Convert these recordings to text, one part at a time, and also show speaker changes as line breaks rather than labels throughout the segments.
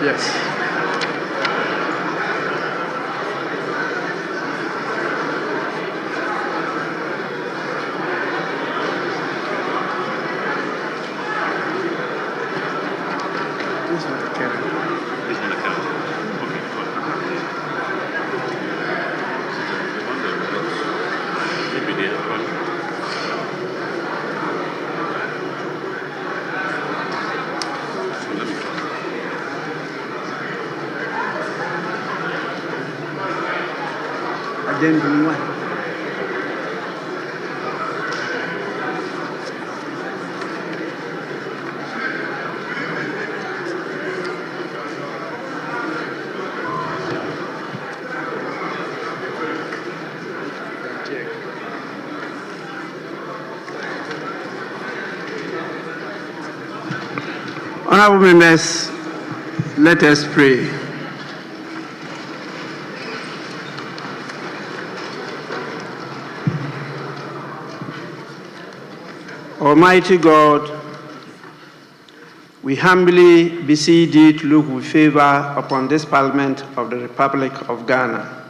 Yes. Addendum 1. Honorable members, let us pray. Almighty God, we humbly beseech thee to look with favor upon this Parliament of the Republic of Ghana.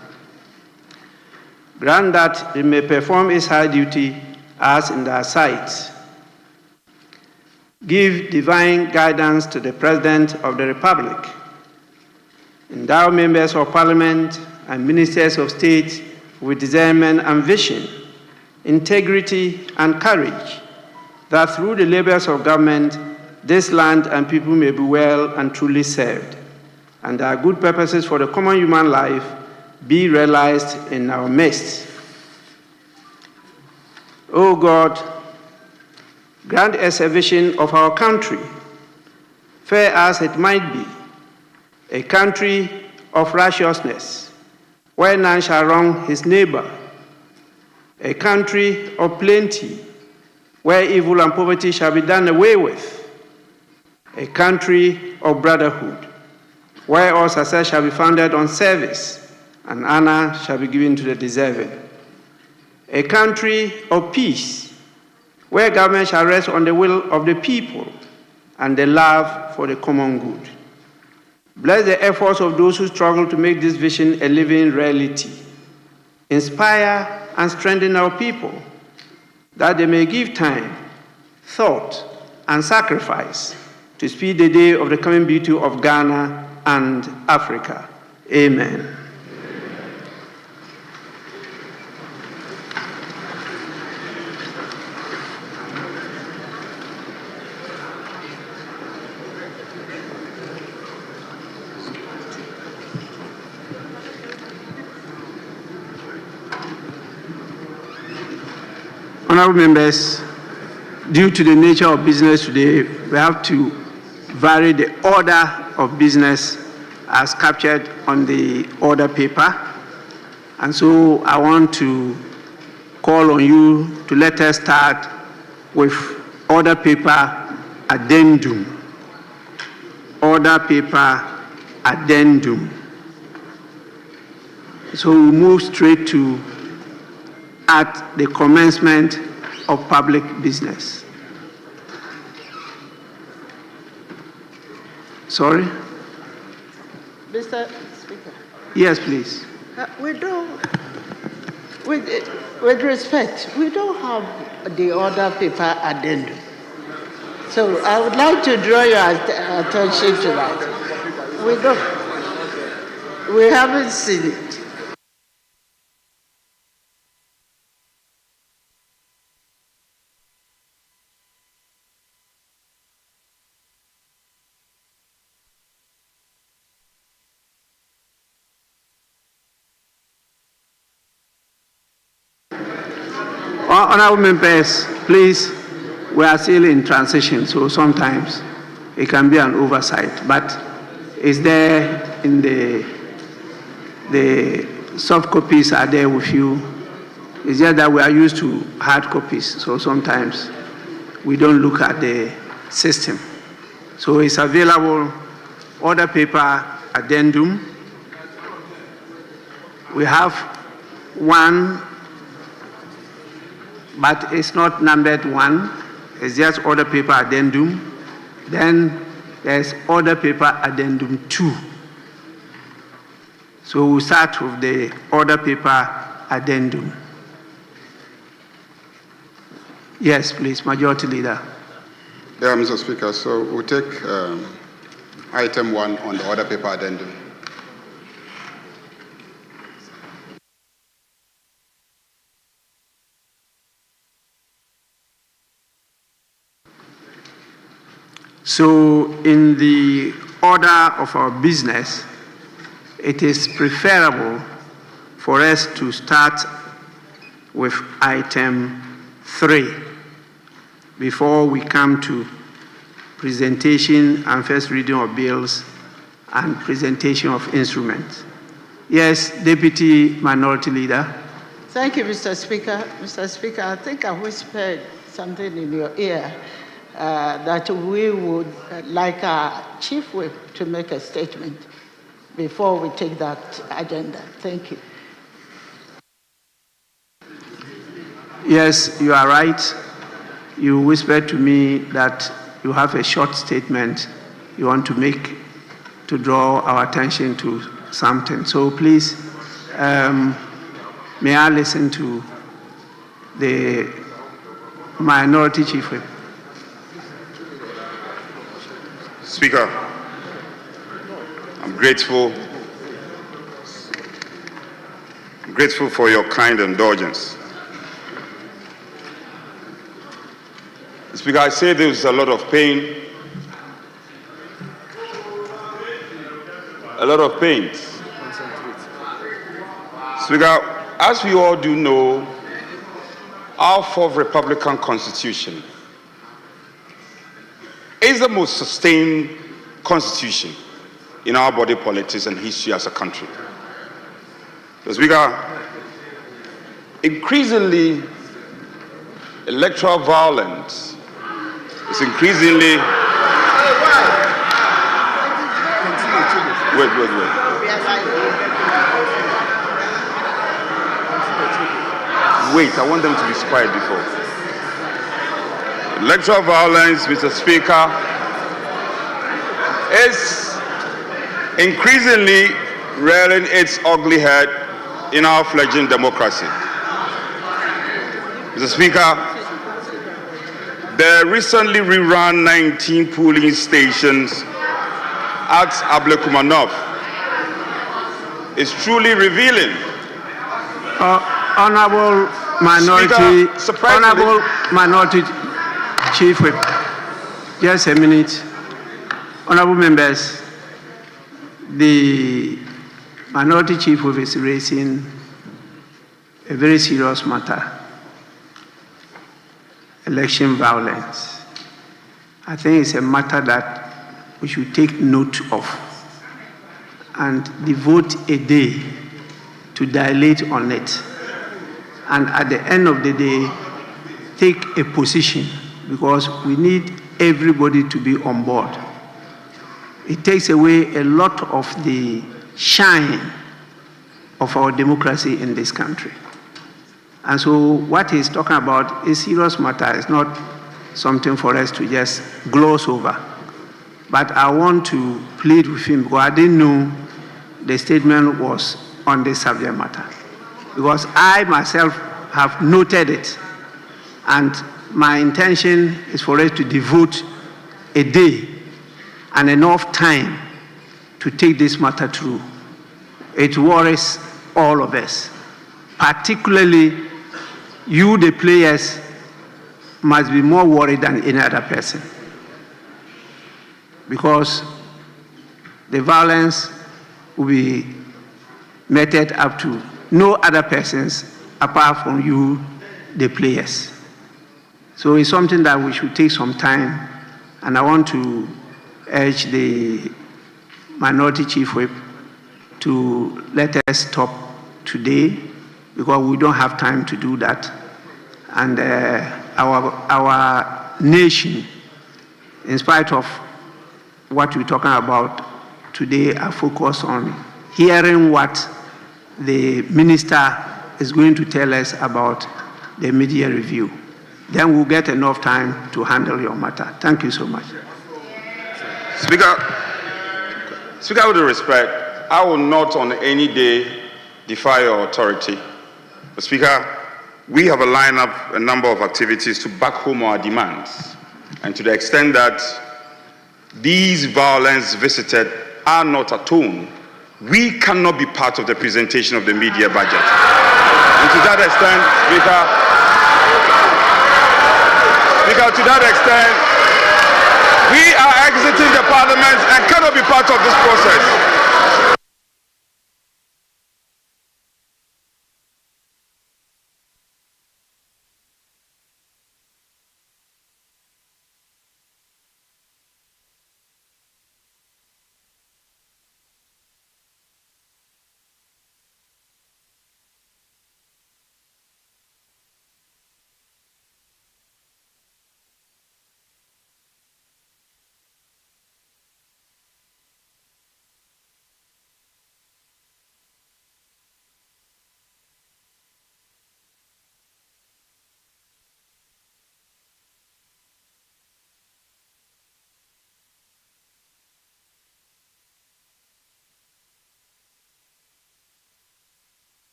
Grant that it may perform its high duty as in thy sight. Give divine guidance to the President of the Republic. Endow members of Parliament and ministers of state with discernment and vision, integrity and courage, that through the labors of government, this land and people may be well and truly served, and our good purposes for the common human life be realized in our midst. O God, grant us a vision of our country, fair as it might be, a country of righteousness, where none shall wrong his neighbor, a country of plenty, where evil and poverty shall be done away with, a country of brotherhood, where all success shall be founded on service, and honor shall be given to the deserving, a country of peace, where government shall rest on the will of the people and the love for the common good. Bless the efforts of those who struggle to make this vision a living reality. Inspire and strengthen our people, that they may give time, thought, and sacrifice to speed the day of the coming beauty of Ghana and Africa. Amen. Honorable members, due to the nature of business today, we have to vary the order of business as captured on the order paper. And so I want to call on you to let us start with order paper addendum. Order paper addendum. So we move straight to at the commencement of public business. Sorry?
Mr. Speaker.
Yes, please.
We don't, with respect, we don't have the order paper addendum. So I would like to draw your attention to that. We haven't seen it.
Honorable members, please, we are still in transition, so sometimes it can be an oversight, but it's there in the soft copies are there with you. It's just that we are used to hard copies, so sometimes we don't look at the system. So it's available, order paper addendum. We have one, but it's not numbered one. It's just order paper addendum. Then there's order paper addendum 2. So we'll start with the order paper addendum. Yes, please, Majority Leader.
Yeah, Mr. Speaker, so we'll take item 1 on the order paper addendum.
So in the order of our business, it is preferable for us to start with item 3 before we come to presentation and first reading of bills and presentation of instruments. Yes, Deputy Minority Leader.
Thank you, Mr. Speaker. Mr. Speaker, I think I whispered something in your ear that we would like our Chief Whip to make a statement before we take that agenda. Thank you.
Yes, you are right. You whispered to me that you have a short statement you want to make to draw our attention to something. So please, may I listen to the Minority Chief Whip?
Speaker, I'm grateful for your kind indulgence. Speaker, I say there's a lot of pain, Speaker, as we all do know, our 4th Republican Constitution is the most sustained constitution in our body politics and history as a country. So, Speaker, increasingly, electoral violence is increasingly... Wait. Wait, I want them to be quiet before. Electoral violence, Mr. Speaker, is increasingly rearing its ugly head in our fledgling democracy. Mr. Speaker, the recently rerun 19 polling stations at Ablekumanov is truly revealing.
Honorable Minority,
Speaker,
Honorable Minority Chief Whip, just a minute. Honorable members, the Minority Chief Whip is raising a very serious matter: election violence. I think it's a matter that we should take note of and devote a day to dilate on it. And at the end of the day, take a position, because we need everybody to be on board. It takes away a lot of the shine of our democracy in this country. And so what he's talking about is a serious matter. It's not something for us to just gloss over. But I want to plead with him, because I didn't know the statement was on this subject matter. Because I myself have noted it, and my intention is for us to devote a day and enough time to take this matter through. It worries all of us, particularly you, the players, must be more worried than any other person, because the violence will be meted up to no other persons apart from you, the players. So it's something that we should take some time, and I want to urge the Minority Chief Whip to let us stop today, because we don't have time to do that. And our nation, in spite of what we're talking about today, are focused on hearing what the minister is going to tell us about the media review. Then we'll get enough time to handle your matter. Thank you so much.
Speaker, with respect, I will not on any day defy your authority. But Speaker, we have lined up a number of activities to back home our demands. And to the extent that these violence visited are not atoned, we cannot be part of the presentation of the media budget. And to that extent, Speaker, to that extent, we are exiting the parliament and cannot be part of this process.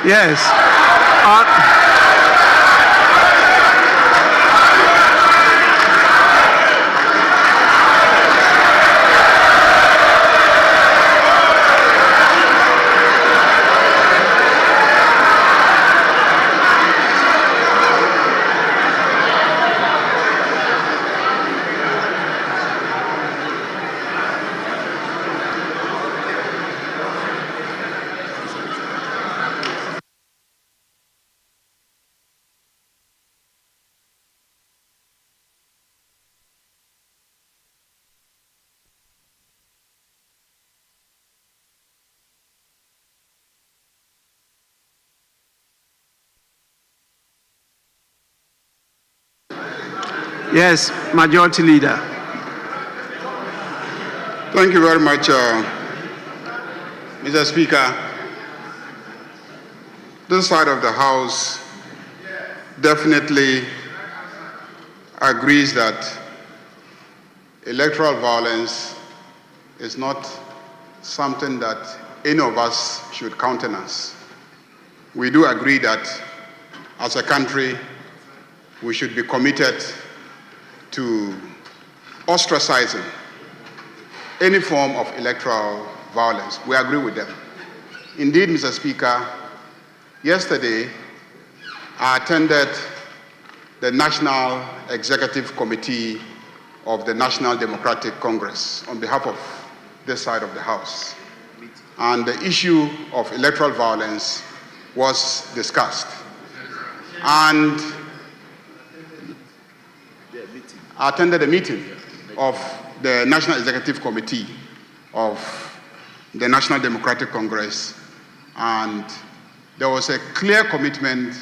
Yes. Yes, Majority Leader.
Thank you very much, Mr. Speaker. This side of the House definitely agrees that electoral violence is not something that any of us should countenance. We do agree that as a country, we should be committed to ostracizing any form of electoral violence. We agree with them. Indeed, Mr. Speaker, yesterday I attended the National Executive Committee of the National Democratic Congress on behalf of this side of the House. And the issue of electoral violence was discussed. And I attended a meeting of the National Executive Committee of the National Democratic Congress, and there was a clear commitment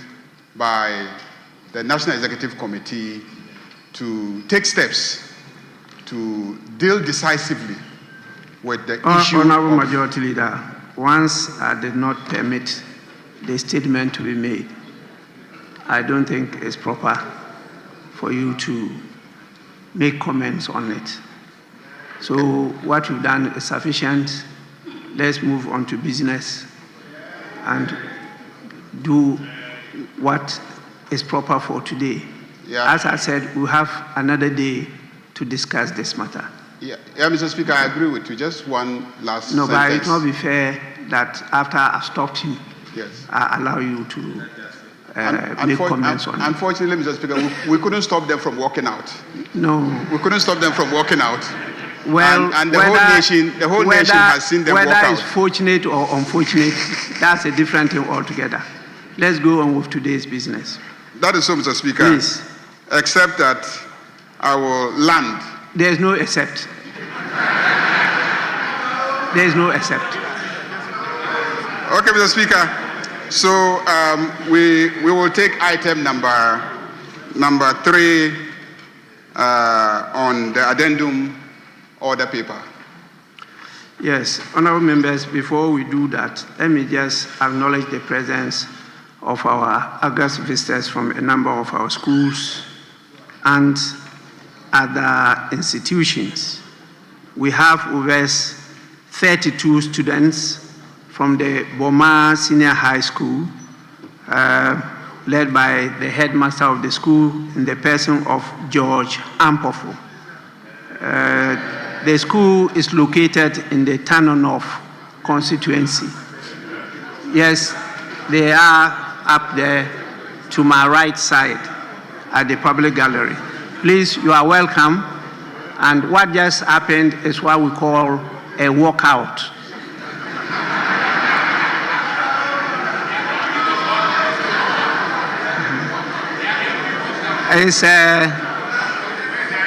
by the National Executive Committee to take steps to deal decisively with the issue.
Honorable Majority Leader, once I did not permit the statement to be made, I don't think it's proper for you to make comments on it. So what you've done is sufficient. Let's move on to business and do what is proper for today.
Yeah.
As I said, we have another day to discuss this matter.
Yeah, Mr. Speaker, I agree with you. Just one last
No,
sentence.
but it will not be fair that after I've stopped him,
Yes.
I allow you to make comments on it.
Unfortunately, Mr. Speaker, we couldn't stop them from walking out.
No.
We couldn't stop them from walking out.
Well,
and the whole nation has seen them walk out.
Whether it's fortunate or unfortunate, that's a different thing altogether. Let's go on with today's business.
That is so, Mr. Speaker.
Please.
Except that I will land.
There is no except. There is no except.
Okay, Mr. Speaker. So we will take item number 3 on the addendum order paper.
Yes, honorable members, before we do that, let me just acknowledge the presence of our August visitors from a number of our schools and other institutions. We have over 32 students from the Boma Senior High School, led by the headmaster of the school in the person of George Ampofo. The school is located in the Tano North constituency. Yes, they are up there to my right side at the public gallery. Please, you are welcome. And what just happened is what we call a walkout.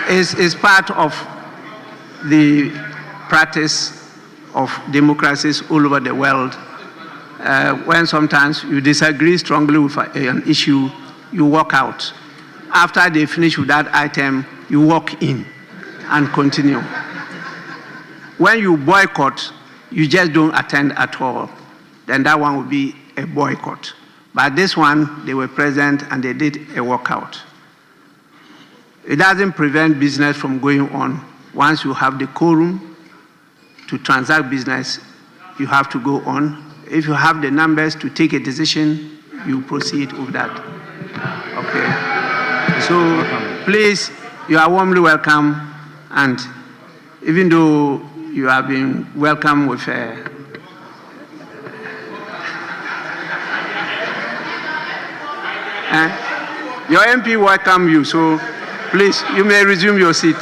It's part of the practice of democracies all over the world. When sometimes you disagree strongly with an issue, you walk out. After they finish with that item, you walk in and continue. When you boycott, you just don't attend at all. Then that one will be a boycott. But this one, they were present and they did a walkout. It doesn't prevent business from going on. Once you have the quorum to transact business, you have to go on. If you have the numbers to take a decision, you proceed with that. Okay. So please, you are warmly welcome. And even though you have been welcomed with your MP welcome you, so please, you may resume your seat.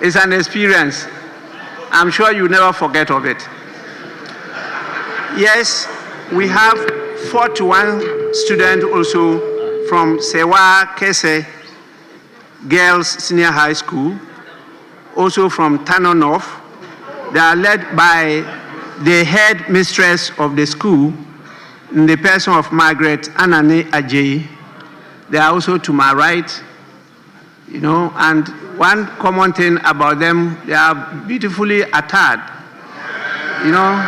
It's an experience. I'm sure you never forget of it. Yes, we have 41 students also from Sewa Kese Girls Senior High School, also from Tano North. They are led by the head mistress of the school, in the person of Margaret Anane Ajay. They are also to my right, you know, and one common thing about them, they are beautifully attired. You know,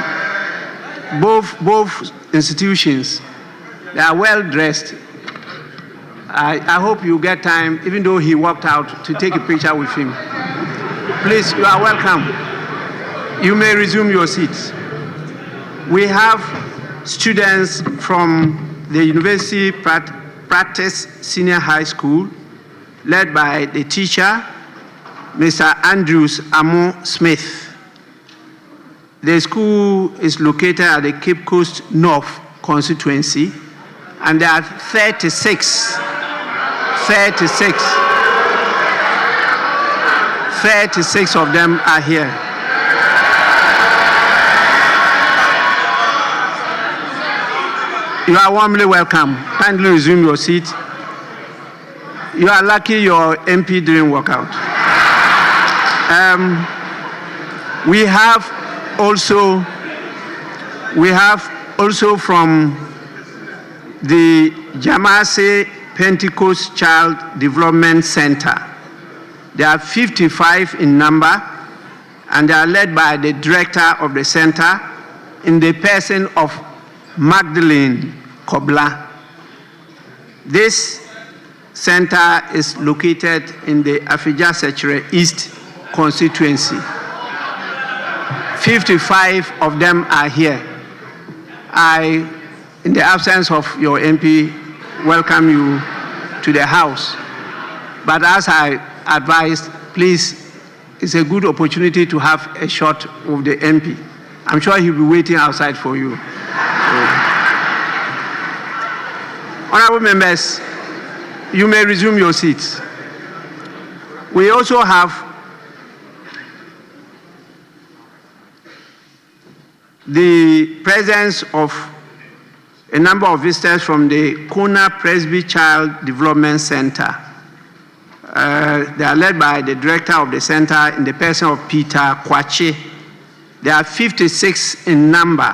both institutions, they are well dressed. I hope you get time, even though he walked out, to take a picture with him. Please, you are welcome. You may resume your seats. We have students from the University Practice Senior High School, led by the teacher, Mr. Andrews Amo Smith. The school is located at the Cape Coast North constituency, and there are 36 of them are here. You are warmly welcome. Kindly resume your seat. You are lucky your MP didn't walk out. We have also from the Jamase Pentecost Child Development Center. There are 55 in number, and they are led by the director of the center in the person of Magdalene Kobla. This center is located in the Afija-Sechere East constituency. 55 of them are here. I, in the absence of your MP, welcome you to the House. But as I advised, please, it's a good opportunity to have a shot with the MP. I'm sure he'll be waiting outside for you. Honorable members, you may resume your seats. We also have the presence of a number of visitors from the Kuna Presby Child Development Center. They are led by the director of the center in the person of Peter Kwache. There are 56 in number,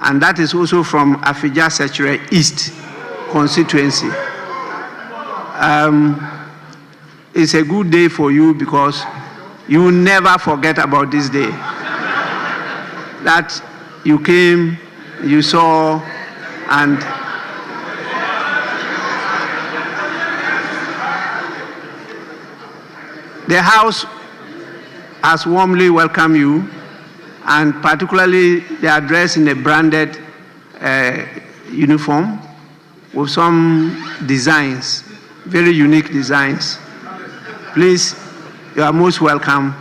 and that is also from Afija Sechere East constituency. It's a good day for you because you will never forget about this day. That you came, you saw, and the House has warmly welcomed you, and particularly they are dressed in a branded uniform with some designs, very unique designs. Please, you are most welcome.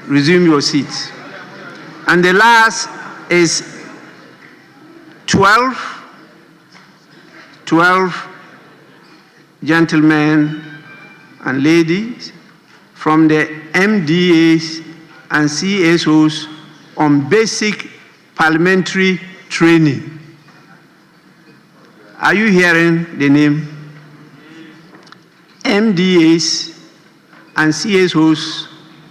Resume your seats. And the last is 12 gentlemen and ladies from the MDAs and CSOs on basic parliamentary training. Are you hearing the name? MDAs and CSOs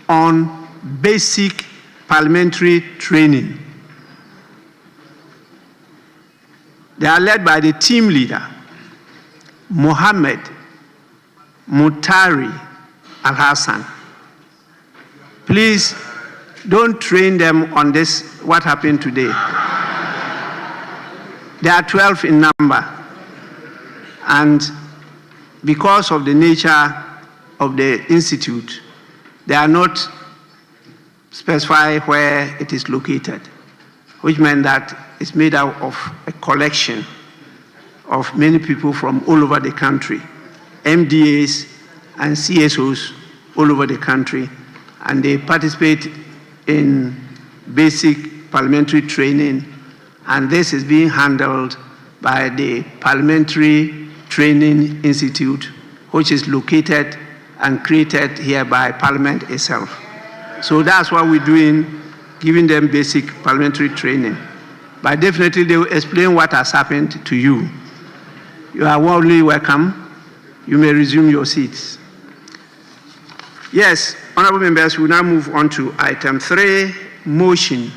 on basic parliamentary training. They are led by the team leader, Mohammed Mutari Al-Hassan. Please don't train them on this, what happened today. There are 12 in number. And because of the nature of the institute, they are not specified where it is located, which meant that it's made out of a collection of many people from all over the country, MDAs and CSOs all over the country, and they participate in basic parliamentary training, and this is being handled by the Parliamentary Training Institute, which is located and created here by Parliament itself. So that's what we're doing, giving them basic parliamentary training. But definitely they will explain what has happened to you. You are warmly welcome. You may resume your seats. Yes, honorable members, we now move on to item 3, motion.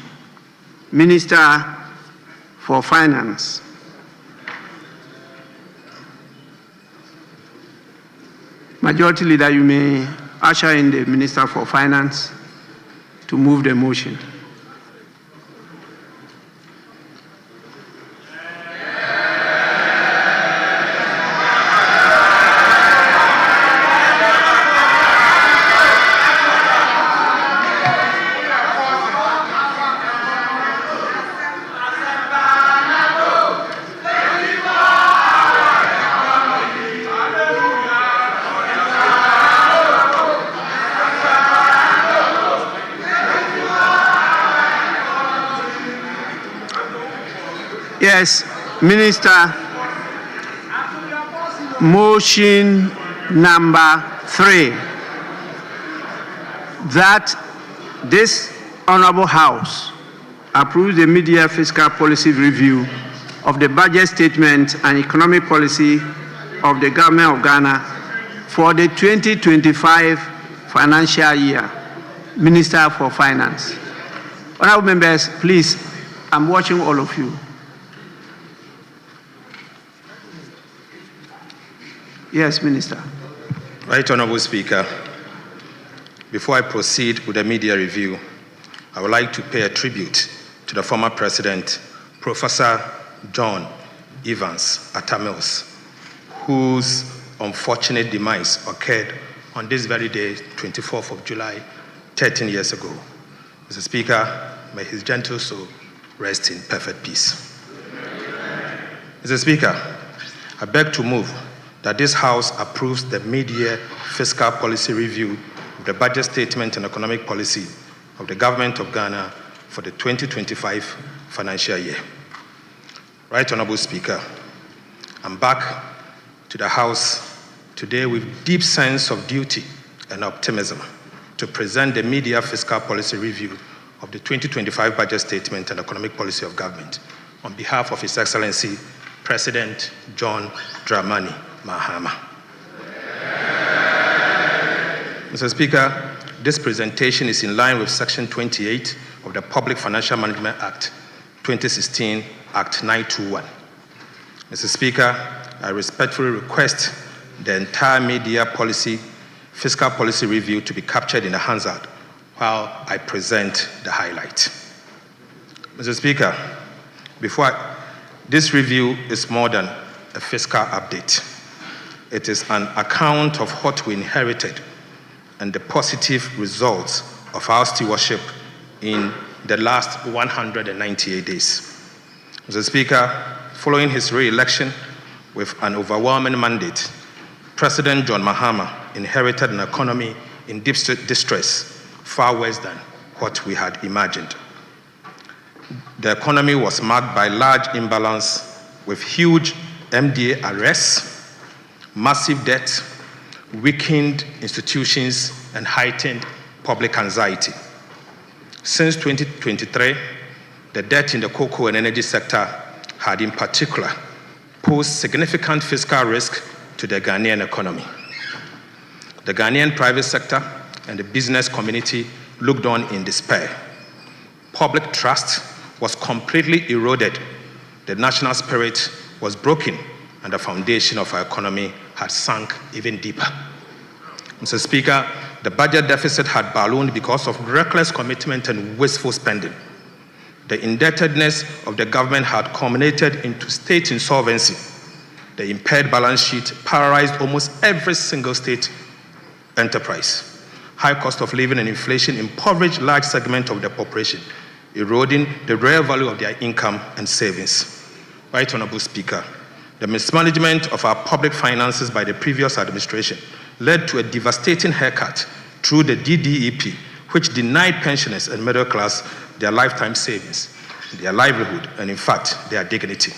Minister for Finance. Majority Leader, you may usher in the Minister for Finance to move the motion. Yes, Minister, motion number 3, that this Honorable House approves the mid-year fiscal policy review of the budget statement and economic policy of the Government of Ghana for the 2025 financial year. Minister for Finance. Honorable members, please, I'm watching all of you. Yes, Minister.
Right Honorable Speaker, before I proceed with the media review, I would like to pay a tribute to the former President, Professor John Evans Atta Mills, whose unfortunate demise occurred on this very day, 24th of July, 13 years ago. Mr. Speaker, may his gentle soul rest in perfect peace. Mr. Speaker, I beg to move that this House approves the mid-year fiscal policy review of the budget statement and economic policy of the Government of Ghana for the 2025 financial year. Right Honorable Speaker, I'm back to the House today with deep sense of duty and optimism to present the media fiscal policy review of the 2025 budget statement and economic policy of government on behalf of His Excellency President John Dramani Mahama. Mr. Speaker, this presentation is in line with Section 28 of the Public Financial Management Act 2016, Act 921. Mr. Speaker, I respectfully request the entire media policy, fiscal policy review to be captured in the Hansard while I present the highlight. Mr. Speaker, this review is more than a fiscal update. It is an account of what we inherited and the positive results of our stewardship in the last 198 days. Mr. Speaker, following his re-election with an overwhelming mandate, President John Mahama inherited an economy in deep distress, far worse than what we had imagined. The economy was marked by large imbalance with huge MDA arrests, massive debt, weakened institutions, and heightened public anxiety. Since 2023, the debt in the cocoa and energy sector had in particular posed significant fiscal risk to the Ghanaian economy. The Ghanaian private sector and the business community looked on in despair. Public trust was completely eroded. The national spirit was broken, and the foundation of our economy had sunk even deeper. Mr. Speaker, the budget deficit had ballooned because of reckless commitment and wasteful spending. The indebtedness of the government had culminated into state insolvency. The impaired balance sheet paralyzed almost every single state enterprise. High cost of living and inflation impoverished large segments of the population, eroding the real value of their income and savings. Right Honorable Speaker, the mismanagement of our public finances by the previous administration led to a devastating haircut through the DDEP, which denied pensioners and middle class their lifetime savings, their livelihood, and in fact, their dignity.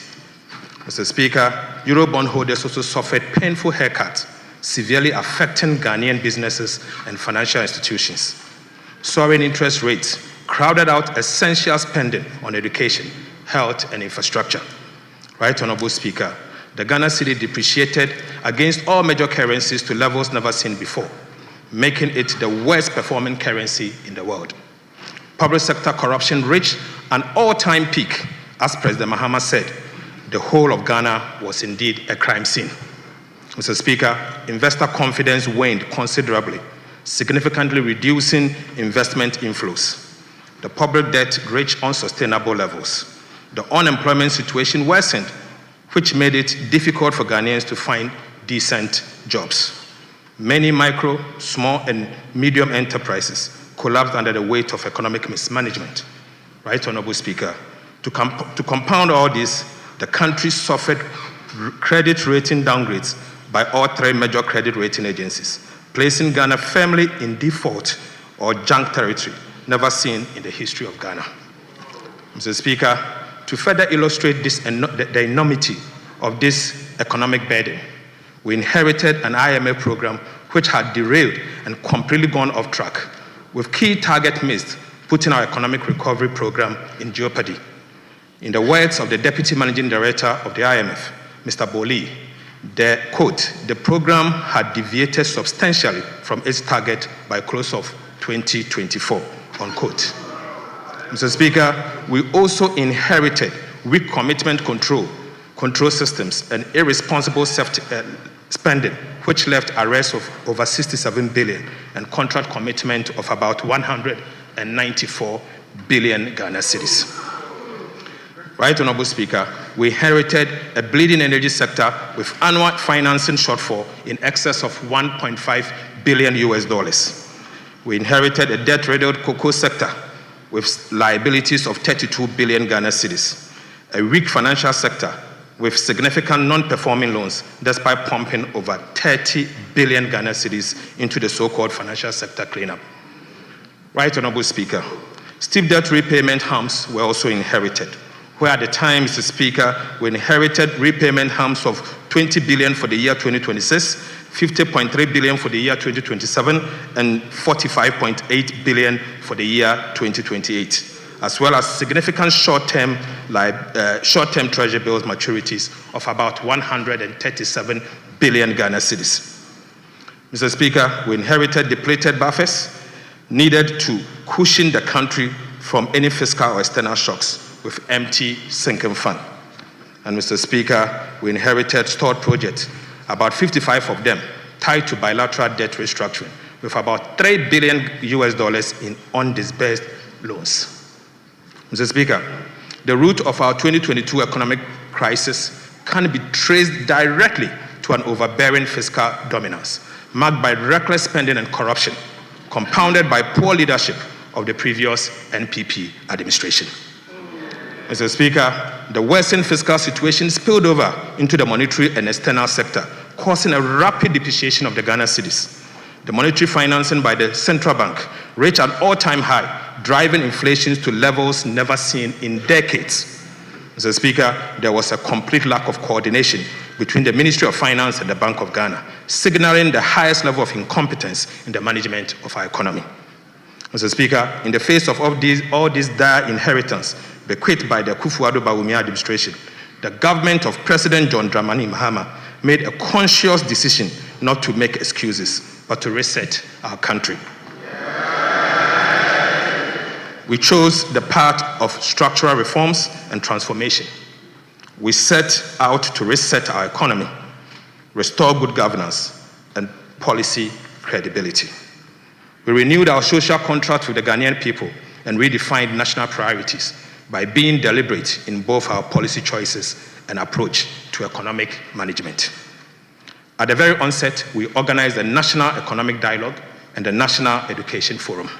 Mr. Speaker, Eurobond holders also suffered painful haircuts, severely affecting Ghanaian businesses and financial institutions. Soaring interest rates crowded out essential spending on education, health, and infrastructure. Right Honorable Speaker, the Ghana cedi depreciated against all major currencies to levels never seen before, making it the worst performing currency in the world. Public sector corruption reached an all-time peak. As President Mahama said, the whole of Ghana was indeed a crime scene. Mr. Speaker, investor confidence waned considerably, significantly reducing investment inflows. The public debt reached unsustainable levels. The unemployment situation worsened, which made it difficult for Ghanaians to find decent jobs. Many micro, small, and medium enterprises collapsed under the weight of economic mismanagement. Right Honorable Speaker, to compound all this, the country suffered credit rating downgrades by all three major credit rating agencies, placing Ghana firmly in default or junk territory, never seen in the history of Ghana. Mr. Speaker, to further illustrate the enormity of this economic burden, we inherited an IMF program which had derailed and completely gone off track, with key targets missed, putting our economic recovery program in jeopardy. In the words of the Deputy Managing Director of the IMF, Mr. Boli, the program had deviated substantially from its target by close of 2024, unquote. Mr. Speaker, we also inherited weak commitment control systems and irresponsible spending, which left arrears of over 67 billion and contract commitment of about 194 billion Ghana cedis. Right Honorable Speaker, we inherited a bleeding energy sector with annual financing shortfall in excess of $1.5 billion US. We inherited a debt-riddled cocoa sector with liabilities of 32 billion Ghana cedis, a weak financial sector with significant non-performing loans despite pumping over 30 billion Ghana cedis into the so-called financial sector cleanup. Right Honorable Speaker, steep debt repayment harms were also inherited. where at the time, Mr. Speaker, we inherited repayment terms of 20 billion for the year 2026, 50.3 billion for the year 2027, and 45.8 billion for the year 2028, as well as significant short-term treasury bills maturities of about 137 billion Ghana cedis. Mr. Speaker, we inherited depleted buffers needed to cushion the country from any fiscal or external shocks with empty sinking fund. And Mr. Speaker, we inherited stored projects, about 55 of them tied to bilateral debt restructuring, with about $3 billion in undisbursed loans. Mr. Speaker, the root of our 2022 economic crisis can be traced directly to an overbearing fiscal dominance, marked by reckless spending and corruption, compounded by poor leadership of the previous NPP administration. Mr. Speaker, the worsened fiscal situation spilled over into the monetary and external sector, causing a rapid depreciation of the Ghana cedis. The monetary financing by the central bank reached an all-time high, driving inflation to levels never seen in decades. Mr. Speaker, there was a complete lack of coordination between the Ministry of Finance and the Bank of Ghana, signaling the highest level of incompetence in the management of our economy. Mr. Speaker, in the face of all this dire inheritance bequeathed by the Akufo-Addo administration, the government of President John Dramani Mahama made a conscious decision not to make excuses, but to reset our country. We chose the path of structural reforms and transformation. We set out to reset our economy, restore good governance, and policy credibility. We renewed our social contract with the Ghanaian people and redefined national priorities by being deliberate in both our policy choices and approach to economic management. At the very onset, we organized the National Economic Dialogue and the National Education Forum.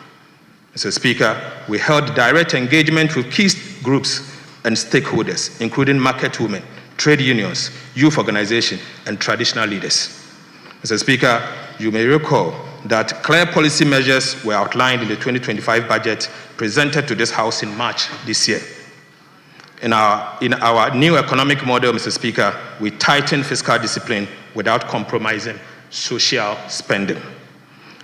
Mr. Speaker, we held direct engagement with key groups and stakeholders, including market women, trade unions, youth organizations, and traditional leaders. Mr. Speaker, you may recall that clear policy measures were outlined in the 2025 budget presented to this House in March this year. In our new economic model, Mr. Speaker, we tightened fiscal discipline without compromising social spending.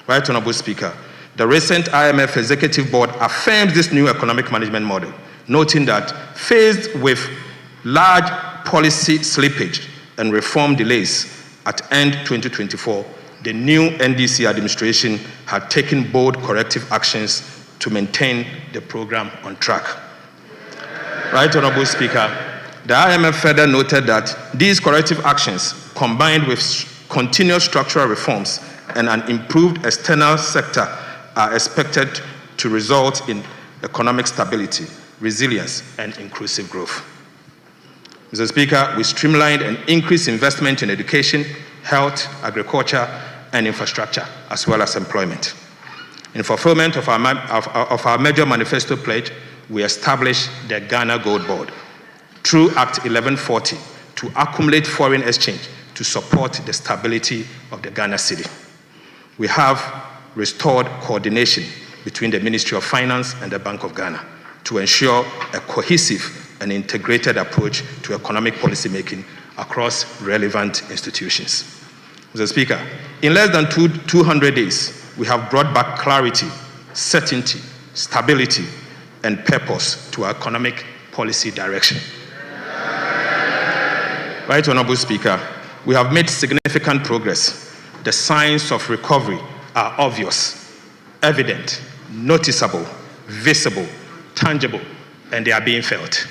Right Honorable Speaker, the recent IMF Executive Board affirms this new economic management model, noting that faced with large policy slippage and reform delays at end 2024, the new NDC administration had taken bold corrective actions to maintain the program on track. Right Honorable Speaker, the IMF further noted that these corrective actions, combined with continuous structural reforms and an improved external sector, are expected to result in economic stability, resilience, and inclusive growth. Mr. Speaker, we streamlined and increased investment in education, health, agriculture, and infrastructure, as well as employment. In fulfillment of our major manifesto pledge, we established the Ghana Gold Board through Act 1140 to accumulate foreign exchange to support the stability of the Ghana cedi. We have restored coordination between the Ministry of Finance and the Bank of Ghana to ensure a cohesive and integrated approach to economic policymaking across relevant institutions. Mr. Speaker, in less than 200 days, we have brought back clarity, certainty, stability, and purpose to our economic policy direction. Right Honorable Speaker, we have made significant progress. The signs of recovery are obvious, evident, noticeable, visible, tangible, and they are being felt.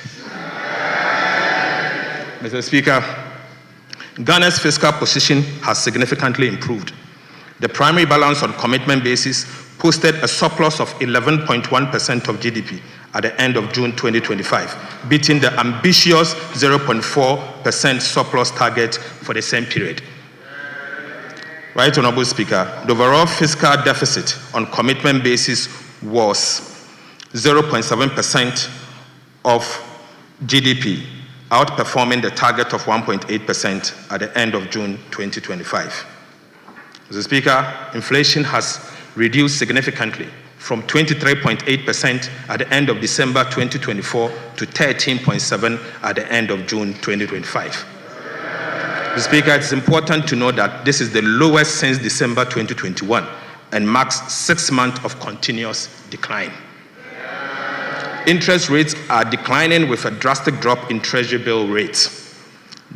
Mr. Speaker, Ghana's fiscal position has significantly improved. The primary balance on commitment basis posted a surplus of 11.1% of GDP at the end of June 2025, beating the ambitious 0.4% surplus target for the same period. Right Honorable Speaker, the overall fiscal deficit on commitment basis was 0.7% of GDP, outperforming the target of 1.8% at the end of June 2025. Mr. Speaker, inflation has reduced significantly from 23.8% at the end of December 2024 to 13.7% at the end of June 2025. Mr. Speaker, it's important to note that this is the lowest since December 2021 and marks 6 months of continuous decline. Interest rates are declining with a drastic drop in Treasury bill rates.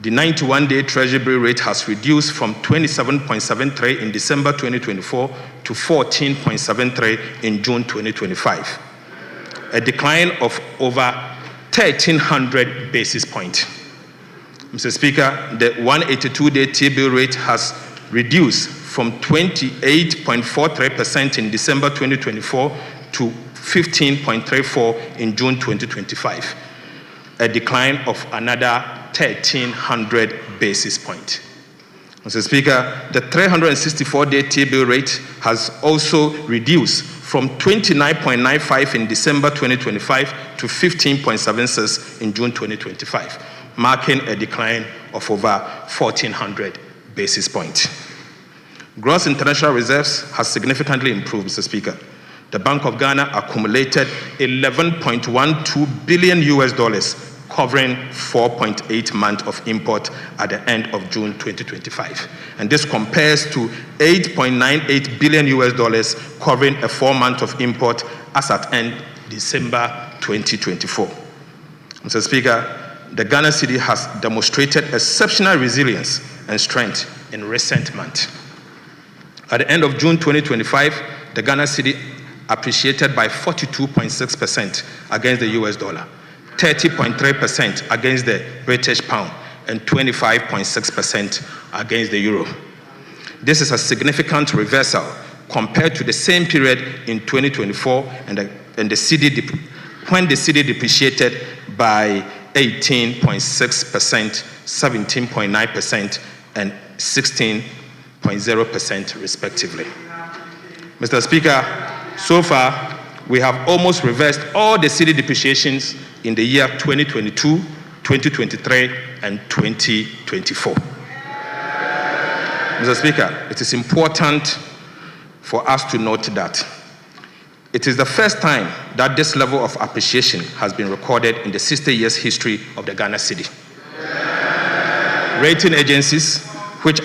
The 91-day Treasury bill rate has reduced from 27.73 in December 2024 to 14.73 in June 2025, a decline of over 1,300 basis points. Mr. Speaker, the 182-day T-bill rate has reduced from 28.43% in December 2024 to 15.34 in June 2025, a decline of another 1,300 basis points. Mr. Speaker, the 364-day T-bill rate has also reduced from 29.95 in December 2025 to 15.76 in June 2025, marking a decline of over 1,400 basis points. Gross international reserves has significantly improved, Mr. Speaker. The Bank of Ghana accumulated $11.12 billion, covering 4.8 months of import at the end of June 2025. And this compares to $8.98 billion, covering a 4 month of import as at end December 2024. Mr. Speaker, the Ghana cedi has demonstrated exceptional resilience and strength in recent months. At the end of June 2025, the Ghana cedi appreciated by 42.6% against the US dollar, 30.3% against the British pound, and 25.6% against the euro. This is a significant reversal compared to the same period in 2024 when the cedi depreciated by 18.6%, 17.9%, and 16.0% respectively. Mr. Speaker, so far, we have almost reversed all the cedi depreciations in the year 2022, 2023, and 2024. Mr. Speaker, it is important for us to note that it is the first time that this level of appreciation has been recorded in the 60 years history of the Ghana cedi. Rating agencies, which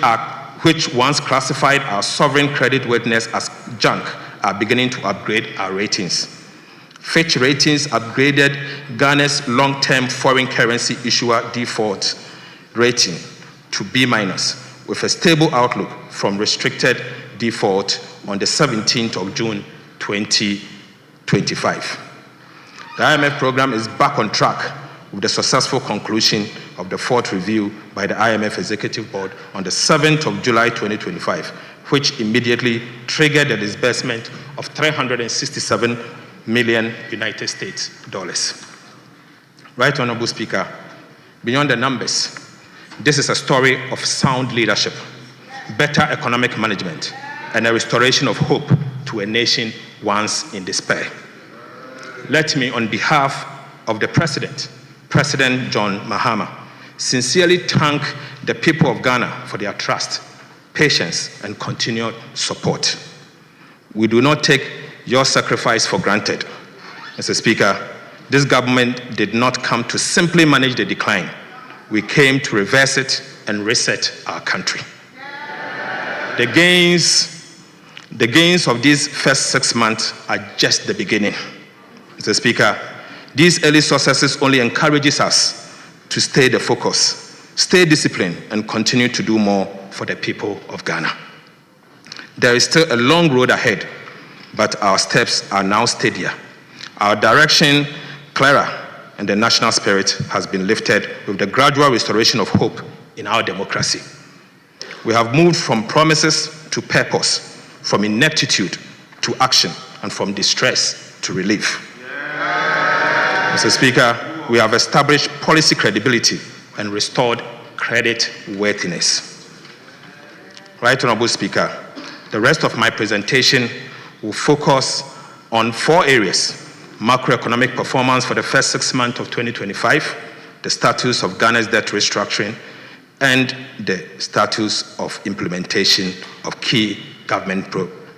once classified our sovereign creditworthiness as junk, are beginning to upgrade our ratings. Fitch Ratings upgraded Ghana's long-term foreign currency issuer default rating to B- with a stable outlook from restricted default on the 17th of June 2025. The IMF program is back on track with the successful conclusion of the 4th review by the IMF Executive Board on the 7th of July 2025, which immediately triggered the disbursement of 367 million United States dollars. Right, Honorable Speaker, beyond the numbers, this is a story of sound leadership, better economic management, and a restoration of hope to a nation once in despair. Let me, on behalf of the President John Mahama, sincerely thank the people of Ghana for their trust, patience, and continued support. We do not take your sacrifice for granted. Mr. Speaker, this government did not come to simply manage the decline. We came to reverse it and reset our country. The gains of these first 6 months are just the beginning. Mr. Speaker, these early successes only encourages us to stay the focus, stay disciplined, and continue to do more for the people of Ghana. There is still a long road ahead, but our steps are now steadier. Our direction clearer, and the national spirit has been lifted with the gradual restoration of hope in our democracy. We have moved from promises to purpose, from ineptitude to action, and from distress to relief. Mr. Speaker, we have established policy credibility and restored credit worthiness. Right, Honorable Speaker, the rest of my presentation will focus on 4 areas: macroeconomic performance for the first 6 months of 2025, the status of Ghana's debt restructuring, and the status of implementation of key government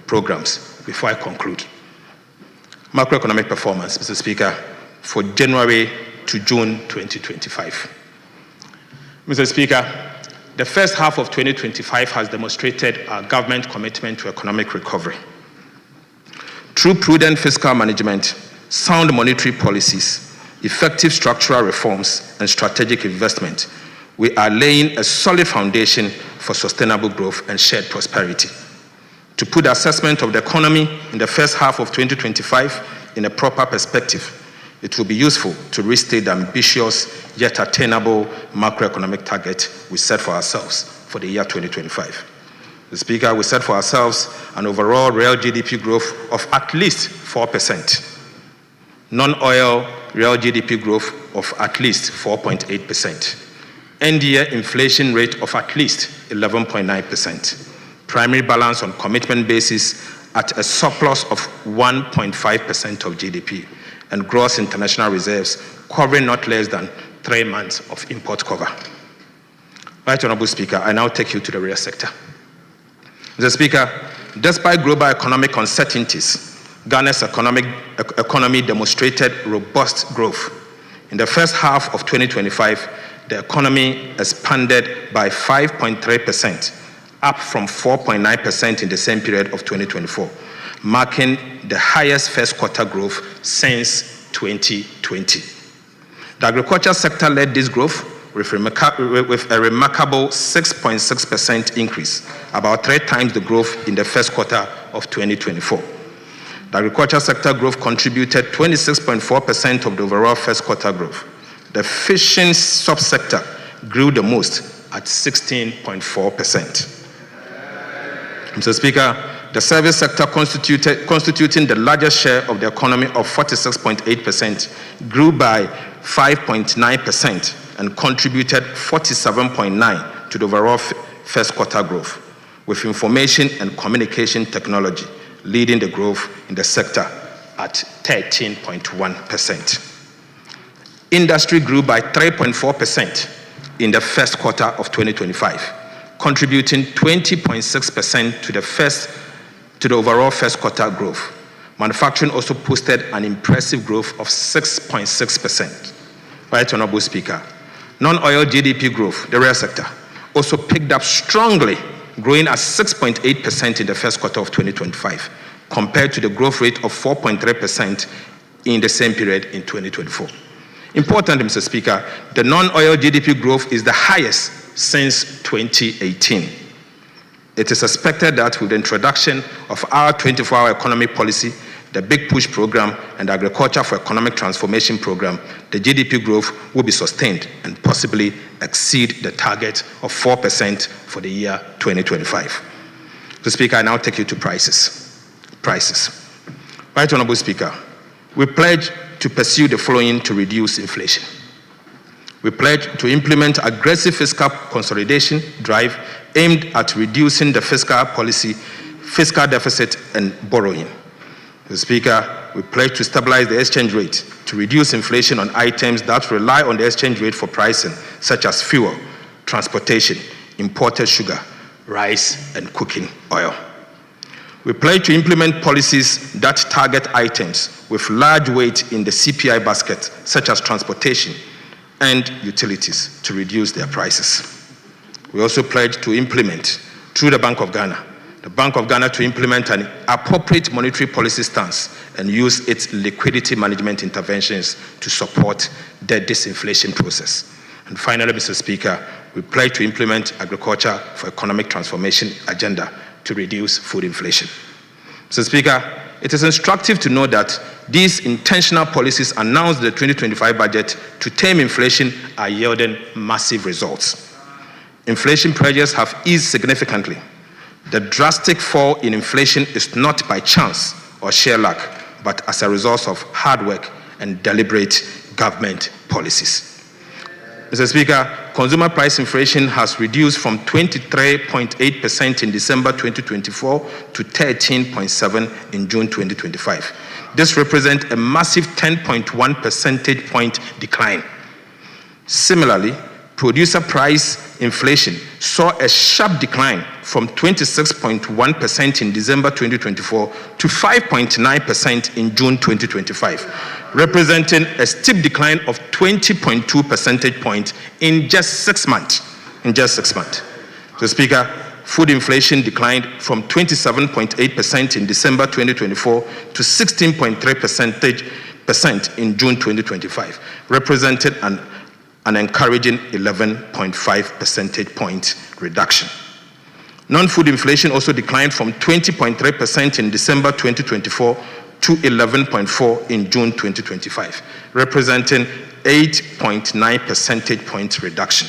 programs. Before I conclude, Macroeconomic performance, Mr. Speaker, for January to June 2025. Mr. Speaker, the first half of 2025 has demonstrated our government commitment to economic recovery. Through prudent fiscal management, sound monetary policies, effective structural reforms, and strategic investment, we are laying a solid foundation for sustainable growth and shared prosperity. To put the assessment of the economy in the first half of 2025 in a proper perspective, it will be useful to restate the ambitious yet attainable macroeconomic target we set for ourselves for the year 2025. Mr. Speaker, we set for ourselves an overall real GDP growth of at least 4%, non-oil real GDP growth of at least 4.8%, end-year inflation rate of at least 11.9%, primary balance on commitment basis at a surplus of 1.5% of GDP, and gross international reserves covering not less than 3 months of import cover. Right Honorable Speaker, I now take you to the real sector. Mr. Speaker, despite global economic uncertainties, Ghana's economy demonstrated robust growth. In the first half of 2025, the economy expanded by 5.3%, up from 4.9% in the same period of 2024, marking the highest first quarter growth since 2020. The agriculture sector led this growth with a remarkable 6.6% increase, about 3 times the growth in the first quarter of 2024. The agriculture sector growth contributed 26.4% of the overall first quarter growth. The fishing subsector grew the most at 16.4%. Mr. Speaker, the service sector constituting the largest share of the economy of 46.8% grew by 5.9% and contributed 47.9% to the overall first quarter growth, with information and communication technology leading the growth in the sector at 13.1%. Industry grew by 3.4% in the first quarter of 2025, contributing 20.6% to the overall first quarter growth. Manufacturing also posted an impressive growth of 6.6%. Right Honorable Speaker, non-oil GDP growth, the real sector, also picked up strongly, growing at 6.8% in the first quarter of 2025, compared to the growth rate of 4.3% in the same period in 2024. Importantly, Mr. Speaker, the non-oil GDP growth is the highest since 2018. It is expected that with the introduction of our 24-hour economy policy, the Big Push program, and the Agriculture for Economic Transformation program, the GDP growth will be sustained and possibly exceed the target of 4% for the year 2025. Mr. Speaker, I now take you to prices. Right Honorable Speaker, we pledge to pursue the following to reduce inflation. We pledge to implement aggressive fiscal consolidation drive aimed at reducing the fiscal deficit and borrowing. Mr. Speaker, we pledge to stabilize the exchange rate to reduce inflation on items that rely on the exchange rate for pricing, such as fuel, transportation, imported sugar, rice, and cooking oil. We pledge to implement policies that target items with large weight in the CPI basket, such as transportation and utilities, to reduce their prices. We also pledge to implement, through the Bank of Ghana, to implement an appropriate monetary policy stance and use its liquidity management interventions to support the disinflation process. And finally, Mr. Speaker, we pledge to implement Agriculture for Economic Transformation agenda to reduce food inflation. Mr. Speaker, it is instructive to know that these intentional policies announced in the 2025 budget to tame inflation are yielding massive results. Inflation pressures have eased significantly. The drastic fall in inflation is not by chance or sheer luck, but as a result of hard work and deliberate government policies. Mr. Speaker, consumer price inflation has reduced from 23.8% in December 2024 to 13.7% in June 2025. This represents a massive 10.1 percentage point decline. Similarly, producer price inflation saw a sharp decline from 26.1% in December 2024 to 5.9% in June 2025, representing a steep decline of 20.2 percentage points in just 6 months. So, Speaker, food inflation declined from 27.8% in December 2024 to 16.3% in June 2025, representing an encouraging 11.5 percentage point reduction. Non-food inflation also declined from 20.3% in December 2024 to 11.4% in June 2025, representing 8.9 percentage point reduction.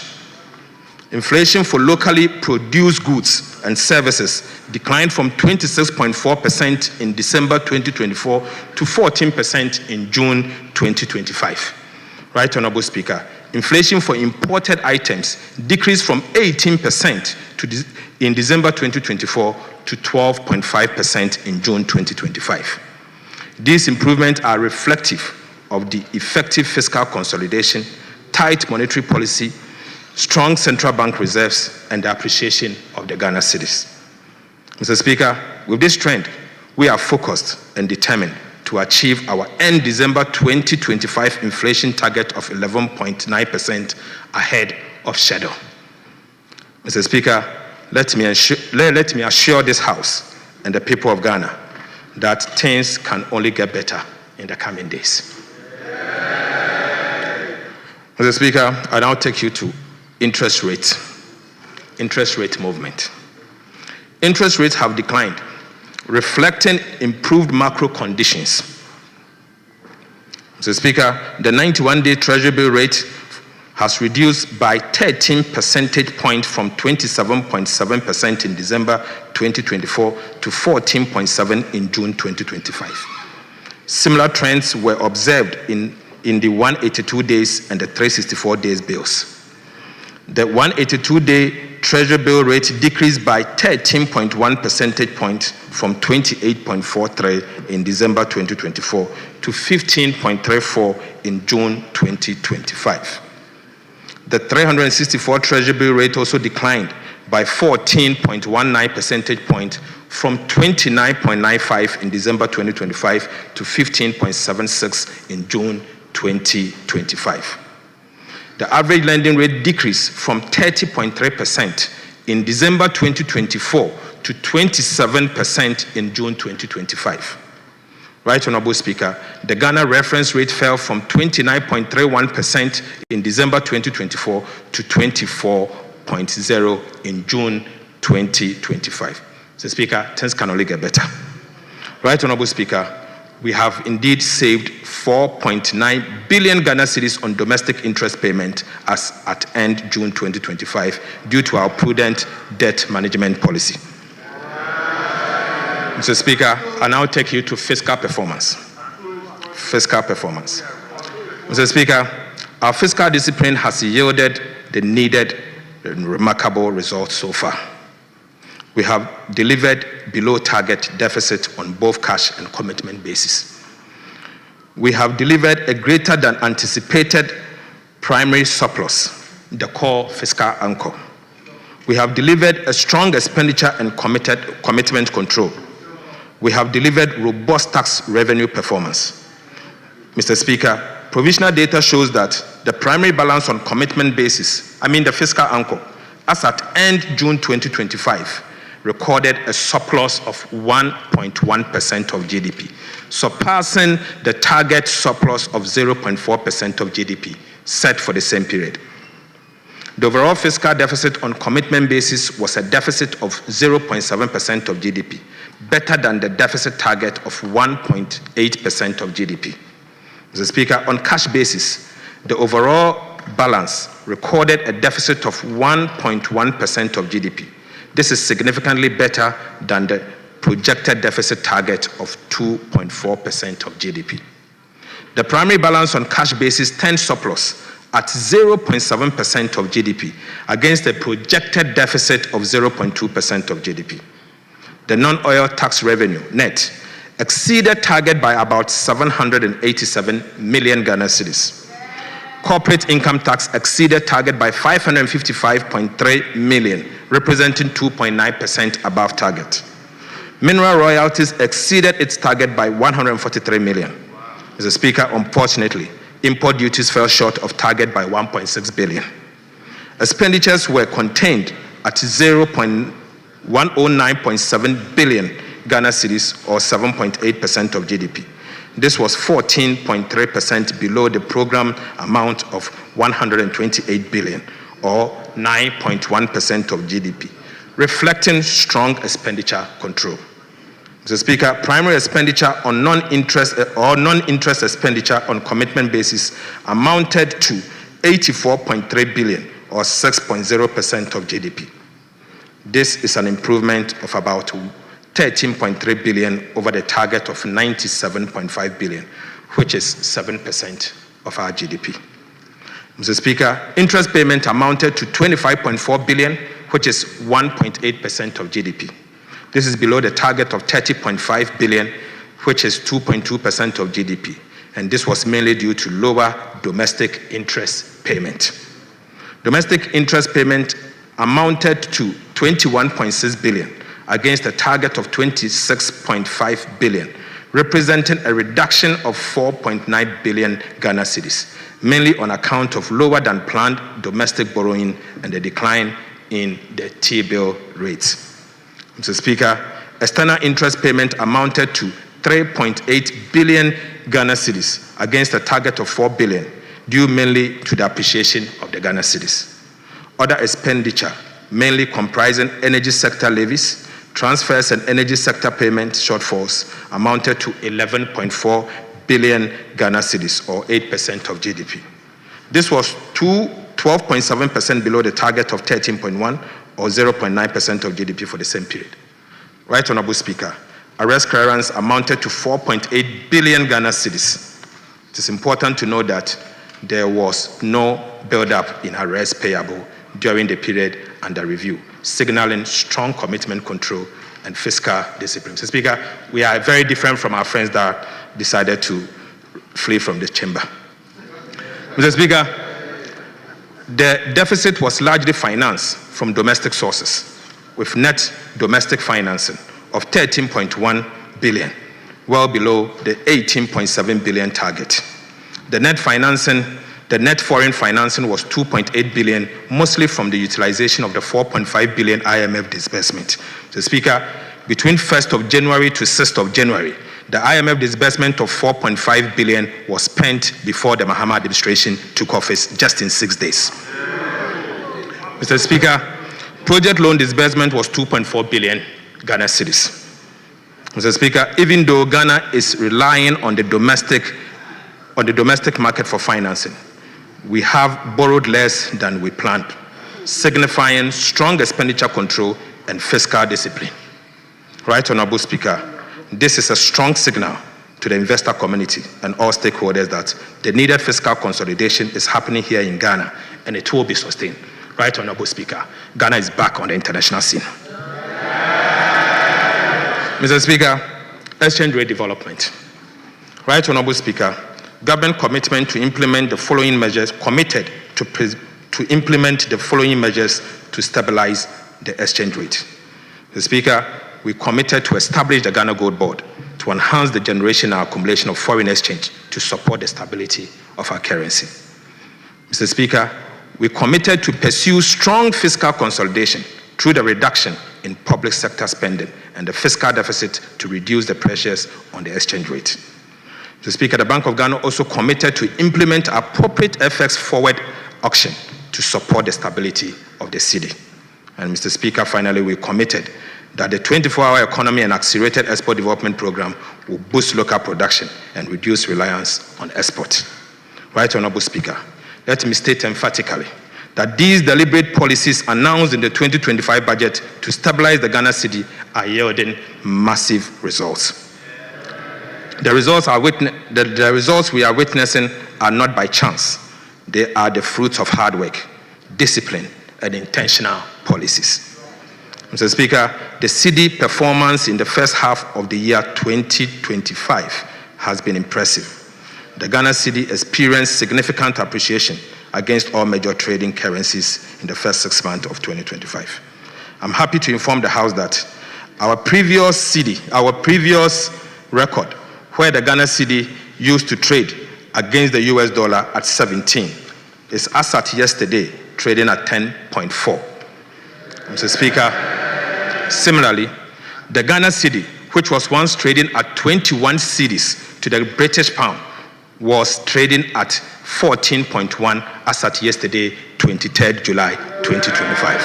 Inflation for locally produced goods and services declined from 26.4% in December 2024 to 14% in June 2025. Right, Honorable Speaker, inflation for imported items decreased from 18% in December 2024 to 12.5% in June 2025. These improvements are reflective of the effective fiscal consolidation, tight monetary policy, strong central bank reserves, and the appreciation of the Ghana cedis. Mr. Speaker, with this trend, we are focused and determined to achieve our end December 2025 inflation target of 11.9% ahead of schedule. Mr. Speaker, let me assure this House and the people of Ghana that things can only get better in the coming days. Mr. Speaker, I now take you to interest rate movement. Interest rates have declined, reflecting improved macro conditions. Mr. Speaker, the 91-day Treasury bill rate has reduced by 13 percentage points from 27.7% in December 2024 to 14.7% in June 2025. Similar trends were observed in the 182 days and the 364 days bills. The 182-day Treasury bill rate decreased by 13.1 percentage points from 28.43 in December 2024 to 15.34 in June 2025. The 364 Treasury bill rate also declined by 14.19 percentage points from 29.95 in December 2025 to 15.76 in June 2025. The average lending rate decreased from 30.3% in December 2024 to 27% in June 2025. Right, Honorable Speaker, the Ghana reference rate fell from 29.31% in December 2024 to 24.0% in June 2025. So, Speaker, things can only get better. Right, Honorable Speaker, we have indeed saved 4.9 billion Ghana cedis on domestic interest payment as at end June 2025 due to our prudent debt management policy. Mr. Speaker, I now take you to fiscal performance. Mr. Speaker, our fiscal discipline has yielded the needed and remarkable results so far. We have delivered below target deficit on both cash and commitment basis. We have delivered a greater than anticipated primary surplus, the core fiscal anchor. We have delivered a strong expenditure and commitment control. We have delivered robust tax revenue performance. Mr. Speaker, provisional data shows that the primary balance on commitment basis, the fiscal anchor, as at end June 2025, recorded a surplus of 1.1% of GDP, surpassing the target surplus of 0.4% of GDP set for the same period. The overall fiscal deficit on commitment basis was a deficit of 0.7% of GDP, better than the deficit target of 1.8% of GDP. Mr. Speaker, on cash basis, the overall balance recorded a deficit of 1.1% of GDP. This is significantly better than the projected deficit target of 2.4% of GDP. The primary balance on cash basis turned surplus at 0.7% of GDP against a projected deficit of 0.2% of GDP. The non-oil tax revenue, net, exceeded target by about 787 million Ghana cedis. Corporate income tax exceeded target by 555.3 million, representing 2.9% above target. Mineral royalties exceeded its target by 143 million. Mr. Speaker, unfortunately, import duties fell short of target by 1.6 billion. Expenditures were contained at 109.7 billion Ghana cedis, or 7.8% of GDP. This was 14.3% below the program amount of 128 billion, or 9.1% of GDP, reflecting strong expenditure control. Mr. Speaker, primary expenditure on non-interest expenditure on commitment basis amounted to 84.3 billion, or 6.0% of GDP. This is an improvement of about 13.3 billion over the target of 97.5 billion, which is 7% of our GDP. Mr. Speaker, interest payment amounted to 25.4 billion, which is 1.8% of GDP. This is below the target of 30.5 billion, which is 2.2% of GDP. And this was mainly due to lower domestic interest payment. Domestic interest payment amounted to 21.6 billion against a target of 26.5 billion, representing a reduction of 4.9 billion Ghana cedis, mainly on account of lower than planned domestic borrowing and a decline in the T-bill rates. Mr. Speaker, external interest payment amounted to 3.8 billion Ghana cedis against a target of 4 billion, due mainly to the appreciation of the Ghana cedis. Other expenditure, mainly comprising energy sector levies, transfers and energy sector payment shortfalls, amounted to 11.4 billion Ghana cedis, or 8% of GDP. This was 12.7% below the target of 13.1, or 0.9% of GDP for the same period. Right Honorable Speaker, arrears clearance amounted to 4.8 billion Ghana cedis. It is important to know that there was no build-up in arrears payable during the period under review, signaling strong commitment control and fiscal discipline. Mr. Speaker, we are very different from our friends that decided to flee from the chamber. Mr. Speaker, the deficit was largely financed from domestic sources, with net domestic financing of 13.1 billion, well below the 18.7 billion target. The net foreign financing was 2.8 billion, mostly from the utilization of the 4.5 billion IMF disbursement. Mr. Speaker, between 1st of January to 6th of January, the IMF disbursement of 4.5 billion was spent before the Mahama administration took office, just in 6 days. Mr. Speaker, project loan disbursement was 2.4 billion Ghana cedis. Mr. Speaker, even though Ghana is relying on the domestic market for financing, we have borrowed less than we planned, signifying strong expenditure control and fiscal discipline. Right Honorable Speaker, this is a strong signal to the investor community and all stakeholders that the needed fiscal consolidation is happening here in Ghana, and it will be sustained. Right Honorable Speaker, Ghana is back on the international scene. Mr. Speaker, exchange rate development. Right Honorable Speaker, government commitment to implement the following measures, to implement the following measures to stabilize the exchange rate. Mr. Speaker, we committed to establish the Ghana Gold Board to enhance the generation and accumulation of foreign exchange to support the stability of our currency. Mr. Speaker, we committed to pursue strong fiscal consolidation through the reduction in public sector spending and the fiscal deficit to reduce the pressures on the exchange rate. Mr. Speaker, the Bank of Ghana also committed to implement appropriate FX forward auction to support the stability of the cedi. And Mr. Speaker, finally, we committed that the 24-hour economy and accelerated export development program will boost local production and reduce reliance on export. Right Honorable Speaker, let me state emphatically that these deliberate policies announced in the 2025 budget to stabilize the Ghana cedi are yielding massive results. The results we are witnessing are not by chance. They are the fruits of hard work, discipline, and intentional policies. Mr. Speaker, the cedi performance in the first half of the year 2025 has been impressive. the Ghana cedi experienced significant appreciation against all major trading currencies in the first 6 months of 2025. I'm happy to inform the House that our previous record, where the Ghana cedi used to trade against the US dollar at 17, is as at yesterday trading at 10.4. Mr. Speaker, similarly, the Ghana cedi, which was once trading at 21 cedis to the British pound, was trading at 14.1 as at yesterday, 23rd July 2025.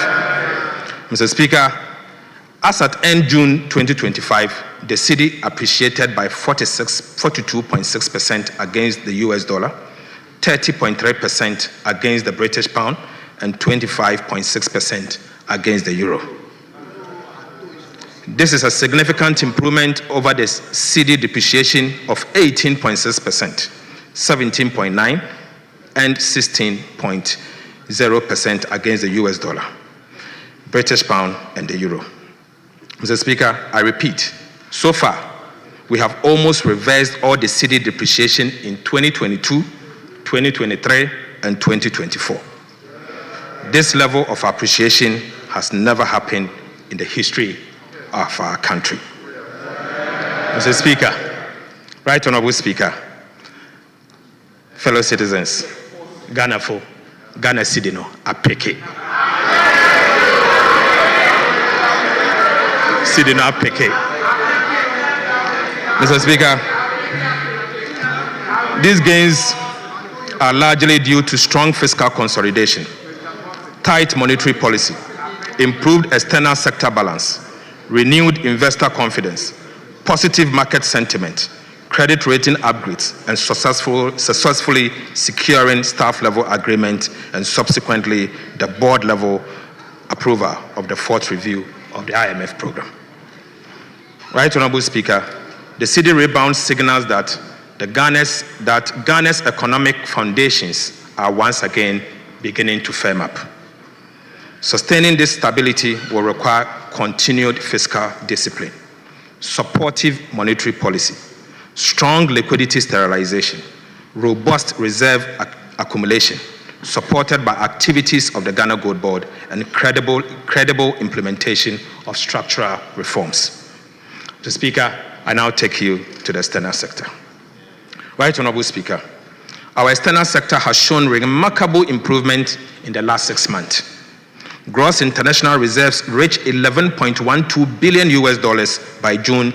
Mr. Speaker, as at end June 2025, the cedi appreciated by 42.6% against the US dollar, 30.3% against the British pound, and 25.6% against the euro. This is a significant improvement over the cedi depreciation of 18.6%, 17.9%, and 16.0% against the US dollar, British pound, and the euro. Mr. Speaker, I repeat, so far, we have almost reversed all the cedi depreciation in 2022, 2023, and 2024. This level of appreciation has never happened in the history of our country. Mr. Speaker, Right Honorable Speaker, fellow citizens, Ghana cedi no apeke. Cedi no apeke. Mr. Speaker, these gains are largely due to strong fiscal consolidation, tight monetary policy, improved external sector balance, renewed investor confidence, positive market sentiment, credit rating upgrades, and successfully securing staff-level agreement and subsequently the board-level approval of the fourth review of the IMF program. Right Honorable Speaker, the cedi rebound signals that Ghana's economic foundations are once again beginning to firm up. Sustaining this stability will require continued fiscal discipline, supportive monetary policy, strong liquidity sterilization, robust reserve accumulation, supported by activities of the Ghana Gold Board, and credible implementation of structural reforms. Mr. Speaker, I now take you to the external sector. Right Honorable Speaker, our external sector has shown remarkable improvement in the last 6 months. Gross international reserves reached $11.12 billion by June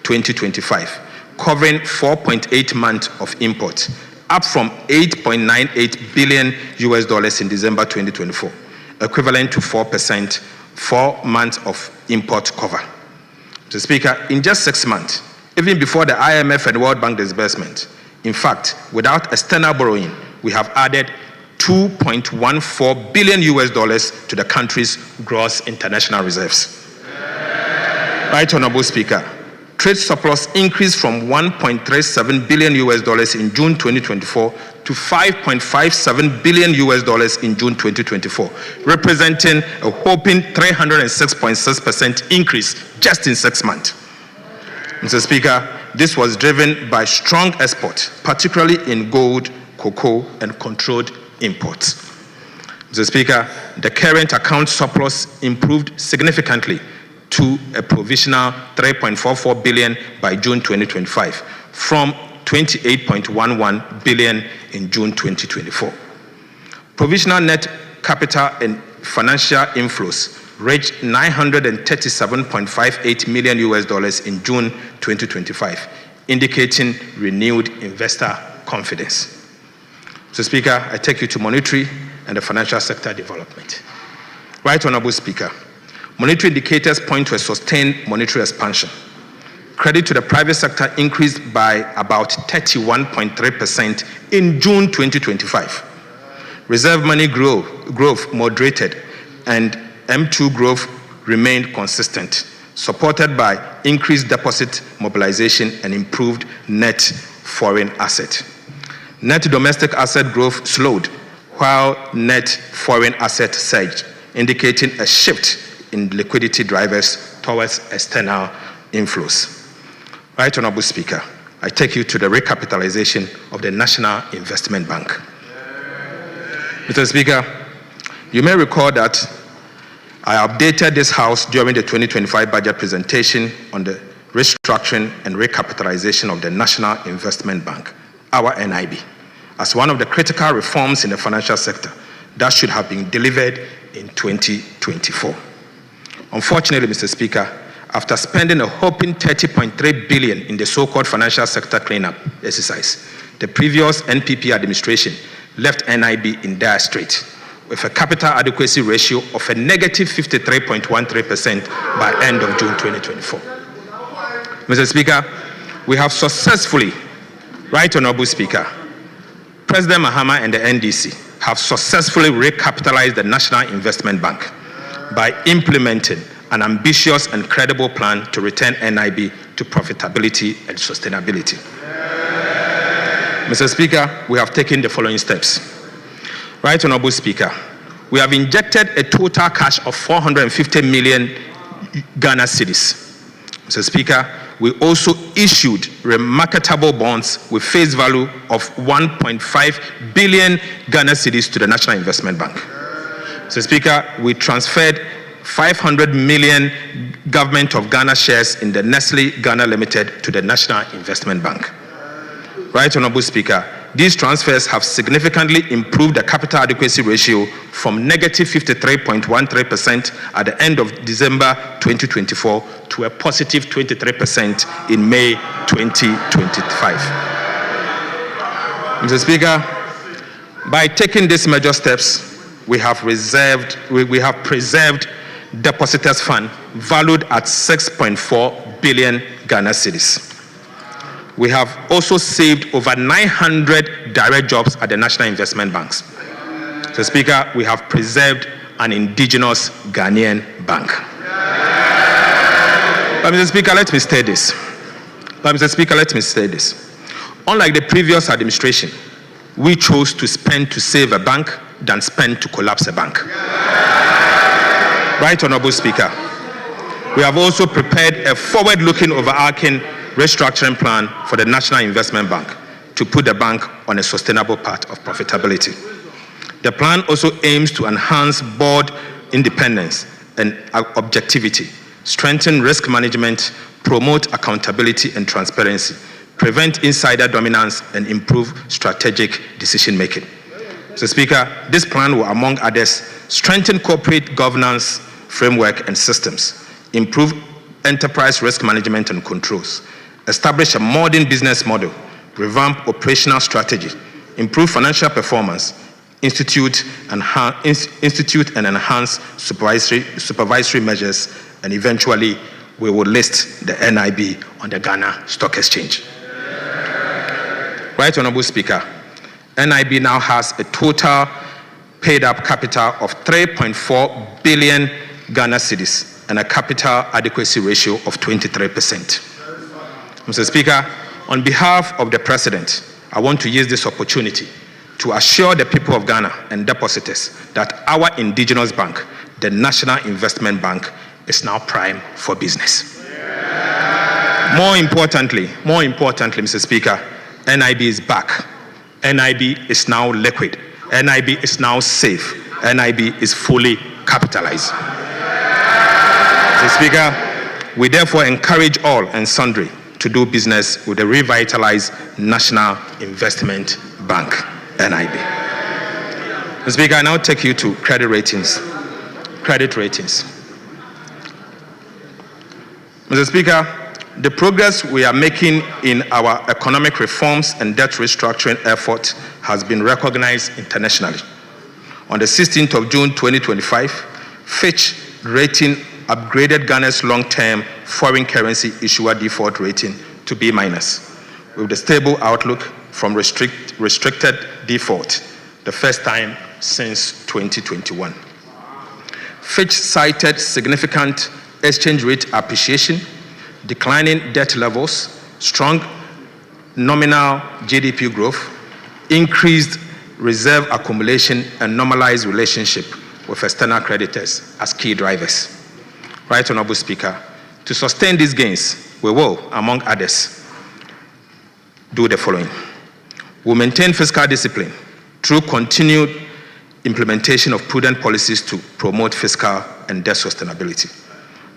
2025, covering 4.8 months of imports, up from $8.98 billion in December 2024, equivalent to 4% 4 months of import cover. Mr. Speaker, in just 6 months, even before the IMF and World Bank disbursement, in fact, without external borrowing, we have added $2.14 billion to the country's gross international reserves. Right Honorable Speaker, trade surplus increased from $1.37 billion in June 2024 to $5.57 billion in June 2024, representing a whopping 306.6% increase just in 6 months. Mr. Speaker, this was driven by strong exports, particularly in gold, cocoa, and controlled imports. Mr. Speaker, the current account surplus improved significantly to a provisional $3.44 billion by June 2025 from $28.11 billion in June 2024. Provisional net capital and financial inflows reached $937.58 million in June 2025, indicating renewed investor confidence. Mr. Speaker, I take you to monetary and the financial sector development. Right Honorable Speaker, monetary indicators point to a sustained monetary expansion. Credit to the private sector increased by about 31.3% in June 2025. Reserve money growth moderated and M2 growth remained consistent, supported by increased deposit mobilization and improved net foreign asset. Net domestic asset growth slowed, while net foreign asset surged, indicating a shift in liquidity drivers towards external inflows. Right Honorable Speaker, I take you to the recapitalization of the National Investment Bank. Mr. Speaker, you may recall that I updated this House during the 2025 budget presentation on the restructuring and recapitalization of the National Investment Bank, our NIB, as one of the critical reforms in the financial sector that should have been delivered in 2024. Unfortunately, Mr. Speaker, after spending a whopping $30.3 billion in the so-called financial sector cleanup exercise, the previous NPP administration left NIB in dire straits with a capital adequacy ratio of a negative 53.13% by end of June 2024. Mr. Speaker, we have successfully, Right Honorable Speaker, President Mahama and the NDC have successfully recapitalized the National Investment Bank by implementing an ambitious and credible plan to return NIB to profitability and sustainability. Mr. Speaker, we have taken the following steps. Right Honorable Speaker, we have injected a total cash of 450 million Ghana cedis. Mr. Speaker, we also issued remarkable bonds with face value of 1.5 billion Ghana cedis to the National Investment Bank. Mr. Speaker, we transferred 500 million Government of Ghana shares in the Nestle Ghana Limited to the National Investment Bank. Right Honorable Speaker, these transfers have significantly improved the capital adequacy ratio from negative 53.13% at the end of December 2024 to a positive 23% in May 2025. Mr. Speaker, by taking these major steps, we have preserved depositors' fund valued at 6.4 billion Ghana cedis. We have also saved over 900 direct jobs at the National Investment Banks. So, Speaker, we have preserved an indigenous Ghanaian bank. But, Mr. Speaker, let me state this. Unlike the previous administration, we chose to spend to save a bank than spend to collapse a bank. Right Honorable Speaker, we have also prepared a forward-looking, overarching restructuring plan for the National Investment Bank to put the bank on a sustainable path of profitability. The plan also aims to enhance board independence and objectivity, strengthen risk management, promote accountability and transparency, prevent insider dominance, and improve strategic decision-making. Mr. Speaker, this plan will, among others, strengthen corporate governance framework and systems, improve enterprise risk management and controls, establish a modern business model, revamp operational strategy, improve financial performance, institute and enhance supervisory measures, and eventually we will list the NIB on the Ghana Stock Exchange. Right Honorable Speaker, NIB now has a total paid up capital of 3.4 billion Ghana cedis and a capital adequacy ratio of 23%. Mr. Speaker, on behalf of the President, I want to use this opportunity to assure the people of Ghana and depositors that our indigenous bank, the National Investment Bank, is now prime for business. More importantly, Mr. Speaker, NIB is back. NIB is now liquid. NIB is now safe. NIB is fully capitalized. Mr. Speaker, we therefore encourage all and sundry to do business with the revitalized National Investment Bank, NIB. Mr. Speaker, I now take you to credit ratings. Mr. Speaker, the progress we are making in our economic reforms and debt restructuring effort has been recognized internationally. On the 16th of June 2025, Fitch Rating upgraded Ghana's long-term foreign currency issuer default rating to B-, with the stable outlook from restricted default, the first time since 2021. Fitch cited significant exchange rate appreciation, declining debt levels, strong nominal GDP growth, increased reserve accumulation, and normalized relationship with external creditors as key drivers. Right Honorable Speaker, to sustain these gains, we will, among others, do the following. We'll maintain fiscal discipline through continued implementation of prudent policies to promote fiscal and debt sustainability.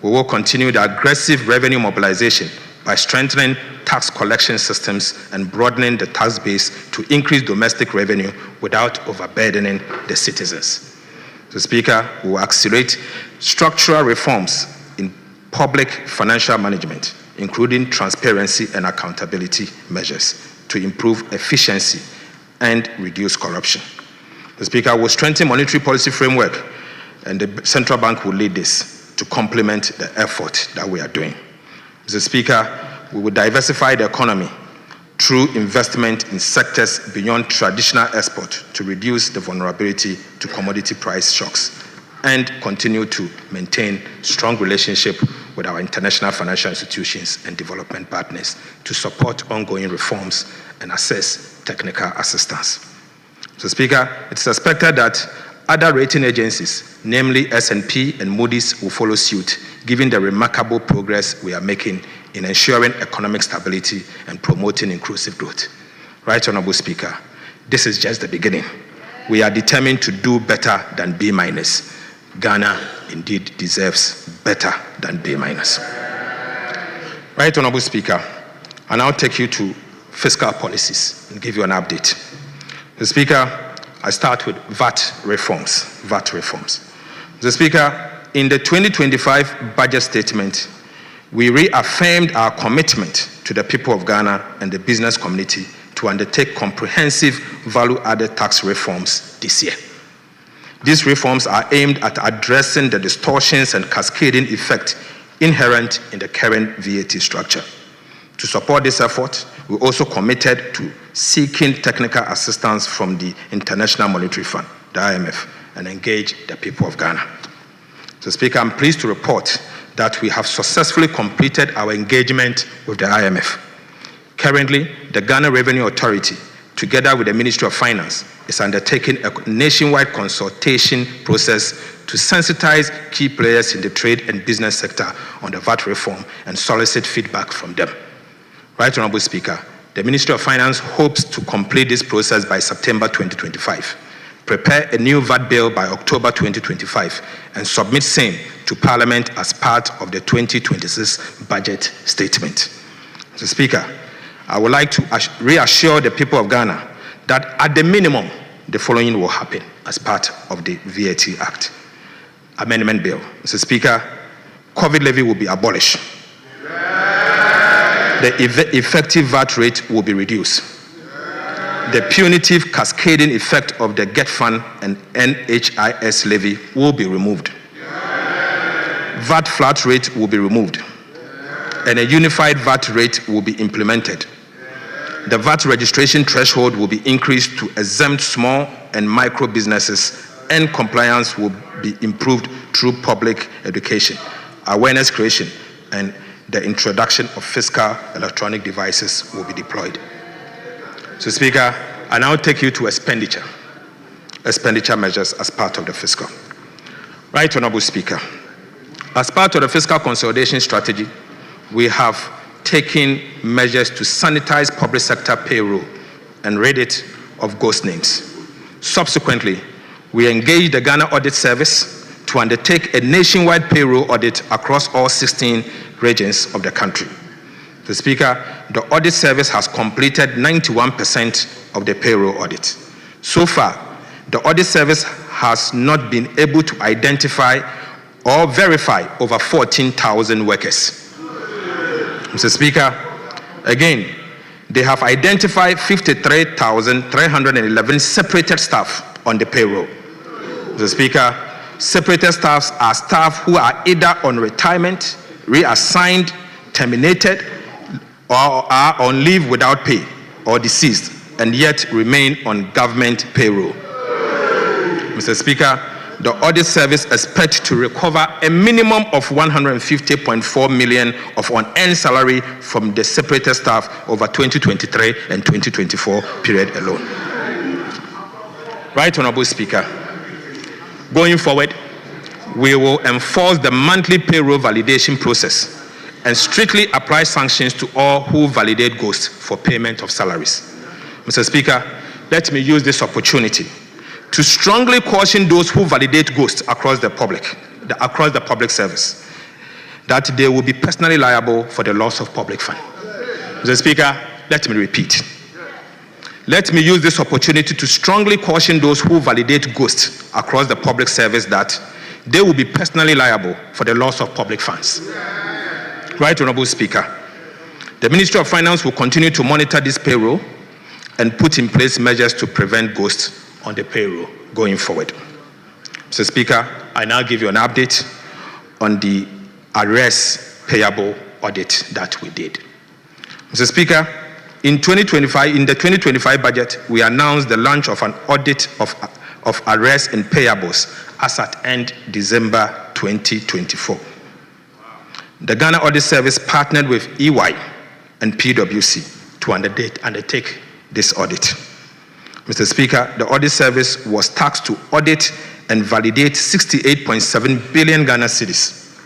We will continue the aggressive revenue mobilization by strengthening tax collection systems and broadening the tax base to increase domestic revenue without overburdening the citizens. So, Speaker, we will accelerate structural reforms in public financial management, including transparency and accountability measures to improve efficiency and reduce corruption. The Speaker will strengthen monetary policy framework, and the central bank will lead this to complement the effort that we are doing. Mr. Speaker, we will diversify the economy through investment in sectors beyond traditional export to reduce the vulnerability to commodity price shocks and continue to maintain strong relationship with our international financial institutions and development partners to support ongoing reforms and assess technical assistance. So, Speaker, it's expected that other rating agencies, namely S&P and Moody's, will follow suit, given the remarkable progress we are making in ensuring economic stability and promoting inclusive growth. Right Honorable Speaker, this is just the beginning. We are determined to do better than B-. Ghana indeed deserves better than B-. Right Honorable Speaker, I now take you to fiscal policies and give you an update. Mr. Speaker, I start with VAT reforms. Mr. Speaker, in the 2025 budget statement, we reaffirmed our commitment to the people of Ghana and the business community to undertake comprehensive value-added tax reforms this year. These reforms are aimed at addressing the distortions and cascading effect inherent in the current VAT structure. To support this effort, we also committed to seeking technical assistance from the International Monetary Fund, the IMF, and engage the people of Ghana. So, Speaker, I'm pleased to report that we have successfully completed our engagement with the IMF. Currently, the Ghana Revenue Authority, together with the Ministry of Finance, is undertaking a nationwide consultation process to sensitize key players in the trade and business sector on the VAT reform and solicit feedback from them. Right Honorable Speaker, the Ministry of Finance hopes to complete this process by September 2025, prepare a new VAT bill by October 2025, and submit same to Parliament as part of the 2026 budget statement. Mr. Speaker, I would like to reassure the people of Ghana that at the minimum, the following will happen as part of the VAT Act. Amendment Bill. Mr. Speaker, COVID levy will be abolished. The effective VAT rate will be reduced. The punitive cascading effect of the GET Fund and NHIS levy will be removed. VAT flat rate will be removed. And a unified VAT rate will be implemented. The VAT registration threshold will be increased to exempt small and micro businesses, and compliance will be improved through public education, awareness creation, and the introduction of fiscal electronic devices will be deployed. So, Speaker, I now take you to expenditure measures as part of the fiscal. Right Honorable Speaker, as part of the fiscal consolidation strategy, we have taken measures to sanitize public sector payroll and rid it of ghost names. Subsequently, we engaged the Ghana Audit Service to undertake a nationwide payroll audit across all 16 regions of the country. The Speaker, the Audit Service has completed 91% of the payroll audit. So far, the Audit Service has not been able to identify or verify over 14,000 workers. Mr. Speaker, again, they have identified 53,311 separated staff on the payroll. Mr. Speaker, separated staffs are staff who are either on retirement, reassigned, terminated, or are on leave without pay or deceased and yet remain on government payroll. Mr. Speaker, the Audit Service expects to recover a minimum of 150.4 million of unearned salary from the separated staff over 2023 and 2024 period alone. Right Honorable Speaker, going forward, we will enforce the monthly payroll validation process and strictly apply sanctions to all who validate ghosts for payment of salaries. Mr. Speaker, let me use this opportunity to strongly caution those who validate ghosts across the public service that they will be personally liable for the loss of public funds. Mr. Speaker, let me repeat. Let me use this opportunity to strongly caution those who validate ghosts across the public service that they will be personally liable for the loss of public funds. Right Honorable Speaker, the Ministry of Finance will continue to monitor this payroll and put in place measures to prevent ghosts on the payroll going forward. Mr. Speaker, I now give you an update on the arrears payable audit that we did. Mr. Speaker, in the 2025 budget, we announced the launch of an audit of arrears and payables as at end December 2024. The Ghana Audit Service partnered with EY and PwC to undertake this audit. Mr. Speaker, the Audit Service was tasked to audit and validate 68.7 billion Ghana cedis.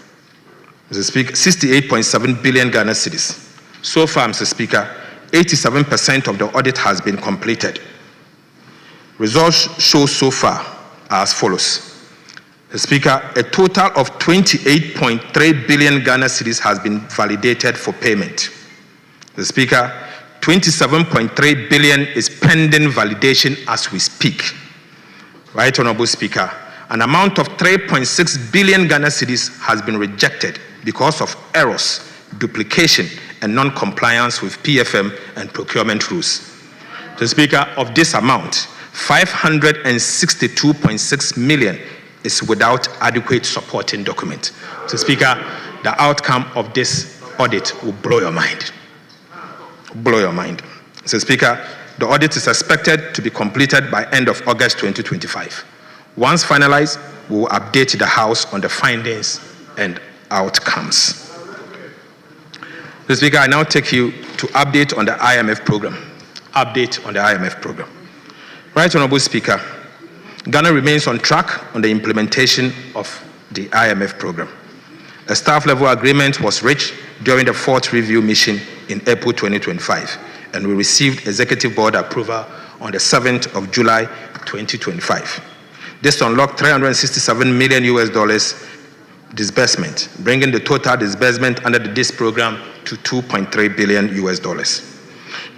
Mr. Speaker, 68.7 billion Ghana cedis. So far, Mr. Speaker, 87% of the audit has been completed. Results show so far are as follows. Mr. Speaker, a total of 28.3 billion Ghana cedis has been validated for payment. Mr. Speaker, 27.3 billion is pending validation as we speak. Right Honorable Speaker, an amount of 3.6 billion Ghana cedis has been rejected because of errors, duplication, and non-compliance with PFM and procurement rules. The Speaker, of this amount, 562.6 million is without adequate supporting document. So Speaker, the outcome of this audit will blow your mind. Blow your mind. So Speaker, the audit is expected to be completed by end of August 2025. Once finalized, we will update the House on the findings and outcomes. Mr. Speaker, I now take you to update on the IMF program. Update on the IMF program. Right Honorable Speaker, Ghana remains on track on the implementation of the IMF program. A staff level agreement was reached during the fourth review mission in April 2025, and we received executive board approval on the 7th of July 2025. This unlocked $367 million disbursement, bringing the total disbursement under this program to $2.3 billion.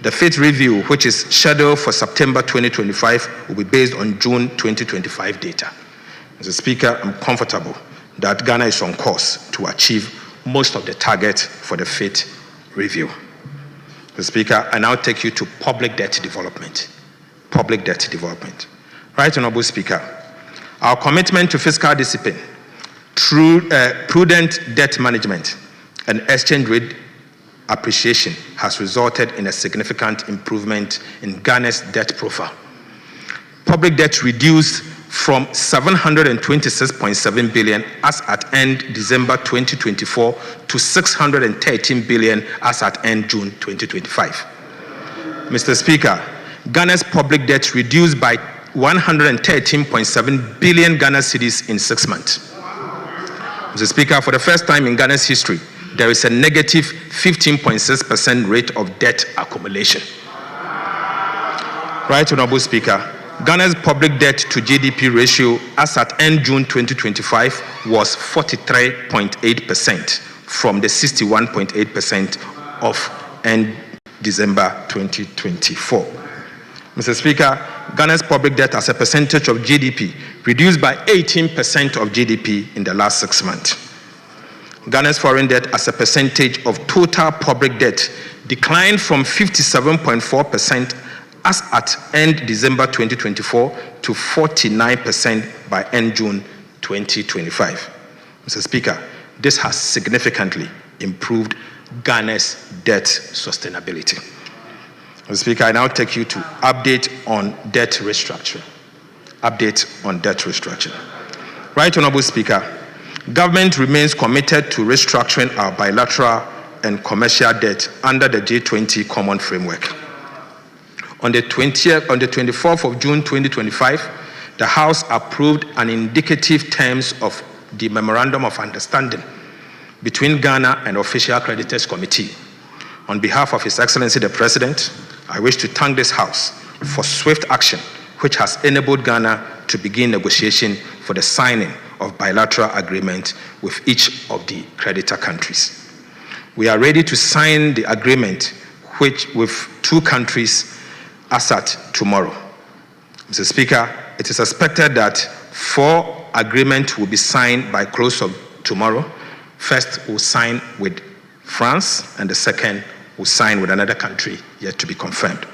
The fifth review, which is scheduled for September 2025, will be based on June 2025 data. Mr. Speaker, I'm comfortable that Ghana is on course to achieve most of the target for the fifth review. Mr. Speaker, I now take you to public debt development. Public debt development. Right Honorable Speaker, our commitment to fiscal discipline, through prudent debt management and exchange rate appreciation has resulted in a significant improvement in Ghana's debt profile. Public debt reduced from 726.7 billion as at end December 2024 to 613 billion as at end June 2025. Mr. Speaker, Ghana's public debt reduced by 113.7 billion Ghana cedis in 6 months. Mr. Speaker, for the first time in Ghana's history, there is a negative 15.6% rate of debt accumulation. Right Honorable Speaker, Ghana's public debt to GDP ratio as at end June 2025 was 43.8% from the 61.8% of end December 2024. Mr. Speaker, Ghana's public debt as a percentage of GDP reduced by 18% of GDP in the last 6 months. Ghana's foreign debt as a percentage of total public debt declined from 57.4% as at end December 2024 to 49% by end June 2025. Mr. Speaker, this has significantly improved Ghana's debt sustainability. Mr. Speaker, I now take you to update on debt restructuring. Update on debt restructuring. Right Honorable Speaker, government remains committed to restructuring our bilateral and commercial debt under the G20 Common Framework. On the 24th of June 2025, the House approved an indicative terms of the Memorandum of Understanding between Ghana and Official Creditors Committee. On behalf of His Excellency the President, I wish to thank this House for swift action, which has enabled Ghana to begin negotiation for the signing of bilateral agreement with each of the creditor countries. We are ready to sign the agreement with two countries as at tomorrow. Mr. Speaker, it is expected that 4 agreements will be signed by close of tomorrow. First, we'll sign with France, and the second will sign with another country yet to be confirmed.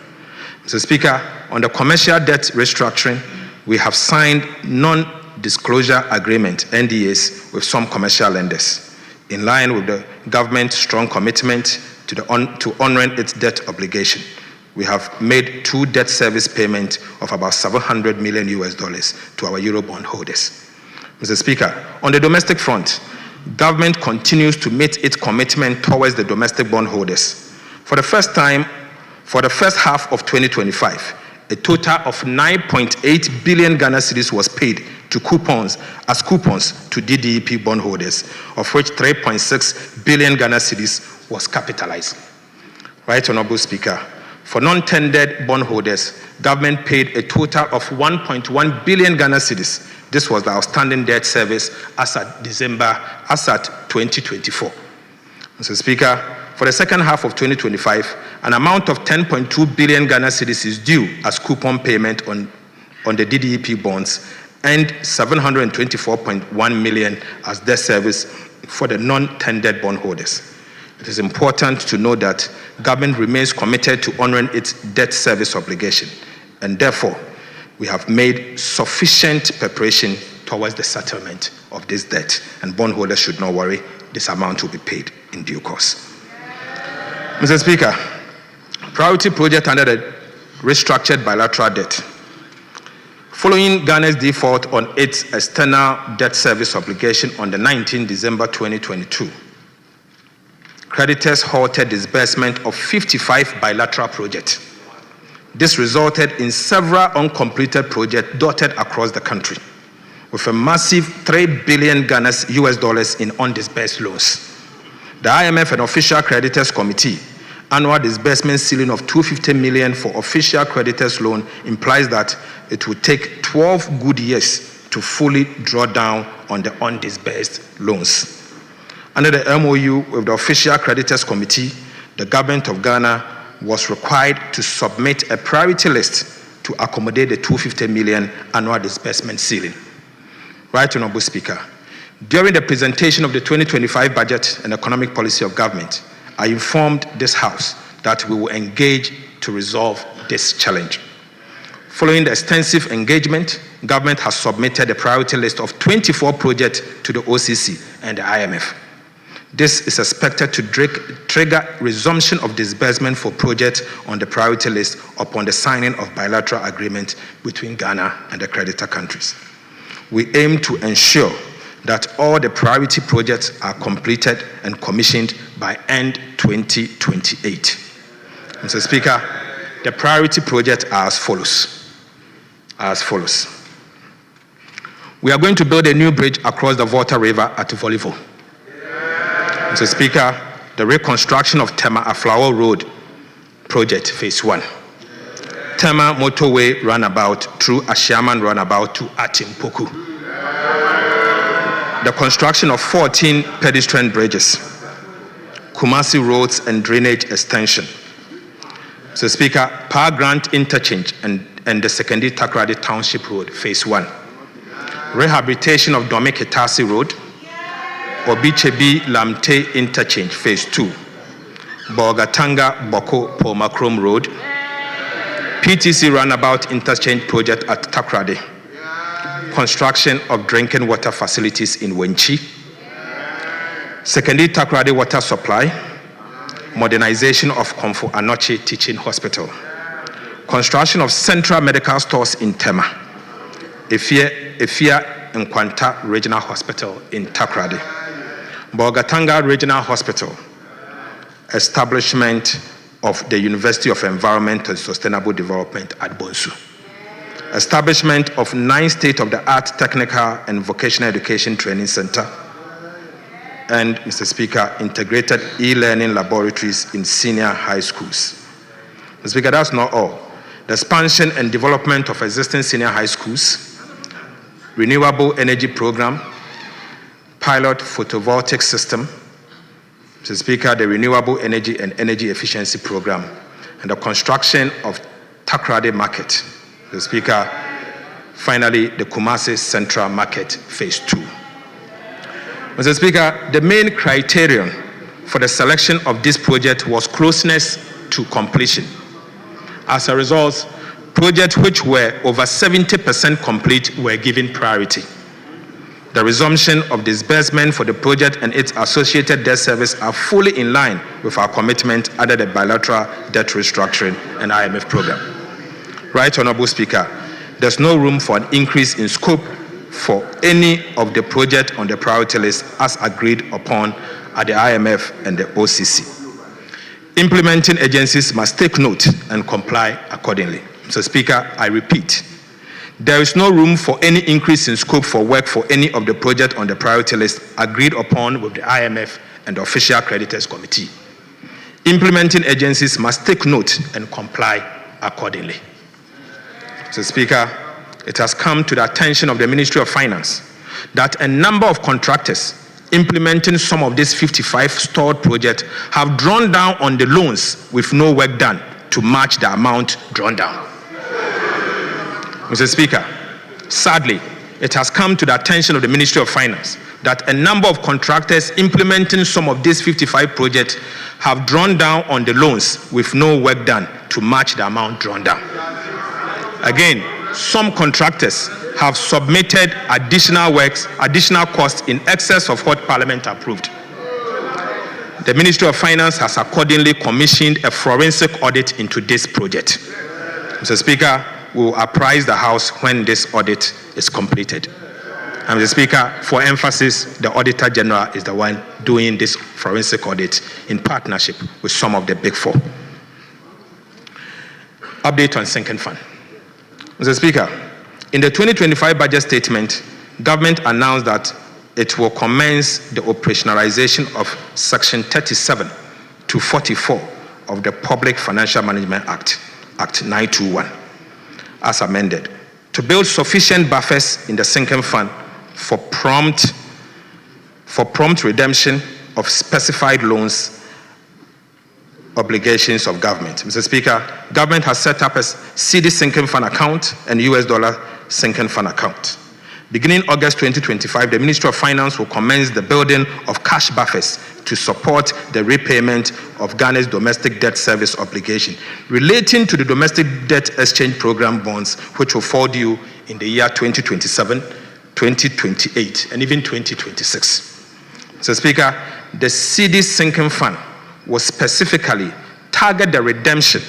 Mr. Speaker, on the commercial debt restructuring, we have signed non-disclosure agreement, NDAs, with some commercial lenders, in line with the government's strong commitment to honoring its debt obligation. We have made 2 debt service payments of about $700 million to our Eurobond holders. Mr. Speaker, on the domestic front, government continues to meet its commitment towards the domestic bondholders. For the first time, for the first half of 2025, a total of 9.8 billion Ghana cedis was paid to coupons to DDEP bondholders, of which 3.6 billion Ghana cedis was capitalized. Right, Honorable Speaker, for non-tendered bondholders, government paid a total of 1.1 billion Ghana cedis. This was the outstanding debt service as at 2024. Mr. Speaker, for the second half of 2025, an amount of 10.2 billion Ghana cedis is due as coupon payment on the DDEP bonds and 724.1 million as debt service for the non-tendered bondholders. It is important to note that government remains committed to honoring its debt service obligation, and therefore, we have made sufficient preparation towards the settlement of this debt, and bondholders should not worry, this amount will be paid in due course. Mr. Speaker, priority project under the restructured bilateral debt. Following Ghana's default on its external debt service obligation on the 19th December 2022, creditors halted disbursement of 55 bilateral projects. This resulted in several uncompleted projects dotted across the country, with a massive $3 billion in undisbursed loans. The IMF and Official Creditors Committee annual disbursement ceiling of $250 million for official creditors loan implies that it will take 12 good years to fully draw down on the undisbursed loans. Under the MOU with the Official Creditors Committee, the government of Ghana was required to submit a priority list to accommodate the $250 million annual disbursement ceiling. Right, Honorable Speaker. During the presentation of the 2025 budget and economic policy of government, I informed this House that we will engage to resolve this challenge. Following the extensive engagement, government has submitted a priority list of 24 projects to the OCC and the IMF. This is expected to trigger resumption of disbursement for projects on the priority list upon the signing of bilateral agreement between Ghana and the creditor countries. We aim to ensure that all the priority projects are completed and commissioned by end 2028. Mr. Speaker, the priority projects are as follows. We are going to build a new bridge across the Volta River at Volivo. Mr. Speaker, the reconstruction of Tema Aflao Road project, phase 1. Tema motorway runabout through Ashiaman runabout to Atimpoku. The construction of 14 pedestrian bridges, Kumasi roads and drainage extension. Mr. Speaker, Power Grant interchange and the Secondary Takoradi Township Road, phase 1. Rehabilitation of Domi Kitasi Road, Obichebi Lamte interchange, phase 2. Bogatanga Boko Pomakrom Road, PTC runabout interchange project at Takoradi. Construction of drinking water facilities in Wenchi, Secondary Takoradi water supply, modernization of Komfo Anoche Teaching Hospital, construction of central medical stores in Tema, Efia Nkwanta Regional Hospital in Takoradi, Bogatanga Regional Hospital, establishment of the University of Environment and Sustainable Development at Bonsu. Establishment of 9 state-of-the-art technical and vocational education training center. and, Mr. Speaker, integrated e-learning laboratories in senior high schools. Mr. Speaker, that's not all. The expansion and development of existing senior high schools, renewable energy program, pilot photovoltaic system, Mr. Speaker, the renewable energy and energy efficiency program, and the construction of Takoradi Market. Mr. Speaker, finally, the Kumasi Central Market Phase 2. Mr. Speaker, the main criterion for the selection of this project was closeness to completion. As a result, projects which were over 70% complete were given priority. The resumption of disbursement for the project and its associated debt service are fully in line with our commitment under the bilateral debt restructuring and IMF program. Right, Honorable Speaker, there's no room for an increase in scope for any of the projects on the priority list as agreed upon at the IMF and the OCC. Implementing agencies must take note and comply accordingly. Mr. Speaker, I repeat, there is no room for any increase in scope for work for any of the projects on the priority list agreed upon with the IMF and the Official Creditors Committee. Implementing agencies must take note and comply accordingly. Mr. Speaker, it has come to the attention of the Ministry of Finance that a number of contractors implementing some of these 55 stalled projects have drawn down on the loans with no work done to match the amount drawn down. Mr. Speaker, sadly, it has come to the attention of the Ministry of Finance that a number of contractors implementing some of these 55 projects have drawn down on the loans with no work done to match the amount drawn down. Again, some contractors have submitted additional costs in excess of what Parliament approved. The Ministry of Finance has accordingly commissioned a forensic audit into this project. Mr. Speaker, we will apprise the House when this audit is completed. And Mr. Speaker, for emphasis, the Auditor General is the one doing this forensic audit in partnership with some of the Big Four. Update on sinking fund. Mr. Speaker, in the 2025 budget statement, government announced that it will commence the operationalization of Section 37 to 44 of the Public Financial Management Act, Act 921, as amended, to build sufficient buffers in the sinking fund for prompt redemption of specified loans obligations of government. Mr. Speaker, government has set up a CD sinking fund account and US dollar sinking fund account. Beginning August 2025, the Ministry of Finance will commence the building of cash buffers to support the repayment of Ghana's domestic debt service obligation relating to the domestic debt exchange program bonds, which will fall due in the year 2027, 2028, and even 2026. Mr. Speaker, the CD sinking fund will specifically target the redemption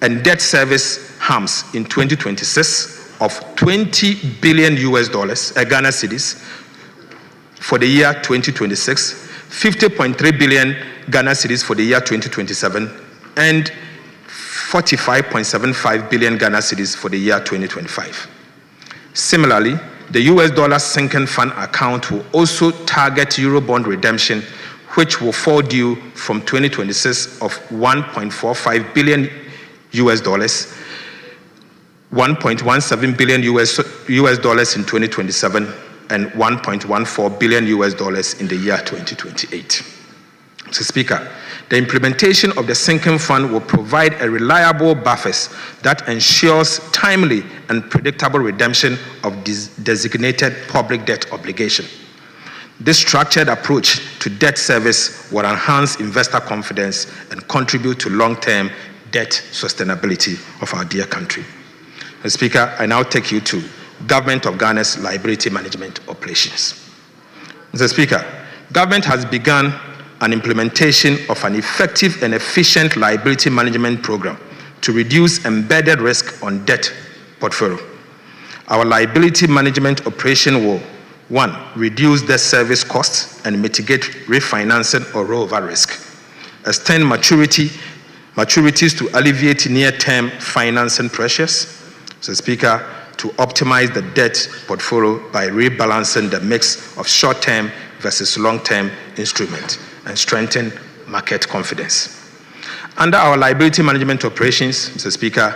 and debt service harms in 2026 of 20 billion US dollars, Ghana cedis, for the year 2026, 50.3 billion Ghana cedis for the year 2027, and 45.75 billion Ghana cedis for the year 2025. Similarly, the US dollar sinking fund account will also target Eurobond redemption, which will fall due from 2026 of 1.45 billion US dollars, 1.17 billion US dollars in 2027, and 1.14 billion US dollars in the year 2028. Mr. Speaker, the implementation of the sinking fund will provide a reliable buffers that ensures timely and predictable redemption of this designated public debt obligation. This structured approach to debt service will enhance investor confidence and contribute to long-term debt sustainability of our dear country. Mr. Speaker, I now take you to Government of Ghana's liability management operations. Mr. Speaker, government has begun an implementation of an effective and efficient liability management program to reduce embedded risk on debt portfolio. Our liability management operation will, 1, reduce debt service costs and mitigate refinancing or rollover risk. Extend maturities to alleviate near-term financing pressures. Mr. Speaker, to optimize the debt portfolio by rebalancing the mix of short-term versus long-term instrument and strengthen market confidence. Under our liability management operations, Mr. Speaker,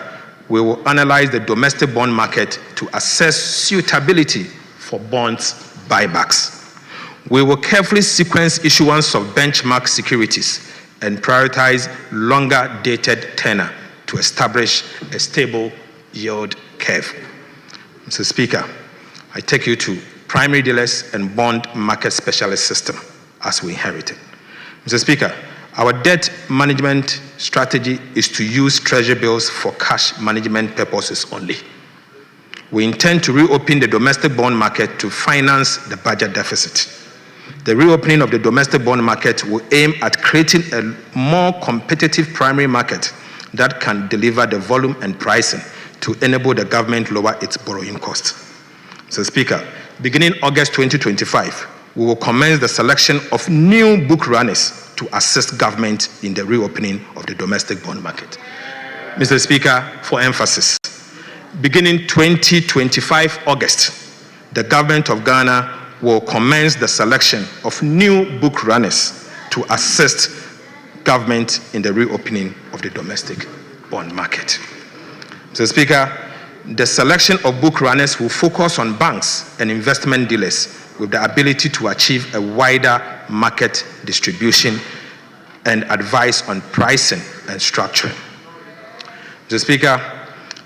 we will analyze the domestic bond market to assess suitability for bonds buybacks. We will carefully sequence issuance of benchmark securities and prioritize longer-dated tenor to establish a stable yield curve. Mr. Speaker, I take you to primary dealers and bond market specialist system as we inherited. Mr. Speaker, our debt management strategy is to use treasury bills for cash management purposes only. We intend to reopen the domestic bond market to finance the budget deficit. The reopening of the domestic bond market will aim at creating a more competitive primary market that can deliver the volume and pricing to enable the government lower its borrowing costs. Mr. Speaker, beginning August 2025, we will commence the selection of new book runners to assist government in the reopening of the domestic bond market. Mr. Speaker, for emphasis, beginning 2025 August, the government of Ghana will commence the selection of new book runners to assist government in the reopening of the domestic bond market. Mr. Speaker, the selection of book runners will focus on banks and investment dealers with the ability to achieve a wider market distribution and advise on pricing and structuring. Mr. Speaker,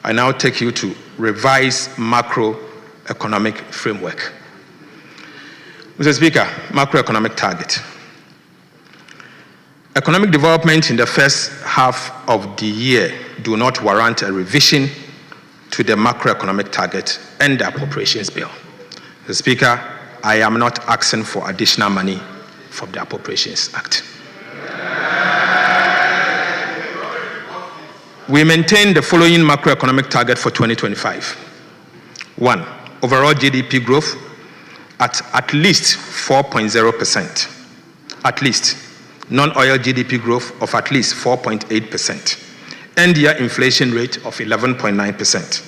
I now take you to revise macroeconomic framework. Mr. Speaker, macroeconomic target. Economic development in the first half of the year do not warrant a revision to the macroeconomic target and the appropriations bill. Mr. Speaker, I am not asking for additional money from the Appropriations Act. We maintain the following macroeconomic target for 2025. 1. Overall GDP growth at least 4.0%. At least. Non-oil GDP growth of at least 4.8%. End-year inflation rate of 11.9%.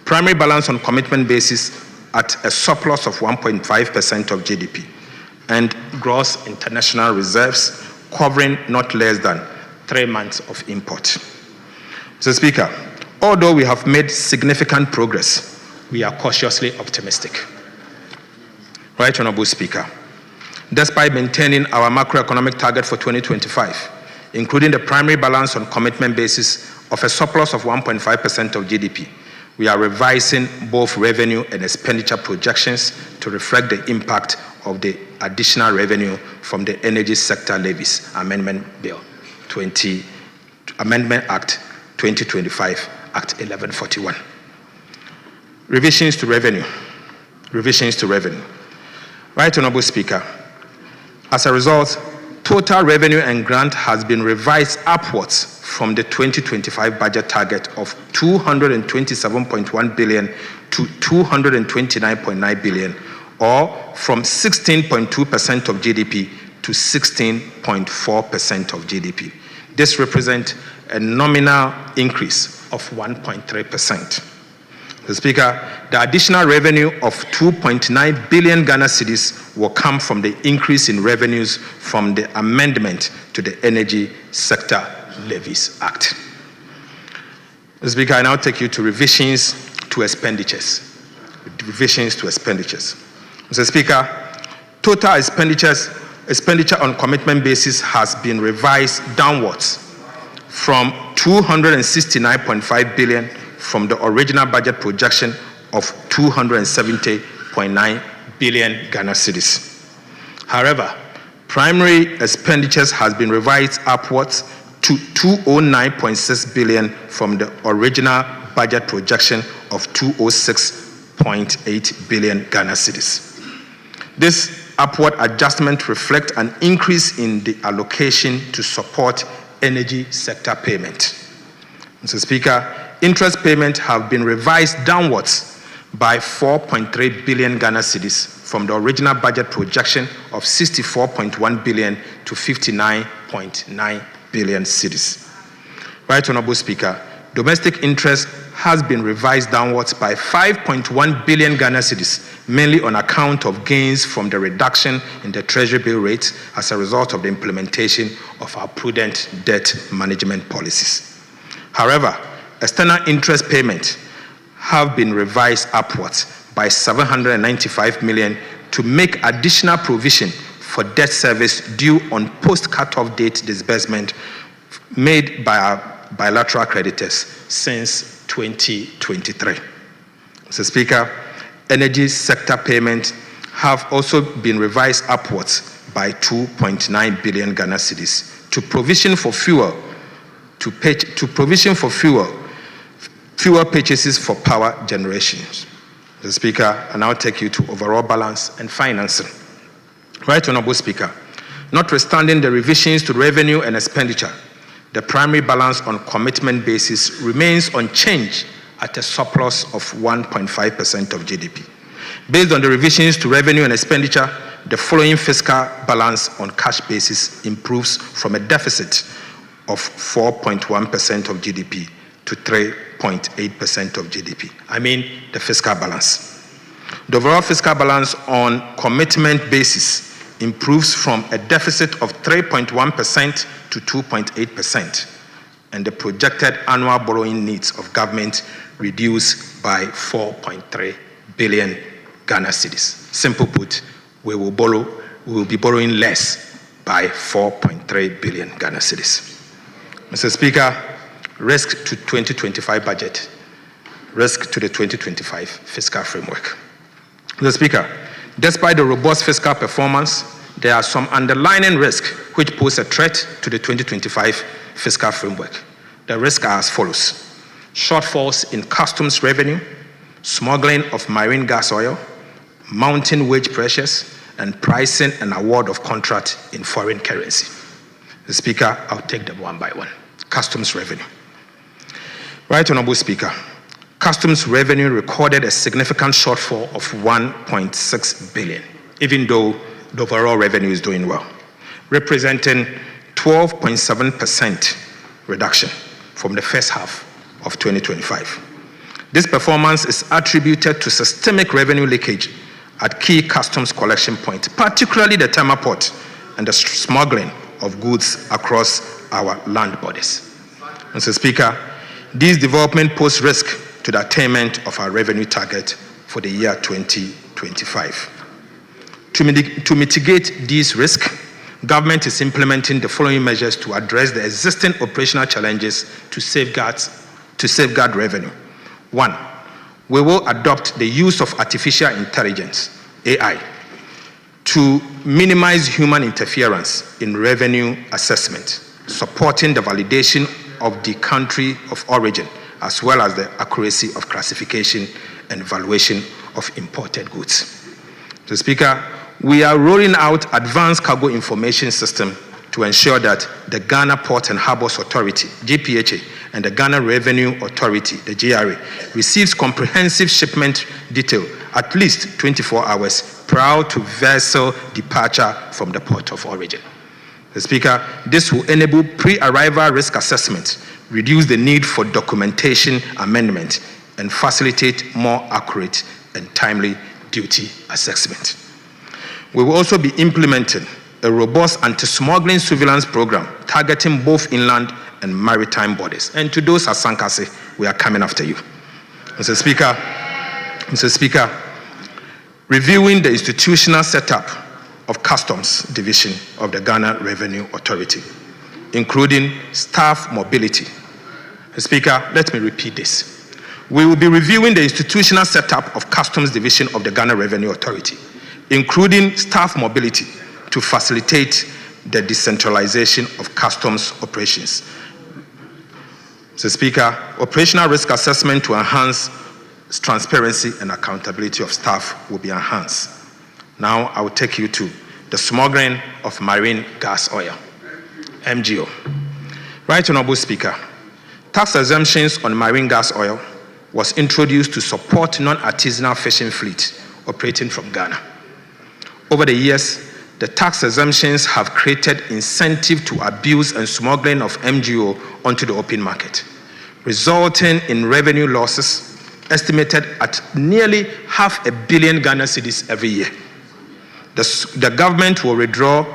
Primary balance on commitment basis at a surplus of 1.5% of GDP. And gross international reserves covering not less than 3 months of import. Mr. Speaker, although we have made significant progress, we are cautiously optimistic. Right Honorable Speaker, despite maintaining our macroeconomic target for 2025, including the primary balance on commitment basis of a surplus of 1.5% of GDP, we are revising both revenue and expenditure projections to reflect the impact of the additional revenue from the Energy Sector Levies Amendment Act 2025, Act 1141. Revisions to revenue. Right Honorable Speaker, as a result, total revenue and grant has been revised upwards from the 2025 budget target of 227.1 billion to 229.9 billion, or from 16.2% of GDP to 16.4% of GDP. This represents a nominal increase of 1.3%. Mr. Speaker, the additional revenue of 2.9 billion Ghana cedis will come from the increase in revenues from the amendment to the Energy Sector Levies Act. Mr. Speaker, I now take you to revisions to expenditures. Mr. Speaker, total expenditure on commitment basis has been revised downwards from 269.5 billion from the original budget projection of 270.9 billion Ghana cedis. However, primary expenditures has been revised upwards to 209.6 billion from the original budget projection of 206.8 billion Ghana cedis. This upward adjustment reflects an increase in the allocation to support energy sector payment. Mr. Speaker, interest payments have been revised downwards by 4.3 billion Ghana cedis from the original budget projection of 64.1 billion to 59.9 billion cedis. Right Honorable Speaker, domestic interest has been revised downwards by 5.1 billion Ghana cedis, mainly on account of gains from the reduction in the treasury bill rate as a result of the implementation of our prudent debt management policies. However, external interest payments have been revised upwards by 795 million to make additional provision for debt service due on post-cutoff date disbursement made by our bilateral creditors since 2023. Mr. Speaker, energy sector payments have also been revised upwards by 2.9 billion Ghana cedis to provision for fuel purchases for power generation. Mr. Speaker, I now take you to overall balance and financing. Right Honorable Speaker, notwithstanding the revisions to revenue and expenditure, the primary balance on commitment basis remains unchanged at a surplus of 1.5% of GDP. Based on the revisions to revenue and expenditure, the following fiscal balance on cash basis improves from a deficit of 4.1% of GDP to 3.8% of GDP. I mean the fiscal balance. The overall fiscal balance on commitment basis improves from a deficit of 3.1% to 2.8%, and the projected annual borrowing needs of government reduced by 4.3 billion Ghana cedis. Simple put, we will be borrowing less by 4.3 billion Ghana cedis. Mr. Speaker, risk to 2025 budget, risk to the 2025 fiscal framework. Mr. Speaker, despite the robust fiscal performance, there are some underlying risks which pose a threat to the 2025 fiscal framework. The risks are as follows: shortfalls in customs revenue, smuggling of marine gas oil, mounting wage pressures, and pricing and award of contract in foreign currency. Mr. Speaker, I'll take them one by one. Customs revenue. Right Honorable Speaker, customs revenue recorded a significant shortfall of 1.6 billion, even though the overall revenue is doing well, representing 12.7% reduction from the first half of 2025. This performance is attributed to systemic revenue leakage at key customs collection points, particularly the Tema port and the smuggling of goods across our land borders. Mr. Speaker, these developments pose risk to the attainment of our revenue target for the year 2025. To mitigate these risks, government is implementing the following measures to address the existing operational challenges to safeguard revenue. 1, we will adopt the use of artificial intelligence, AI, to minimize human interference in revenue assessment, supporting the validation of the country of origin, as well as the accuracy of classification and valuation of imported goods. Mr. Speaker, we are rolling out advanced cargo information system to ensure that the Ghana Port and Harbors Authority, GPHA, and the Ghana Revenue Authority, the GRA, receives comprehensive shipment detail at least 24 hours prior to vessel departure from the port of origin. Mr. Speaker, this will enable pre-arrival risk assessment, reduce the need for documentation amendment, and facilitate more accurate and timely duty assessment. We will also be implementing a robust anti-smuggling surveillance program targeting both inland and maritime borders. And to those at Sankasi, we are coming after you. Mr. Speaker, reviewing the institutional setup of Customs Division of the Ghana Revenue Authority, including staff mobility. Mr. Speaker, let me repeat this. We will be reviewing the institutional setup of Customs Division of the Ghana Revenue Authority, including staff mobility, to facilitate the decentralization of customs operations. Mr. Speaker, operational risk assessment to enhance transparency and accountability of staff will be enhanced. Now I will take you to the smuggling of marine gas oil, MGO. Right Honorable Speaker, tax exemptions on marine gas oil was introduced to support non-artisanal fishing fleet operating from Ghana. Over the years, the tax exemptions have created incentive to abuse and smuggling of MGO onto the open market, resulting in revenue losses estimated at nearly $500 million Ghana cedis every year. The government will withdraw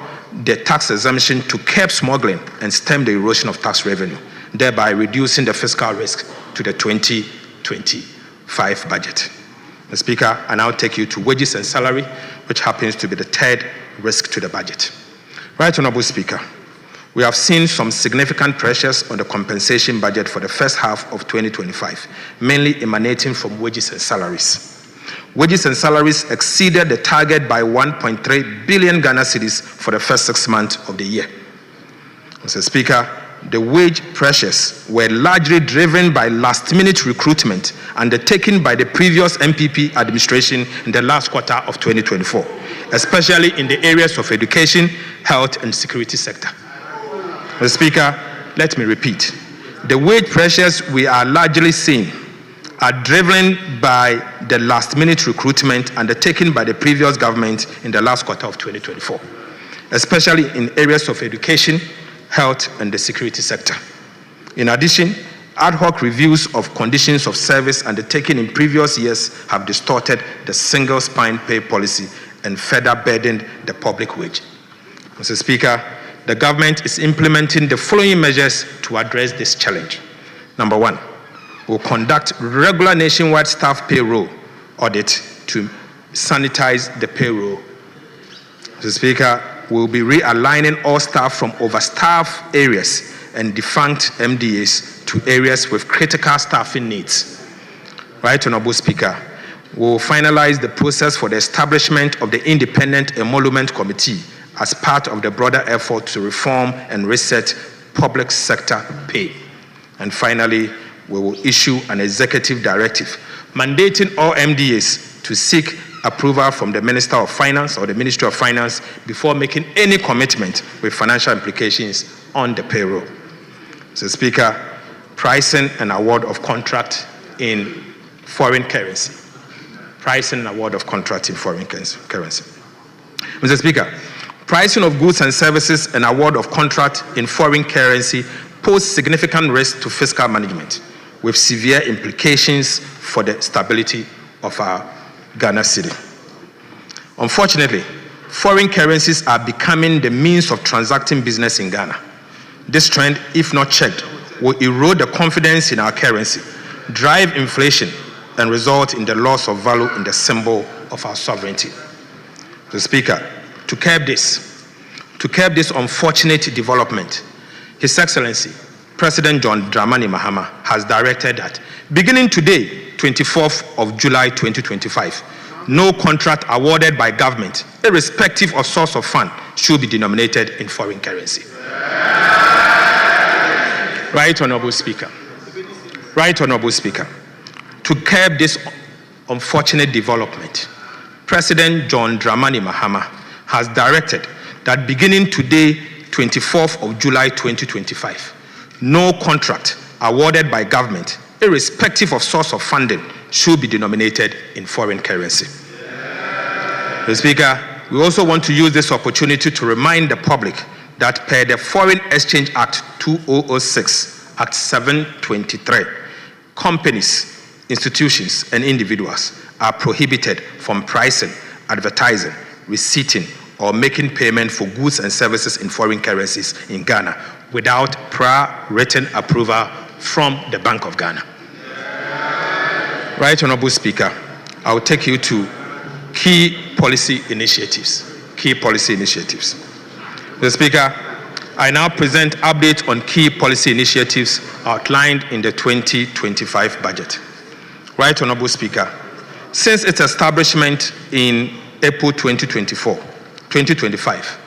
the tax exemption to curb smuggling and stem the erosion of tax revenue, thereby reducing the fiscal risk to the 2025 budget. Mr. Speaker, I now take you to wages and salary, which happens to be the third risk to the budget. Right Honorable Speaker, we have seen some significant pressures on the compensation budget for the first half of 2025, mainly emanating from wages and salaries. Wages and salaries exceeded the target by 1.3 billion Ghana cedis for the first 6 months of the year. Mr. Speaker, the wage pressures were largely driven by last-minute recruitment undertaken by the previous MPP administration in the last quarter of 2024, especially in the areas of education, health, and security sector. Mr. Speaker, let me repeat. The wage pressures we are largely seeing are driven by the last-minute recruitment undertaken by the previous government in the last quarter of 2024, especially in areas of education, health, and the security sector. In addition, ad hoc reviews of conditions of service undertaken in previous years have distorted the single spine pay policy and further burdened the public wage. Mr. Speaker, the government is implementing the following measures to address this challenge. Number one, we'll conduct regular nationwide staff payroll audit to sanitize the payroll. Mr. Speaker, we'll be realigning all staff from overstaffed areas and defunct MDAs to areas with critical staffing needs. Right Honorable Speaker, we'll finalize the process for the establishment of the Independent Emolument Committee as part of the broader effort to reform and reset public sector pay. And finally, we will issue an executive directive mandating all MDAs to seek approval from the Minister of Finance or the Ministry of Finance before making any commitment with financial implications on the payroll. Mr. Speaker, pricing and award of contract in foreign currency. Pricing and award of contract in foreign currency. Mr. Speaker, pricing of goods and services and award of contract in foreign currency pose significant risk to fiscal management, with severe implications for the stability of our Ghana cedi. Unfortunately, foreign currencies are becoming the means of transacting business in Ghana. This trend, if not checked, will erode the confidence in our currency, drive inflation, and result in the loss of value in the symbol of our sovereignty. Mr. Speaker, to curb this unfortunate development, His Excellency, President John Dramani Mahama has directed that beginning today, 24th of July 2025, no contract awarded by government, irrespective of source of fund, should be denominated in foreign currency. Right Honorable Speaker. Right Honorable Speaker. To curb this unfortunate development, President John Dramani Mahama has directed that beginning today, 24th of July 2025, no contract awarded by government, irrespective of source of funding, should be denominated in foreign currency. Mr. Speaker, we also want to use this opportunity to remind the public that per the Foreign Exchange Act 2006, Act 723, companies, institutions, and individuals are prohibited from pricing, advertising, receipting, or making payment for goods and services in foreign currencies in Ghana without prior written approval from the Bank of Ghana. Right Honorable Speaker, I will take you to key policy initiatives. Mr. Speaker, I now present updates on key policy initiatives outlined in the 2025 budget. Right Honorable Speaker, since its establishment in April 2025,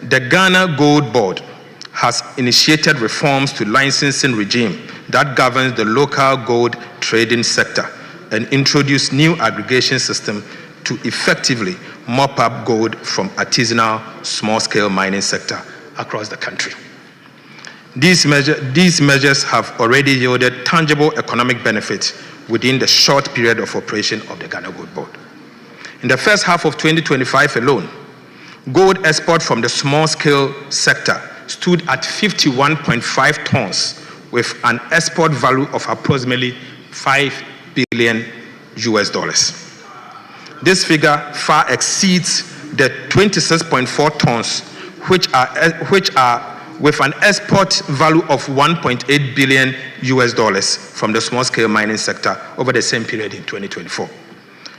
the Ghana Gold Board has initiated reforms to licensing regime that governs the local gold trading sector and introduced new aggregation system to effectively mop up gold from artisanal small-scale mining sector across the country. These measures have already yielded tangible economic benefits within the short period of operation of the Ghana Gold Board. In the first half of 2025 alone, gold export from the small-scale sector stood at 51.5 tons, with an export value of approximately $5 billion. This figure far exceeds the 26.4 tons, which are with an export value of $1.8 billion from the small-scale mining sector over the same period in 2024.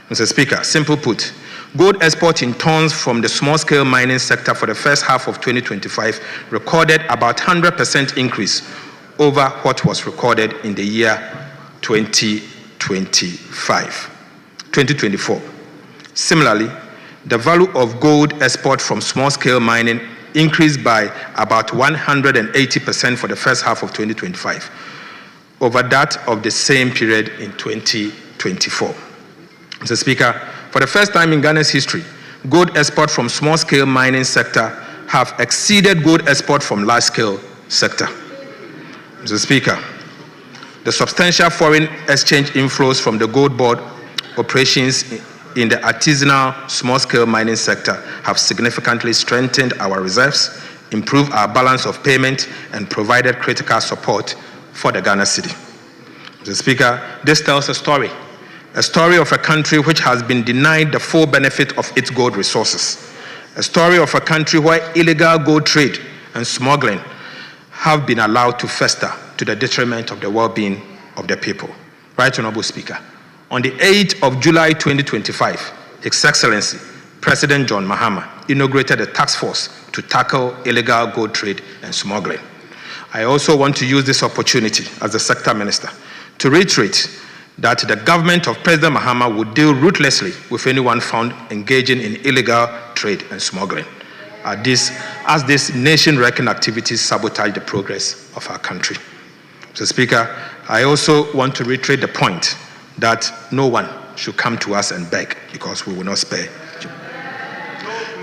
Mr. Speaker, simple put, gold export in tons from the small-scale mining sector for the first half of 2025 recorded about 100% increase over what was recorded in the year 2024. Similarly, the value of gold export from small-scale mining increased by about 180% for the first half of 2025 over that of the same period in 2024. Mr. Speaker, for the first time in Ghana's history, gold export from small-scale mining sector have exceeded gold export from large-scale sector. Mr. Speaker, the substantial foreign exchange inflows from the gold board operations in the artisanal small-scale mining sector have significantly strengthened our reserves, improved our balance of payment, and provided critical support for the Ghana city. Mr. Speaker, this tells a story of a country which has been denied the full benefit of its gold resources, a story of a country where illegal gold trade and smuggling have been allowed to fester to the detriment of the well-being of the people. Right Honorable Speaker, on the 8th of July 2025, His Excellency President John Mahama inaugurated a task force to tackle illegal gold trade and smuggling. I also want to use this opportunity as the Sector Minister to reiterate that the government of President Mahama would deal ruthlessly with anyone found engaging in illegal trade and smuggling, as these nation-wrecking activities sabotage the progress of our country. Mr. Speaker, I also want to reiterate the point that no one should come to us and beg because we will not spare you.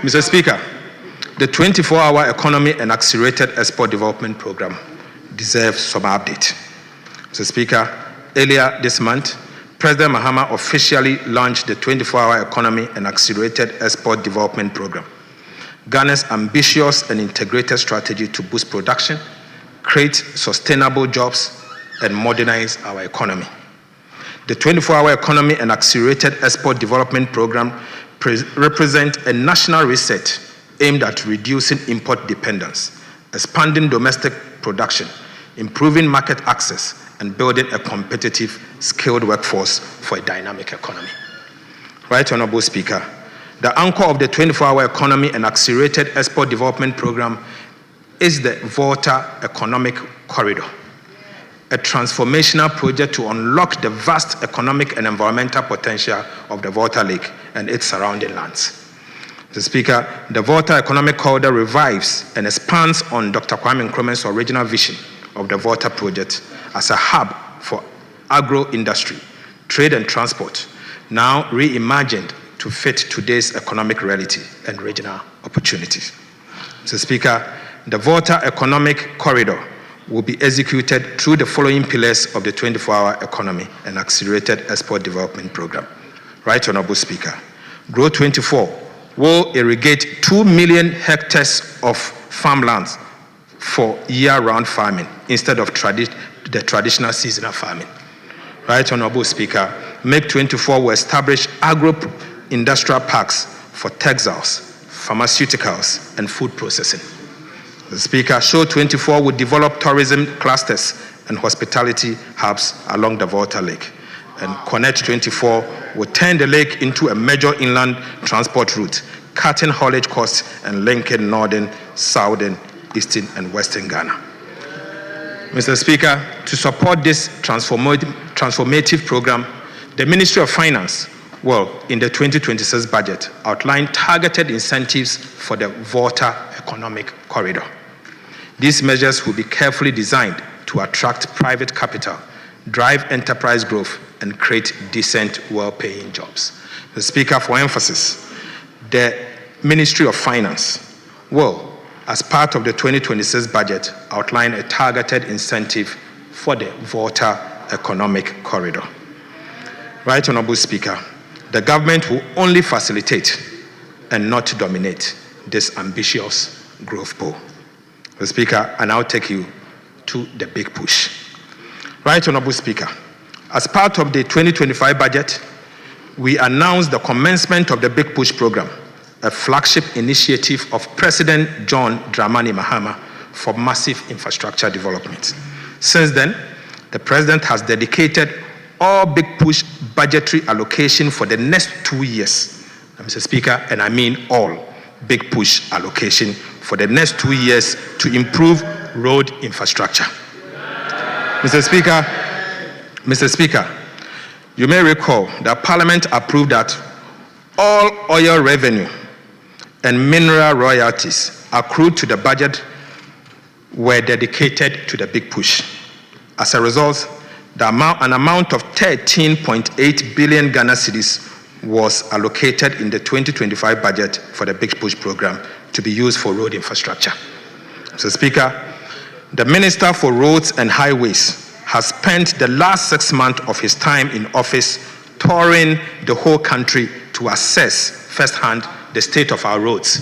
Mr. Speaker, the 24-hour economy and accelerated export development program deserves some update. Mr. Speaker, earlier this month, President Mahama officially launched the 24-hour economy and accelerated export development program, Ghana's ambitious and integrated strategy to boost production, create sustainable jobs, and modernize our economy. The 24-hour economy and accelerated export development program represent a national reset aimed at reducing import dependence, expanding domestic production, improving market access, and building a competitive, skilled workforce for a dynamic economy. Right Honorable Speaker, the anchor of the 24-hour economy and accelerated export development program is the Volta Economic Corridor, a transformational project to unlock the vast economic and environmental potential of the Volta Lake and its surrounding lands. Mr. Speaker, the Volta Economic Corridor revives and expands on Dr. Kwame Nkrumah's original vision of the Volta project as a hub for agro-industry, trade and transport, now reimagined to fit today's economic reality and regional opportunities. Mr. Speaker, the Volta Economic Corridor will be executed through the following pillars of the 24-hour economy and accelerated export development program. Right Honorable Speaker, Grow 24 will irrigate 2 million hectares of farmlands for year-round farming instead of the traditional seasonal farming. Right Honorable Speaker, Make 24 will establish agro-industrial parks for textiles, pharmaceuticals, and food processing. The Speaker, Show 24 will develop tourism clusters and hospitality hubs along the Volta Lake. And Connect 24 will turn the lake into a major inland transport route, cutting haulage costs and linking northern, southern, eastern, and western Ghana. Mr. Speaker, to support this transformative program, the Ministry of Finance will, in the 2026 budget, outline targeted incentives for the Volta Economic Corridor. These measures will be carefully designed to attract private capital, drive enterprise growth, and create decent, well-paying jobs. The Speaker, for emphasis, the Ministry of Finance will, as part of the 2026 budget, outline a targeted incentive for the Volta Economic Corridor. Right Honorable Speaker, the government will only facilitate and not dominate this ambitious growth goal. Mr. Speaker, I now take you to the big push. Right, Honorable Speaker, as part of the 2025 budget, we announced the commencement of the Big Push program, a flagship initiative of President John Dramani Mahama for massive infrastructure development. Since then, the President has dedicated all Big Push budgetary allocation for the next 2 years, Mr. Speaker, and I mean all Big Push allocation for the next 2 years to improve road infrastructure. Mr. Speaker, you may recall that Parliament approved that all oil revenue and mineral royalties accrued to the budget were dedicated to the Big Push. As a result, an amount of 13.8 billion Ghana cedis was allocated in the 2025 budget for the Big Push program to be used for road infrastructure. Mr. Speaker, the Minister for Roads and Highways has spent the last 6 months of his time in office touring the whole country to assess firsthand the state of our roads.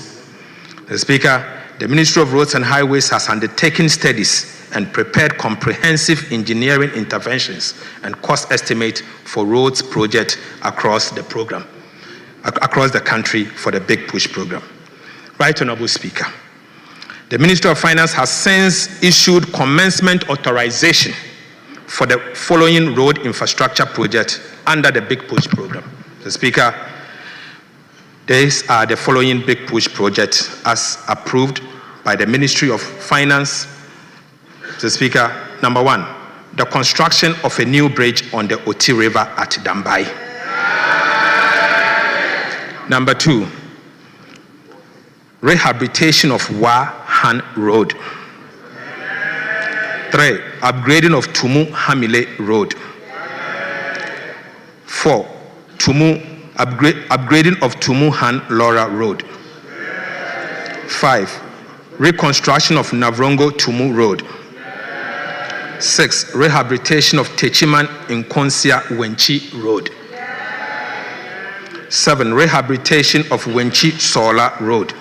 Mr. Speaker, the Ministry of Roads and Highways has undertaken studies and prepared comprehensive engineering interventions and cost estimates for roads projects across the country for the Big Push program. Right, Honorable Speaker, the Ministry of Finance has since issued commencement authorization for the following road infrastructure projects under the Big Push program. Mr. Speaker, these are the following Big Push projects as approved by the Ministry of Finance. Mr. Speaker, number 1, the construction of a new bridge on the Oti River at Dambai. Number 2, rehabilitation of Wa-Han Road. 3, upgrading of Tumu Hamile Road. 4, upgrading of Tumu Han Laura Road. 5, reconstruction of Navrongo Tumu Road. 6, rehabilitation of Techiman Nkonsia Wenchi Road. 7, rehabilitation of Wenchi Sola Road.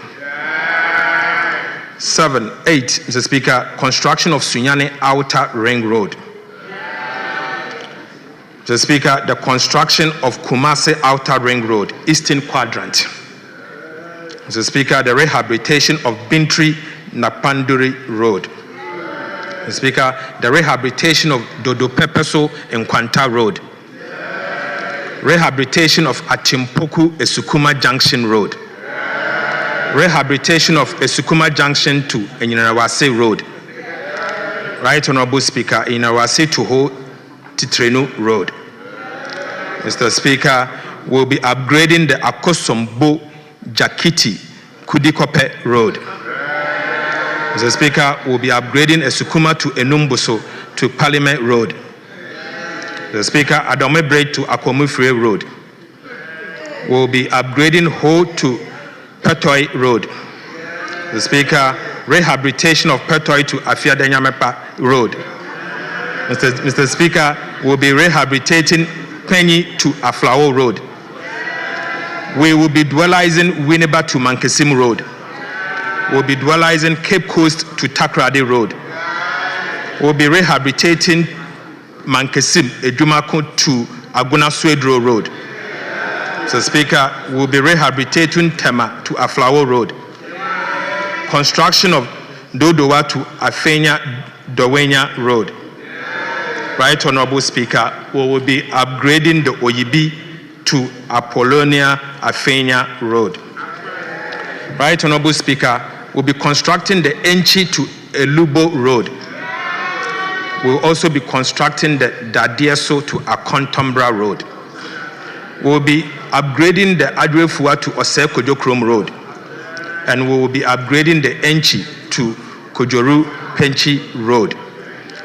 8, Mr. Speaker, construction of Sunyani Outer Ring Road. Mr. Speaker, the construction of Kumasi Outer Ring Road, Eastern Quadrant. Mr. Speaker, the rehabilitation of Bintri Napanduri Road. Mr. Speaker, the rehabilitation of Dodo Pepeso and Kwanta Road. Rehabilitation of Achimpoku Esukuma Junction Road. Rehabilitation of Esukuma Junction to Enyinawase Road. Right, Honorable Speaker, Enyinawase to Ho Titrenu Road. Mr. Speaker, we'll be upgrading the Akosombo Jakiti Kudikope Road. Mr. Speaker, we'll be upgrading Esukuma to Enumbuso to Parliament Road. Mr. Speaker, Adome Bridge to Akwamufre Road. We'll be upgrading Ho to Petoi Road. Mr. Speaker, rehabilitation of Petoi to Afiadenyamepa Road. Mr. Speaker, we'll be rehabilitating Penny to Aflao Road. We will be dualizing Winneba to Mankesim Road. We'll be dualizing Cape Coast to Takrady Road. We'll be rehabilitating Mankesim Ejumako to Aguna Swedro Road. Mr. Speaker, we'll be rehabilitating Tema to Aflao Road. Construction of Dodowa to Afenya Dowenya Road. Right, Honorable Speaker, we will be upgrading the Oyibi to Apollonia Afenya Road. Right, Honorable Speaker, we'll be constructing the Enchi to Elubo Road. We'll also be constructing the Dadieso to Akontombra Road. We'll be upgrading the Adwefua to Ose Kojokrom Road. And we will be upgrading the Enchi to Kojoru Penchi Road.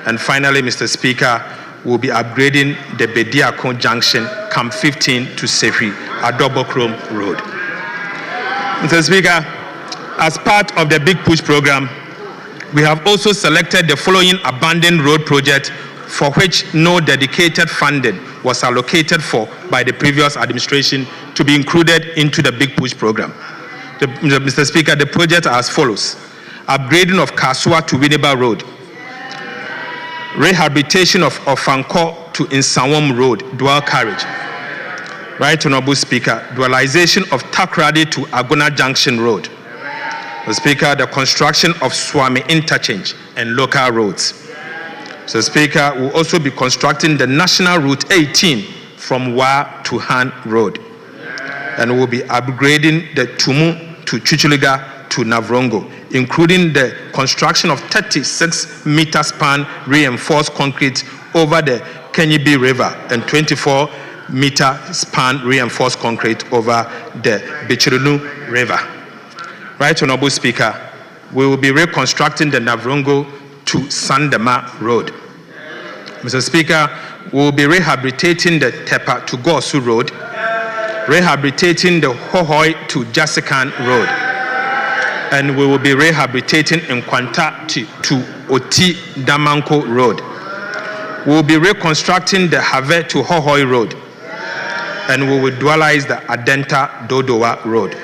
And finally, Mr. Speaker, we'll be upgrading the Bediako Junction, Camp 15 to Sefi, Adobokrom Road. Mr. Speaker, as part of the Big Push program, we have also selected the following abandoned road projects for which no dedicated funding was allocated for by the previous administration to be included into the Big Push program. Mr. Speaker, the projects are as follows. Upgrading of Kasua to Winneba Road. rehabilitation of Ofanko to Insawam Road, dual carriage. Right Honorable Speaker, dualization of Takrady to Agona Junction Road. Mr. Speaker, the construction of Swami Interchange and local roads. Mr. Speaker, we'll also be constructing the National Route 18 from Wa to Han Road. And we'll be upgrading the Tumu to Chichiliga to Navrongo, including the construction of 36-meter span reinforced concrete over the Kenyibi River and 24-meter span reinforced concrete over the Bichirunu River. Right Honorable Speaker, we will be reconstructing the Navrongo to Sandema Road. Mr. Speaker, we will be rehabilitating the Tepa to Gosu Road, rehabilitating the Hohoi to Jasikan Road, and we will be rehabilitating Nkwanta to Oti Damanko Road. We will be reconstructing the Have to Hohoi Road, and we will dualize the Adenta Dodowa Road.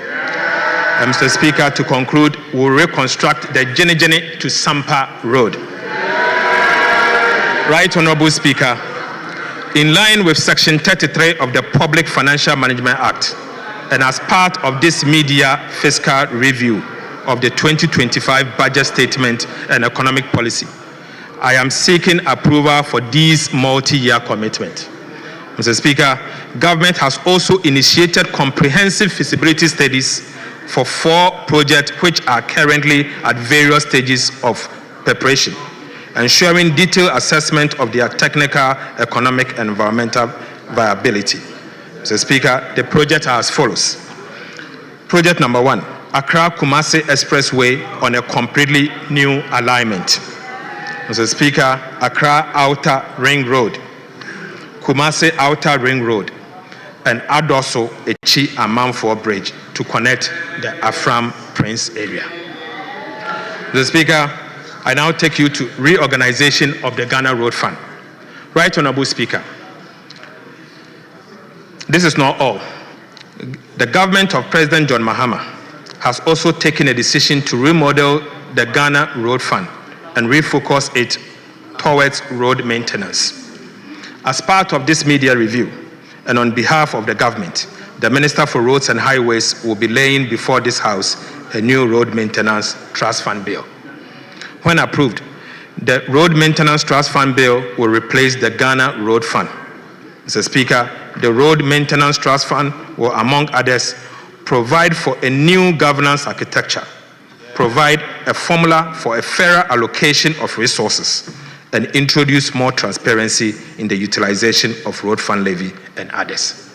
And Mr. Speaker, to conclude, we will reconstruct the Jenny to Sampa Road. Right Honorable Speaker, in line with Section 33 of the Public Financial Management Act, and as part of this media fiscal review of the 2025 budget statement and economic policy, I am seeking approval for these multi-year commitments. Mr. Speaker, government has also initiated comprehensive feasibility studies for 4 projects which are currently at various stages of preparation, ensuring detailed assessment of their technical, economic, and environmental viability. Mr. Speaker, the projects are as follows. Project number 1, Accra-Kumasi Expressway on a completely new alignment. Mr. Speaker, Accra Outer Ring Road, Kumasi Outer Ring Road, and Adoso Echi Amanfo Bridge to connect the Afram Prince area. Mr. Speaker, I now take you to reorganization of the Ghana Road Fund. Right Honorable Speaker, this is not all. The government of President John Mahama has also taken a decision to remodel the Ghana Road Fund and refocus it towards road maintenance. As part of this media review, and on behalf of the government, the Minister for Roads and Highways will be laying before this House a new road maintenance trust fund bill. When approved, the Road Maintenance Trust Fund Bill will replace the Ghana Road Fund. Mr. Speaker, the Road Maintenance Trust Fund will, among others, provide for a new governance architecture, provide a formula for a fairer allocation of resources, and introduce more transparency in the utilization of road fund levy and others.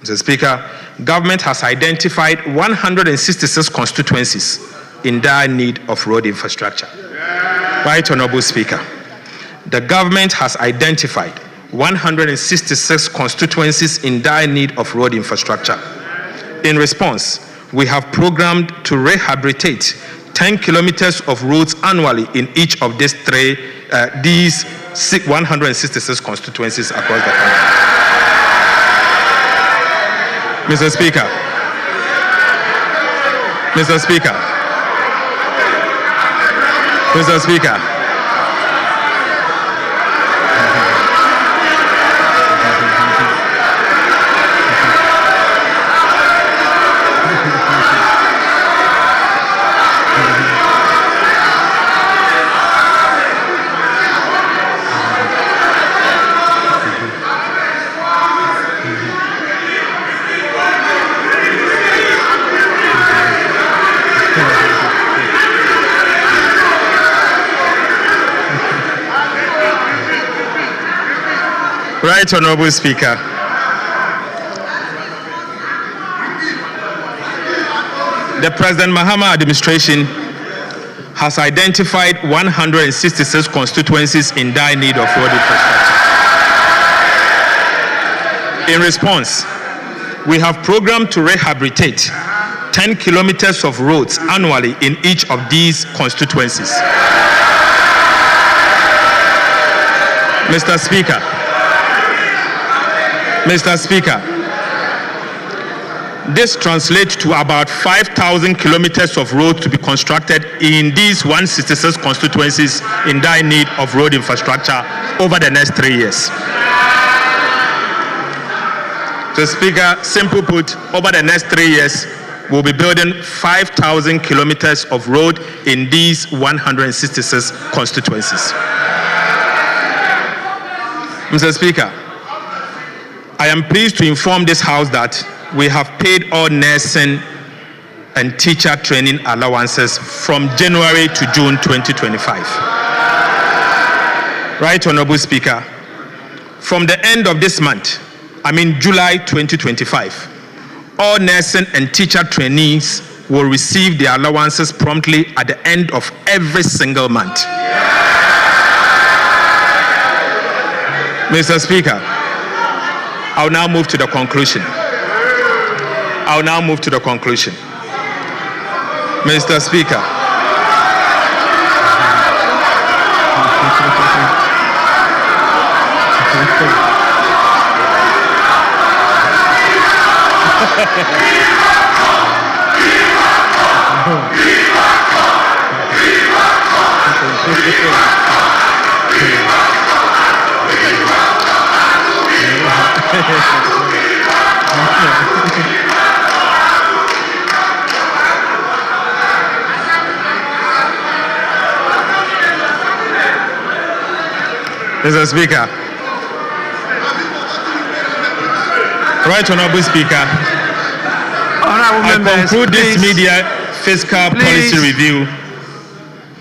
Mr. Speaker, government has identified 166 constituencies in dire need of road infrastructure. Right Honorable Speaker, the government has identified 166 constituencies in dire need of road infrastructure. In response, we have programmed to rehabilitate 10 kilometers of roads annually in each of these 166 constituencies across the country. Mr. Speaker, Mr. Speaker, Mr. Speaker, Right Honorable Speaker, the President Mahama administration has identified 166 constituencies in dire need of road infrastructure. In response, we have programmed to rehabilitate 10 kilometers of roads annually in each of these constituencies. Mr. Speaker, This translates to about 5,000 kilometers of road to be constructed in these 166 constituencies in dire need of road infrastructure over the next 3 years. So, Speaker, simple put, over the next 3 years, we'll be building 5,000 kilometers of road in these 166 constituencies. Mr. Speaker, I am pleased to inform this House that we have paid all nursing and teacher training allowances from January to June 2025. Right, Honorable Speaker, from the end of this month, July 2025, all nursing and teacher trainees will receive their allowances promptly at the end of every single month. Mr. Speaker, I'll now move to the conclusion. Mr. Speaker. Mr. Speaker. Right, Honorable Speaker.
Honorable members,
I conclude this media fiscal policy review.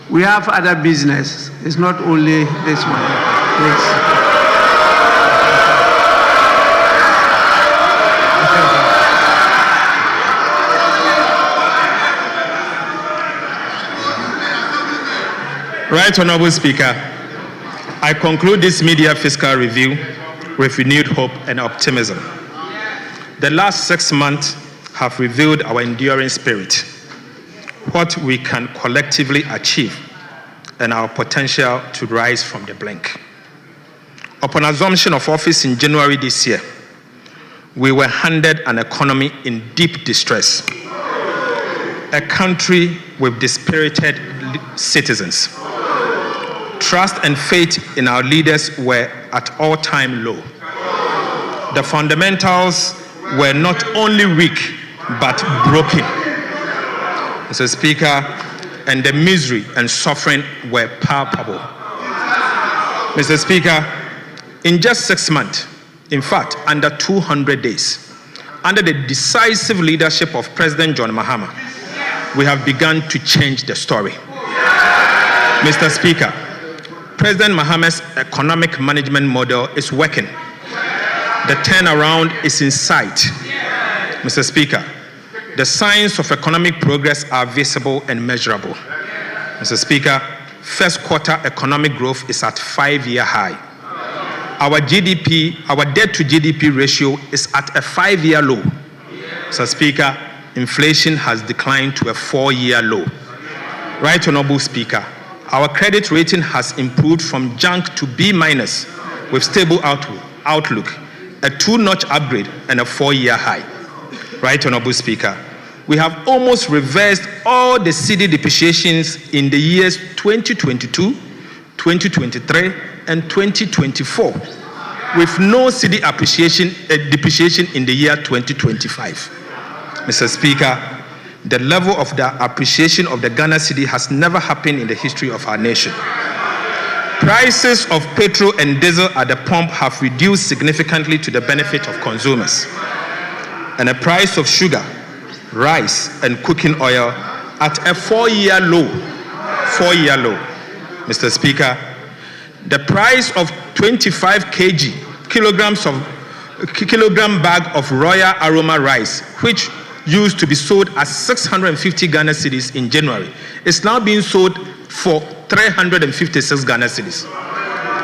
We have other business. It's not only this one. Please.
Right, Honorable Speaker. I conclude this media fiscal review with renewed hope and optimism. The last 6 months have revealed our enduring spirit, what we can collectively achieve, and our potential to rise from the brink. Upon assumption of office in January this year, we were handed an economy in deep distress, a country with dispirited citizens. Trust and faith in our leaders were at all-time low. The fundamentals were not only weak, but broken. Mr. Speaker, and the misery and suffering were palpable. Mr. Speaker, in just 6 months, in fact, under 200 days, under the decisive leadership of President John Mahama, we have begun to change the story. Mr. Speaker, President Mahama's economic management model is working. The turnaround is in sight. Mr. Speaker, the signs of economic progress are visible and measurable. Mr. Speaker, first quarter economic growth is at 5-year high. Our debt to GDP ratio is at a 5-year low. Mr. Speaker, inflation has declined to a 4-year low. Right, Honorable Speaker, our credit rating has improved from junk to B- with stable outlook, a 2-notch upgrade and a 4-year high. Right, Honorable Speaker, we have almost reversed all the cedi depreciations in the years 2022, 2023, and 2024, with no cedi depreciation in the year 2025. Mr. Speaker, the level of the appreciation of the Ghana cedi has never happened in the history of our nation. Prices of petrol and diesel at the pump have reduced significantly to the benefit of consumers. And the price of sugar, rice, and cooking oil at a 4-year low. Mr. Speaker, the price of 25 kilogram bag of Royal Aroma rice, which used to be sold at 650 Ghana cedis in January, is now being sold for 356 Ghana cedis.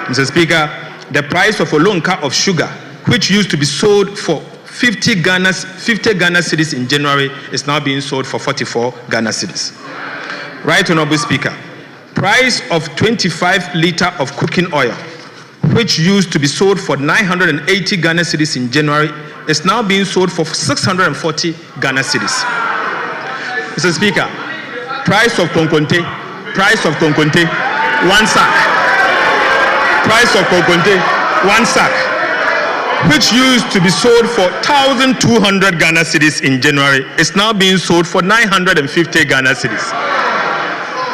Mr. Speaker, the price of Olonka of sugar, which used to be sold for 50 Ghana cedis in January, is now being sold for 44 Ghana cedis. Right, Honorable Speaker, price of 25 liter of cooking oil, which used to be sold for 980 Ghana cedis in January, is now being sold for 640 Ghana cedis. Mr. Speaker, price of konkonte, 1 sack. Price of konkonte, 1 sack, which used to be sold for 1,200 Ghana cedis in January, is now being sold for 950 Ghana cedis.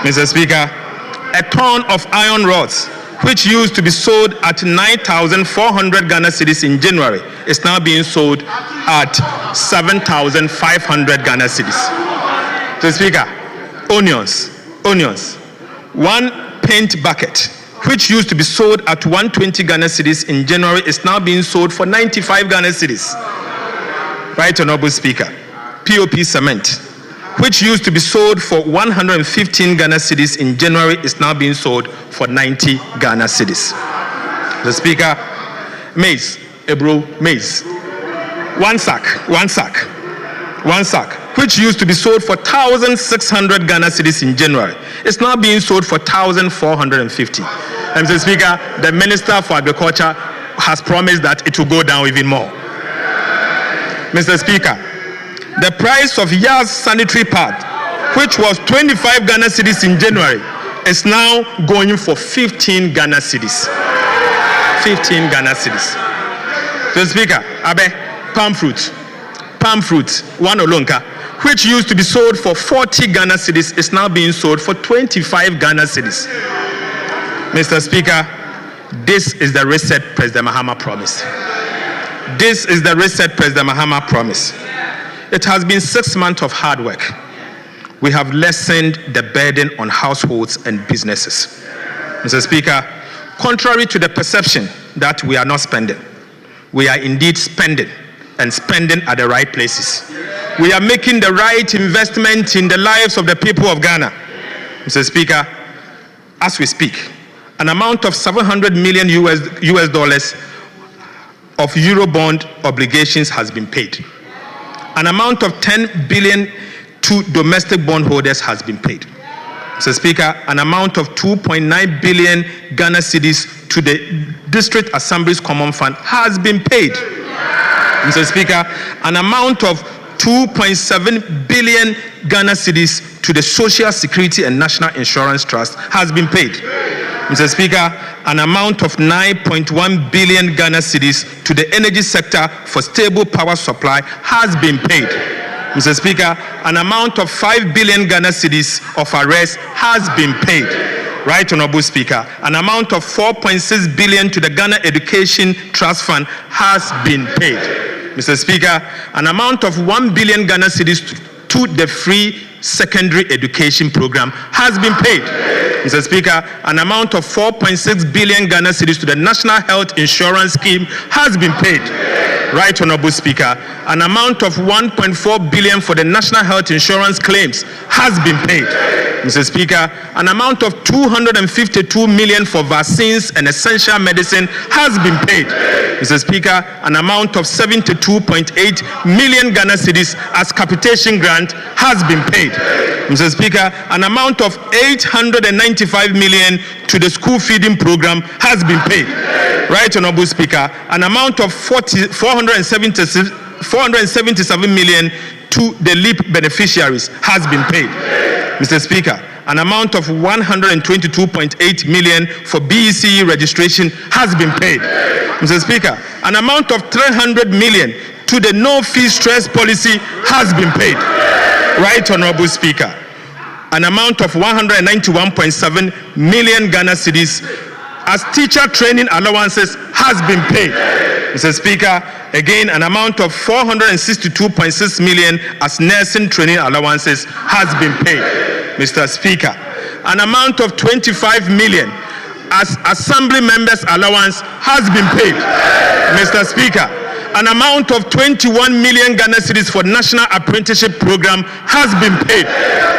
Mr. Speaker, a ton of iron rods, which used to be sold at 9,400 Ghana cedis in January, is now being sold at 7,500 Ghana cedis. Mr. Speaker, onions. 1 paint bucket, which used to be sold at 120 Ghana cedis in January, is now being sold for 95 Ghana cedis. Right, Honorable Speaker. POP cement, which used to be sold for 115 Ghana cedis in January, is now being sold for 90 Ghana cedis. The Speaker, maize, maize. 1 sack, which used to be sold for 1,600 Ghana cedis in January, is now being sold for 1,450. And Mr. Speaker, the Minister for Agriculture has promised that it will go down even more. Mr. Speaker, the price of Yas sanitary pad, which was 25 Ghana cedis in January, is now going for 15 Ghana cedis. 15 Ghana cedis. Mr. Speaker, palm fruit, 1 olonka, which used to be sold for 40 Ghana cedis, is now being sold for 25 Ghana cedis. Mr. Speaker, this is the reset President Mahama promised. This is the reset President Mahama promised. It has been 6 months of hard work. We have lessened the burden on households and businesses. Mr. Speaker, contrary to the perception that we are not spending, we are indeed spending, and spending at the right places. We are making the right investment in the lives of the people of Ghana. Mr. Speaker, as we speak, an amount of $700 million US dollars of Eurobond obligations has been paid. An amount of 10 billion to domestic bondholders has been paid. Mr. Speaker, an amount of 2.9 billion Ghana cedis to the District Assembly's Common Fund has been paid. Mr. Speaker, an amount of 2.7 billion Ghana cedis to the Social Security and National Insurance Trust has been paid. Mr. Speaker, an amount of 9.1 billion Ghana cedis to the energy sector for stable power supply has been paid. Mr. Speaker, an amount of 5 billion Ghana cedis of arrears has been paid. Right, Honorable Speaker, an amount of 4.6 billion to the Ghana Education Trust Fund has been paid. Mr. Speaker, an amount of 1 billion Ghana cedis to the free secondary education program has been paid. Mr. Speaker, an amount of 4.6 billion Ghana cedis to the National Health Insurance Scheme has been paid. Right, Honorable Speaker, an amount of 1.4 billion for the National Health Insurance claims has been paid. Mr. Speaker, an amount of 252 million for vaccines and essential medicine has been paid. Mr. Speaker, an amount of 72.8 million Ghana cedis as capitation grant has been paid. Mr. Speaker, an amount of 895 million to the school feeding program has been paid. Right, Honorable Speaker, an amount of 477 million to the LEAP beneficiaries has been paid. Mr. Speaker, an amount of 122.8 million for BECE registration has been paid. Mr. Speaker, an amount of 300 million to the no-fee stress policy has been paid. Right, Honorable Speaker, an amount of 191.7 million Ghana cedis as teacher training allowances has been paid. Mr. Speaker, again, an amount of 462.6 million as nursing training allowances has been paid. Mr. Speaker, an amount of 25 million as assembly members allowance has been paid. Mr. Speaker, an amount of 21 million Ghana cedis for National Apprenticeship Program has been paid.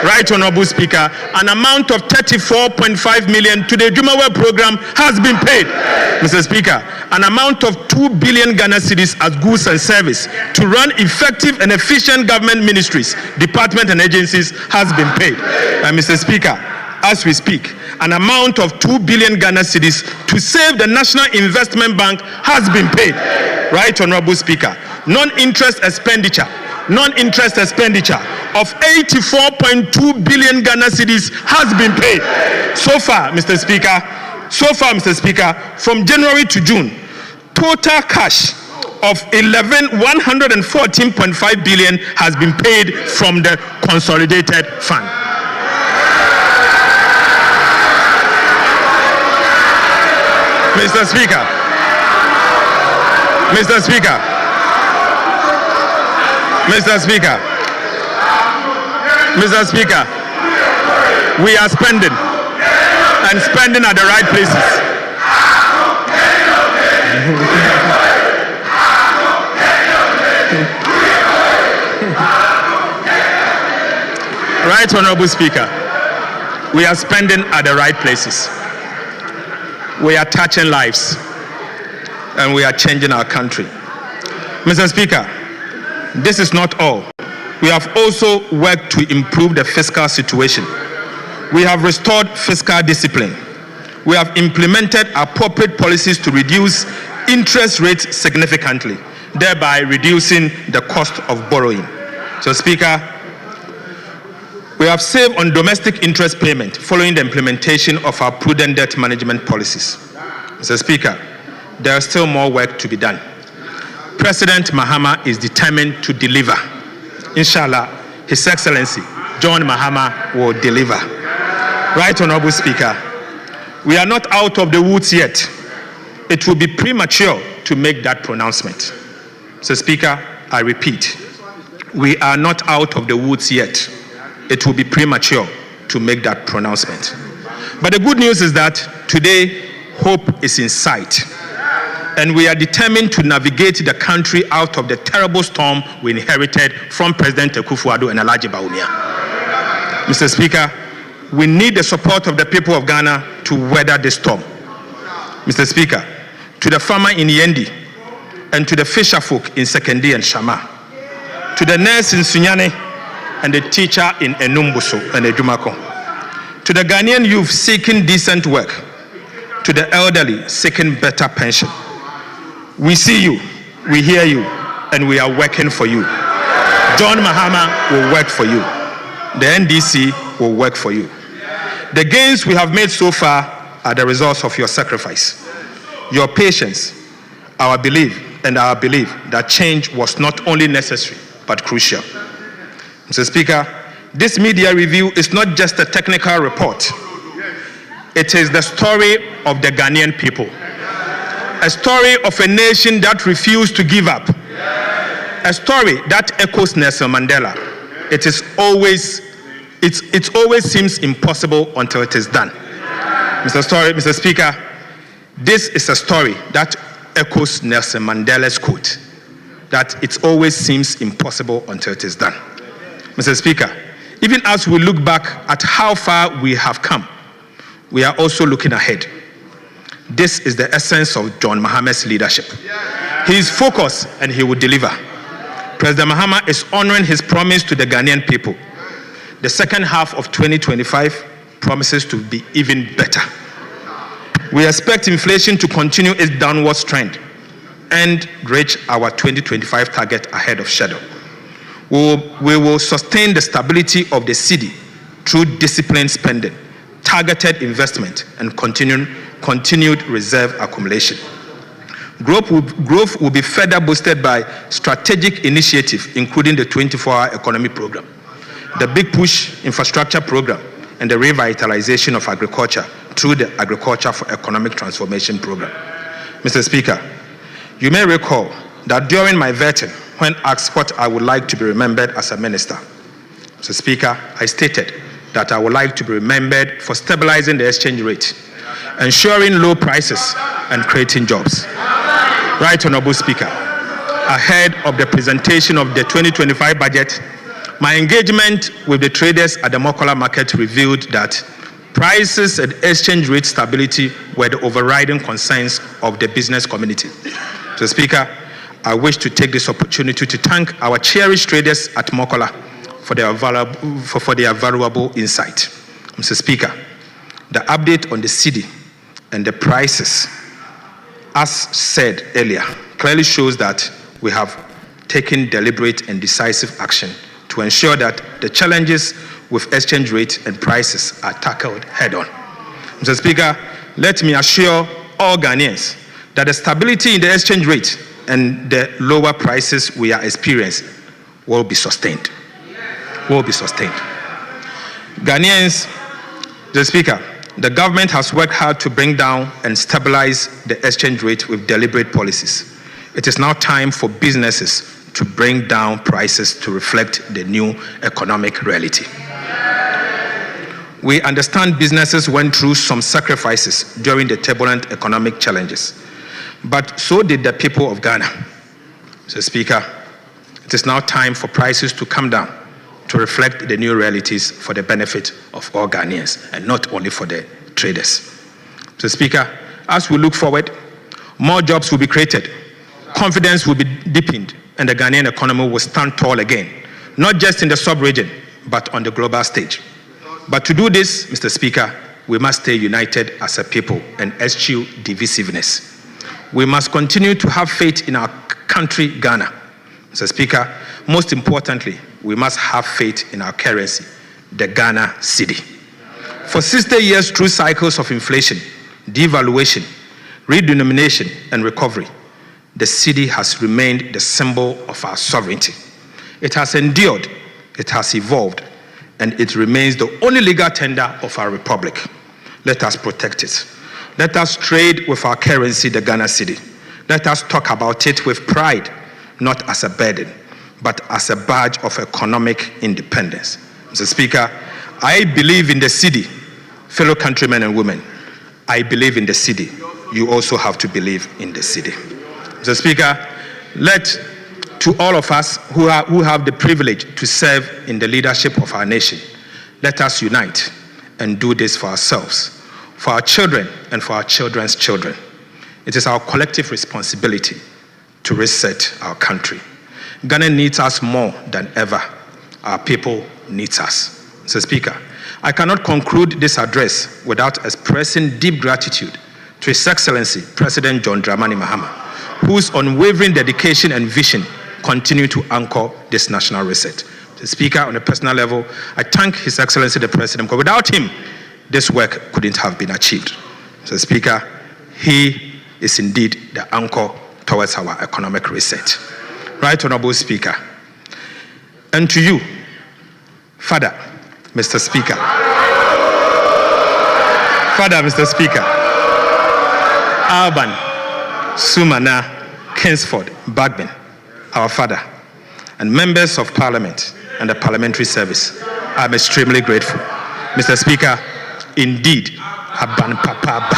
Right, Honorable Speaker, an amount of 34.5 million to the Jumawe program has been paid. Mr. Speaker, an amount of 2 billion Ghana cedis as goods and service to run effective and efficient government ministries, departments and agencies has been paid. And Mr. Speaker, as we speak, an amount of 2 billion Ghana cedis to save the National Investment Bank has been paid. Right, Honorable Speaker, non-interest expenditure of 84.2 billion Ghana cedis has been paid. So far, Mr. Speaker, from January to June, total cash of 114.5 billion has been paid from the consolidated fund. Mr. Speaker, we are spending and spending at the right places. Right, Honorable Speaker, we are spending at the right places. We are touching lives and we are changing our country. Mr. Speaker, this is not all. We have also worked to improve the fiscal situation. We have restored fiscal discipline. We have implemented appropriate policies to reduce interest rates significantly, thereby reducing the cost of borrowing. So, Speaker, we have saved on domestic interest payment following the implementation of our prudent debt management policies. Mr. Speaker, there is still more work to be done. President Mahama is determined to deliver. Inshallah, His Excellency John Mahama will deliver. Right, Honorable Speaker, we are not out of the woods yet. It will be premature to make that pronouncement. So, Speaker, I repeat, we are not out of the woods yet. It will be premature to make that pronouncement. But the good news is that today, hope is in sight. And we are determined to navigate the country out of the terrible storm we inherited from President Akufo-Addo and Alhaji Bawumia. Mr. Speaker, we need the support of the people of Ghana to weather this storm. Mr. Speaker, to the farmer in Yendi and to the fisher folk in Sekendi and Shama, to the nurse in Sunyane and the teacher in Enumbuso and Ejumako, to the Ghanaian youth seeking decent work, to the elderly seeking better pension. We see you, we hear you, and we are working for you. John Mahama will work for you. The NDC will work for you. The gains we have made so far are the results of your sacrifice, your patience, our belief, and our belief that change was not only necessary, but crucial. Mr. Speaker, this media review is not just a technical report. It is the story of the Ghanaian people. A story of a nation that refused to give up. A story that echoes Nelson Mandela. It always seems impossible until it is done. Mr. Speaker, this is a story that echoes Nelson Mandela's quote, that it always seems impossible until it is done. Mr. Speaker, even as we look back at how far we have come, we are also looking ahead. This is the essence of John Mahama's leadership. He is focused and he will deliver. President Mahama is honoring his promise to the Ghanaian people. The second half of 2025 promises to be even better. We expect inflation to continue its downward trend and reach our 2025 target ahead of schedule. We will sustain the stability of the cedi through disciplined spending, targeted investment, and continued reserve accumulation. Growth will be further boosted by strategic initiatives, including the 24-hour economy program, the Big Push infrastructure program, and the revitalization of agriculture through the Agriculture for Economic Transformation program. Mr. Speaker, you may recall that during my vetting, when asked what I would like to be remembered as a minister, Mr. Speaker, I stated that I would like to be remembered for stabilizing the exchange rate, ensuring low prices, and creating jobs. Right, Honorable Speaker, ahead of the presentation of the 2025 budget, my engagement with the traders at the Mokola market revealed that prices and exchange rate stability were the overriding concerns of the business community. So, Speaker, I wish to take this opportunity to thank our cherished traders at Mokola for their valuable insight. Mr. Speaker, the update on the cedi and the prices, as said earlier, clearly shows that we have taking deliberate and decisive action to ensure that the challenges with exchange rate and prices are tackled head-on. Mr. Speaker, let me assure all Ghanaians that the stability in the exchange rate and the lower prices we are experiencing will be sustained. Ghanaians, Mr. Speaker, the government has worked hard to bring down and stabilize the exchange rate with deliberate policies. It is now time for businesses to bring down prices to reflect the new economic reality. We understand businesses went through some sacrifices during the turbulent economic challenges, but so did the people of Ghana. Mr. Speaker, it is now time for prices to come down to reflect the new realities for the benefit of all Ghanaians and not only for the traders. Mr. Speaker, as we look forward, more jobs will be created, confidence will be deepened, and the Ghanaian economy will stand tall again, not just in the sub-region, but on the global stage. But to do this, Mr. Speaker, we must stay united as a people and eschew divisiveness. We must continue to have faith in our country, Ghana. Mr. Speaker, most importantly, we must have faith in our currency, the Ghana cedi. For 60 years through cycles of inflation, devaluation, redenomination, and recovery, the cedi has remained the symbol of our sovereignty. It has endured, it has evolved, and it remains the only legal tender of our republic. Let us protect it. Let us trade with our currency, the Ghana cedi. Let us talk about it with pride, not as a burden, but as a badge of economic independence. Mr. Speaker, I believe in the cedi. Fellow countrymen and women, I believe in the cedi. You also have to believe in the cedi. Mr. Speaker, to all of us who have the privilege to serve in the leadership of our nation, let us unite and do this for ourselves, for our children, and for our children's children. It is our collective responsibility to reset our country. Ghana needs us more than ever. Our people need us. Mr. Speaker, I cannot conclude this address without expressing deep gratitude to His Excellency President John Dramani Mahama, whose unwavering dedication and vision continue to anchor this national reset. Mr. Speaker, on a personal level, I thank His Excellency the President, because without him, this work couldn't have been achieved. Mr. Speaker, he is indeed the anchor towards our economic reset. Right Honorable Speaker, and to you, Father, Mr. Speaker, Alban, Sumana, Kingsford, Bagman, our father, and members of Parliament and the Parliamentary Service, I'm extremely grateful. Mr. Speaker, indeed, Aban Papaba.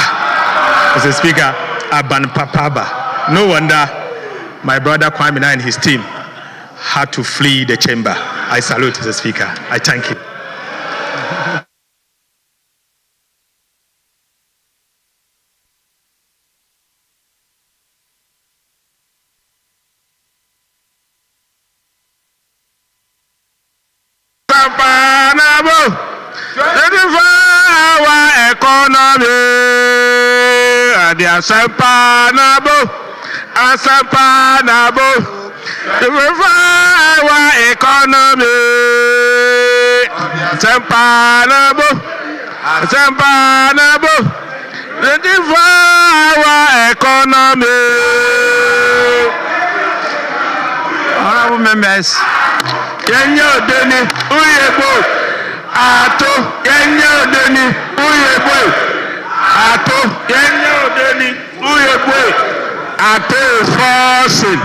Mr. Speaker, Aban Papaba. No wonder my brother Kwame and his team had to flee the chamber. I salute Mr. Speaker. I thank you.
Asapanabo, to revive our economy. Asapanabo, to revive our economy. Honorable members, Kenya Deni, Uyebo, Ato, Kenya Deni, Uyebo, Ato, Kenya Deni, Uyebo. Ato forcing.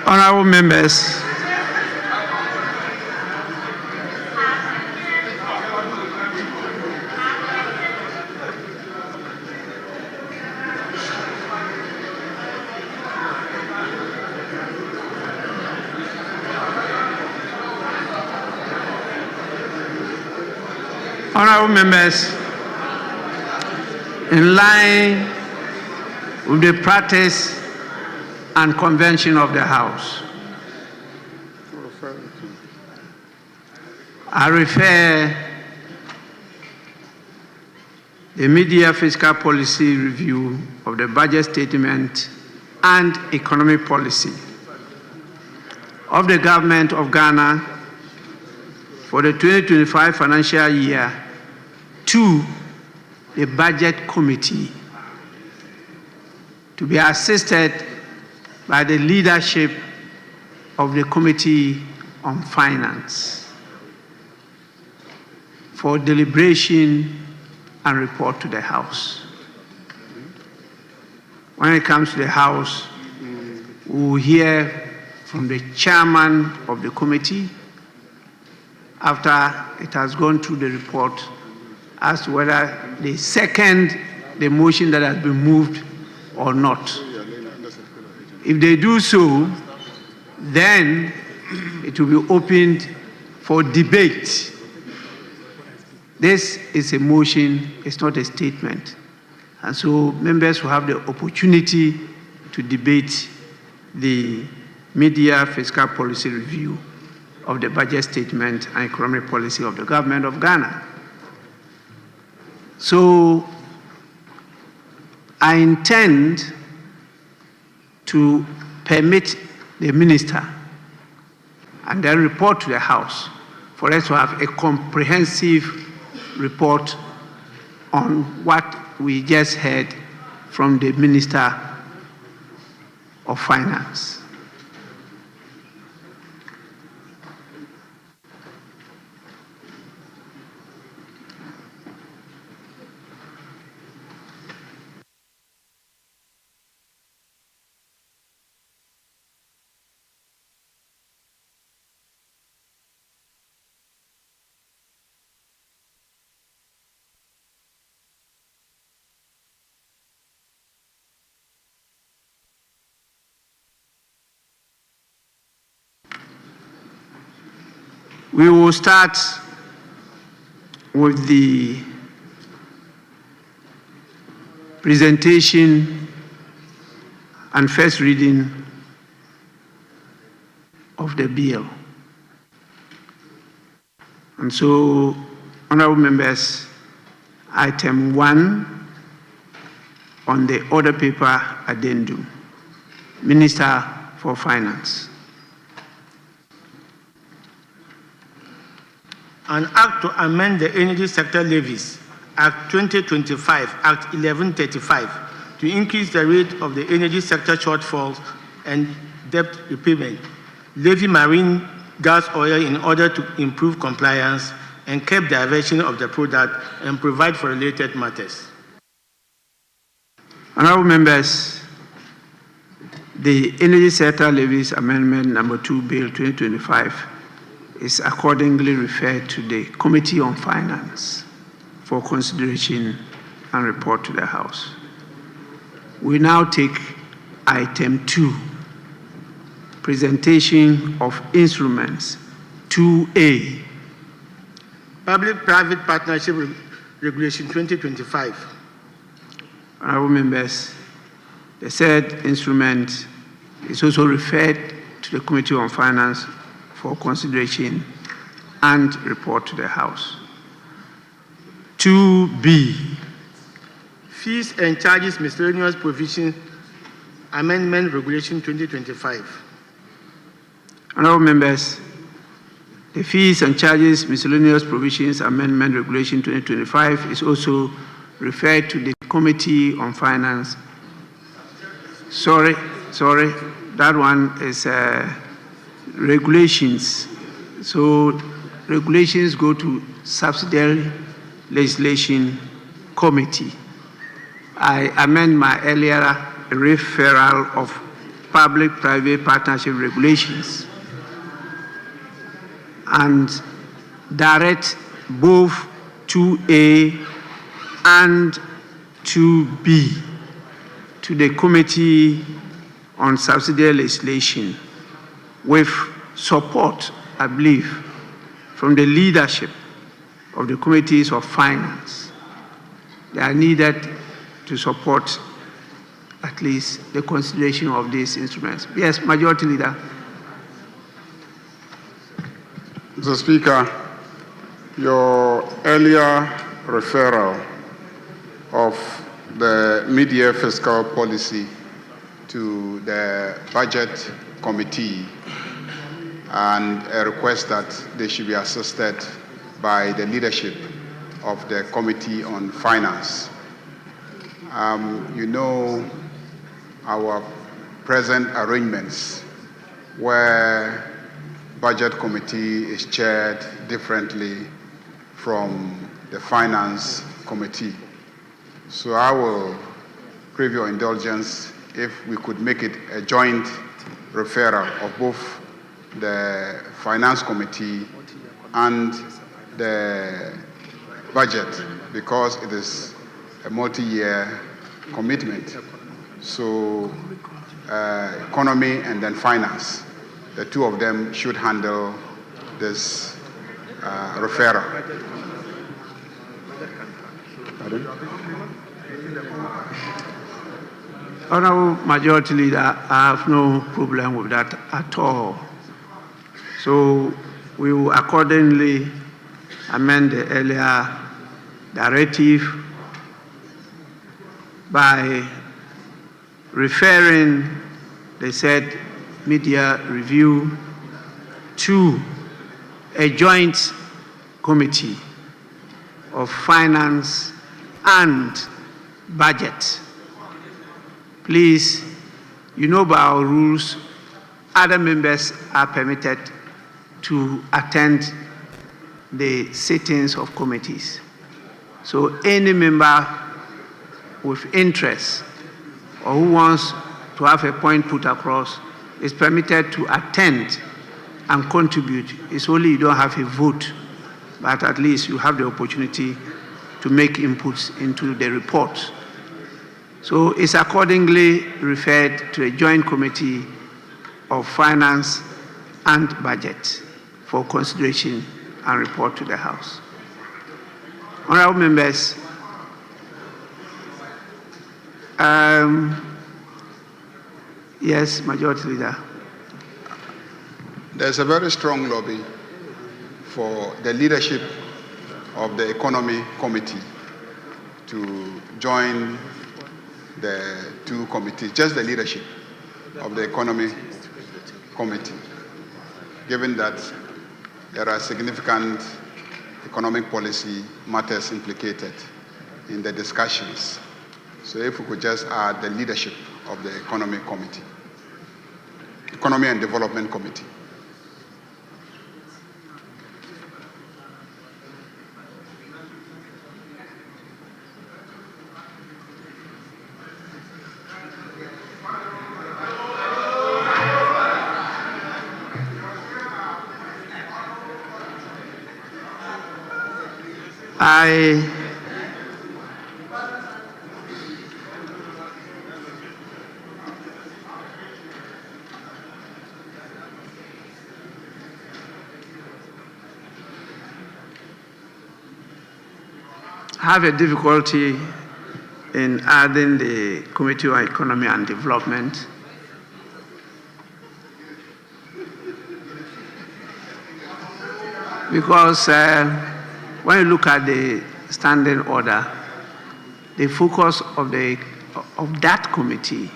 Honorable members, in line with the practice and convention of the House, I refer the media fiscal policy review of the budget statement and economic policy of the government of Ghana for the 2025 financial year to the budget committee to be assisted by the leadership of the Committee on Finance for deliberation and report to the House. When it comes to the House, we will hear from the chairman of the committee after it has gone through the report as to whether they second the motion that has been moved or not. If they do so, then it will be opened for debate. This is a motion, it's not a statement. And so members will have the opportunity to debate the media fiscal policy review of the budget statement and economic policy of the government of Ghana. So I intend to permit the minister and then report to the House for us to have a comprehensive report on what we just heard from the Minister of Finance. We will start with the presentation and first reading of the bill. And so, honorable members, item 1 on the order paper addendum, Minister for Finance.
An act to amend the energy sector levies, Act 2025, Act 1135, to increase the rate of the energy sector shortfalls and debt repayment, levy marine gas oil in order to improve compliance and curb diversion of the product and provide for related matters.
Honorable members, the Energy Sector Levies Amendment number 2 Bill 2025 is accordingly referred to the Committee on Finance for consideration and report to the House. We now take item 2, presentation of instruments 2A.
Public-private partnership regulation 2025.
Honorable members, the said instrument is also referred to the Committee on Finance for consideration and report to the House. 2B.
Fees and charges miscellaneous provision amendment regulation 2025.
Honorable members, the fees and charges miscellaneous provisions amendment regulation 2025 is also referred to the Committee on Finance. Sorry, that one is regulations. So regulations go to subsidiary legislation committee. I amend my earlier referral of public-private partnership regulations and direct both 2A and 2B to the Committee on Subsidiary Legislation with support, I believe, from the leadership of the Committees of Finance. They are needed to support at least the consideration of these instruments. Yes, Majority Leader.
Mr. Speaker, Your earlier referral of the mid-year fiscal policy to the budget committee and a request that they should be assisted by the leadership of the Committee on Finance. You know our present arrangements where Budget Committee is chaired differently from the Finance Committee. So I will crave your indulgence if we could make it a joint referral of both the Finance Committee and the budget, because it is a multi-year commitment. So economy and then finance, the two of them should handle this referral. Pardon?
Honorable Majority Leader, I have no problem with that at all. So we will accordingly amend the earlier directive by referring the said media review to a joint committee of finance and budget. Please, you know by our rules, other members are permitted to attend the sittings of committees. So any member with interest or who wants to have a point put across is permitted to attend and contribute. It's only you don't have a vote, but at least you have the opportunity to make inputs into the report. So it's accordingly referred to a joint committee of finance and budget for consideration and report to the House. Honorable members, yes, Majority Leader.
There's a very strong lobby for the leadership of the Economy Committee to join the two committees, just the leadership of the Economy Committee, given that there are significant economic policy matters implicated in the discussions. So if we could just add the leadership of the Economy Committee, Economy and Development Committee.
I have a difficulty in adding the Committee on Economy and Development because when you look at the standing order, the focus of that committee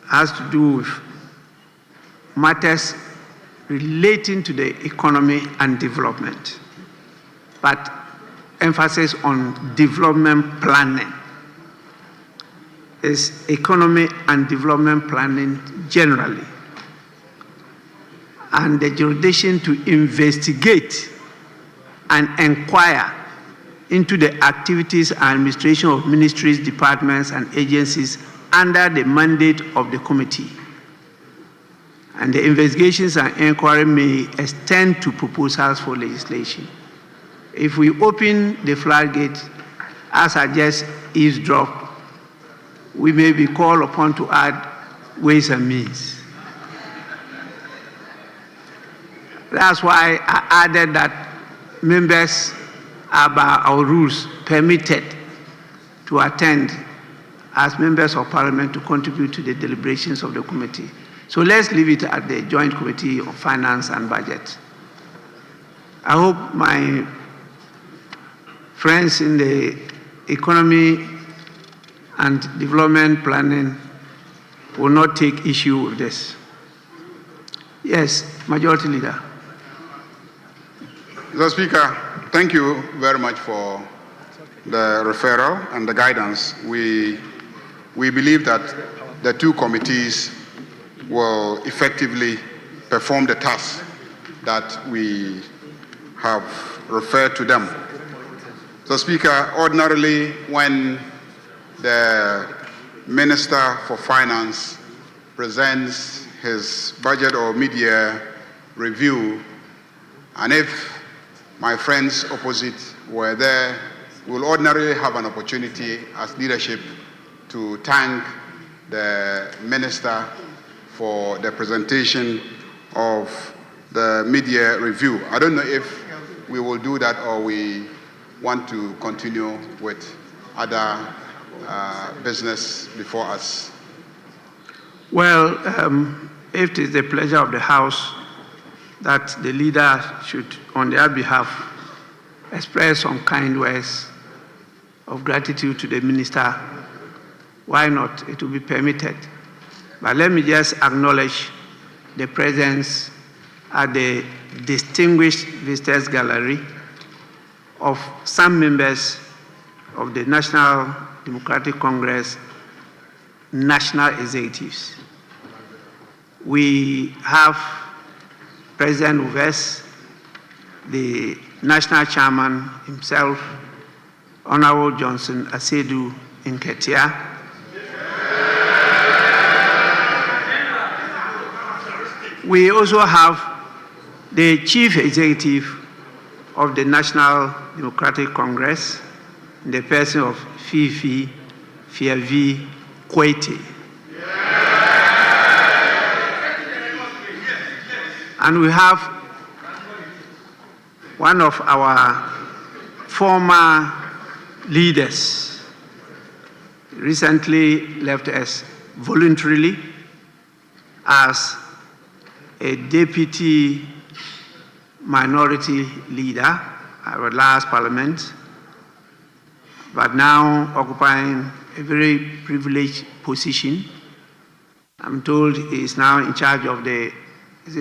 has to do with matters relating to the economy and development, but emphasis on development planning. Is economy and development planning generally, and the jurisdiction to investigate and inquire into the activities and administration of ministries, departments, and agencies under the mandate of the committee. And the investigations and inquiry may extend to proposals for legislation. If we open the floodgate, as I just eavesdropped, we may be called upon to add ways and means. That's why I added that members are by our rules permitted to attend as members of parliament to contribute to the deliberations of the committee. So let's leave it at the Joint Committee of Finance and Budget. I hope my friends in the economy and development planning will not take issue with this. Yes, Majority Leader.
Mr. Speaker, thank you very much for the referral and the guidance. We believe that the two committees will effectively perform the task that we have referred to them. So, Speaker, ordinarily when the Minister for Finance presents his budget or mid-year review, and if my friends opposite were there, we will ordinarily have an opportunity as leadership to thank the Minister for the presentation of the mid-year review. I don't know if we will do that or we want to continue with other business before us.
Well, if it is the pleasure of the House that the leader should, on their behalf, express some kind words of gratitude to the minister, why not? It will be permitted. But let me just acknowledge the presence at the distinguished visitors gallery of some members of the National Democratic Congress national executives. We have present with us the national chairman himself, Honorable Johnson Asedu Nketia. We also have the chief executive of the National Democratic Congress, in the person of Fifi Fiavi Kwete. And we have one of our former leaders, recently left us voluntarily as a deputy minority leader at our last parliament, but now occupying a very privileged position. I'm told he is now in charge of the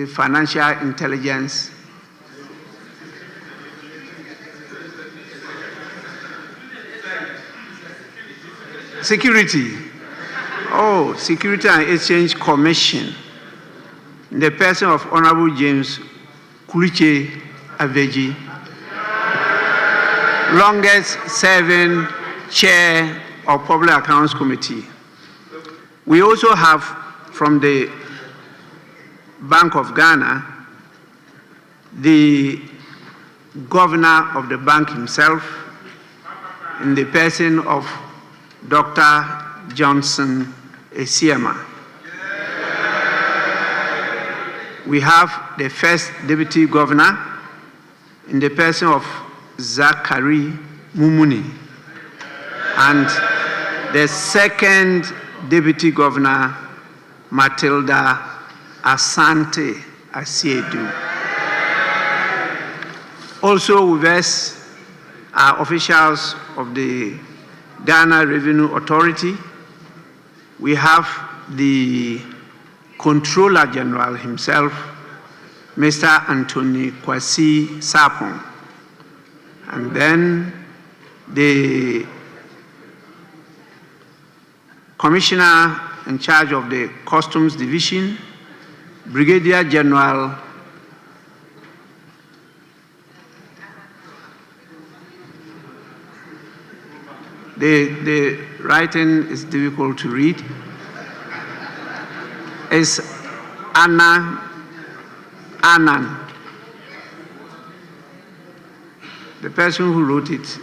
financial intelligence Security and Exchange Commission, in the person of Honorable James Kuliche Aveji, longest serving chair of Public Accounts Committee. We also have from the Bank of Ghana, the governor of the bank himself, in the person of Dr. Johnson Esiema. We have the first deputy governor in the person of Zachary Mumuni, and the second deputy governor, Matilda Asante Asiedu. Also with us are officials of the Ghana Revenue Authority. We have the Controller General himself, Mr. Anthony Kwasi Sapon, and then the Commissioner in charge of the Customs Division, Brigadier General the writing is difficult to read. It's Annan. The person who wrote it.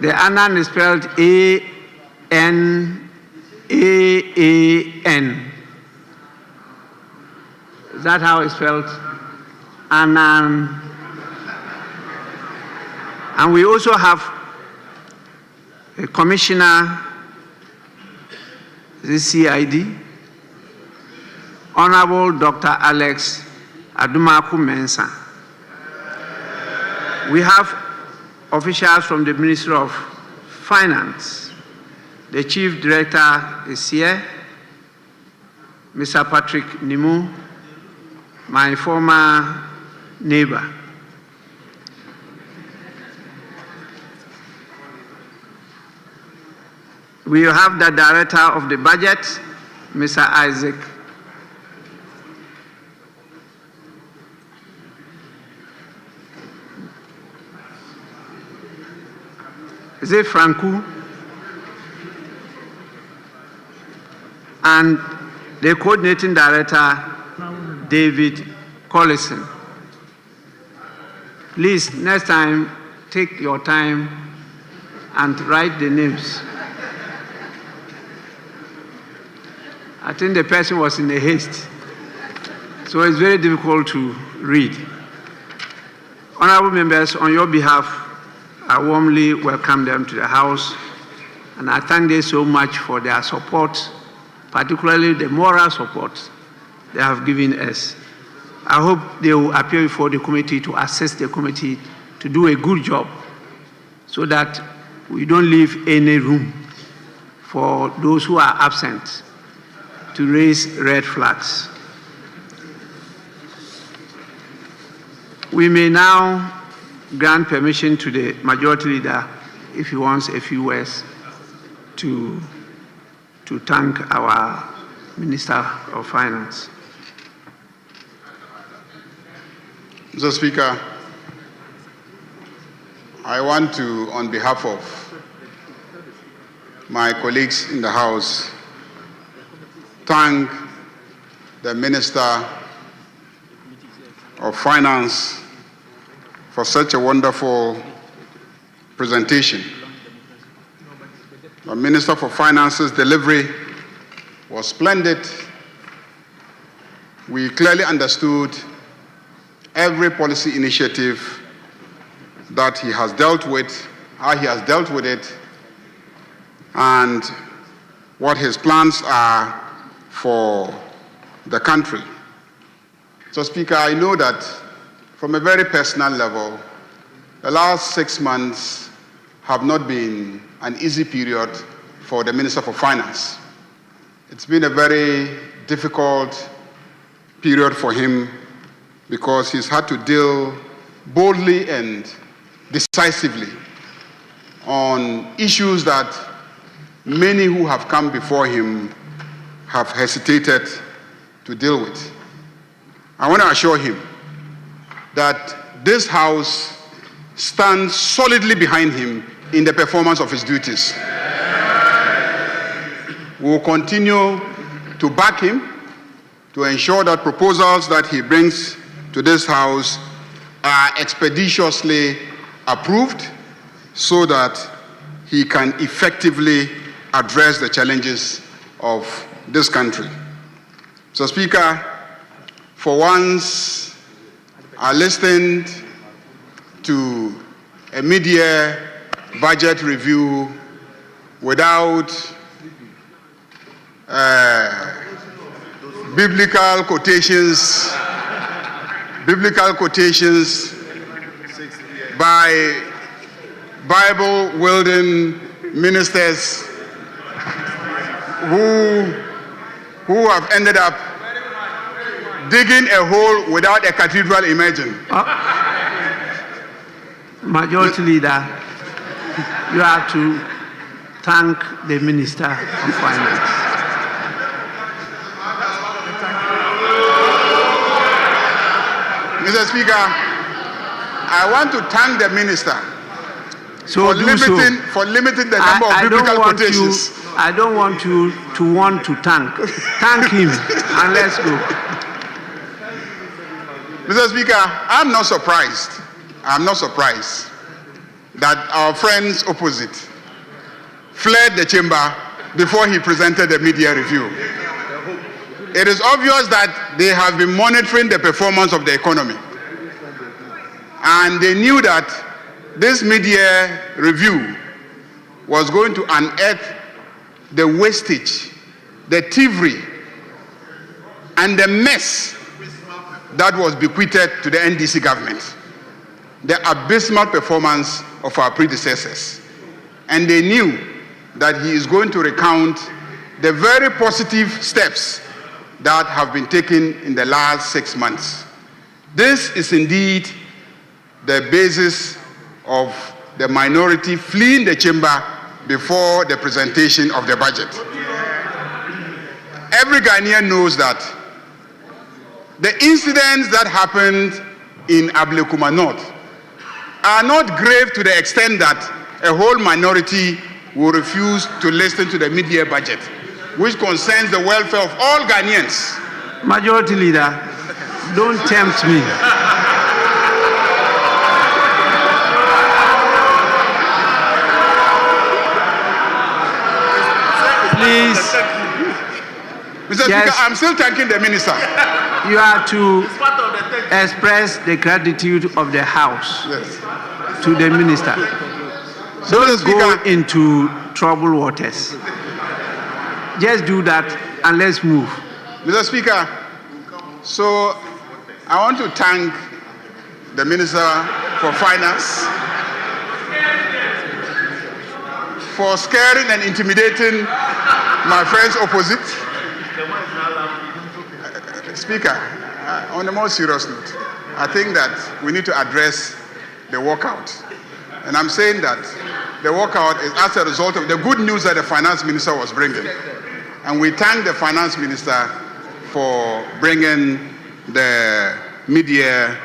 The Annan is spelled A-N-A-A-N. Is that how it's spelled? Annan. And we also have a commissioner, the CID, Honorable Dr. Alex Adumaku Mensah. We have officials from the Ministry of Finance. The Chief Director is here, Mr. Patrick Nimu, my former neighbor. We have the Director of the Budget, Mr. Isaac. Is it Franco? And the Coordinating Director, David Collison. Please, next time, take your time and write the names. I think the person was in a haste, so it's very difficult to read. Honorable members, on your behalf, I warmly welcome them to the House, and I thank them so much for their support, particularly the moral support they have given us. I hope they will appear before the committee to assist the committee to do a good job so that we don't leave any room for those who are absent to raise red flags. We may now grant permission to the Majority Leader, if he wants a few words, to thank our Minister of Finance.
Mr. Speaker, I want to, on behalf of my colleagues in the House, thank the Minister of Finance for such a wonderful presentation. The Minister for Finance's delivery was splendid. We clearly understood every policy initiative that he has dealt with, how he has dealt with it, and what his plans are for the country. So, Speaker, I know that from a very personal level, the last 6 months have not been an easy period for the Minister for Finance. It's been a very difficult period for him because he's had to deal boldly and decisively on issues that many who have come before him have hesitated to deal with. I want to assure him that this House stands solidly behind him in the performance of his duties. We will continue to back him to ensure that proposals that he brings to this House are expeditiously approved so that he can effectively address the challenges of this country. So, Speaker, for once, I listened to a mid-year budget review without biblical quotations by Bible-wielding ministers who have ended up digging a hole without a cathedral emerging.
Majority Leader, you have to thank the Minister of Finance.
Mr. Speaker, I want to thank the Minister for limiting the number of biblical quotations.
I don't want you to want to thank. Thank him and let's go.
Mr. Speaker, I'm not surprised that our friends opposite fled the chamber before he presented the mid-year review. It is obvious that they have been monitoring the performance of the economy. And they knew that this mid-year review was going to unearth the wastage, the thievery and the mess that was bequeathed to the NDC government, the abysmal performance of our predecessors. And they knew that he is going to recount the very positive steps that have been taken in the last 6 months. This is indeed the basis of the minority fleeing the chamber before the presentation of the budget. Every Ghanaian knows that the incidents that happened in Ablekuma North are not grave to the extent that a whole minority will refuse to listen to the mid-year budget, which concerns the welfare of all Ghanaians.
Majority Leader, don't tempt me. Please.
Mr. Speaker, I'm still thanking the minister.
You are to express the gratitude of the House to the minister. Don't go into troubled waters. Just do that and let's move.
Mr. Speaker, so I want to thank the Minister for Finance for scaring and intimidating my friends opposite. Speaker, on a more serious note, I think that we need to address the walkout. And I'm saying that the walkout is as a result of the good news that the Finance Minister was bringing. And we thank the Finance Minister for bringing the mid-year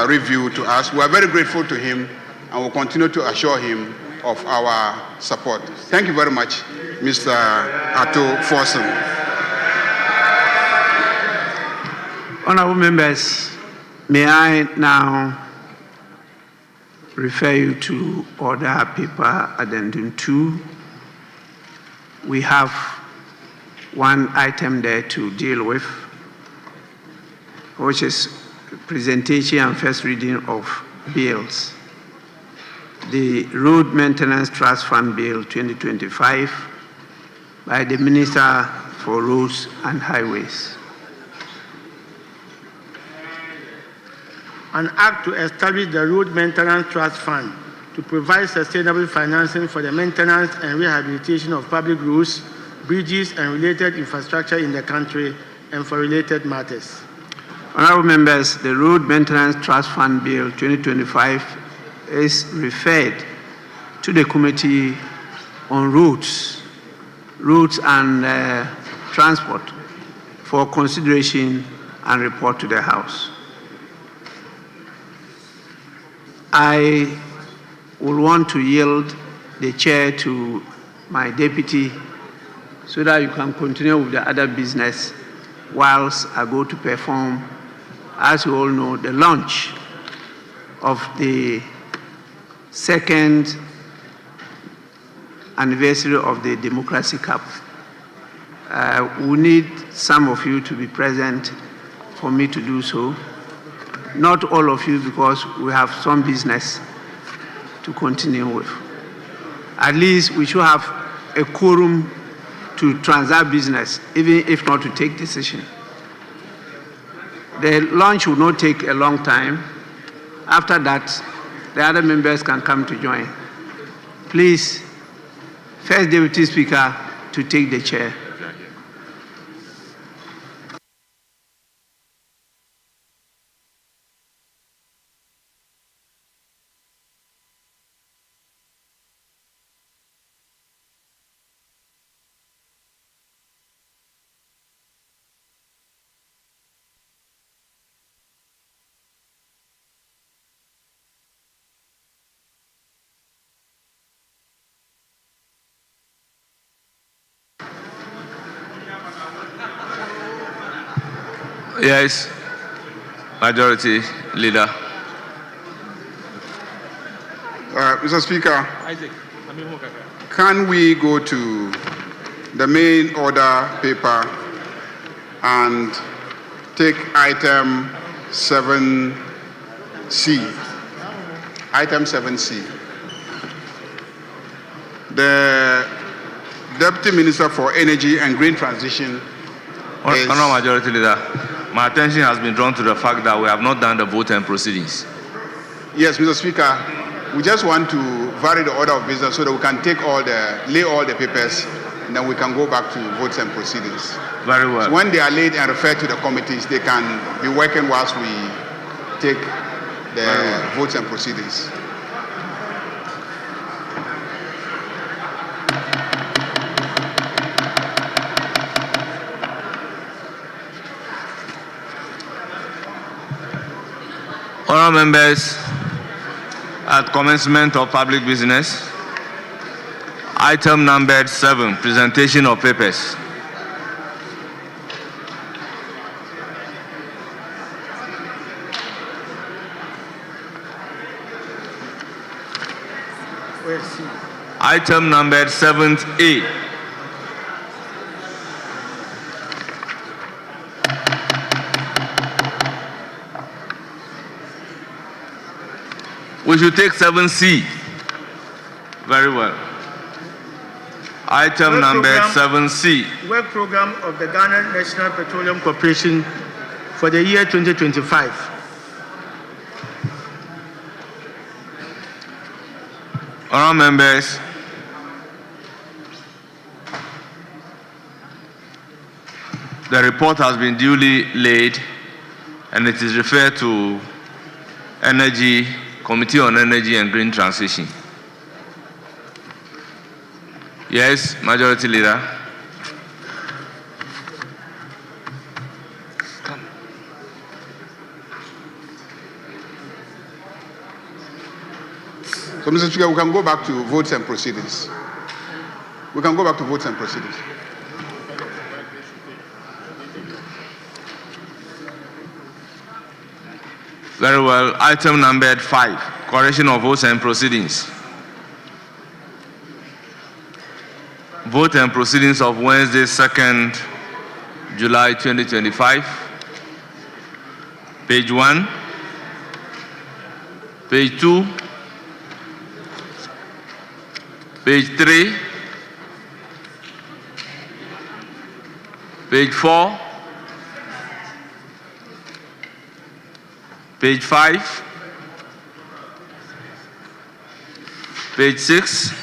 review to us. We are very grateful to him and will continue to assure him of our support. Thank you very much, Mr. Ato Forson.
Honorable members, may I now refer you to Order Paper Addendum 2. We have one item there to deal with, which is presentation and first reading of bills. The Road Maintenance Trust Fund Bill 2025 by the Minister for Roads and Highways.
An act to establish the Road Maintenance Trust Fund to provide sustainable financing for the maintenance and rehabilitation of public roads, bridges, and related infrastructure in the country, and for related matters.
Honorable members, the Road Maintenance Trust Fund Bill 2025 is referred to the Committee on Roads and Transport for consideration and report to the House. I will want to yield the chair to my deputy so that you can continue with the other business whilst I go to perform, as you all know, the launch of the second anniversary of the Democracy Cup. We need some of you to be present for me to do so. Not all of you, because we have some business to continue with. At least we should have a quorum to transact business, even if not to take decision. The launch will not take a long time. After that, the other members can come to join. Please, First Deputy Speaker to take the chair.
Yes, Majority Leader.
Mr. Speaker, can we go to the main order paper and take item 7C? Item 7C. The Deputy Minister for Energy and Green Transition
Honourable Majority Leader, my attention has been drawn to the fact that we have not done the vote and proceedings.
Yes, Mr. Speaker, we just want to vary the order of business so that we can lay all the papers, and then we can go back to votes and proceedings.
Very well.
So when they are laid and referred to the committees, they can be working whilst we take the votes and proceedings.
Honourable members, at commencement of public business, item numbered 7, presentation of papers. Item numbered 7A. We should take 7C. Very well. Item number 7C.
Work program of the Ghana National Petroleum Corporation for the year 2025.
Honourable members, the report has been duly laid and it is referred to Committee on Energy and Green Transition. Yes, Majority Leader.
So, Mr. Speaker, we can go back to votes and proceedings. We can go back to votes and proceedings.
Very well. Item numbered 5, correction of votes and proceedings. Vote and proceedings of Wednesday, 2nd July 2025. Page 1, page 2, page 3, page 4, page 5, page 6,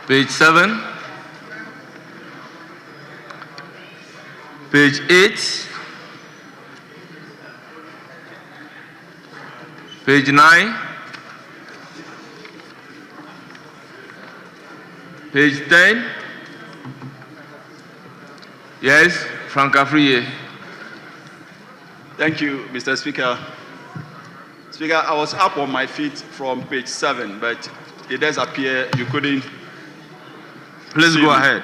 page 7, page 8, page 9, page 10. Yes, Frank Afriye.
Thank you, Mr. Speaker. Speaker, I was up on my feet from page 7, but it does appear you couldn't.
Please go ahead.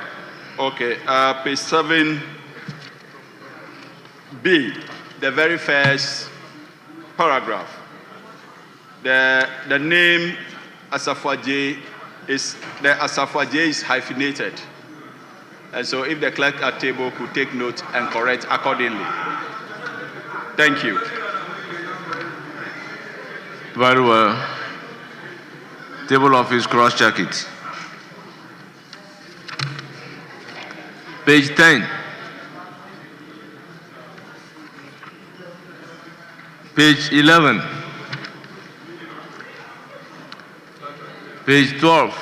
Okay, page 7B, the very first paragraph. The name Asafwaje is hyphenated. And so if the clerk at table could take note and correct accordingly. Thank you.
Very well. Table office, cross-check it. Page 10. Page 11. Page 12.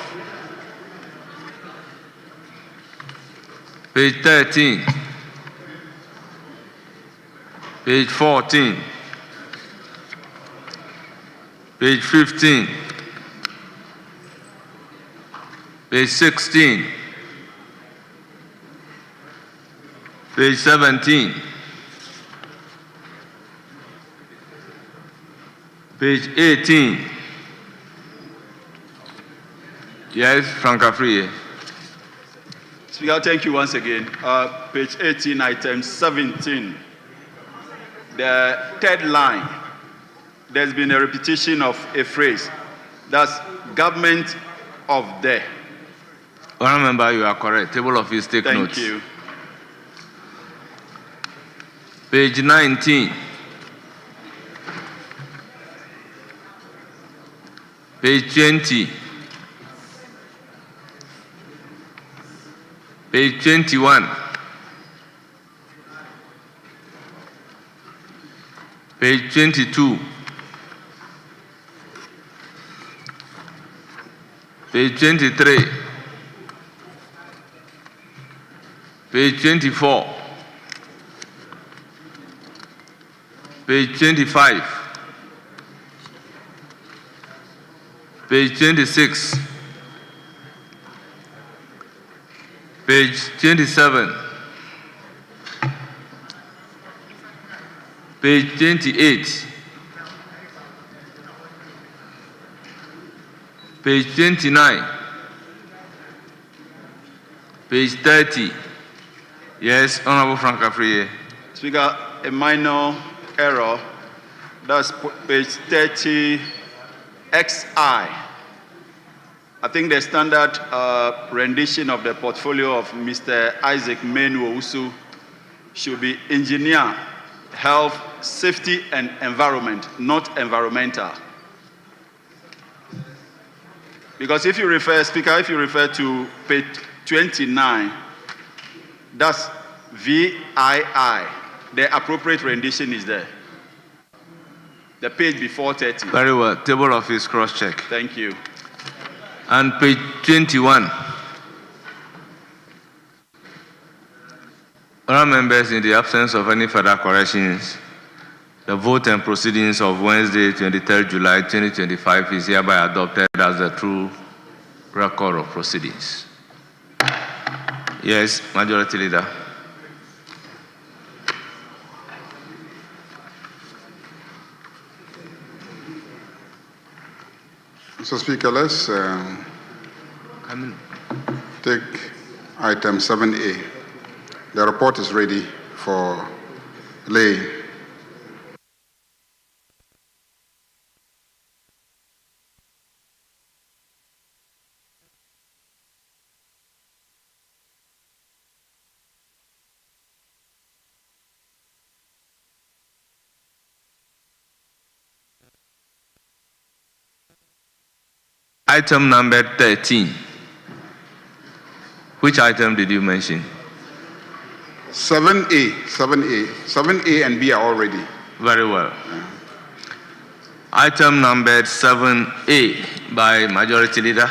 Page 13. Page 14. Page 15. Page 16. Page 17. Page 18. Yes, Frank Afriye.
Speaker, thank you once again. Page 18, item 17. The third line, there's been a repetition of a phrase. That's government of the.
Honourable member, you are correct. Table office, take notes.
Thank you.
Page 19. Page 20. Page 21. Page 22. Page 23. Page 24. Page 25. Page 26. Page 27. Page 28. Page 29. Page 30. Yes, Honorable Frank Afriye.
Speaker, a minor error. That's page 30, XI. I think the standard rendition of the portfolio of Mr. Isaac Menu Owusu should be engineer, health, safety, and environment, not environmental. Because if you refer, Speaker, if you refer to page 29, that's VII. The appropriate rendition is there. The page before 30.
Very well. Table of his cross-check.
Thank you.
And page 21. Honourable members, in the absence of any further corrections, the vote and proceedings of Wednesday, 23rd July 2025 is hereby adopted as the true record of proceedings. Yes, Majority Leader.
Mr. Speaker, let's take item 7A. The report is ready for lay.
Item number 13. Which item did you mention?
7A. 7A and B are all ready.
Very well. Item number 7A by Majority Leader.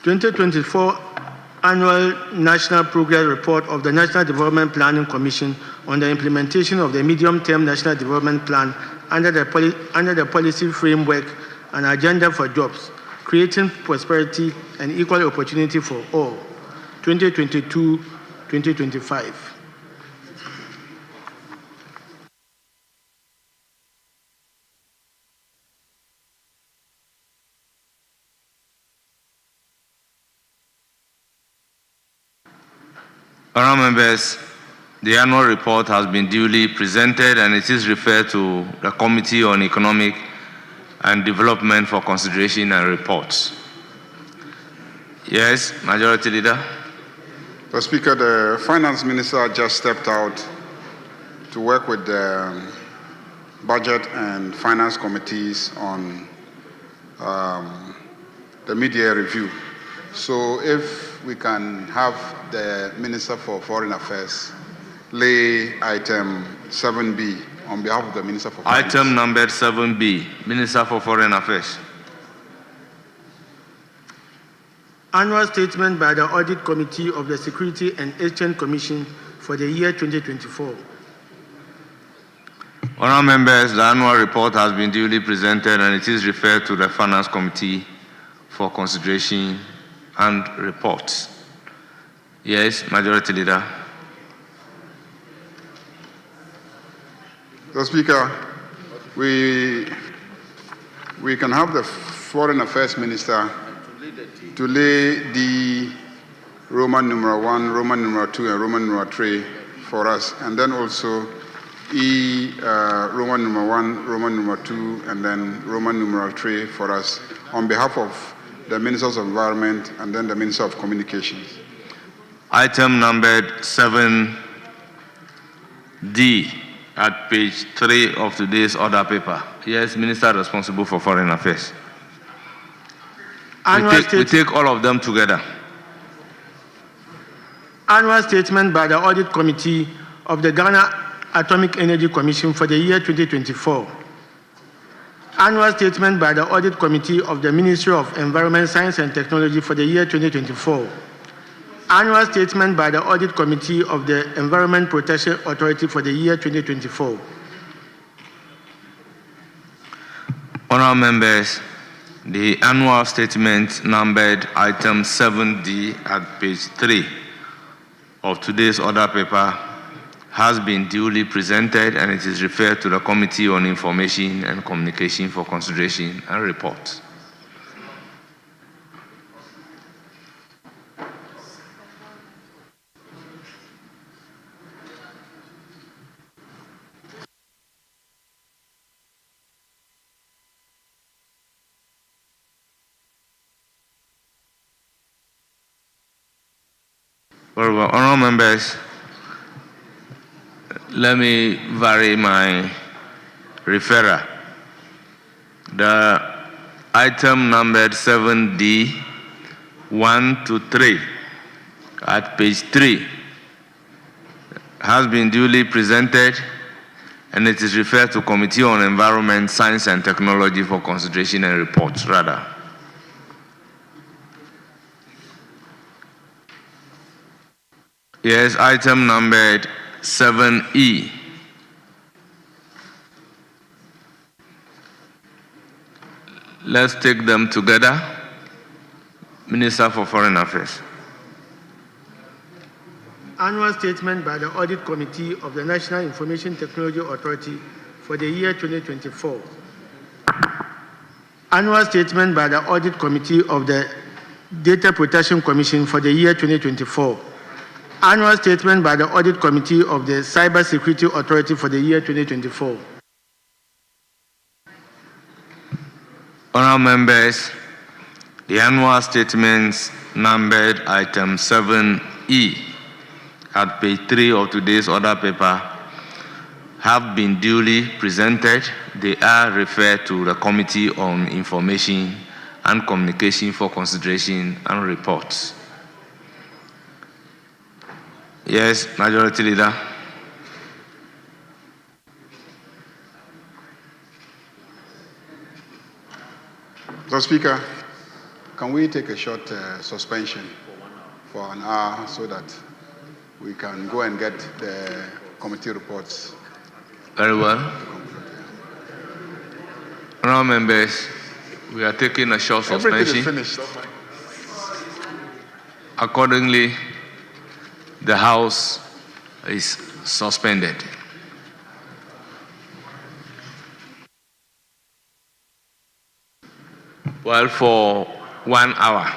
(2024) Annual National Progress Report of the National Development Planning Commission on the implementation of the Medium-Term National Development Plan under the policy framework and agenda for jobs, creating prosperity and equal opportunity for all, 2022-2025.
Honourable members, the annual report has been duly presented and it is referred to the Committee on Economic and Development for consideration and reports. Yes, Majority Leader.
Mr. Speaker, the Finance Minister just stepped out to work with the Budget and Finance Committees on the mid-year review. So if we can have the Minister for Foreign Affairs lay item 7B on behalf of the Minister for Finance.
Item number 7B, Minister for Foreign Affairs.
Annual statement by the Audit Committee of the Security and Exchange Commission for the year 2024.
Honourable members, the annual report has been duly presented and it is referred to the Finance Committee for consideration and reports. Yes, Majority Leader.
Mr. Speaker, we can have the Foreign Affairs Minister to lay the Roman numeral 1, Roman numeral 2, and Roman numeral 3 for us, and then also Roman numeral 1, Roman numeral 2, and then Roman numeral 3 for us on behalf of the Ministers of Environment and then the Minister of Communications.
Item number 7 D at page 3 of today's order paper. Yes, Minister responsible for Foreign Affairs. We take all of them together.
Annual statement by the Audit Committee of the Ghana Atomic Energy Commission for the year 2024. Annual statement by the Audit Committee of the Ministry of Environment, Science and Technology for the year 2024. Annual statement by the Audit Committee of the Environment Protection Authority for the year 2024.
Honourable members, the annual statement numbered item 7D at page 3 of today's order paper has been duly presented and it is referred to the Committee on Information and Communication for consideration and report. Very well, honourable members, let me vary my referral. The item numbered 7D 1 to 3 at page 3 has been duly presented and it is referred to Committee on Environment, Science and Technology for consideration and report rather. Yes, item numbered 7E. Let's take them together. Minister for Foreign Affairs.
Annual statement by the Audit Committee of the National Information Technology Authority for the year 2024. Annual statement by the Audit Committee of the Data Protection Commission for the year 2024. Annual statement by the Audit Committee of the Cyber Security Authority for the year 2024.
Honourable members, the annual statements numbered item 7E at page 3 of today's order paper have been duly presented. They are referred to the Committee on Information and Communication for consideration and reports. Yes, Majority Leader.
So, Speaker, can we take a short suspension for an hour so that we can go and get the committee reports?
Very well. Honourable members, we are taking a short suspension.
Everything is finished.
Accordingly, the House is suspended. Well, for 1 hour.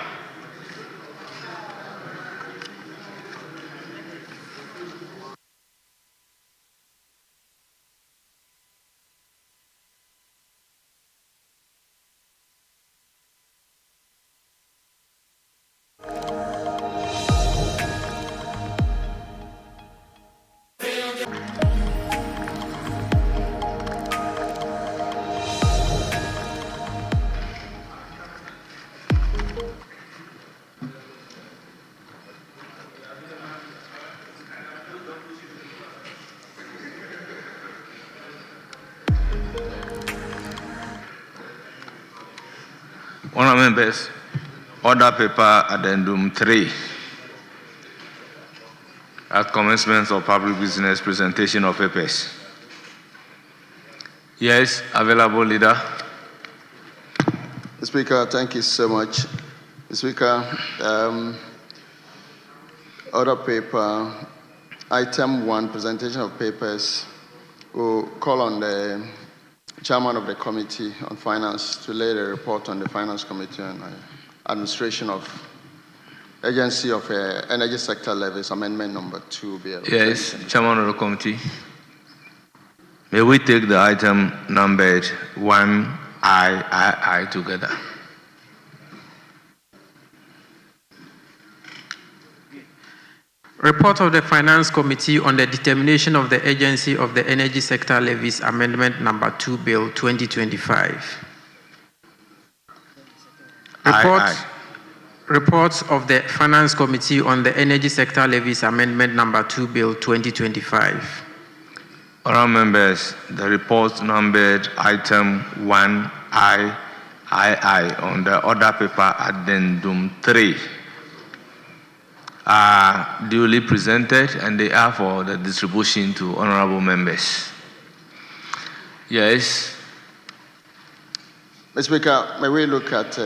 Honourable members, order paper addendum 3 at commencement of public business presentation of papers. Yes, available leader.
Speaker, thank you so much. Speaker, order paper, item 1, presentation of papers, will call on the Chairman of the Committee on Finance to lay the report on the Finance Committee on administration of Agency of Energy Sector Levies, Amendment number 2.
Yes, Chairman of the Committee. May we take the item numbered 1I together.
Report of the Finance Committee on the determination of the agency of the Energy Sector Levies Amendment Number 2 Bill 2025. Reports of the Finance Committee on the Energy Sector Levies Amendment Number 2 Bill 2025.
Honourable members, the report numbered item 1II on the order paper addendum 3 are duly presented and they are for the distribution to honourable members. Yes.
Mr. Speaker, may we look at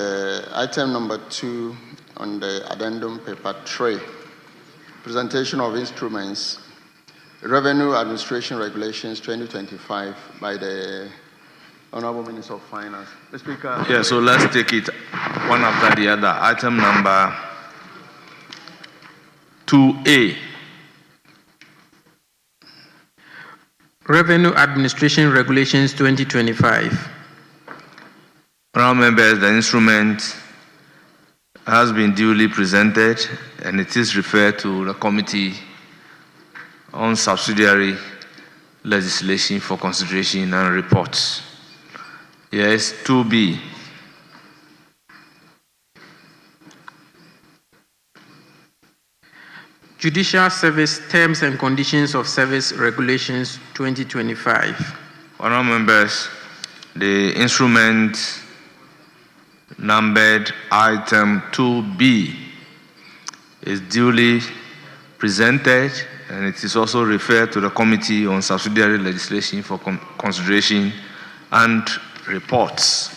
item number 2 on the addendum paper 3, presentation of instruments, Revenue Administration Regulations 2025 by the Honourable Minister of Finance. Mr. Speaker.
Yeah, so let's take it one after the other. Item number 2A.
Revenue Administration Regulations 2025.
Honourable members, the instrument has been duly presented and it is referred to the Committee on Subsidiary Legislation for consideration and reports. Yes, 2B.
Judicial Service Terms and Conditions of Service Regulations 2025.
Honourable members, the instrument numbered item 2B is duly presented and it is also referred to the Committee on Subsidiary Legislation for consideration and reports.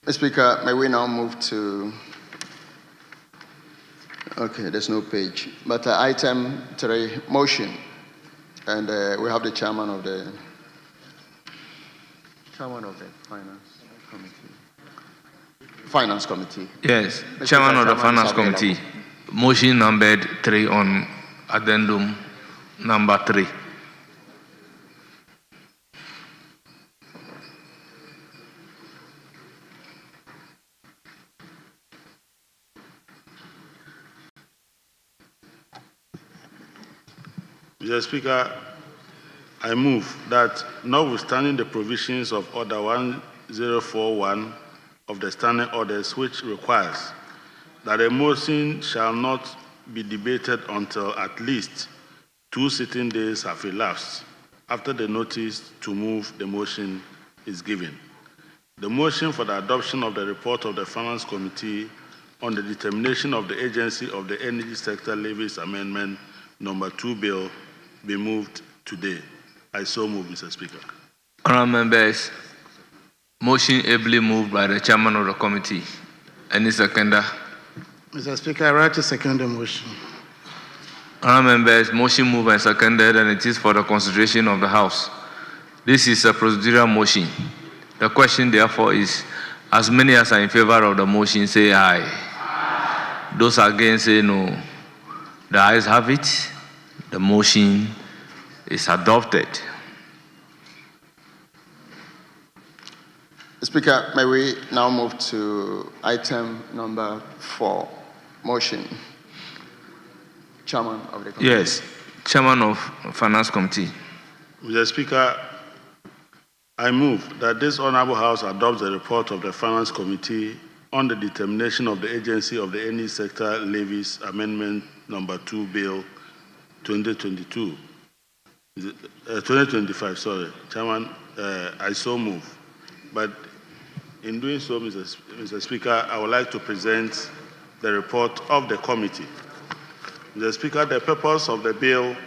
Mr. Speaker, may we now move to, okay, there's no page, but item 3, motion, and we have the chairman of the Finance Committee.
Yes, Chairman of the Finance Committee. Motion numbered 3 on addendum number 3.
Mr. Speaker, I move that notwithstanding the provisions of Order 1041 of the Standing Orders, which requires that a motion shall not be debated until at least 2 sitting days have elapsed after the notice to move the motion is given. The motion for the adoption of the report of the Finance Committee on the determination of the agency of the Energy Sector Levies Amendment Number 2 Bill be moved today. I so move, Mr. Speaker.
Honourable members, motion ably moved by the chairman of the committee. Any seconder?
Mr. Speaker, I write to second the motion.
Honourable members, motion moved and seconded and it is for the consideration of the House. This is a procedural motion. The question therefore is, as many as are in favour of the motion say aye. Aye. Those against say no. The ayes have it. The motion is adopted.
Speaker, may we now move to item number 4, motion. Chairman of the committee.
Yes, Chairman of Finance Committee.
Mr. Speaker, I move that this Honourable House adopts the report of the Finance Committee on the determination of the agency of the Energy Sector Levies Amendment Number 2 Bill 2025, sorry. Chairman, I so move. But in doing so, Mr. Speaker, I would like to present the report of the committee. Mr. Speaker, the purpose of the bill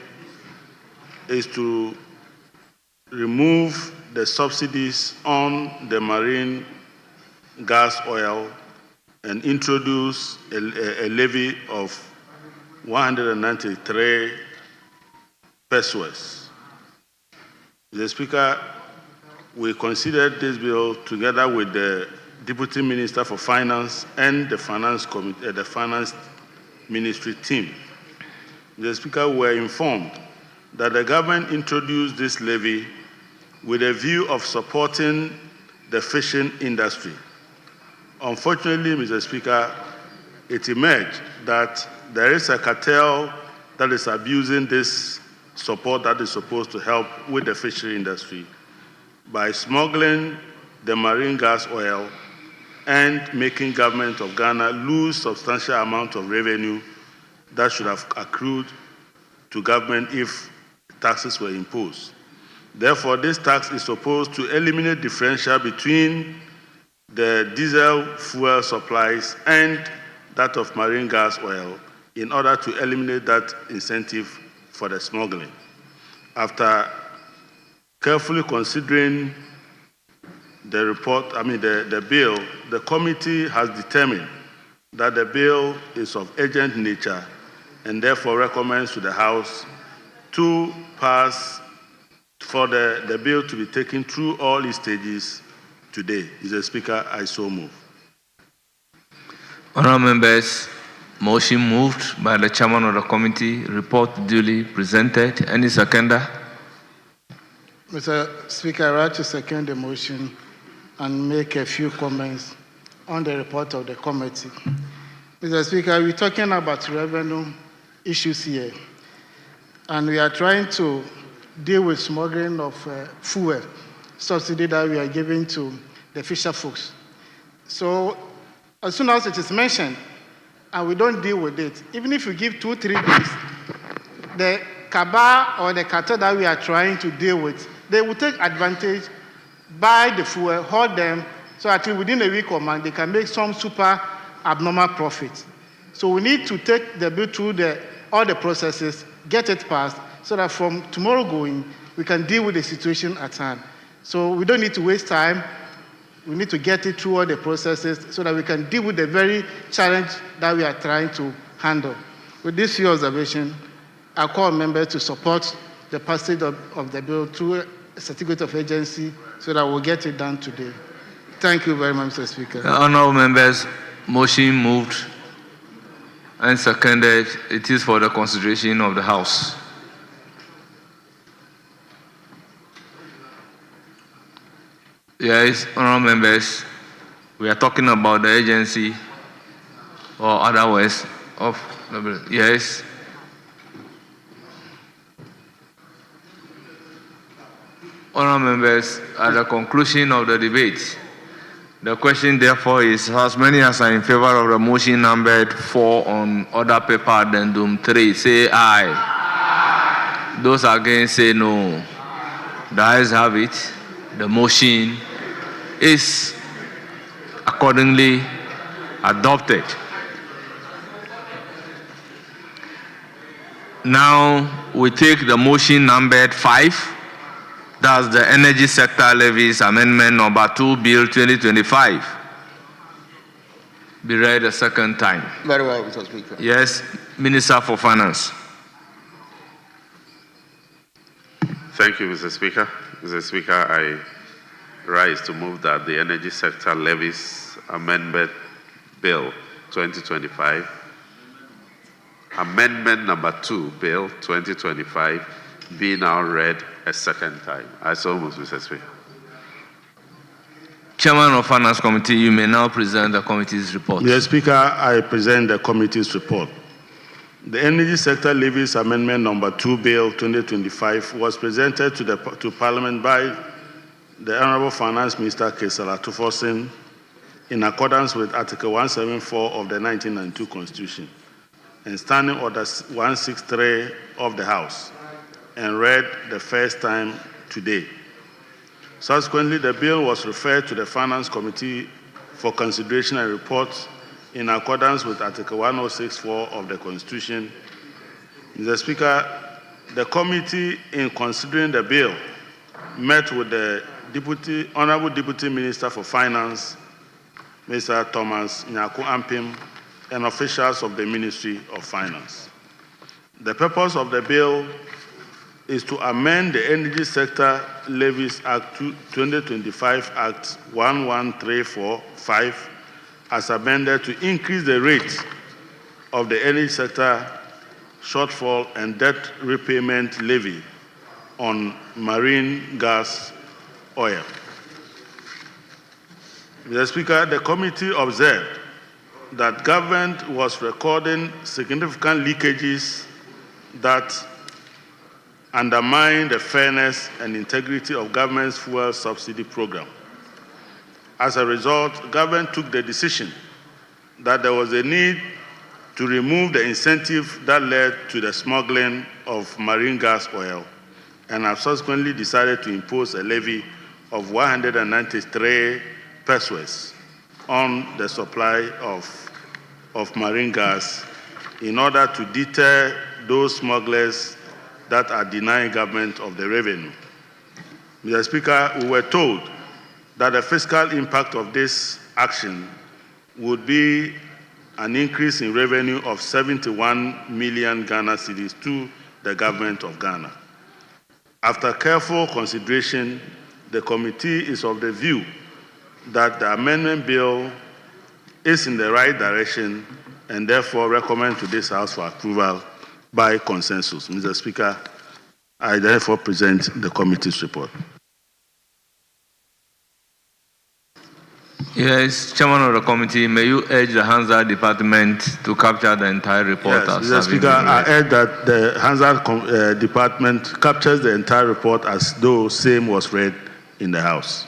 is to remove the subsidies on the marine gas oil and introduce a levy of 193 pesos. Mr. Speaker, we considered this bill together with the Deputy Minister for Finance and the Finance Ministry team. Mr. Speaker, we were informed that the government introduced this levy with a view of supporting the fishing industry. Unfortunately, Mr. Speaker, it emerged that there is a cartel that is abusing this support that is supposed to help with the fishery industry by smuggling the marine gas oil and making government of Ghana lose substantial amount of revenue that should have accrued to government if taxes were imposed. Therefore, this tax is supposed to eliminate differential between the diesel fuel supplies and that of marine gas oil in order to eliminate that incentive for the smuggling. After carefully considering the report, the bill, the committee has determined that the bill is of urgent nature and therefore recommends to the House to pass for the bill to be taken through all its stages today. Mr. Speaker, I so move.
Honourable members, motion moved by the chairman of the committee, report duly presented. Any seconder?
Mr. Speaker, I like to second the motion and make a few comments on the report of the committee. Mr. Speaker, we're talking about revenue issues here, and we are trying to deal with smuggling of fuel subsidy that we are giving to the fisher folks. So as soon as it is mentioned and we don't deal with it, even if we give 2-3 days, the cabal or the cartel that we are trying to deal with, they will take advantage, buy the fuel, hold them, so at least within a week or month, they can make some super abnormal profit. So we need to take the bill through all the processes, get it passed, so that from tomorrow going, we can deal with the situation at hand. So we don't need to waste time. We need to get it through all the processes so that we can deal with the very challenge that we are trying to handle. With this few observation, I call members to support the passage of the bill through a certificate of agency so that we'll get it done today. Thank you very much, Mr. Speaker.
Honourable members, motion moved and seconded. It is for the consideration of the House. Yes, honourable members, we are talking about the agency or otherwise of yes. Honourable members, at the conclusion of the debate, the question therefore is, as many as are in favour of the motion numbered 4 on order paper addendum 3, say aye. Aye. Those against say no. The ayes have it. The motion is accordingly adopted. Now we take the motion numbered 5. That's the Energy Sector Levies Amendment number 2, Bill 2025. Be read a second time.
Very well, Mr. Speaker.
Yes, Minister for Finance.
Thank you, Mr. Speaker. Mr. Speaker, I rise to move that the Energy Sector Levies Amendment Bill 2025, Amendment number 2, Bill 2025, be now read a second time. I so move, Mr. Speaker.
Chairman of Finance Committee, you may now present the committee's report.
Mr. Speaker, I present the committee's report. The Energy Sector Levies Amendment number 2, Bill 2025 was presented to Parliament by the Honourable Finance Minister Kesala Tuforsin in accordance with Article 174 of the 1992 Constitution and Standing Order 163 of the House, and read the first time today. Subsequently, the bill was referred to the Finance Committee for consideration and report in accordance with Article 1064 of the Constitution. Mr. Speaker, the committee, in considering the bill, met with the Honourable Deputy Minister for Finance, Mr. Thomas Nyaku Ampim, and officials of the Ministry of Finance. The purpose of the bill is to amend the Energy Sector Levies Act 2025 Act 11345 as amended to increase the rate of the energy sector shortfall and debt repayment levy on marine gas oil. Mr. Speaker, the committee observed that government was recording significant leakages that undermine the fairness and integrity of government's fuel subsidy program. As a result, government took the decision that there was a need to remove the incentive that led to the smuggling of marine gas oil, and have subsequently decided to impose a levy of 193 pesos on the supply of marine gas in order to deter those smugglers that are denying government of the revenue. Mr. Speaker, we were told that the fiscal impact of this action would be an increase in revenue of 71 million Ghana cedis to the government of Ghana. After careful consideration, the committee is of the view that the amendment bill is in the right direction and therefore recommend to this House for approval by consensus. Mr. Speaker, I therefore present the committee's report.
Yes, Chairman of the committee, may you urge the Hansard Department to capture the entire report?
Yes,
as
Mr. Speaker, I urge that the Hansard Department captures the entire report as though same was read in the House.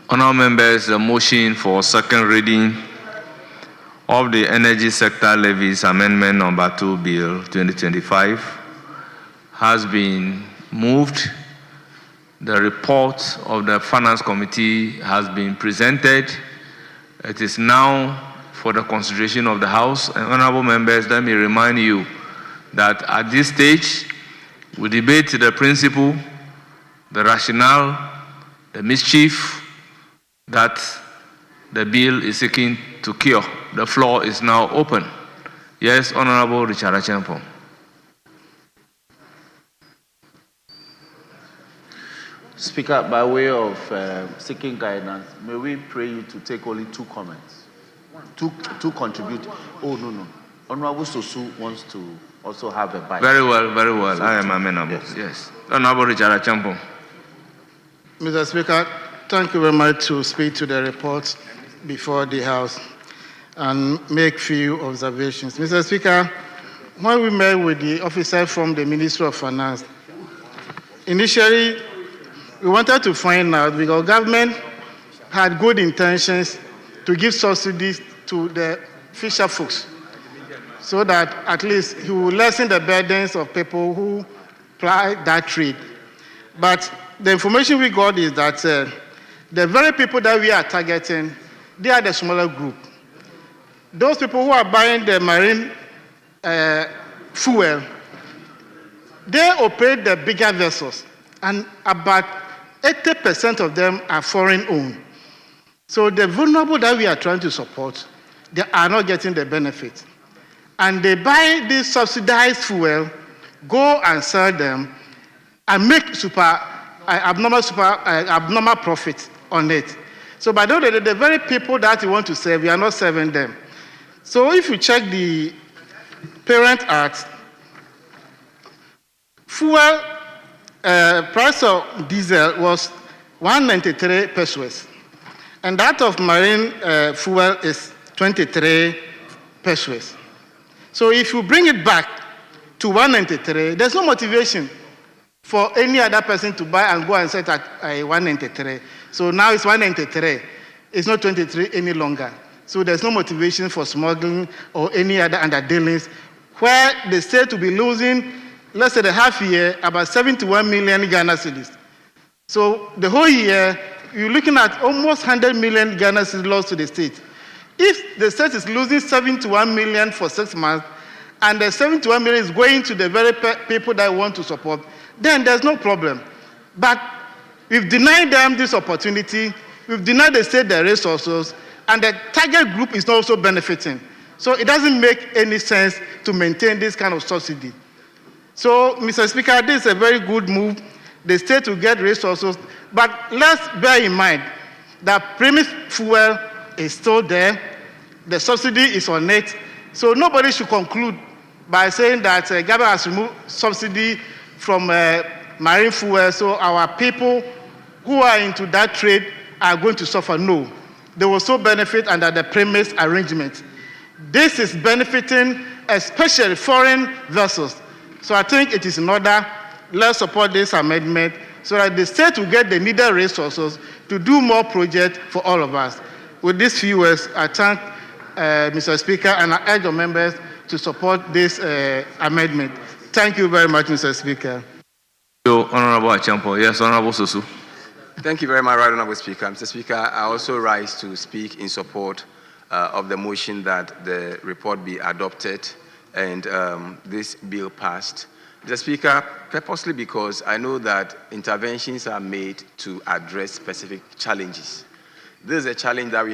Honourable members, the motion for second reading of the Energy Sector Levies Amendment Number 2 Bill 2025 has been moved. The report of the Finance Committee has been presented. It is now for the consideration of the House. And honourable members, let me remind you that at this stage, we debate the principle, the rationale, the mischief that the bill is seeking to cure. The floor is now open. Yes, Honourable Richard Achempo.
Speaker, by way of seeking guidance, may we pray you to take only 2 comments? Two contribute. Oh, no. Honorable Sosu wants to also have a bite.
Very well, very well. I am amenable. Yes. Honorable Richard Achempo.
Mr. Speaker, thank you very much to speak to the report before the House and make few observations. Mr. Speaker, when we met with the officer from the Ministry of Finance, initially we wanted to find out because government had good intentions to give subsidies to the fisher folks so that at least he will lessen the burdens of people who ply that trade. But the information we got is that the very people that we are targeting, they are the smaller group. Those people who are buying the marine fuel, they operate the bigger vessels, and about 80% of them are foreign-owned. So the vulnerable that we are trying to support, they are not getting the benefit. And they buy this subsidized fuel, go and sell them, and make abnormal profit on it. So by the way, the very people that you want to serve, we are not serving them. So if you check the Parent Act, fuel price of diesel was 193 pesos, and that of marine fuel is 23 pesos. So if you bring it back to 193, there's no motivation for any other person to buy and go and set at 193. So now it's 193. It's not 23 any longer. So there's no motivation for smuggling or any other underdealings where the state will be losing, let's say the half year, about 71 million Ghana cedis. So the whole year, you're looking at almost 100 million Ghana cedis lost to the state. If the state is losing 71 million for 6 months, and the 71 million is going to the very people that want to support, then there's no problem. But we've denied them this opportunity, we've denied the state their resources, and the target group is also benefiting. So it doesn't make any sense to maintain this kind of subsidy. So, Mr. Speaker, this is a very good move. The state will get resources, but let's bear in mind that premise fuel is still there, the subsidy is on it, so nobody should conclude by saying that government has removed subsidy from marine fuel, so our people who are into that trade are going to suffer. No. they will also benefit under the premise arrangement. This is benefiting especially foreign vessels. So I think it is in order, let's support this amendment so that the state will get the needed resources to do more projects for all of us. With these few words, I thank Mr. Speaker, and I urge the members to support this amendment. Thank you very much, Mr. Speaker.
Honorable Achampo. Yes, Honorable Sosu.
Thank you very much, Right Honorable Speaker. Mr. Speaker, I also rise to speak in support of the motion that the report be adopted and this bill passed. Mr. Speaker, purposely because I know that interventions are made to address specific challenges. This is a challenge that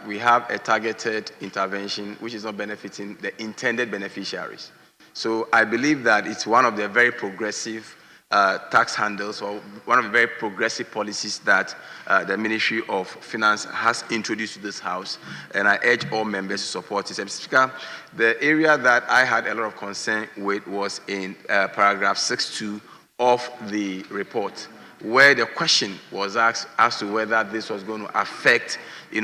we have a targeted intervention which is not benefiting the intended beneficiaries. So I believe that it's one of the very progressive tax handles or one of the very progressive policies that the Ministry of Finance has introduced to this House, and I urge all members to support it. Mr. Speaker, the area that I had a lot of concern with was in paragraph 6.2 of the report, where the question was asked as to whether this was going to affect,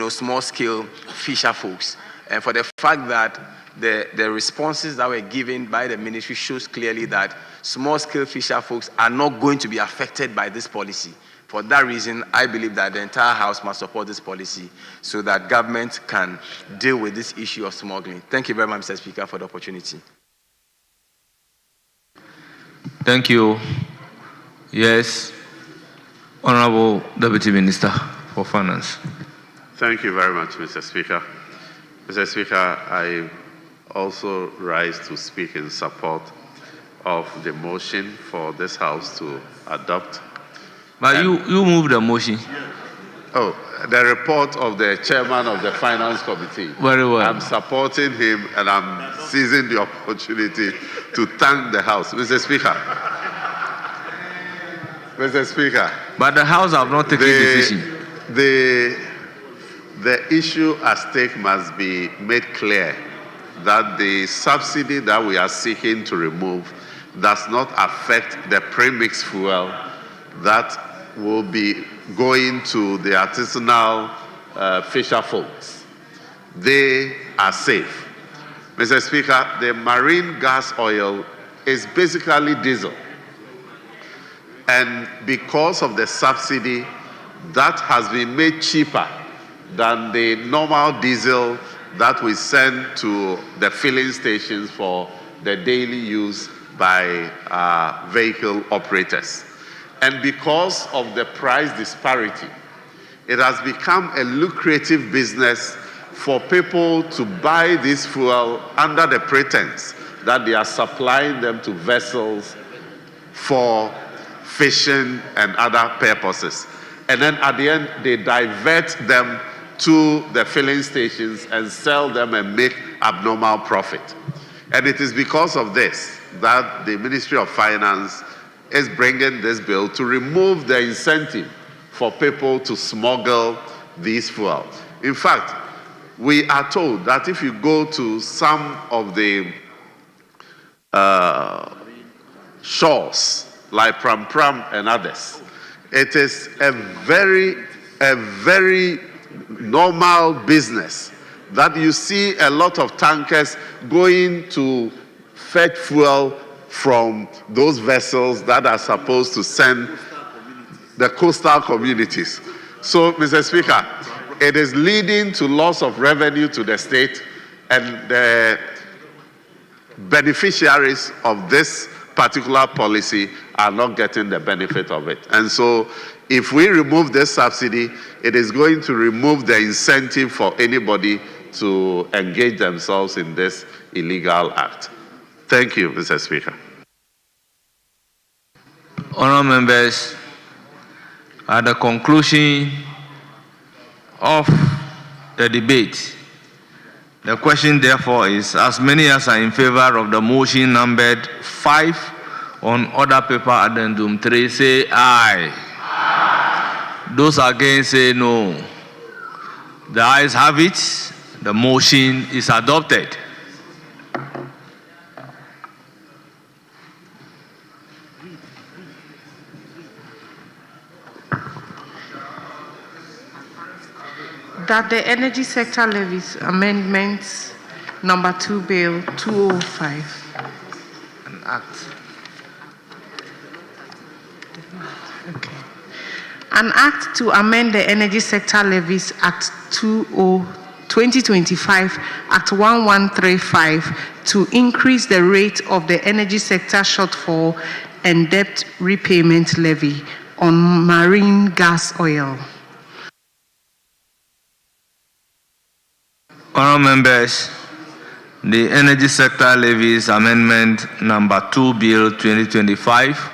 small-scale fisher folks. And for the fact that the responses that were given by the ministry shows clearly that small-scale fisher folks are not going to be affected by this policy. For that reason, I believe that the entire House must support this policy so that government can deal with this issue of smuggling. Thank you very much, Mr. Speaker, for the opportunity.
Thank you. Yes, Honorable Deputy Minister for Finance.
Thank you very much, Mr. Speaker. Mr. Speaker, I also rise to speak in support of the motion for this House to adopt.
But you moved the motion.
Oh, the report of the chairman of the Finance Committee.
Very well.
I'm supporting him and I'm seizing the opportunity to thank the House. Mr. Speaker. Mr. Speaker.
But the House have not taken decision.
The issue at stake must be made clear that the subsidy that we are seeking to remove does not affect the premix fuel that will be going to the artisanal fisher folks. They are safe. Mr. Speaker, the marine gas oil is basically diesel. And because of the subsidy, that has been made cheaper than the normal diesel that we send to the filling stations for the daily use by vehicle operators. And because of the price disparity, it has become a lucrative business for people to buy this fuel under the pretense that they are supplying them to vessels for fishing and other purposes. And then at the end, they divert them to the filling stations and sell them and make abnormal profit. And it is because of this that the Ministry of Finance is bringing this bill to remove the incentive for people to smuggle these fuels. In fact, we are told that if you go to some of the shores, like Pram Pram and others, it is a very normal business that you see a lot of tankers going to fetch fuel from those vessels that are supposed to send the coastal communities. So, Mr. Speaker, it is leading to loss of revenue to the state, and the beneficiaries of this particular policy are not getting the benefit of it. And so, if we remove this subsidy, it is going to remove the incentive for anybody to engage themselves in this illegal act. Thank you, Mr. Speaker.
Honourable members, at the conclusion of the debate, the question therefore is, as many as are in favor of the motion numbered 5 on order paper addendum 3, say aye. Those against say no. The ayes have it. The motion is adopted.
that the Energy Sector Levies Amendments Number 2 Bill 2005.
An act.
Okay. An act to amend the Energy Sector Levies Act 2025, Act 1135, to increase the rate of the energy sector shortfall and debt repayment levy on marine gas oil.
Honourable members, the Energy Sector Levies Amendment Number 2 Bill 2025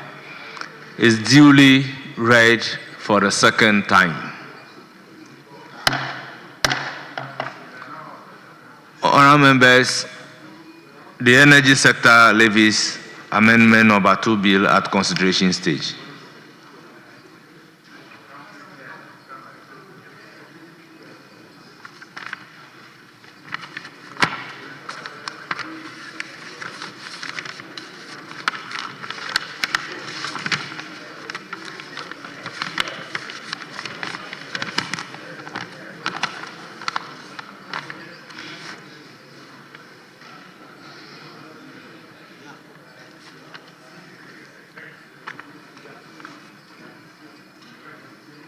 is duly read for the second time. Honourable members, the Energy Sector Levies Amendment Number 2 Bill at consideration stage.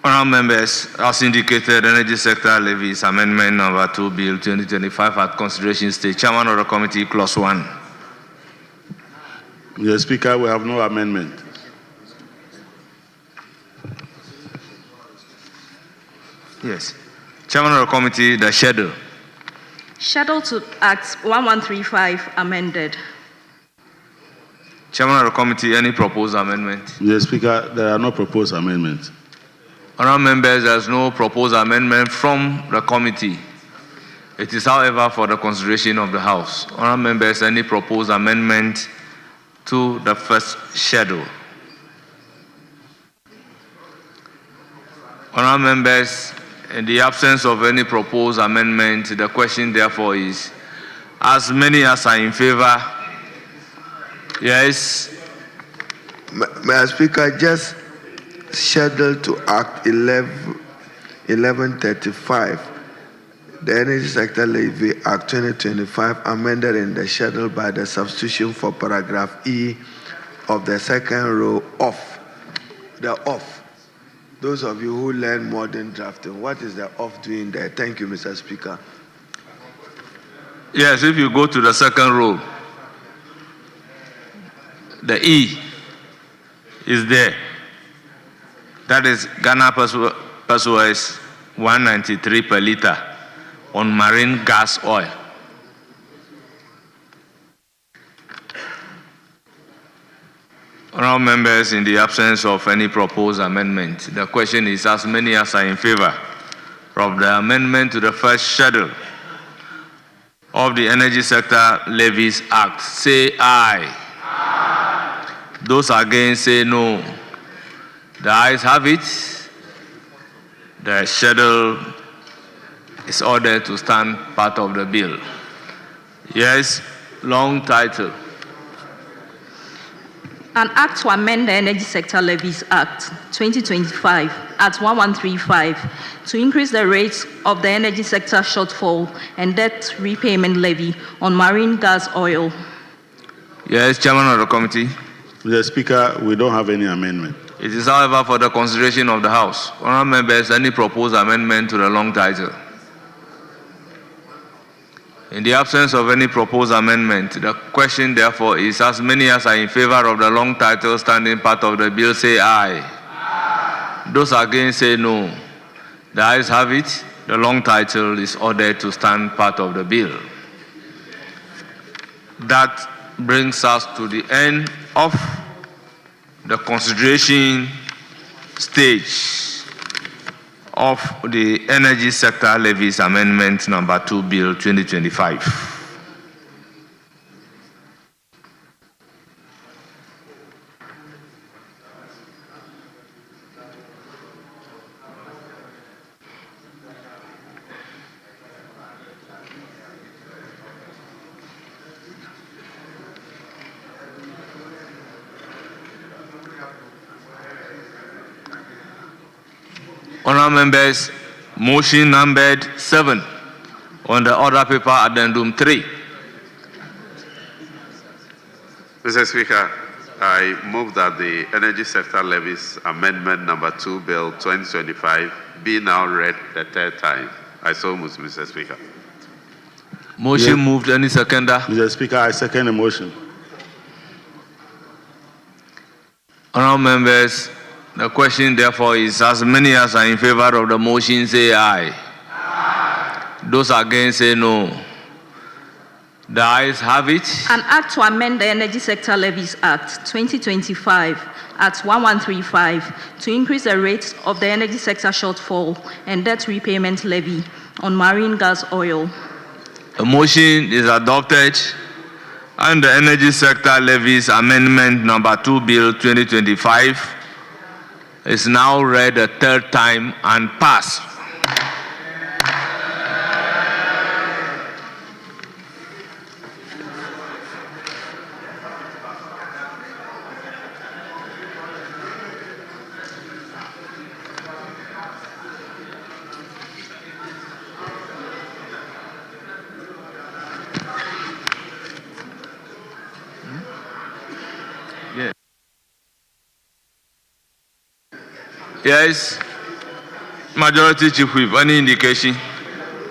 Honourable members, as indicated, Energy Sector Levies Amendment Number 2 Bill 2025 at consideration stage. Chairman of the committee, clause 1.
Mr. Speaker, we have no amendment.
Yes. Chairman of the committee, the schedule.
Schedule to Act 1135 amended.
Chairman of the committee, any proposed amendment?
Mr. Speaker, there are no proposed amendments.
Honourable members, there is no proposed amendment from the committee. It is, however, for the consideration of the House. Honourable members, any proposed amendment to the first schedule? Honourable members, in the absence of any proposed amendment, the question therefore is, as many as are in favour? Yes.
Mr. Speaker, just schedule to Act 1135, the Energy Sector Levy Act 2025, amended in the schedule by the substitution for paragraph E of the second row off. The off. Those of you who learn modern drafting, what is the off doing there? Thank you, Mr. Speaker.
Yes, if you go to the second row, the E is there. That is Ghana peso is 193 per litre on marine gas oil. Honourable members, in the absence of any proposed amendment, the question is, as many as are in favour of the amendment to the first schedule of the Energy Sector Levies Act, say aye. Aye. Those against, say no. The ayes have it. The schedule is ordered to stand part of the bill. Yes, long title.
An act to amend the Energy Sector Levies Act 2025 at 1135 to increase the rates of the energy sector shortfall and debt repayment levy on marine gas oil.
Yes, Chairman of the committee.
Mr. Speaker, we don't have any amendment.
It is, however, for the consideration of the House. Honourable members, any proposed amendment to the long title? In the absence of any proposed amendment, the question, therefore, is, as many as are in favour of the long title standing part of the bill, say aye. Aye. Those against, say no. The ayes have it. The long title is ordered to stand part of the bill. That brings us to the end of the consideration stage of the Energy Sector Levies Amendment Number 2 Bill 2025. Honourable members, Motion numbered 7 on the order paper addendum 3.
Mr. Speaker, I move that the Energy Sector Levies Amendment number 2 Bill 2025 be now read the third time. I so move, Mr. Speaker.
Motion moved. Any seconder?
Mr. Speaker, I second the motion.
Honourable members, the question therefore is, as many as are in favor of the motion say aye. Those against say no. The ayes have it.
An act to amend the Energy Sector Levies Act 2025 at 1135 to increase the rate of the energy sector shortfall and debt repayment levy on marine gas oil.
The motion is adopted and the Energy Sector Levies Amendment number 2 Bill 2025 is now read a third time and passed. Yes, Majority Chief Whip, any indication?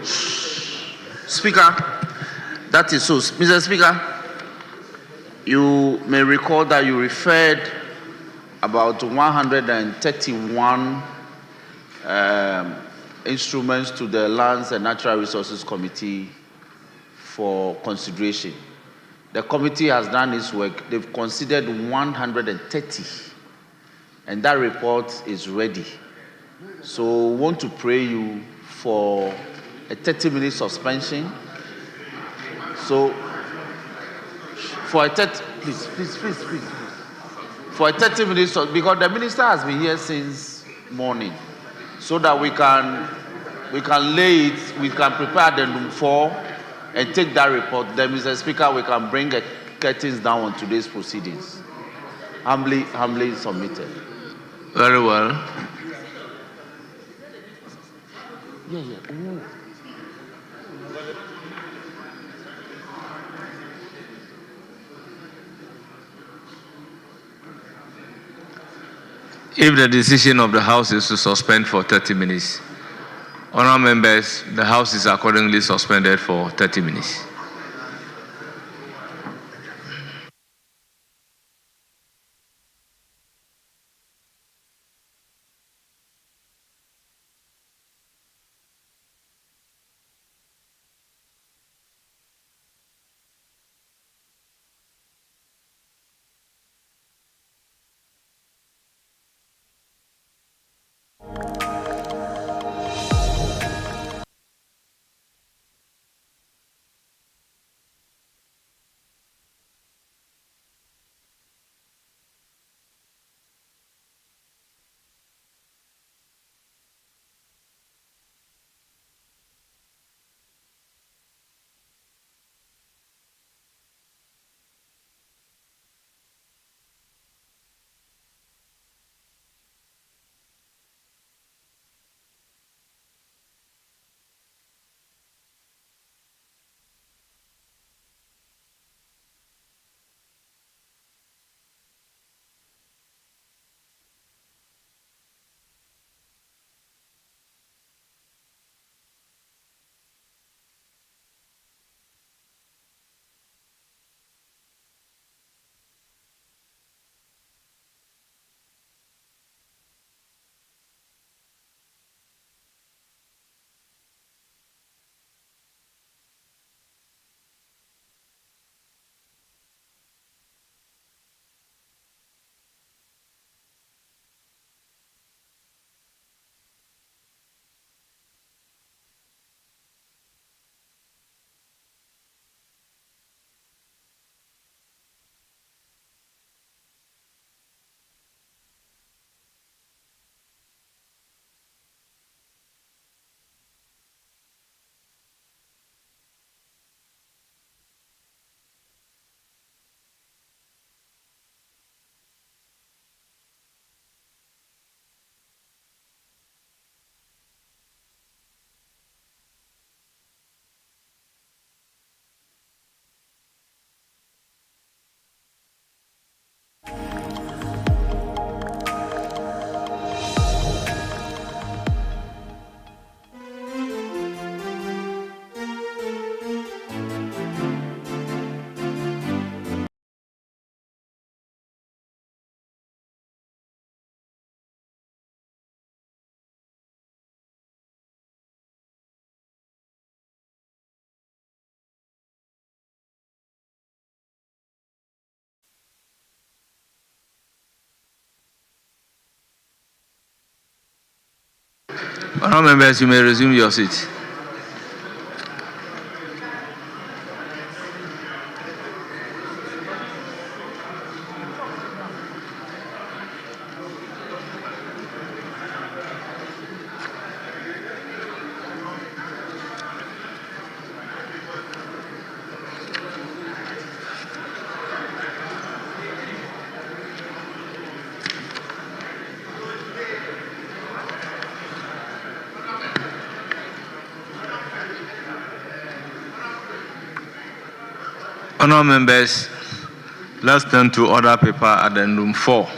Speaker, that is so. Mr. Speaker, you may recall that you referred about 131 instruments to the Lands and Natural Resources Committee for consideration. The committee has done its work. They've considered 130. And that report is ready. So we want to pray you for a 30-minute suspension. So for a 30, please. For a 30-minute, because the minister has been here since morning, so that we can lay it, we can prepare the room 4 and take that report. Then, Mr. Speaker, we can bring the curtains down on today's proceedings. Humbly submitted.
Very well.
Ooh.
If the decision of the House is to suspend for 30 minutes, honourable members, the House is accordingly suspended for 30 minutes. Honourable members, you may resume your seat. Honourable members, let's turn to order paper addendum 4.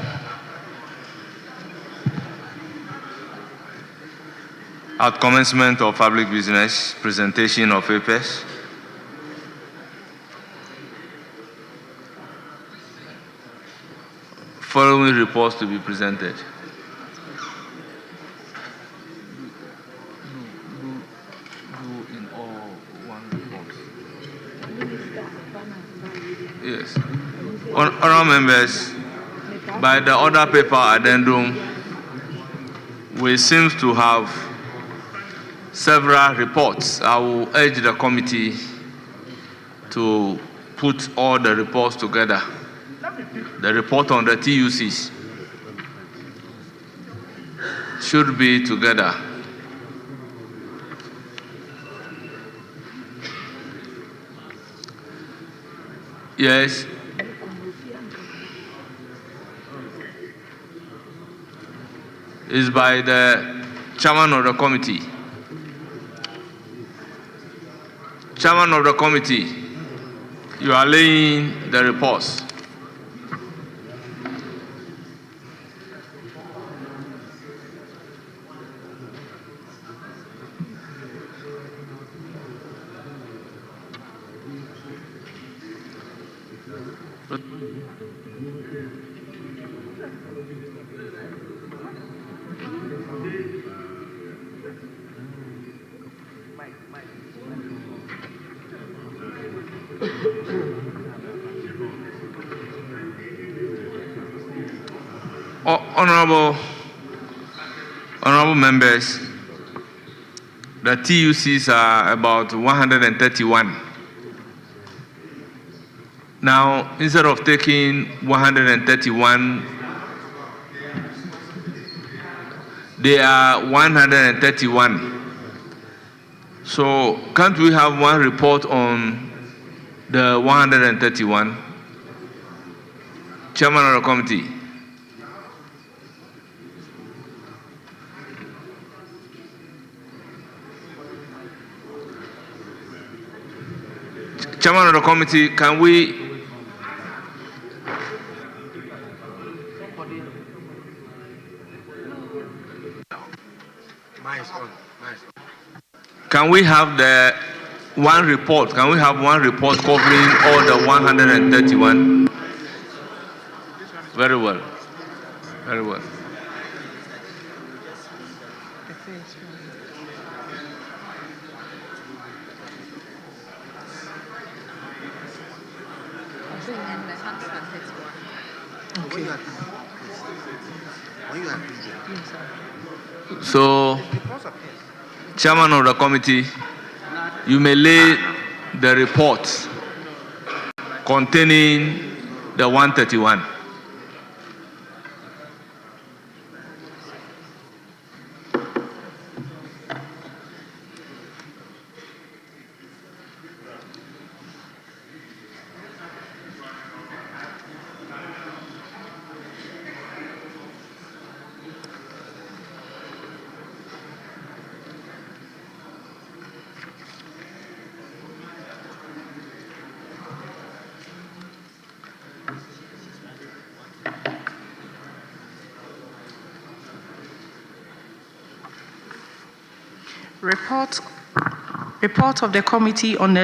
At commencement of public business, presentation of papers. Following reports to be presented. Yes. Honourable members, by the order paper addendum, we seem to have several reports. I will urge the committee to put all the reports together. The report on the TUCs should be together. Yes. Is by the chairman of the committee. Chairman of the committee, you are laying the reports. Honorable members, the TUCs are about 131. Now, instead of taking 131, they are 131. So, can't we have one report on the 131? Chairman of the committee. Chairman of the committee, can we have the one report? Can we have one report covering all the 131? Very well. Very well. So, Chairman of the committee, you may lay the report containing the 131.
Report of the Committee on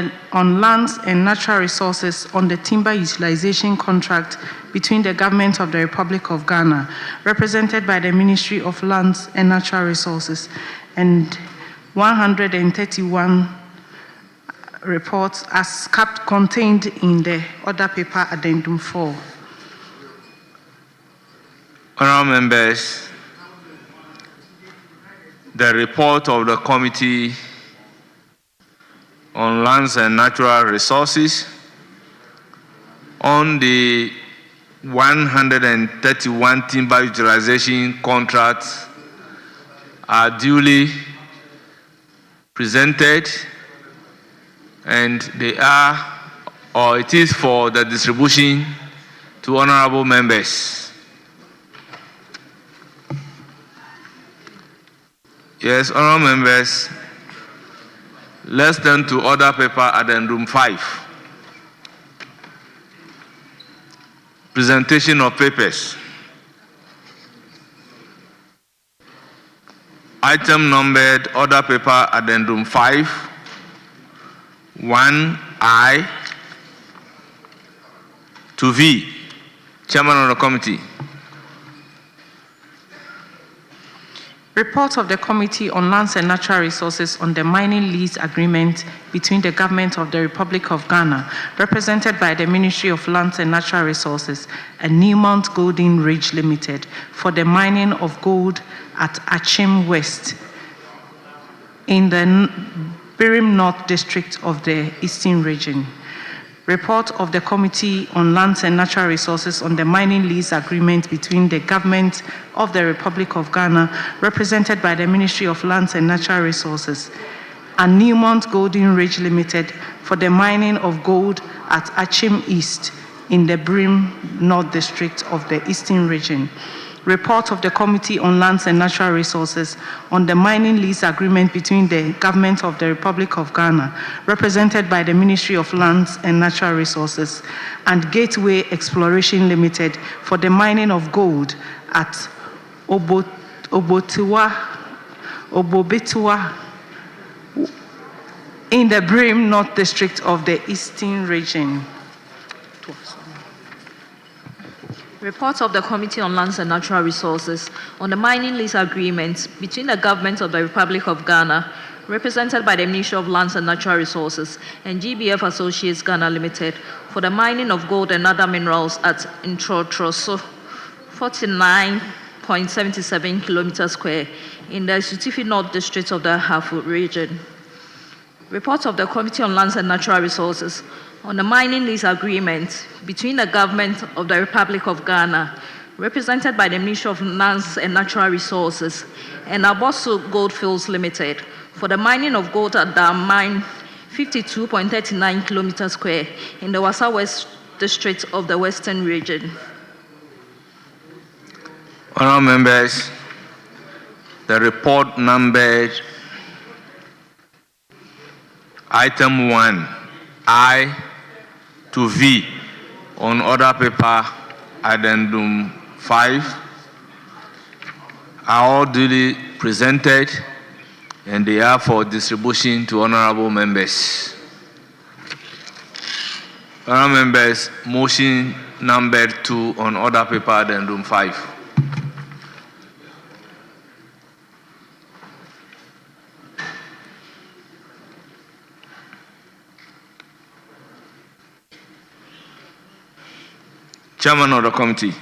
Lands and Natural Resources on the timber utilization contract between the Government of the Republic of Ghana, represented by the Ministry of Lands and Natural Resources, and 131 reports as contained in the order paper addendum 4.
Honourable members, the report of the Committee on Lands and Natural Resources on the 131 timber utilization contracts are duly presented, and they are, or it is for the distribution to honorable members. Yes, honorable members, let's turn to order paper addendum 5. Presentation of papers. Item numbered order paper addendum 5, 1I to V. Chairman of the committee.
Report of the Committee on Lands and Natural Resources on the mining lease agreement between the Government of the Republic of Ghana, represented by the Ministry of Lands and Natural Resources and Newmont Golden Ridge Limited for the mining of gold at Achim West in the Birim North District of the Eastern Region. Report of the Committee on Lands and Natural Resources on the mining lease agreement between the Government of the Republic of Ghana, represented by the Ministry of Lands and Natural Resources, and Newmont Golden Ridge Limited for the mining of gold at Achim East in the Birim North District of the Eastern Region. Report of the Committee on Lands and Natural Resources on the mining lease agreement between the Government of the Republic of Ghana, represented by the Ministry of Lands and Natural Resources, and Gateway Exploration Limited for the mining of gold at Obobitiwa in the Birim North District of the Eastern Region.
Report of the Committee on Lands and Natural Resources on the mining lease agreement between the Government of the Republic of Ghana, represented by the Ministry of Lands and Natural Resources, and GBF Associates Ghana Limited for the mining of gold and other minerals at Introtroso, 49.77 kilometers square in the Sutifi North District of the Hafu region. Report of the Committee on Lands and Natural Resources on the mining lease agreement between the Government of the Republic of Ghana, represented by the Ministry of Lands and Natural Resources, and Aboso Goldfields Limited for the mining of gold at the mine 52.39 kilometers square in the Wassa West District of the Western Region.
Honourable members, the report numbered item 1, I to V on order paper addendum 5 are all duly presented, and they are for distribution to honorable members. Honorable members, motion number 2 on order paper addendum 5. Chairman of the committee.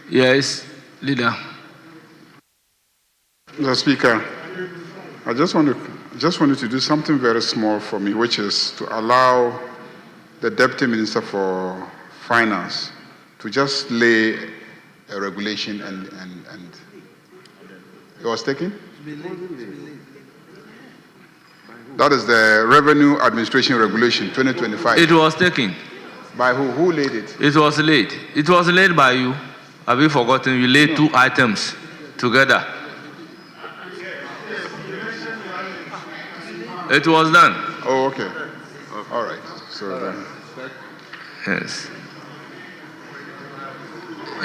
Yes, leader.
Mr. Speaker, I just wanted to do something very small for me, which is to allow the Deputy Minister for Finance to just lay a regulation and it was taken? That is the Revenue Administration Regulation 2025.
It was taken.
By who? Who laid it?
It was laid. It was laid by you. Have you forgotten? You laid 2 items together. It was done.
Oh, okay. All right. So then.
Yes.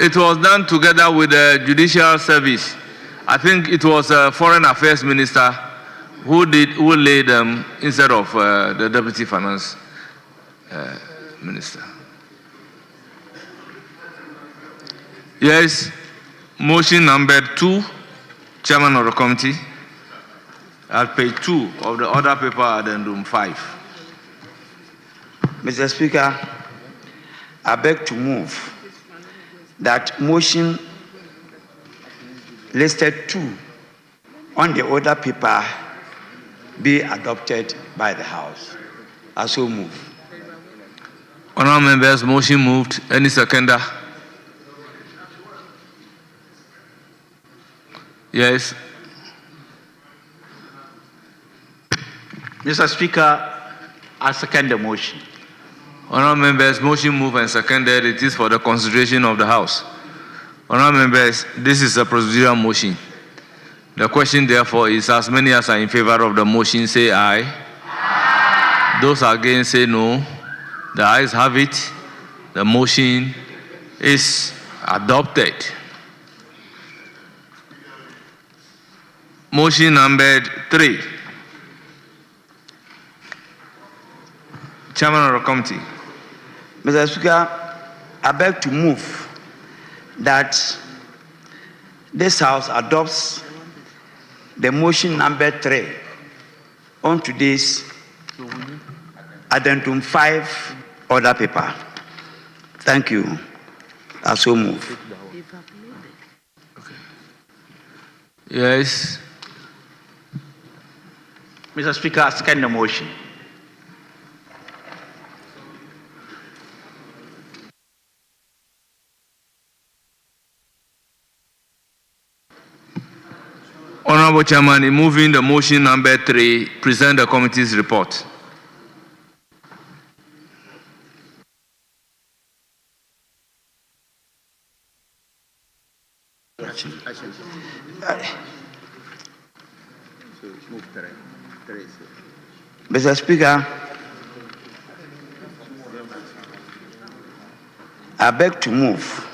It was done together with the Judicial Service. I think it was a Foreign Affairs Minister who laid them instead of the Deputy Finance Minister. Yes, motion number 2, Chairman of the committee, at page 2 of the order paper addendum 5.
Mr. Speaker, I beg to move that motion listed 2 on the order paper be adopted by the House. I so move.
Honourable members, motion moved. Any seconder? Yes.
Mr. Speaker, I second the motion.
Honourable members, motion moved and seconded. It is for the consideration of the House. Honourable members, this is a procedural motion. The question, therefore, is as many as are in favor of the motion say aye. Aye. Those against say no. The ayes have it. The motion is adopted. Motion number 3. Chairman of the committee.
Mr. Speaker, I beg to move that this House adopts the motion number 3 on today's addendum 5 order paper. Thank you. I so move.
Yes.
Mr. Speaker, I second the motion.
Honourable Chairman, in moving the motion number 3, present the committee's report.
Mr. Speaker, I beg to move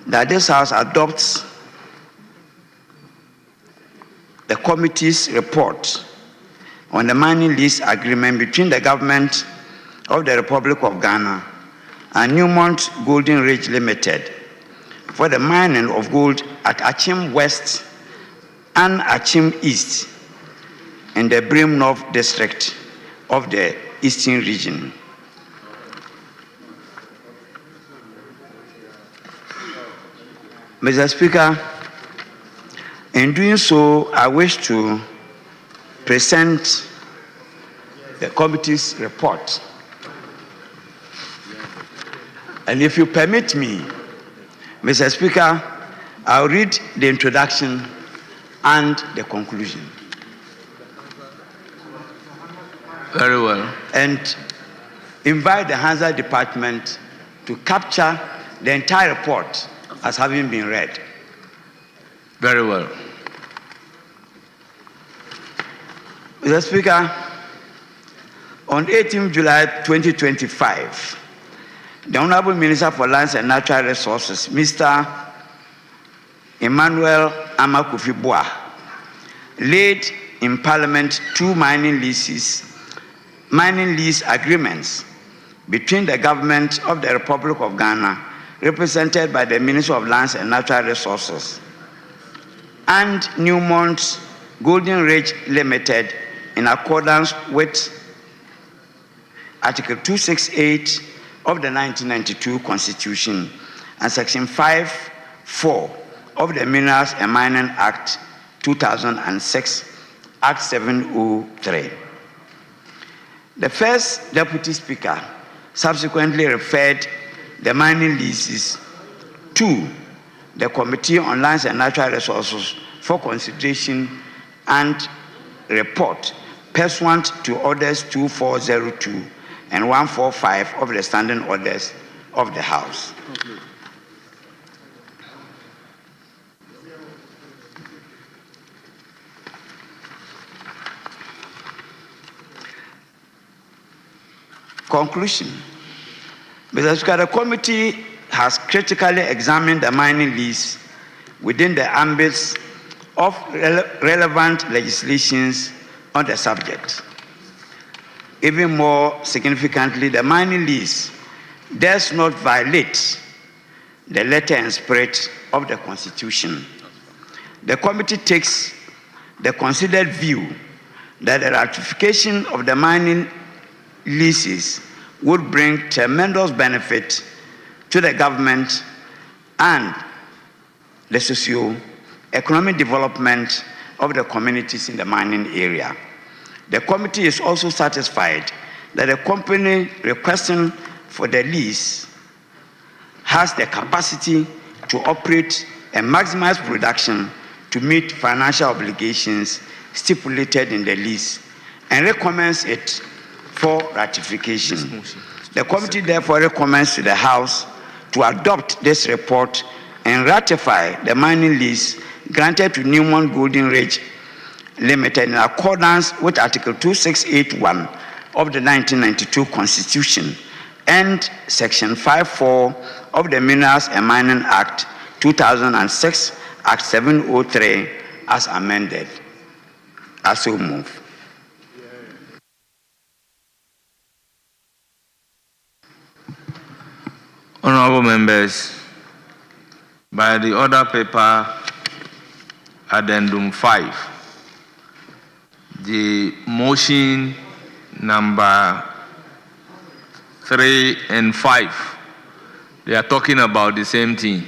that this House adopts the committee's report on the mining lease agreement between the government of the Republic of Ghana and Newmont Golden Ridge Limited for the mining of gold at Achim West and Achim East in the Brim North district of the Eastern region. Mr. Speaker, in doing so, I wish to present the committee's report. And if you permit me, Mr. Speaker, I'll read the introduction and the conclusion.
Very well.
And invite the Hansa Department to capture the entire report as having been read.
Very well.
Mr. Speaker, on 18 July 2025, the Honorable Minister for Lands and Natural Resources, Mr. Emmanuel Amakufi-Boa, laid in Parliament 2 mining lease agreements between the government of the Republic of Ghana, represented by the Minister of Lands and Natural Resources, and Newmont Golden Ridge Limited in accordance with Article 268 of the 1992 Constitution and Section 5(4) of the Minerals and Mining Act 2006, Act 703. The first Deputy Speaker subsequently referred the mining leases to the Committee on Lands and Natural Resources for consideration and report pursuant to Orders 2402 and 145 of the Standing Orders of the House. Okay. Conclusion. Mr. Speaker, the committee has critically examined the mining lease within the ambits of relevant legislations on the subject. Even more significantly, the mining lease does not violate the letter and spirit of the Constitution. The committee takes the considered view that the ratification of the mining leases would bring tremendous benefit to the government and the socio-economic development of the communities in the mining area. The committee is also satisfied that the company requesting for the lease has the capacity to operate and maximize production to meet financial obligations stipulated in the lease and recommends it for ratification. The committee therefore recommends to the House to adopt this report and ratify the mining lease granted to Newmont Golden Ridge Limited in accordance with Article 2681 of the 1992 Constitution and Section 54 of the Minerals and Mining Act 2006, Act 703, as amended. I so move.
Honorable members, by the order paper addendum 5, the motion number 3 and 5, they are talking about the same thing,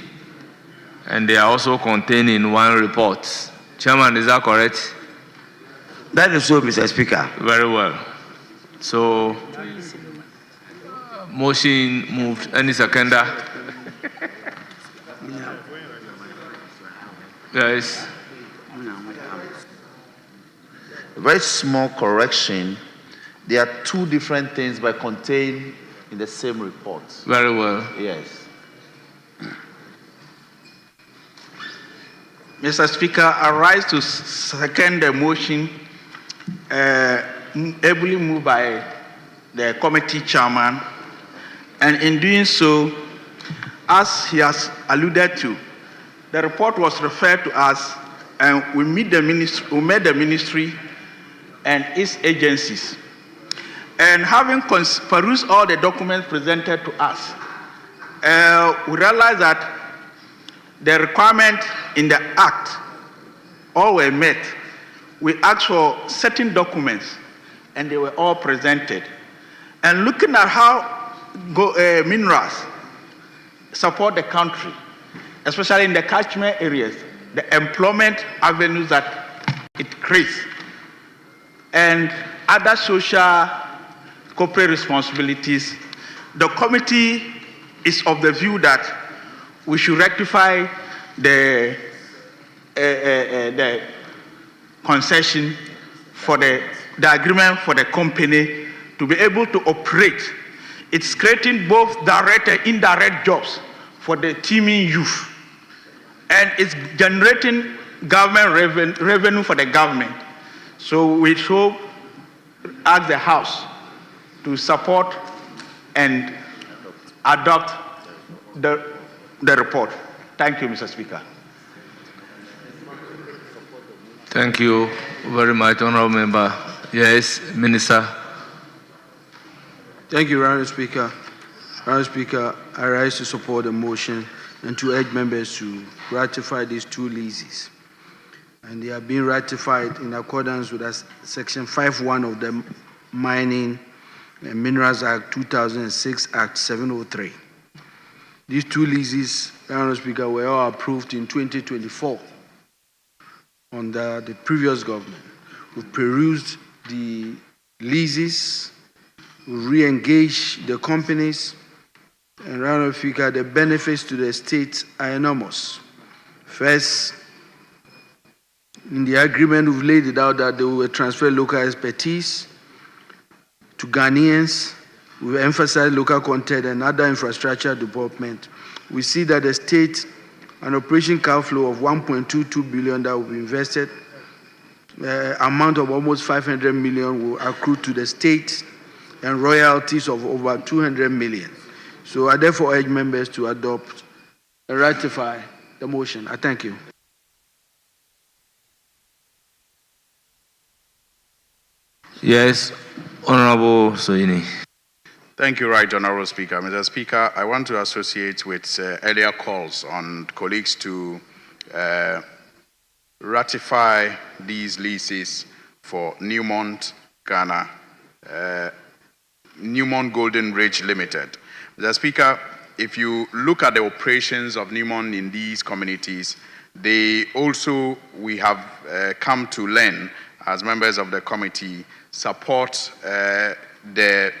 and they are also contained in one report. Chairman, is that correct?
That is so, Mr. Speaker.
Very well. So, motion moved. Any seconder? Yes.
A very small correction. There are two different things but contained in the same report.
Very well.
Yes.
Mr. Speaker, I rise to second the motion ably moved by the committee chairman, and in doing so, as he has alluded to, the report was referred to us, and we met the ministry and its agencies. And having perused all the documents presented to us, we realized that the requirement in the Act all were met. We asked for certain documents, and they were all presented. And looking at how minerals support the country, especially in the catchment areas, the employment avenues that it creates, and other social corporate responsibilities, the committee is of the view that we should rectify the concession for the agreement for the company to be able to operate. It's creating both direct and indirect jobs for the teeming youth, and it's generating government revenue for the government. So we should ask the House to support and adopt the report. Thank you, Mr. Speaker.
Thank you very much, Honorable Member. Yes, Minister.
Thank you, Honorable Speaker. Honorable Speaker, I rise to support the motion and to urge members to ratify these two leases. And they are being ratified in accordance with Section 5.1 of the Mining and Minerals Act 2006, Act 703. These two leases, Honorable Speaker, were all approved in 2024 under the previous government. We've perused the leases, we've re-engaged the companies, and Honorable Speaker, the benefits to the state are enormous. First, in the agreement, we've laid it out that they will transfer local expertise to Ghanaians. We've emphasized local content and other infrastructure development. We see that the state, an operation cash flow of 1.22 billion that will be invested, amount of almost 500 million will accrue to the state, and royalties of over 200 million. So I therefore urge members to adopt and ratify the motion. I thank you.
Yes, Honorable Soini.
Thank you, Right Honorable Speaker. Mr. Speaker, I want to associate with earlier calls on colleagues to ratify these leases for Newmont Ghana, Newmont Golden Ridge Limited. Mr. Speaker, if you look at the operations of Newmont in these communities, they also, we have come to learn as members of the committee, support the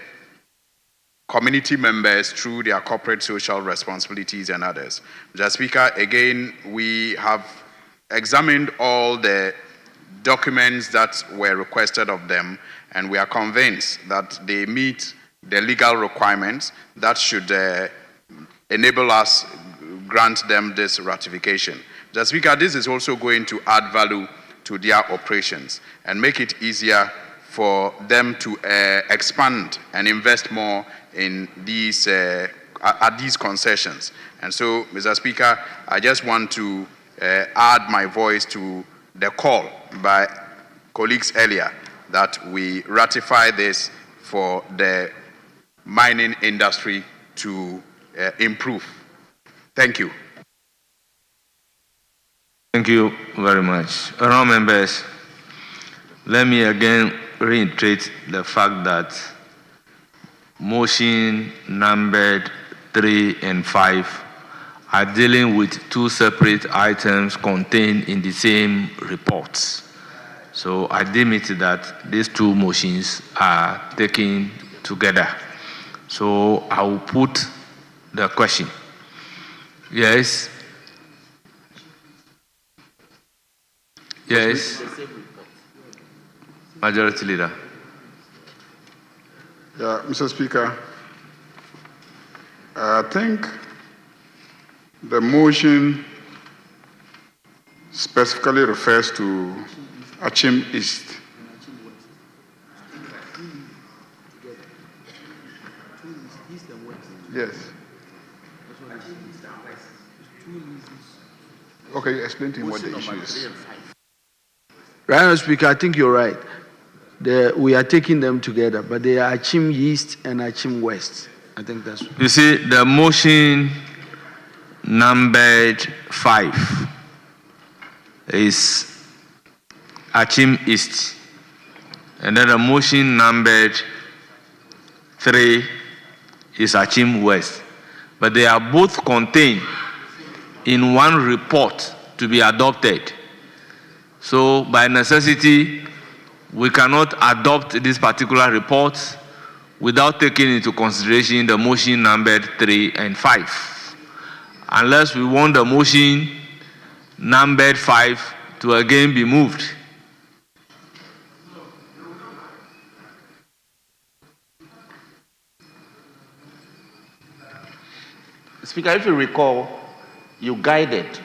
community members through their corporate social responsibilities and others. Mr. Speaker, again, we have examined all the documents that were requested of them, and we are convinced that they meet the legal requirements that should enable us grant them this ratification. Mr. Speaker, this is also going to add value to their operations and make it easier for them to expand and invest more in these at these concessions. And so, Mr. Speaker, I just want to add my voice to the call by colleagues earlier that we ratify this for the mining industry to improve. Thank you.
Thank you very much. Honourable members, let me again reiterate the fact that motion numbered 3 and 5 are dealing with two separate items contained in the same reports. So I deem it that these two motions are taken together. So I will put the question. Yes. Yes. Majority Leader.
Yeah, Mr. Speaker, I think the motion specifically refers to Achim East. Yes. Okay, explain to him what the issue is.
Right, Mr. Speaker, I think you're right. We are taking them together, but they are Achim East and Achim West. I think that's.
You see, the motion numbered 5 is Achim East, and then the motion numbered 3 is Achim West, but they are both contained in one report to be adopted. So by necessity, we cannot adopt this particular report without taking into consideration the motion numbered 3 and 5, unless we want the motion numbered 5 to again be moved.
Speaker, if you recall, you guided.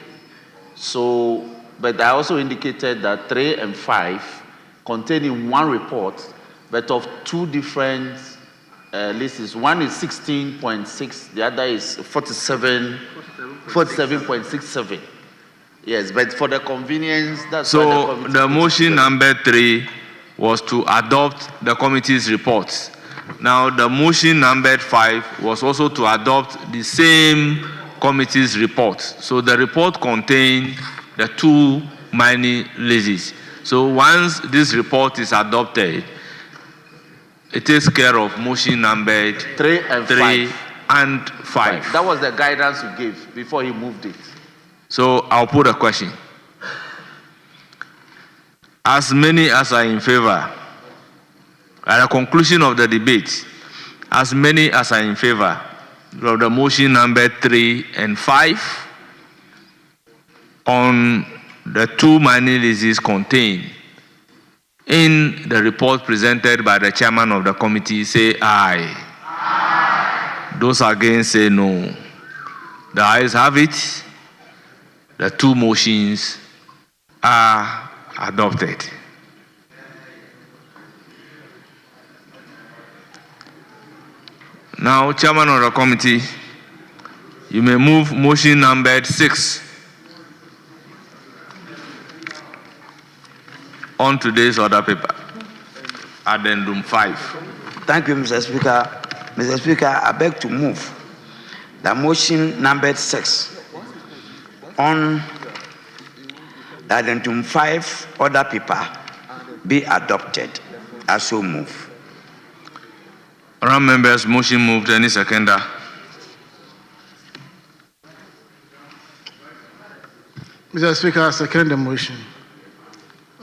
So, but I also indicated that 3 and 5 contain in one report, but of two different leases. One is 16.6, the other is 47.67. Yes, but for the convenience, that's why
so the motion number 3 was to adopt the committee's reports. Now the motion number 5 was also to adopt the same committee's report. So the report contained the two mining leases. So once this report is adopted, it takes care of motion numbered
3 and
5.
That was the guidance you gave before he moved it.
So I'll put a question. As many as are in favor, at the conclusion of the debate, as many as are in favor of the motion number 3 and 5 on the two mining leases contained in the report presented by the chairman of the committee, say aye. Aye. Those against say no. The ayes have it. The two motions are adopted. Now, chairman of the committee, you may move motion numbered 6 on today's order paper, addendum 5.
Thank you, Mr. Speaker. Mr. Speaker, I beg to move the motion numbered 6 on the addendum 5 order paper be adopted. I so move.
Honourable members, motion moved. Any seconder?
Mr. Speaker, I second the motion.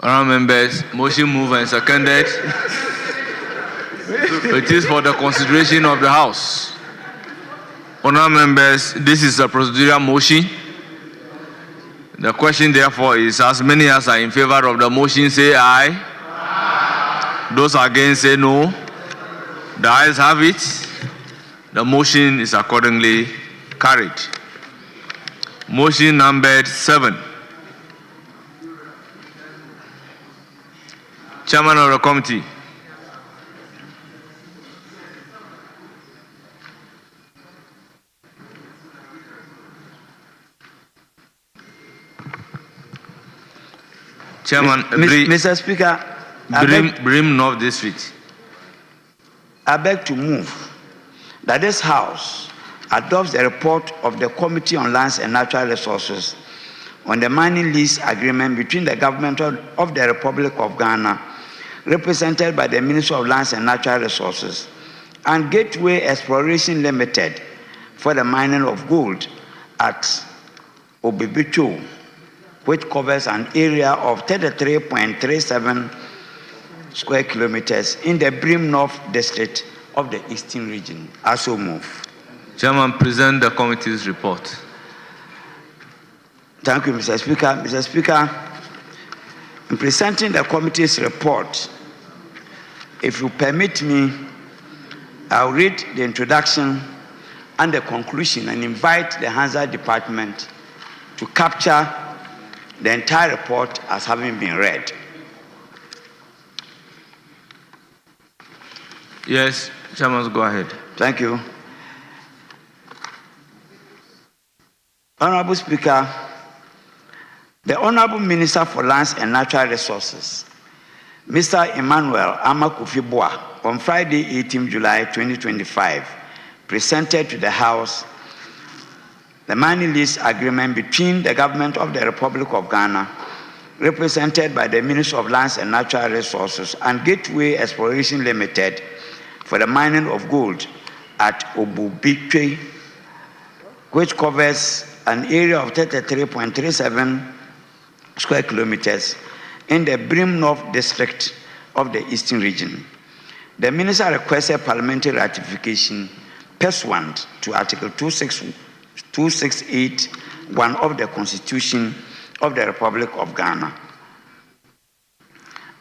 Honourable members, motion moved and seconded. It is for the consideration of the House. Honourable members, this is a procedural motion. The question, therefore, is as many as are in favor of the motion say aye. Those against say no. The ayes have it. The motion is accordingly carried. Motion numbered 7. Chairman of the committee. Chairman,
Mr. Speaker,
Brim North District.
I beg to move that this House adopts the report of the Committee on Lands and Natural Resources on the mining lease agreement between the government of the Republic of Ghana, represented by the Ministry of Lands and Natural Resources, and Gateway Exploration Limited for the mining of gold at Obebicho, which covers an area of 33.37 square kilometers in the Brim North District of the Eastern Region. I so move.
Chairman, present the committee's report.
Thank you, Mr. Speaker. Mr. Speaker, in presenting the committee's report, if you permit me, I'll read the introduction and the conclusion and invite the Hansa Department to capture the entire report as having been read.
Yes, Chairman, go ahead.
Thank you. Honorable Speaker, the Honorable Minister for Lands and Natural Resources, Mr. Emmanuel Amakufi-Boa, on Friday, 18 July 2025, presented to the House the mining lease agreement between the government of the Republic of Ghana, represented by the Ministry of Lands and Natural Resources, and Gateway Exploration Limited for the mining of gold at Obubiche, which covers an area of 33.37 square kilometers in the Brim North District of the Eastern Region. The Minister requested parliamentary ratification pursuant to Article 268(1) of the Constitution of the Republic of Ghana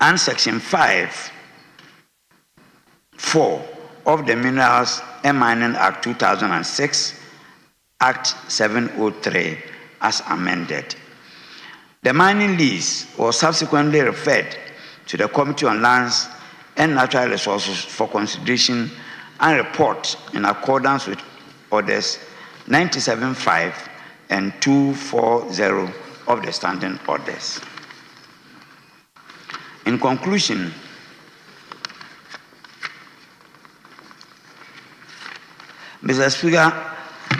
and Section 5(4) of the Minerals and Mining Act 2006, Act 703, as amended. The mining lease was subsequently referred to the Committee on Lands and Natural Resources for consideration and report in accordance with Orders 97.5 and 240 of the Standing Orders. In conclusion, Mr. Speaker,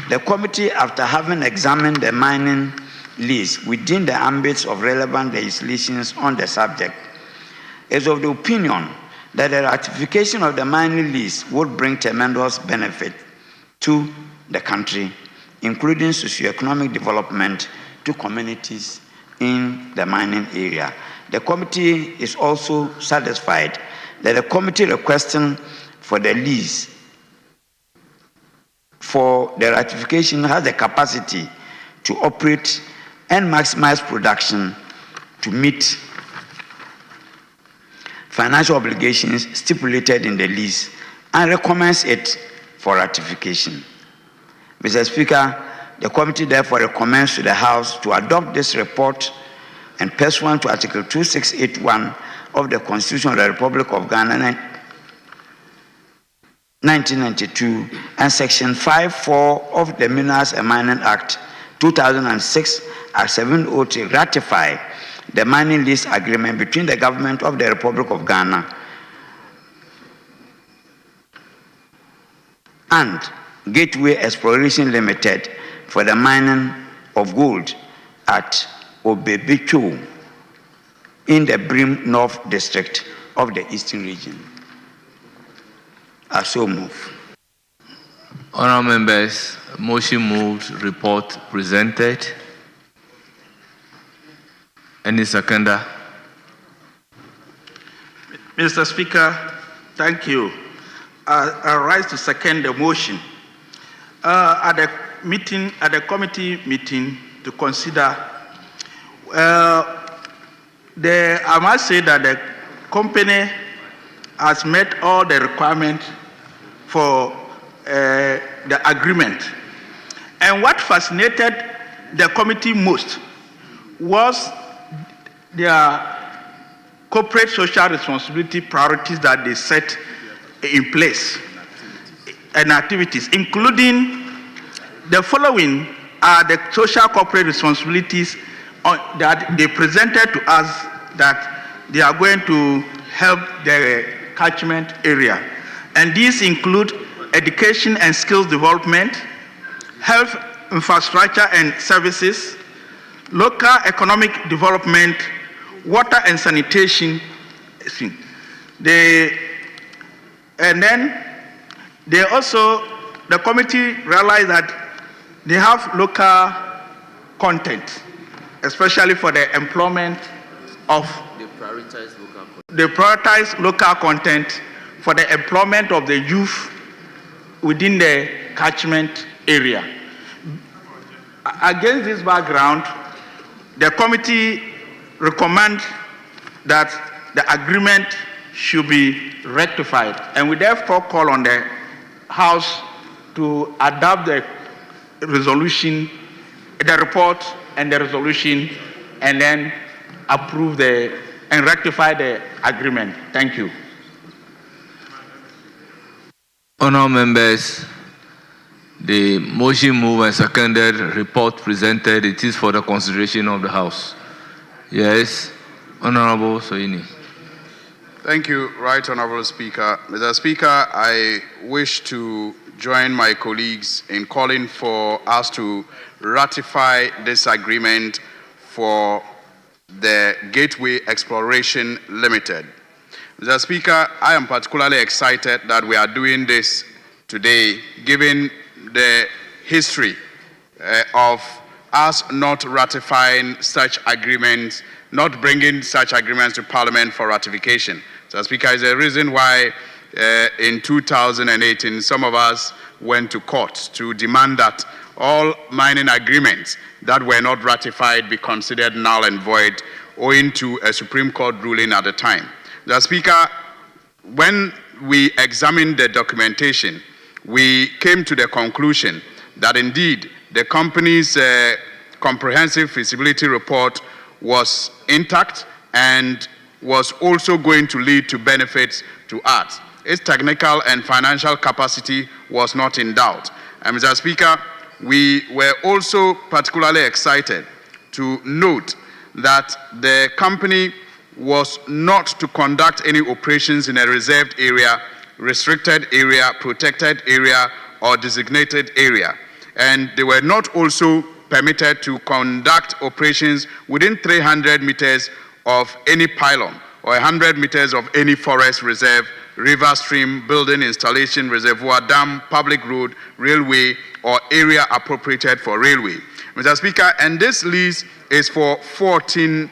the committee, after having examined the mining lease within the ambit of relevant legislations on the subject, is of the opinion that the ratification of the mining lease would bring tremendous benefit to the country, including socioeconomic development to communities in the mining area. The committee is also satisfied that the committee requesting for the lease for the ratification has the capacity to operate and maximize production to meet financial obligations stipulated in the lease and recommends it for ratification. Mr. Speaker, the committee therefore recommends to the House to adopt this report and pursuant to Article 2681 of the Constitution of the Republic of Ghana 1992 and Section 5(4) of the Minerals and Mining Act 2006 Act 703 ratify the mining lease agreement between the government of the Republic of Ghana and Gateway Exploration Limited for the mining of gold at Obebicho in the Brim North District of the Eastern Region. I so move.
Honourable members, motion moved, report presented. Any seconder?
Mr. Speaker, thank you. I rise to second the motion. At the committee meeting to consider, I must say that the company has met all the requirements for the agreement. And what fascinated the committee most was their corporate social responsibility priorities that they set in place and activities, including the following are the social corporate responsibilities that they presented to us that they are going to help the catchment area. And these include education and skills development, health infrastructure and services, local economic development, water and sanitation. And then the committee realized that they have local content, especially for the employment of they prioritize local content for the employment of the youth within the catchment area. Against this background, the committee recommends that the agreement should be rectified, and we therefore call on the House to adopt the resolution, the report and the resolution, and then approve and rectify the agreement. Thank you.
Honourable members, the motion moved and seconded, report presented, it is for the consideration of the House. Yes, Honourable Soini.
Thank you, Right Honourable Speaker. Mr. Speaker, I wish to join my colleagues in calling for us to ratify this agreement for the Gateway Exploration Limited. Mr. Speaker, I am particularly excited that we are doing this today, given the history of us not ratifying such agreements, not bringing such agreements to Parliament for ratification. Mr. Speaker, is the reason why in 2018 some of us went to court to demand that all mining agreements that were not ratified be considered null and void, owing to a Supreme Court ruling at the time. Mr. Speaker, when we examined the documentation, we came to the conclusion that indeed the company's comprehensive feasibility report was intact and was also going to lead to benefits to us. Its technical and financial capacity was not in doubt. And Mr. Speaker, we were also particularly excited to note that the company was not to conduct any operations in a reserved area, restricted area, protected area, or designated area. And they were not also permitted to conduct operations within 300 meters of any pylon or 100 meters of any forest reserve, river, stream, building, installation, reservoir, dam, public road, railway, or area appropriated for railway. Mr. Speaker, and this lease is for 14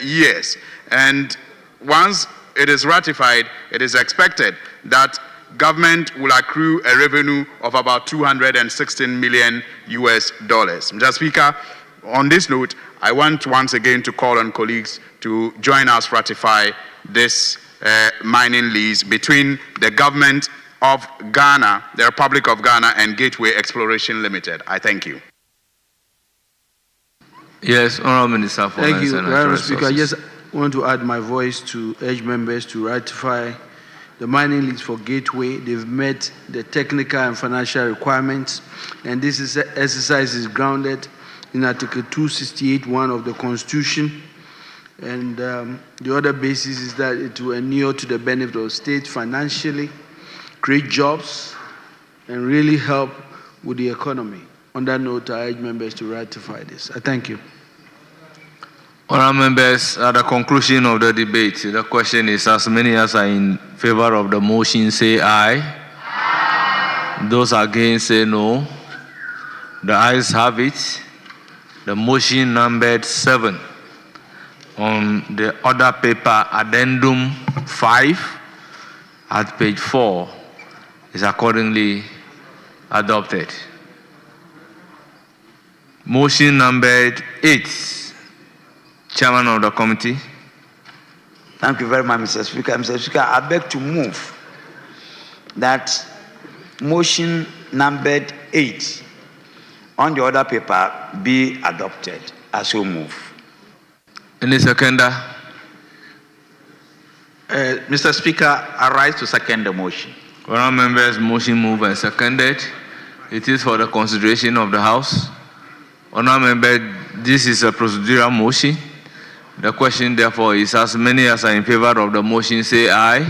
years. And once it is ratified, it is expected that government will accrue a revenue of about $216 million US. Mr. Speaker, on this note, I want once again to call on colleagues to join us ratify this mining lease between the government of Ghana, the Republic of Ghana, and Gateway Exploration Limited. I thank you.
Yes, Honourable Minister for
Thank you,
Natural
Mr. Speaker. I
Resources.
just want to add my voice to urge members to ratify the mining lease for Gateway. They've met the technical and financial requirements, and this exercise is grounded in Article 268(1) of the Constitution. And the other basis is that it will inure to the benefit of the state financially, create jobs, and really help with the economy. On that note, I urge members to ratify this. I thank you.
Honourable members, at the conclusion of the debate, the question is, as many as are in favor of the motion, say aye. Aye. Those against, say no. The ayes have it. The motion numbered 7. on the order paper addendum 5 at page 4 is accordingly adopted. Motion numbered 8. Chairman of the committee.
Thank you very much, Mr. Speaker. Mr. Speaker, I beg to move that motion numbered 8 on the order paper be adopted. I so move.
Any seconder?
Mr. Speaker, I rise to second the motion.
Honourable members, motion moved and seconded. It is for the consideration of the House. Honourable member, this is a procedural motion. The question, therefore, is as many as are in favor of the motion say aye.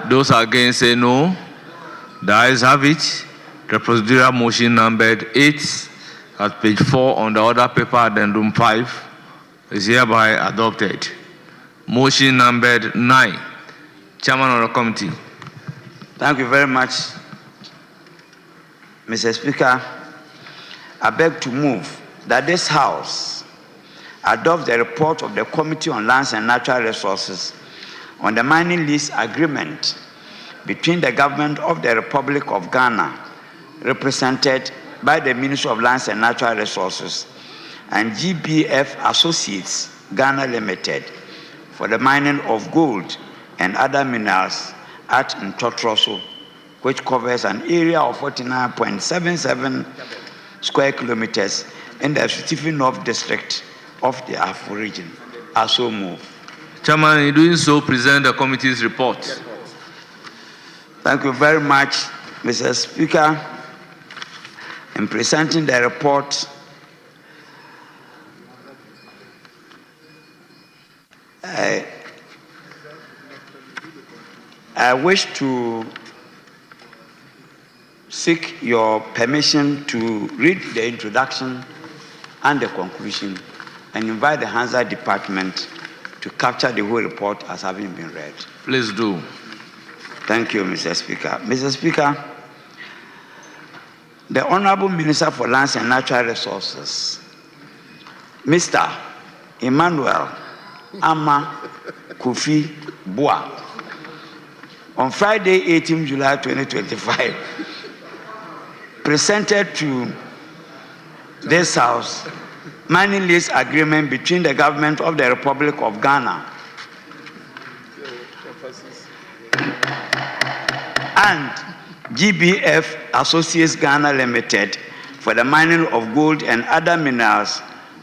Those against say no. The ayes have it. The procedural motion numbered 8 at page 4 on the order paper addendum 5 is hereby adopted. Motion numbered 9. Chairman of the committee.
Thank you very much, Mr. Speaker. I beg to move that this House adopt the report of the Committee on Lands and Natural Resources on the mining lease agreement between the government of the Republic of Ghana, represented by the Ministry of Lands and Natural Resources, and GBF Associates Ghana Limited for the mining of gold and other minerals at Ntotroso, which covers an area of 49.77 square kilometers in the Asutifi North District of the Afro region. I so move.
Chairman, in doing so, present the committee's report.
Thank you very much, Mr. Speaker. In presenting the report, I wish to seek your permission to read the introduction and the conclusion and invite the Hansard Department to capture the whole report as having been read.
Please do.
Thank you, Mr. Speaker. Mr. Speaker, the Honorable Minister for Lands and Natural Resources, Mr. Emmanuel Ama Kofi Boa, on Friday, 18 July 2025, presented to this House mining lease agreement between the government of the Republic of Ghana and GBF Associates Ghana Limited for the mining of gold and other minerals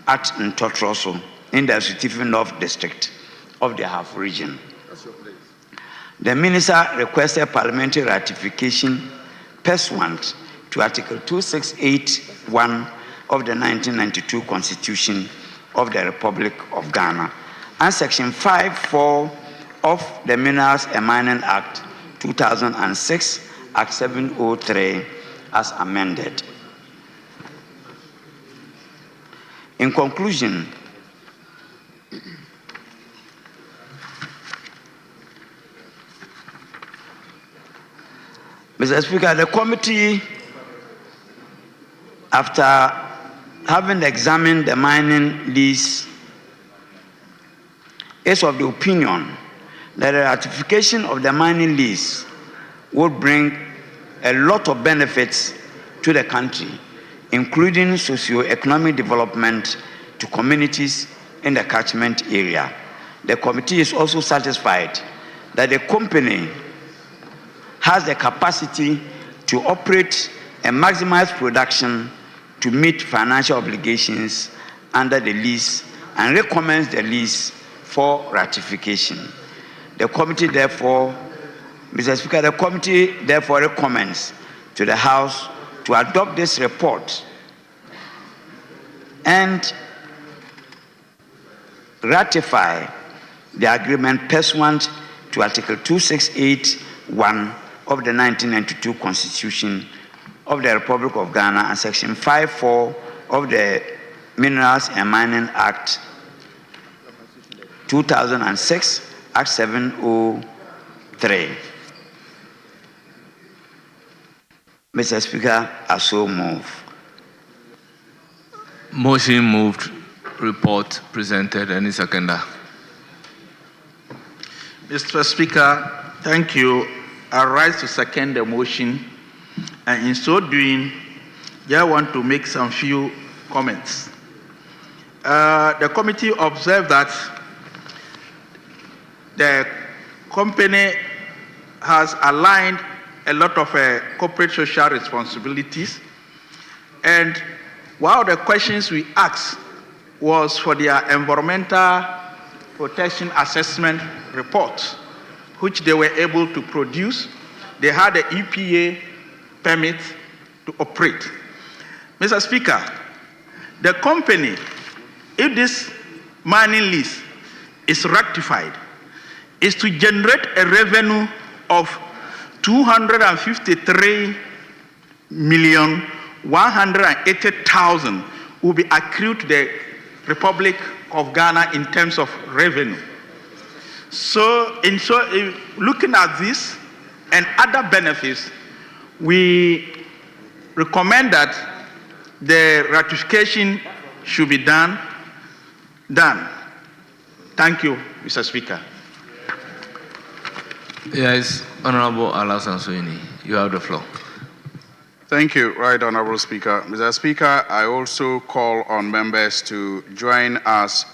at Ntotroso in the Asutifi North District of the Half region. The Minister requested parliamentary ratification pursuant to Article 2681 of the 1992 Constitution of the Republic of Ghana and Section 5(4) of the Minerals and Mining Act 2006, Act 703, as amended. In conclusion, Mr. Speaker, the committee, after having examined the mining lease, is of the opinion that the ratification of the mining lease would bring a lot of benefits to the country, including socio-economic development to communities in the catchment area. The committee is also satisfied that the company has the capacity to operate and maximize production to meet financial obligations under the lease and recommends the lease for ratification. The committee therefore, Mr. Speaker, the committee therefore recommends to the House to adopt this report and ratify the agreement pursuant to Article 2681 of the 1992 Constitution of the Republic of Ghana and Section 5(4) of the Minerals and Mining Act 2006, Act 703. Mr. Speaker, I so move.
Motion moved, report presented. Any seconder?
Mr. Speaker, thank you. I rise to second the motion, and in so doing, I want to make some few comments. The committee observed that the company has aligned a lot of corporate social responsibilities, and one of the questions we asked was for their environmental protection assessment report, which they were able to produce. They had the EPA permit to operate. Mr. Speaker, the company, if this mining lease is ratified, is to generate a revenue of 253,180,000 will be accrued to the Republic of Ghana in terms of revenue. So, looking at this and other benefits, we recommend that the ratification should be done. Thank you, Mr. Speaker.
Yes, Honorable Alasan Soini, you have the floor.
Thank you, Right Honorable Speaker. Mr. Speaker, I also call on members to join us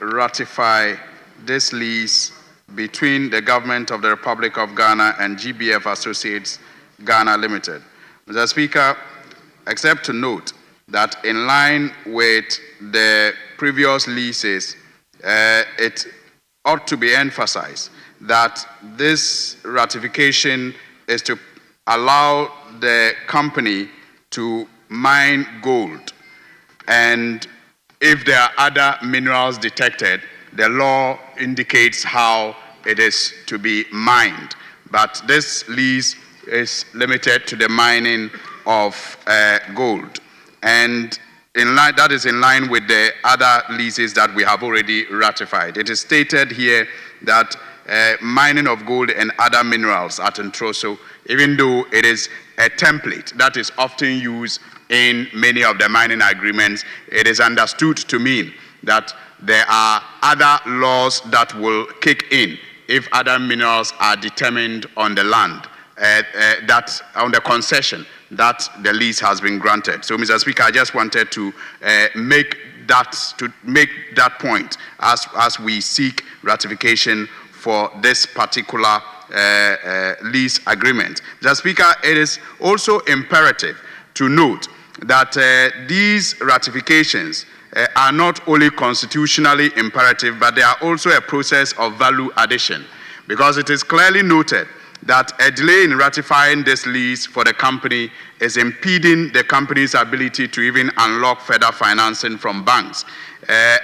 ratify this lease between the government of the Republic of Ghana and GBF Associates Ghana Limited. Mr. Speaker, except to note that in line with the previous leases, it ought to be emphasized that this ratification is to allow the company to mine gold. And if there are other minerals detected, the law indicates how it is to be mined. But this lease is limited to the mining of gold. And that is in line with the other leases that we have already ratified. It is stated here that mining of gold and other minerals at Ntroso, even though it is a template that is often used in many of the mining agreements, it is understood to mean that there are other laws that will kick in if other minerals are determined on the land, that on the concession that the lease has been granted. So, Mr. Speaker, I just wanted to make that point as we seek ratification for this particular lease agreement. Mr. Speaker, it is also imperative to note that these ratifications are not only constitutionally imperative, but they are also a process of value addition, because it is clearly noted that a delay in ratifying this lease for the company is impeding the company's ability to even unlock further financing from banks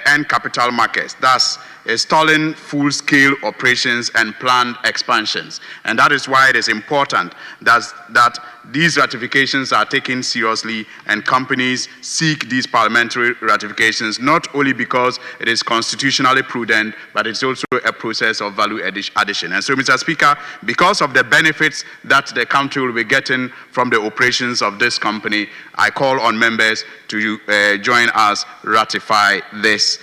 and capital markets, thus stalling full-scale operations and planned expansions. And that is why it is important that these ratifications are taken seriously and companies seek these parliamentary ratifications, not only because it is constitutionally prudent, but it's also a process of value addition. And so, Mr. Speaker, because of the benefits that the country will be getting from the operations of this company, I call on members to join us ratify this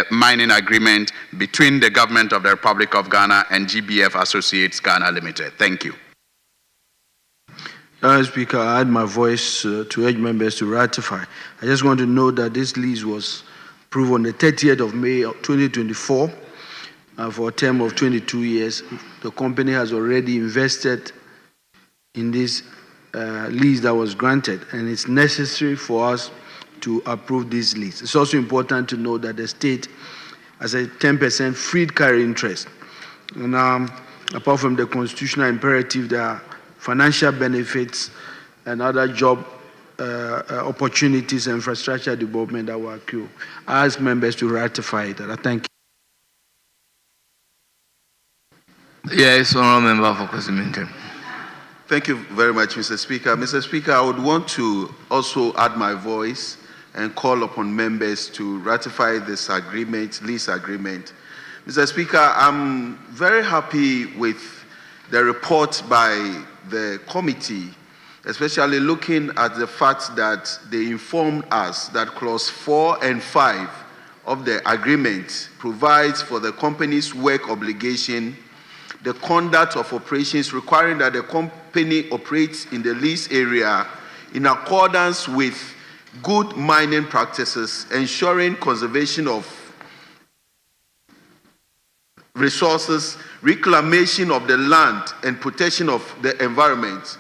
mining agreement between the government of the Republic of Ghana and GBF Associates Ghana Limited. Thank you.
Mr. Speaker, I add my voice to urge members to ratify. I just want to note that this lease was approved on the 30th of May 2024 for a term of 22 years. The company has already invested in this lease that was granted, and it's necessary for us to approve this lease. It's also important to note that the state has a 10% freed carry interest. And apart from the constitutional imperative, there are financial benefits and other job opportunities and infrastructure development that will occur. I ask members to ratify that. I thank you.
Yes, Honourable Member for Kwesi.
Thank you very much, Mr. Speaker. Mr. Speaker, I would want to also add my voice and call upon members to ratify this agreement, lease agreement. Mr. Speaker, I'm very happy with the report by the committee, especially looking at the fact that they informed us that clause 4 and 5 of the agreement provides for the company's work obligation, the conduct of operations requiring that the company operates in the lease area in accordance with good mining practices, ensuring conservation of resources, reclamation of the land, and protection of the environment.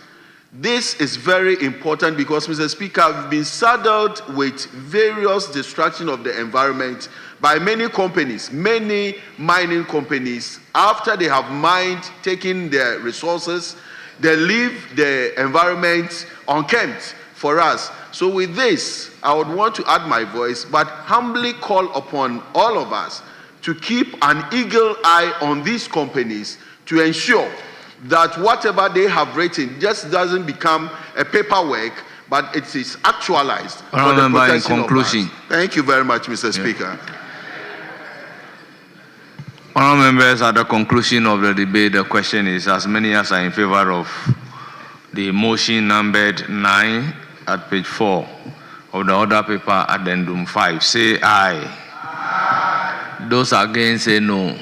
This is very important because, Mr. Speaker, we've been saddled with various destruction of the environment by many companies, many mining companies. After they have mined, taking their resources, they leave the environment unkempt for us. So with this, I would want to add my voice, but humbly call upon all of us to keep an eagle eye on these companies to ensure that whatever they have written just doesn't become a paperwork, but it is actualized for the protection of us. Thank you very much, Mr. Speaker.
Honourable members, at the conclusion of the debate, the question is, as many as are in favor of the motion numbered 9 at page 4 of the order paper addendum 5, say aye. Aye. Those against say no.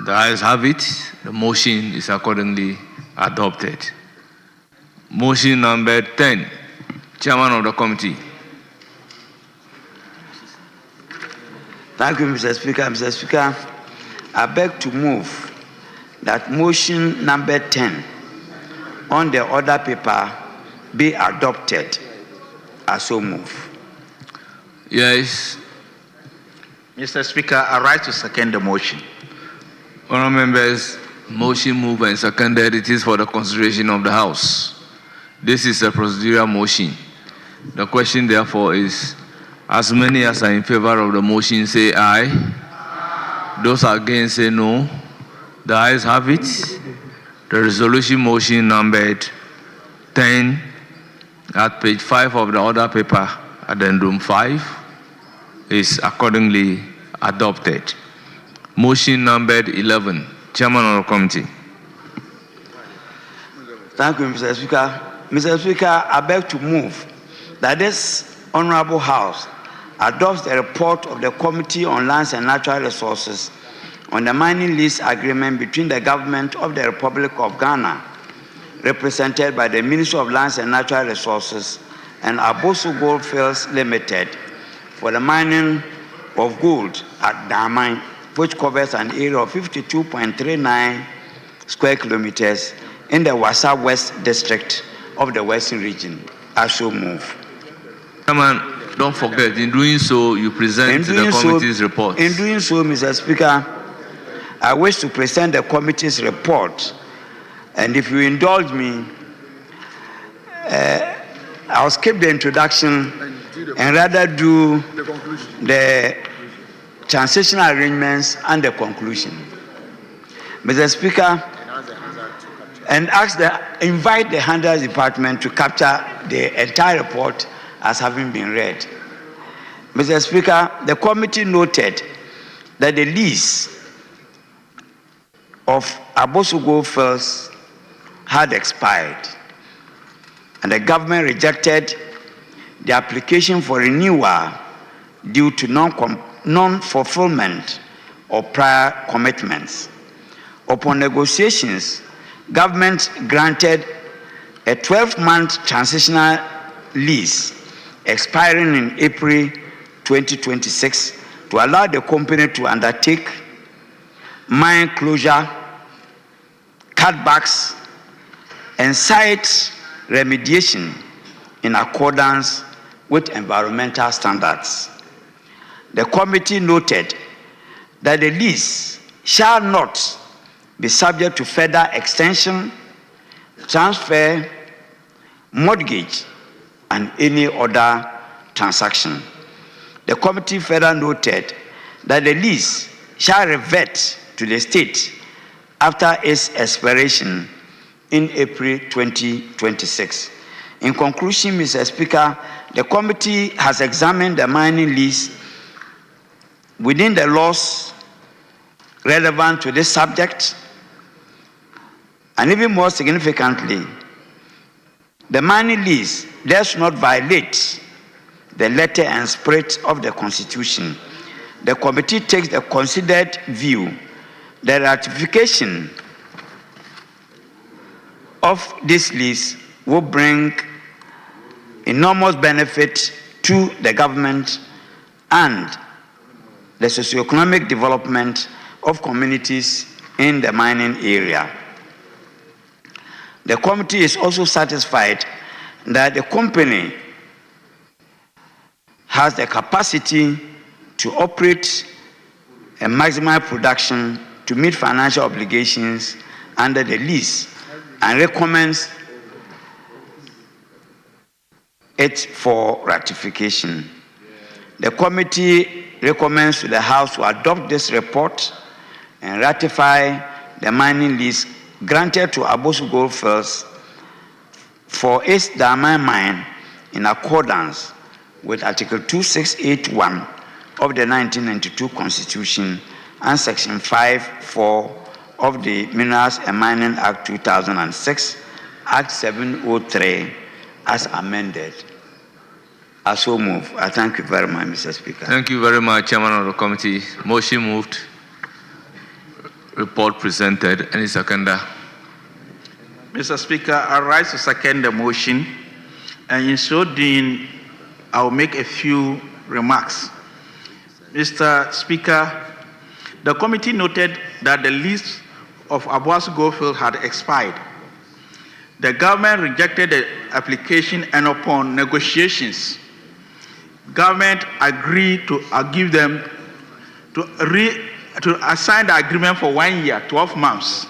The ayes have it. The motion is accordingly adopted. Motion number 10, Chairman of the Committee.
Thank you, Mr. Speaker. Mr. Speaker, I beg to move that motion number 10 on the order paper be adopted. I so move.
Yes.
Mr. Speaker, I rise to second the motion.
Honourable members, motion moved and seconded. It is for the consideration of the House. This is a procedural motion. The question, therefore, is, as many as are in favor of the motion say aye. Aye. Those against say no. The ayes have it. The resolution motion numbered 10 at page 5 of the order paper, addendum 5, is accordingly adopted. Motion numbered 11, Chairman of the Committee.
Thank you, Mr. Speaker. Mr. Speaker, I beg to move that this Honorable House adopts the report of the Committee on Lands and Natural Resources on the mining lease agreement between the Government of the Republic of Ghana, represented by the Ministry of Lands and Natural Resources, and Aboso Goldfields Limited for the mining of gold at Damai, which covers an area of 52.39 square kilometers in the Wassa West District of the Western Region. I shall move.
Chairman, don't forget, in doing so, you present the committee's report.
In doing so, Mr. Speaker, I wish to present the committee's report. And if you indulge me, I'll skip the introduction and rather do the transitional arrangements and the conclusion. Mr. Speaker, and invite the Handels Department to capture the entire report as having been read. Mr. Speaker, the committee noted that the lease of Aboso Goldfields had expired, and the government rejected the application for renewal due to non-fulfillment of prior commitments. Upon negotiations, government granted a 12-month transitional lease expiring in April 2026 to allow the company to undertake mine closure, cutbacks, and site remediation in accordance with environmental standards. The committee noted that the lease shall not be subject to further extension, transfer, mortgage, and any other transaction. The committee further noted that the lease shall revert to the state after its expiration in April 2026. In conclusion, Mr. Speaker, the committee has examined the mining lease within the laws relevant to this subject, and even more significantly, the mining lease does not violate the letter and spirit of the Constitution, the committee takes the considered view that ratification of this lease will bring enormous benefit to the government and the socioeconomic development of communities in the mining area. The committee is also satisfied that the company has the capacity to operate and maximize production to meet financial obligations under the lease and recommends it for ratification. The committee recommends to the House to adopt this report and ratify the mining lease granted to Aboso Goldfields for its diamond mine in accordance with Article 2681 of the 1992 Constitution and Section 5(4) of the Minerals and Mining Act 2006, Act 703, as amended. I so move. I thank you very much, Mr. Speaker.
Thank you very much, Chairman of the Committee. Motion moved. Report presented. Any seconder?
Mr. Speaker, I rise to second the motion, and in so doing, I will make a few remarks. Mr. Speaker, the committee noted that the lease of Aboso Goldfield had expired. The government rejected the application, and upon negotiations, government agreed to give them to assign the agreement for 1 year, 12 months.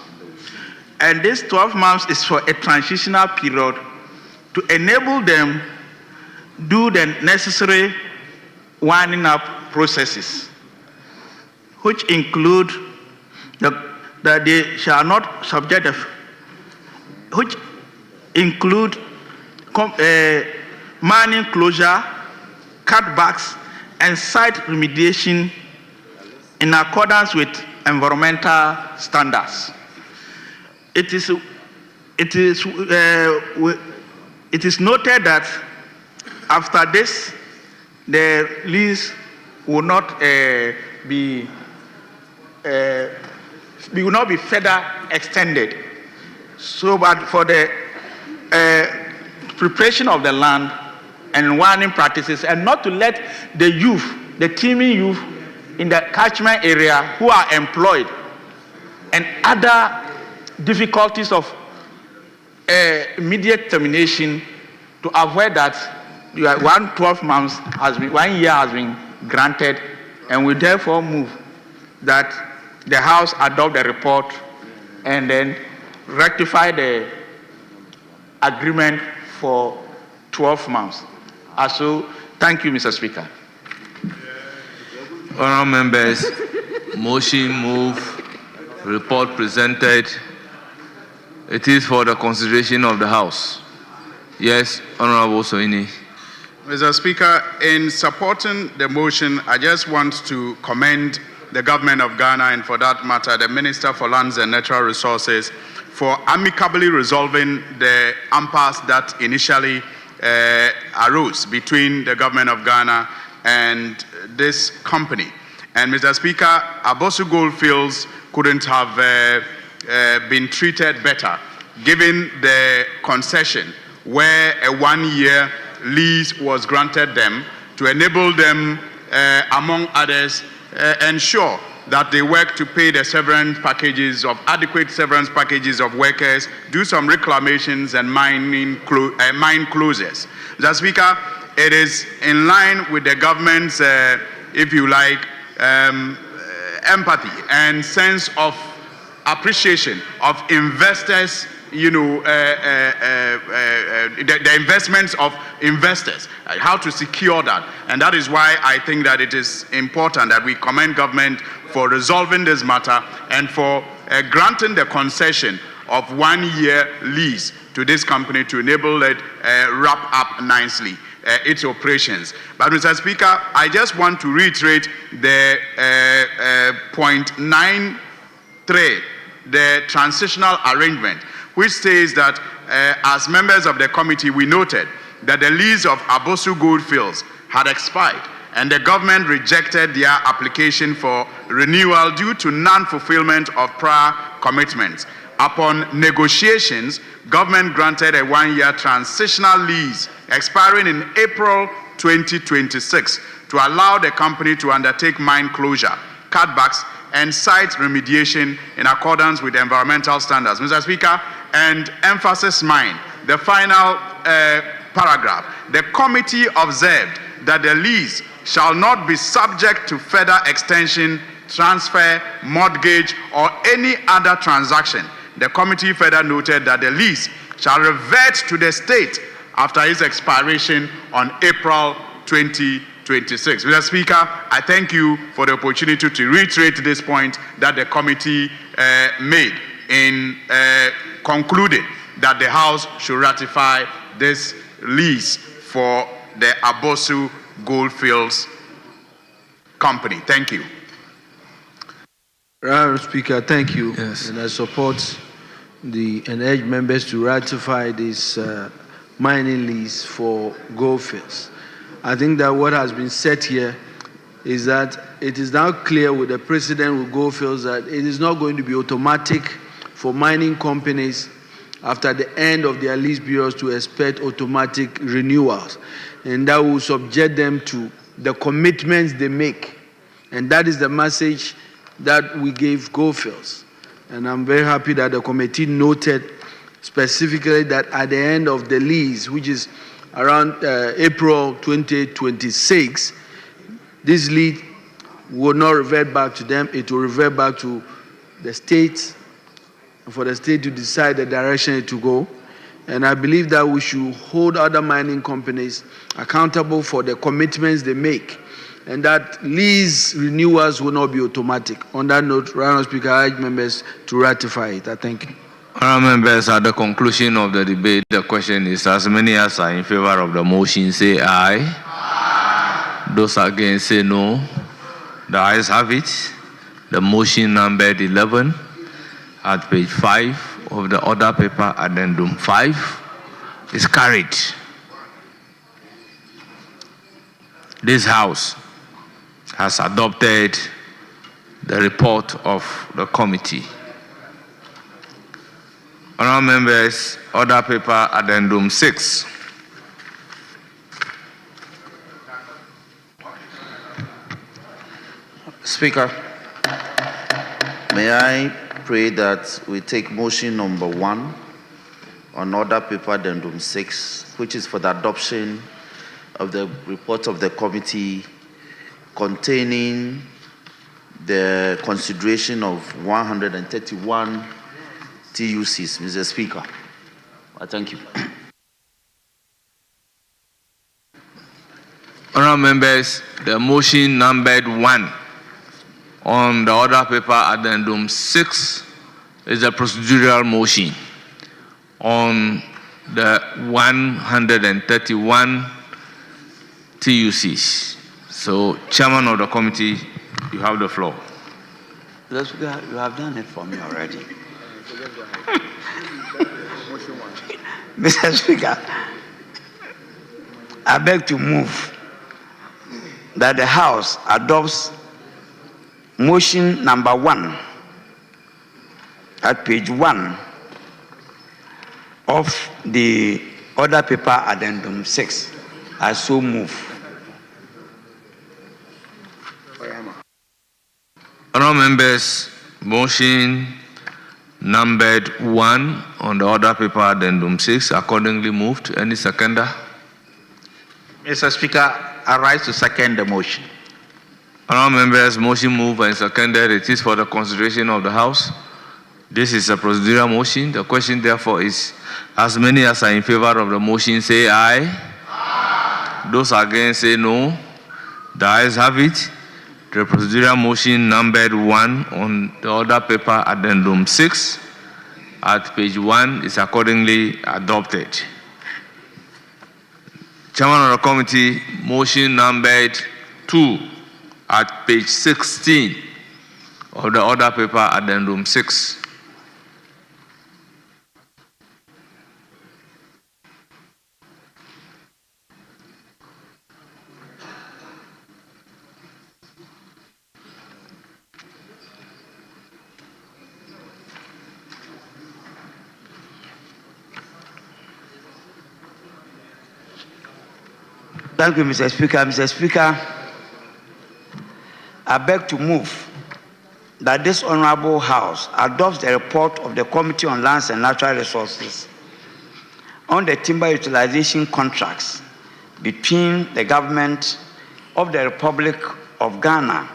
And this 12 months is for a transitional period to enable them do the necessary winding up processes, which include that they shall not subject which include mining closure, cutbacks, and site remediation in accordance with environmental standards. It is noted that after this, the lease will not be further extended. So, but for the preparation of the land and mining practices, and not to let the youth, the teeming youth in the catchment area who are employed, and other difficulties of immediate termination, to avoid that 12 months has been, 1 year has been granted, and we therefore move that the House adopt the report and then rectify the agreement for 12 months. Also, thank you, Mr. Speaker.
Honourable members, motion moved, report presented. It is for the consideration of the House. Yes, Honourable Soini.
Mr. Speaker, in supporting the motion, I just want to commend the government of Ghana, and for that matter, the Minister for Lands and Natural Resources, for amicably resolving the impasse that initially arose between the government of Ghana and this company. And Mr. Speaker, Aboso Goldfields couldn't have been treated better, given the concession where a 1 year lease was granted them to enable them, among others, ensure that they work to pay the severance packages of adequate severance packages of workers, do some reclamations and mine closures. Mr. Speaker, it is in line with the government's, if you like, empathy and sense of appreciation of investors, you know, the investments of investors, how to secure that. And that is why I think that it is important that we commend government for resolving this matter and for granting the concession of 1 year lease to this company to enable it wrap up nicely its operations. But Mr. Speaker, I just want to reiterate the point 9.3, the transitional arrangement, which says that as members of the committee, we noted that the lease of Aboso Goldfields had expired, and the government rejected their application for renewal due to non-fulfillment of prior commitments. Upon negotiations, government granted a one-year transitional lease expiring in April 2026 to allow the company to undertake mine closure, cutbacks, and site remediation in accordance with environmental standards. Mr. Speaker, and emphasis mine, the final paragraph. The committee observed that the lease shall not be subject to further extension, transfer, mortgage, or any other transaction. The committee further noted that the lease shall revert to the state after its expiration on April 2026. Mr. Speaker, I thank you for the opportunity to reiterate this point that the committee made in concluding that the House should ratify this lease for the Aboso Goldfields Company. Thank you.
Madam Speaker, thank you.
Yes.
And I support and urge members to ratify this mining lease for Goldfields. I think that what has been said here is that it is now clear with the precedent with Goldfields that it is not going to be automatic for mining companies after the end of their lease periods to expect automatic renewals. And that will subject them to the commitments they make. And that is the message that we gave Goldfields. And I'm very happy that the committee noted specifically that at the end of the lease, which is around April 2026, this lease will not revert back to them. It will revert back to the state, for the state to decide the direction to go. And I believe that we should hold other mining companies accountable for the commitments they make, and that lease renewals will not be automatic. On that note, Madam Speaker, I urge members to ratify it. I thank you.
Honourable members, at the conclusion of the debate, the question is, as many as are in favour of the motion, say aye. Aye. Those against, say no. The ayes have it. The motion numbered 11 at page 5 of the order paper, addendum 5, is carried. This House has adopted the report of the committee. Honourable members, order paper, addendum 6.
Speaker, may I pray that we take motion number 1 on order paper addendum 6, which is for the adoption of the report of the committee containing the consideration of 131 TUCs. Mr. Speaker, I thank you.
Honourable members, the motion numbered 1 on the order paper addendum 6 is a procedural motion on the 131 TUCs. So, Chairman of the committee, you have the floor.
Mr. Speaker, you have done it for me already. Mr. Speaker, I beg to move that the House adopts motion number 1 at page 1 of the order paper addendum 6. I so move.
Honourable members, motion numbered 1 on the order paper addendum 6 accordingly moved. Any seconder?
Mr. Speaker, I rise to second the motion.
Honourable members, motion moved and seconded. It is for the consideration of the House. This is a procedural motion. The question, therefore, is, as many as are in favour of the motion, say aye. Aye. Those against, say no. The ayes have it. The procedural motion numbered 1 on the order paper addendum 6 at page 1 is accordingly adopted. Chairman of the committee, motion numbered 2 at page 16 of the order paper addendum 6.
Thank you, Mr. Speaker. Mr. Speaker, I beg to move that this Honorable House adopts the report of the Committee on Lands and Natural Resources on the timber utilization contracts between the government of the Republic of Ghana,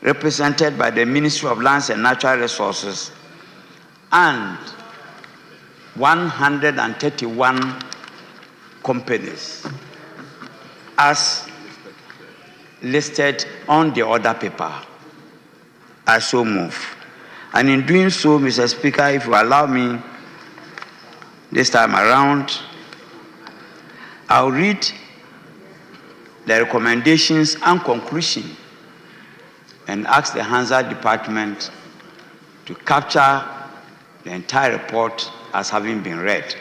represented by the Ministry of Lands and Natural Resources, and 131 companies as listed on the order paper. I so move. And in doing so, Mr. Speaker, if you allow me this time around, I'll read the recommendations and conclusion and ask the Hansard Department to capture the entire report as having been read.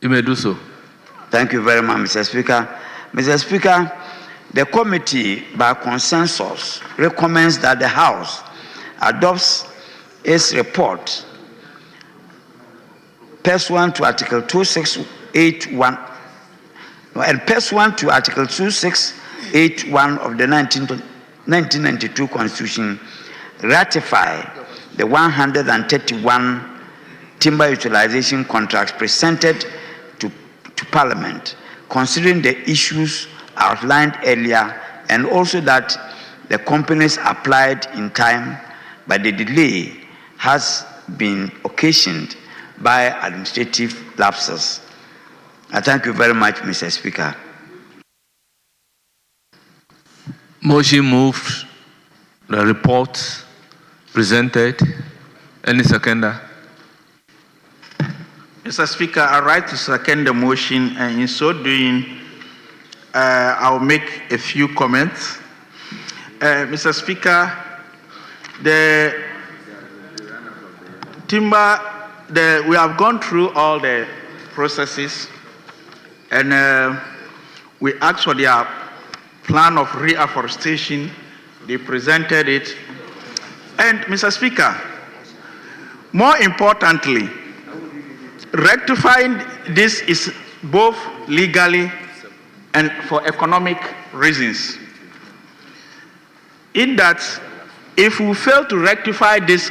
You may do so.
Thank you very much, Mr. Speaker. Mr. Speaker, the committee, by consensus, recommends that the House adopts its report pursuant to Article 2681 and pursuant to Article 2681 of the 1992 Constitution, ratify the 131 timber utilization contracts presented to Parliament, considering the issues outlined earlier, and also that the companies applied in time, but the delay has been occasioned by administrative lapses. I thank you very much, Mr. Speaker.
Motion moved. The report presented. Any seconder?
Mr. Speaker, I rise to second the motion, and in so doing, I'll make a few comments. Mr. Speaker, the timber, we have gone through all the processes, and we asked for their plan of reforestation. They presented it. And Mr. Speaker, more importantly, rectifying this is both legally and for economic reasons. In that, if we fail to rectify this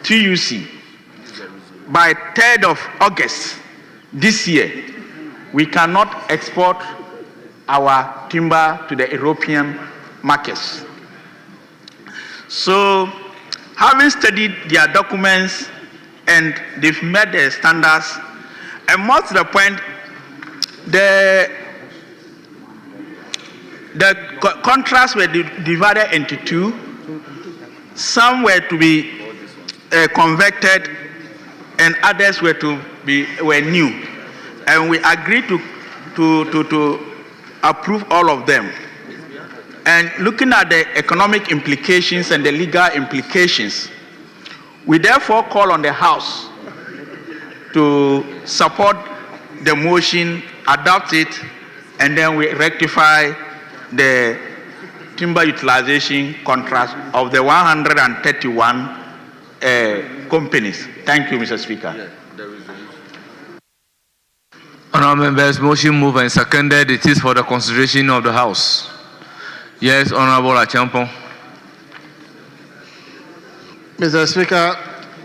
TUC by 3rd of August this year, we cannot export our timber to the European markets. So, having studied their documents, and they've met the standards, and more to the point, the contracts were divided into two. Some were to be converted, and others were new. And we agreed to approve all of them. And looking at the economic implications and the legal implications, we therefore call on the House to support the motion, adopt it, and then we rectify the timber utilization contract of the 131 companies. Thank you, Mr. Speaker.
Honourable members, motion moved and seconded. It is for the consideration of the House. Yes, Honourable Achampong.
Mr. Speaker,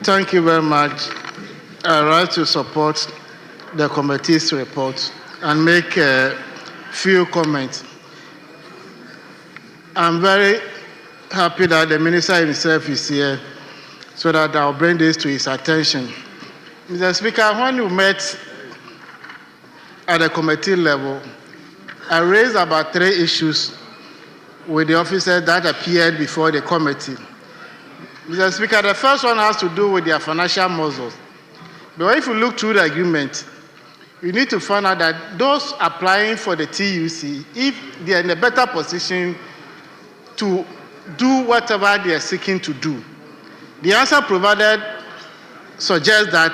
thank you very much. I rise to support the committee's report and make a few comments. I'm very happy that the minister himself is here so that I'll bring this to his attention. Mr. Speaker, when you met at the committee level, I raised about 3 issues with the officers that appeared before the committee. Mr. Speaker, the first one has to do with their financial muscles. But if you look through the agreement, you need to find out that those applying for the TUC, if they are in a better position to do whatever they are seeking to do. The answer provided suggests that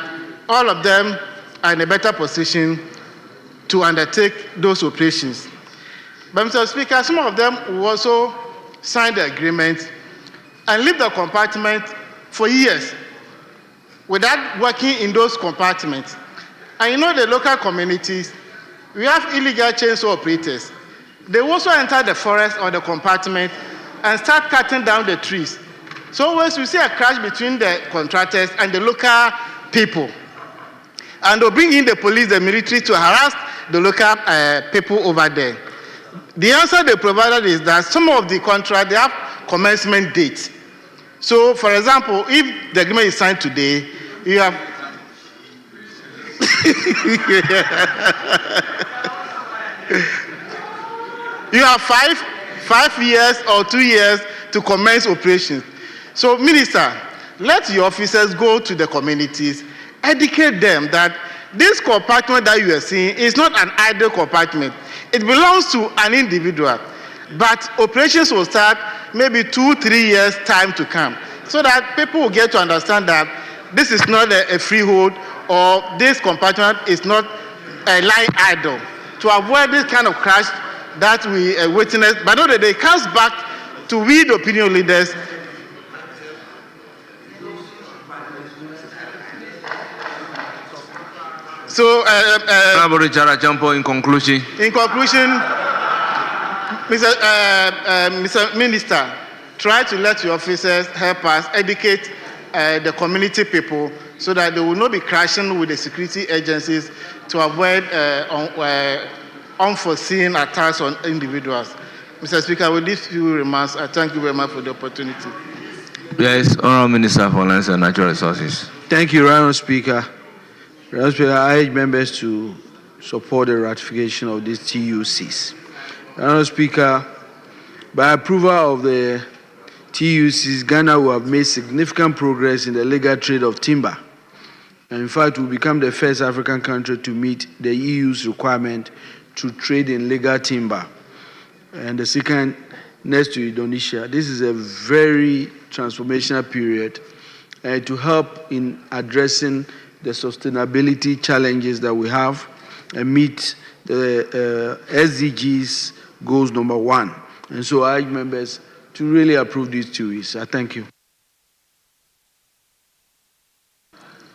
all of them are in a better position to undertake those operations. But Mr. Speaker, some of them will also sign the agreement and leave the compartment for years.
without working in those compartments. And you know the local communities, we have illegal chainsaw operators. They also enter the forest or the compartment and start cutting down the trees. So always we see a clash between the contractors and the local people. And they'll bring in the police, the military to harass the local people over there. The answer they provided is that some of the contracts, they have commencement dates. So, for example, if the agreement is signed today, you have you have five years or 2 years to commence operations. So, Minister, let your officers go to the communities, educate them that this compartment that you are seeing is not an idle compartment. It belongs to an individual. But operations will start maybe 2-3 years time to come, so that people will get to understand that this is not a freehold, or this compartment is not lying idle, to avoid this kind of crash that we witness. But no, they comes back to we, the opinion leaders. So,
in conclusion.
In conclusion, Mr. Minister, try to let your officers help us educate the community people so that they will not be crashing with the security agencies to avoid unforeseen attacks on individuals. Mr. Speaker, with these few remarks, I thank you very much for the opportunity.
Yes, Honourable Minister for Lands and Natural Resources.
Thank you, Honourable Speaker. Honourable Speaker, I urge members to support the ratification of these TUCs. Honourable Speaker, by approval of the TUCs, Ghana will have made significant progress in the legal trade of timber. And in fact, will become the first African country to meet the EU's requirement to trade in legal timber. And the second, next to Indonesia. This is a very transformational period to help in addressing the sustainability challenges that we have and meet the SDGs goals number 1. And so I urge members to really approve these TUCs. I thank you.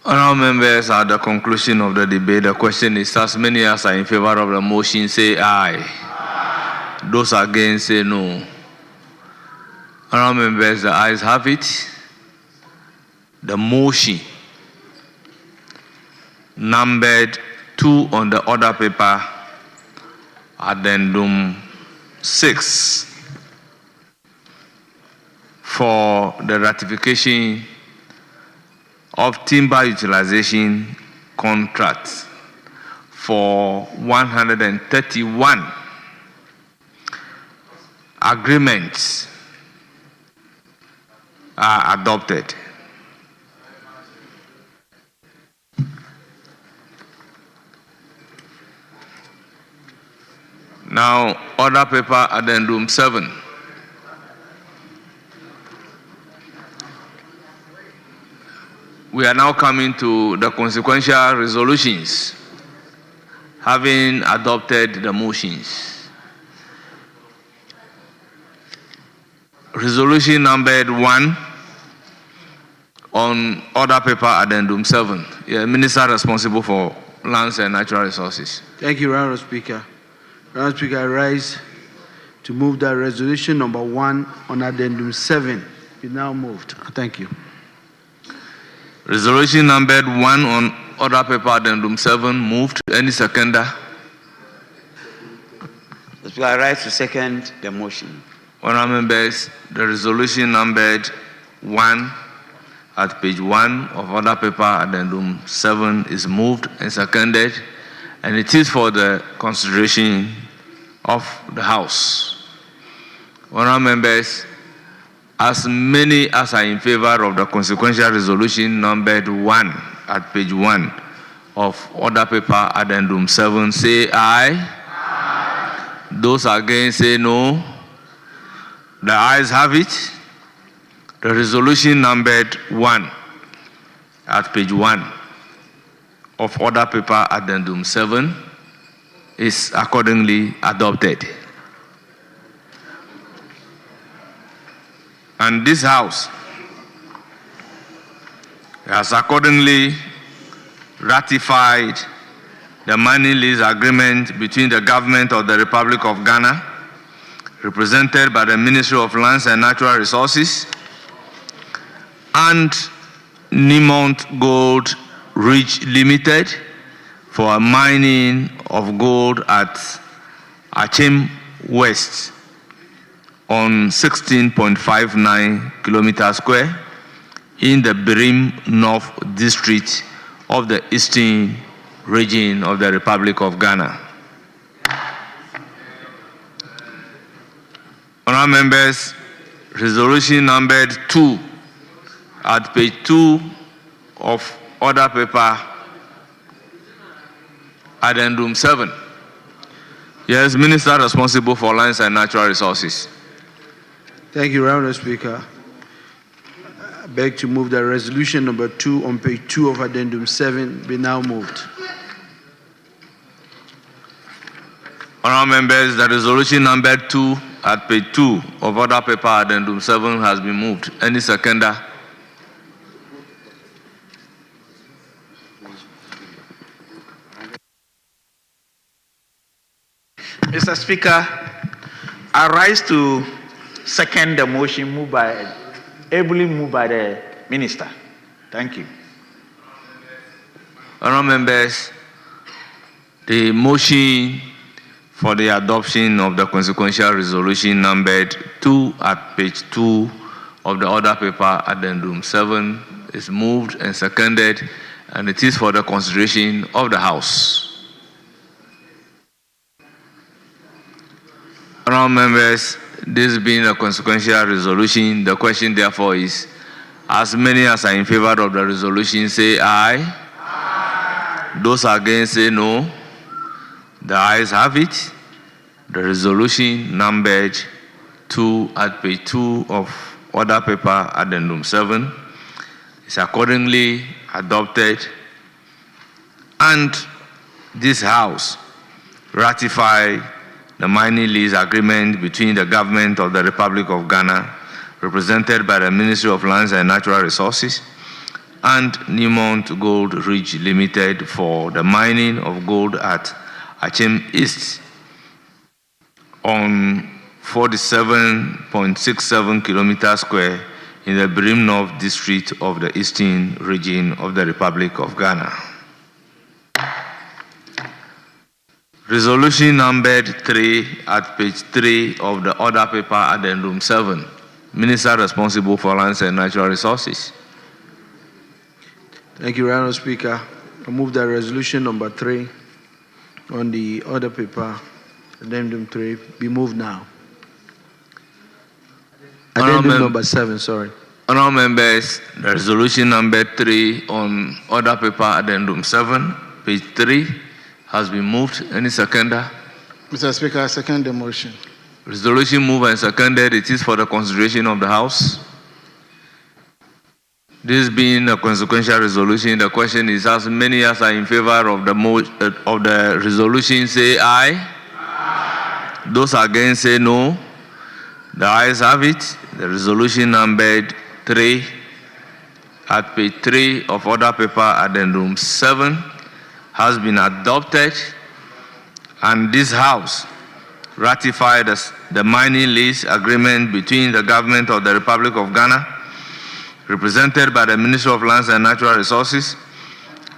Honourable members, at the conclusion of the debate, the question is, as many as are in favor of the motion, say aye. Aye. Those against, say no. Honourable members, the ayes have it. The motion, numbered 2 on the order paper, addendum 6, for the ratification of timber utilization contracts for 131 agreements are adopted. Now, order paper addendum 7. We are now coming to the consequential resolutions, having adopted the motions. Resolution numbered 1 on order paper addendum 7. Yeah, Minister responsible for lands and natural resources.
Thank you, Honourable Speaker. Honourable Speaker, I rise to move that resolution number 1 on addendum 7 is now moved. Thank you.
Resolution numbered 1 on order paper addendum 7 moved. Any seconder?
Mr. Speaker, I rise to second the motion.
Honourable members, the resolution numbered 1 at page 1 of order paper addendum 7 is moved and seconded, and it is for the consideration of the House. Honourable members, as many as are in favor of the consequential resolution numbered 1 at page 1 of order paper addendum 7, say aye. Aye. Those against, say no. The ayes have it. The resolution numbered 1 at page 1 of order paper addendum 7 is accordingly adopted. And this House has accordingly ratified the mining lease agreement between the government of the Republic of Ghana, represented by the Ministry of Lands and Natural Resources, and Newmont Gold Ridge Limited for mining of gold at Achim West on 16.59 kilometers square in the Birim North District of the Eastern Region of the Republic of Ghana. Honourable members, resolution numbered 2 at page 2 of order paper addendum 7. Yes, Minister responsible for lands and natural resources.
Thank you, Honourable Speaker. I beg to move that resolution number 2 on page 2 of addendum 7 be now moved.
Honourable members, the resolution number 2 at page 2 of order paper addendum 7 has been moved. Any seconder?
Mr. Speaker, I rise to second the motion ably moved by the Minister. Thank you.
Honourable members, the motion for the adoption of the consequential resolution numbered 2 at page 2 of the order paper addendum 7 is moved and seconded, and it is for the consideration of the House. Honourable members, this being a consequential resolution, the question therefore is, as many as are in favor of the resolution say aye. Aye. Those against say no. The ayes have it. The resolution numbered 2 at page 2 of order paper addendum 7 is accordingly adopted, and this House ratify the mining lease agreement between the government of the Republic of Ghana, represented by the Ministry of Lands and Natural Resources, and Newmont Gold Ridge Limited for the mining of gold at Achim East on 47.67 kilometers square in the Birim North District of the Eastern Region of the Republic of Ghana. Resolution numbered 3 at page 3 of the order paper addendum 7. Minister responsible for lands and natural resources.
Thank you, Honourable Speaker. I move that resolution number 3 on the order paper addendum 3 be moved now. Addendum number 7, sorry.
Honourable members, the resolution number 3 on order paper addendum 7, page 3, has been moved. Any seconder?
Mr. Speaker, I second the motion.
Resolution moved and seconded. It is for the consideration of the House. This being a consequential resolution, the question is, as many as are in favor of the resolution say aye. Aye. Those against say no. The ayes have it. The resolution numbered 3 at page 3 of order paper addendum 7 has been adopted, and this House ratified the mining lease agreement between the government of the Republic of Ghana, represented by the Ministry of Lands and Natural Resources,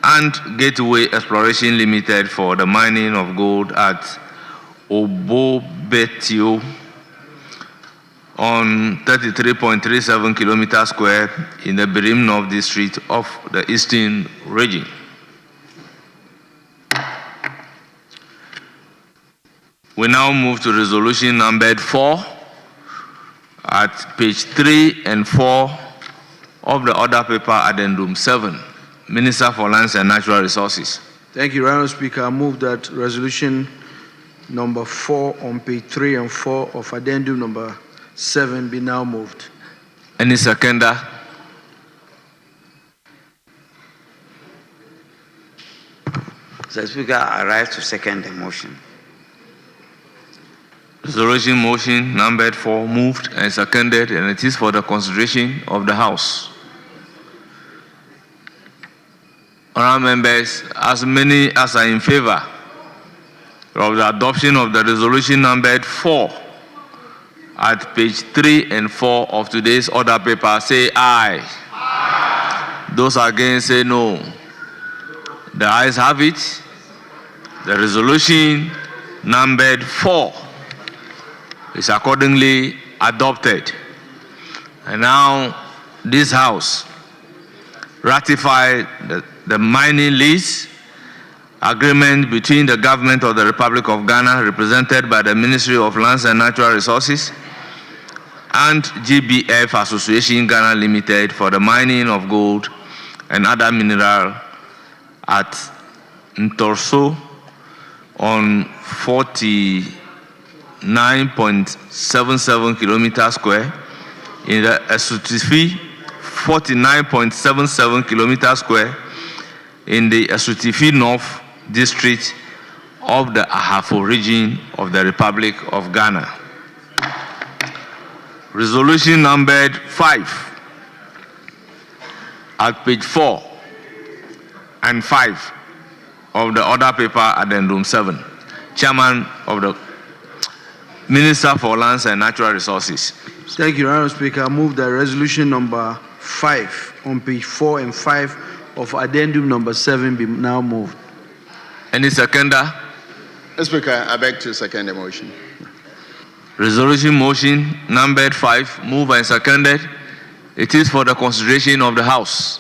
and Gateway Exploration Limited for the mining of gold at Obobetio on 33.37 kilometers square in the Birim North District of the Eastern Region. We now move to resolution numbered 4 at page 3 and 4 of the order paper addendum 7. Minister for Lands and Natural Resources.
Thank you, Honourable Speaker. I move that resolution number 4 on page 3 and 4 of addendum number 7 be now moved.
Any seconder?
Mr. Speaker, I rise to second the motion.
Resolution motion numbered 4 moved and seconded, and it is for the consideration of the House. Honourable members, as many as are in favour of the adoption of the resolution numbered 4 at page 3 and 4 of today's order paper, say aye. Aye. Those against say no. The ayes have it. The resolution numbered 4 is accordingly adopted. And now this House ratified the mining lease agreement between the government of the Republic of Ghana, represented by the Ministry of Lands and Natural Resources, and GBF Association Ghana Limited for the mining of gold and other mineral at Ntorso on 49.77 kilometers square in the Esutifi, 49.77 kilometers square in the Esutifi North District of the Ahafo region of the Republic of Ghana. Resolution numbered 5 at page 4 and 5 of the order paper addendum 7. Chairman of the Minister for Lands and Natural Resources.
Thank you, Honourable Speaker. I move that resolution number 5 on page 4 and 5 of addendum number 7 be now moved.
Any seconder?
Mr. Speaker, I beg to second the motion.
Resolution motion numbered 5, moved and seconded. It is for the consideration of the House.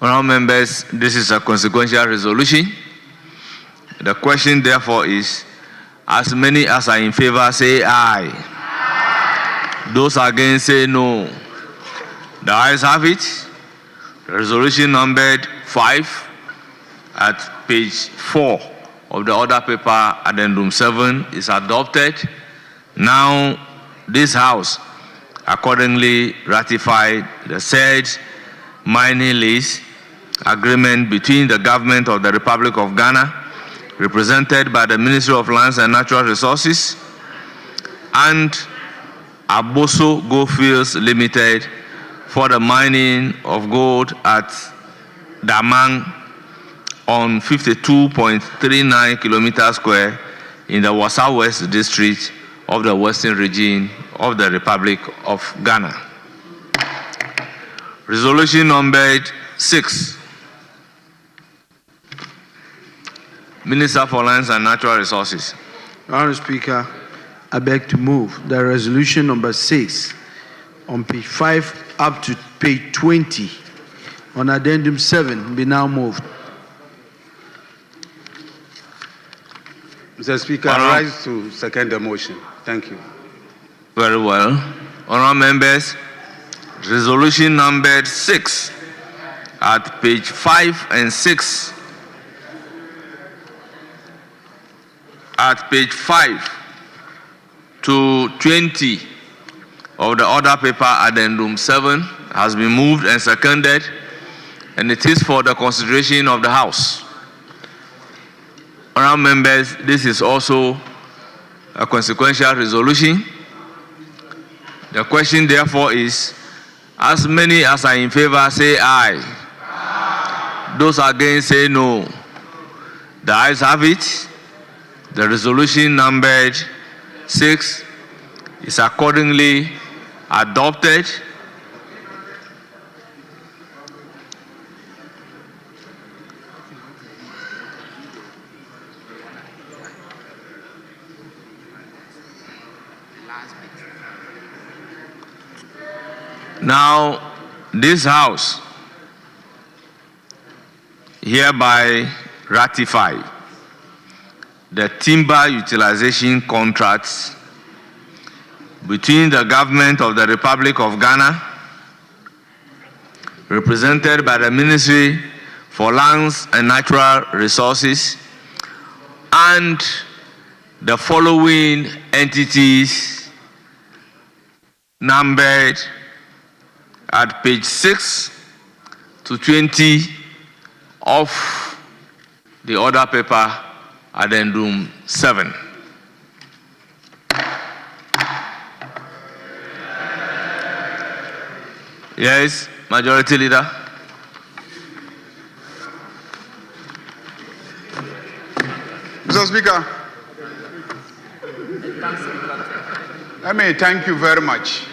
Honourable members, this is a consequential resolution. The question therefore is, as many as are in favour say aye. Aye. Those against say no. The ayes have it. The resolution numbered 5 at page 4 of the order paper addendum 7 is adopted. Now this House accordingly ratified the said mining lease agreement between the government of the Republic of Ghana, represented by the Ministry of Lands and Natural Resources, and Aboso Goldfields Limited for the mining of gold at Damang on 52.39 kilometers square in the Wassa West District of the Western region of the Republic of Ghana. Resolution numbered 6. Minister for Lands and Natural Resources.
Honourable Speaker, I beg to move that resolution number 6 on page 5 up to page 20 on addendum 7 be now moved.
Mr. Speaker, I rise to second the motion. Thank you.
Very well. Honourable members, resolution numbered 6 at page 5 and 6. At page 5 to 20 of the order paper addendum 7 has been moved and seconded, and it is for the consideration of the House. Honourable members, this is also a consequential resolution. The question therefore is, as many as are in favour say aye. Aye. Those against say no. The ayes have it. The resolution numbered 6 is accordingly adopted. Now, this House hereby ratifies the timber utilization contracts between the government of the Republic of Ghana, represented by the Ministry for Lands and Natural Resources, and the following entities numbered at page 6 to 20 of the order paper addendum 7. Yes, Majority Leader.
Mr. Speaker, let me thank you very much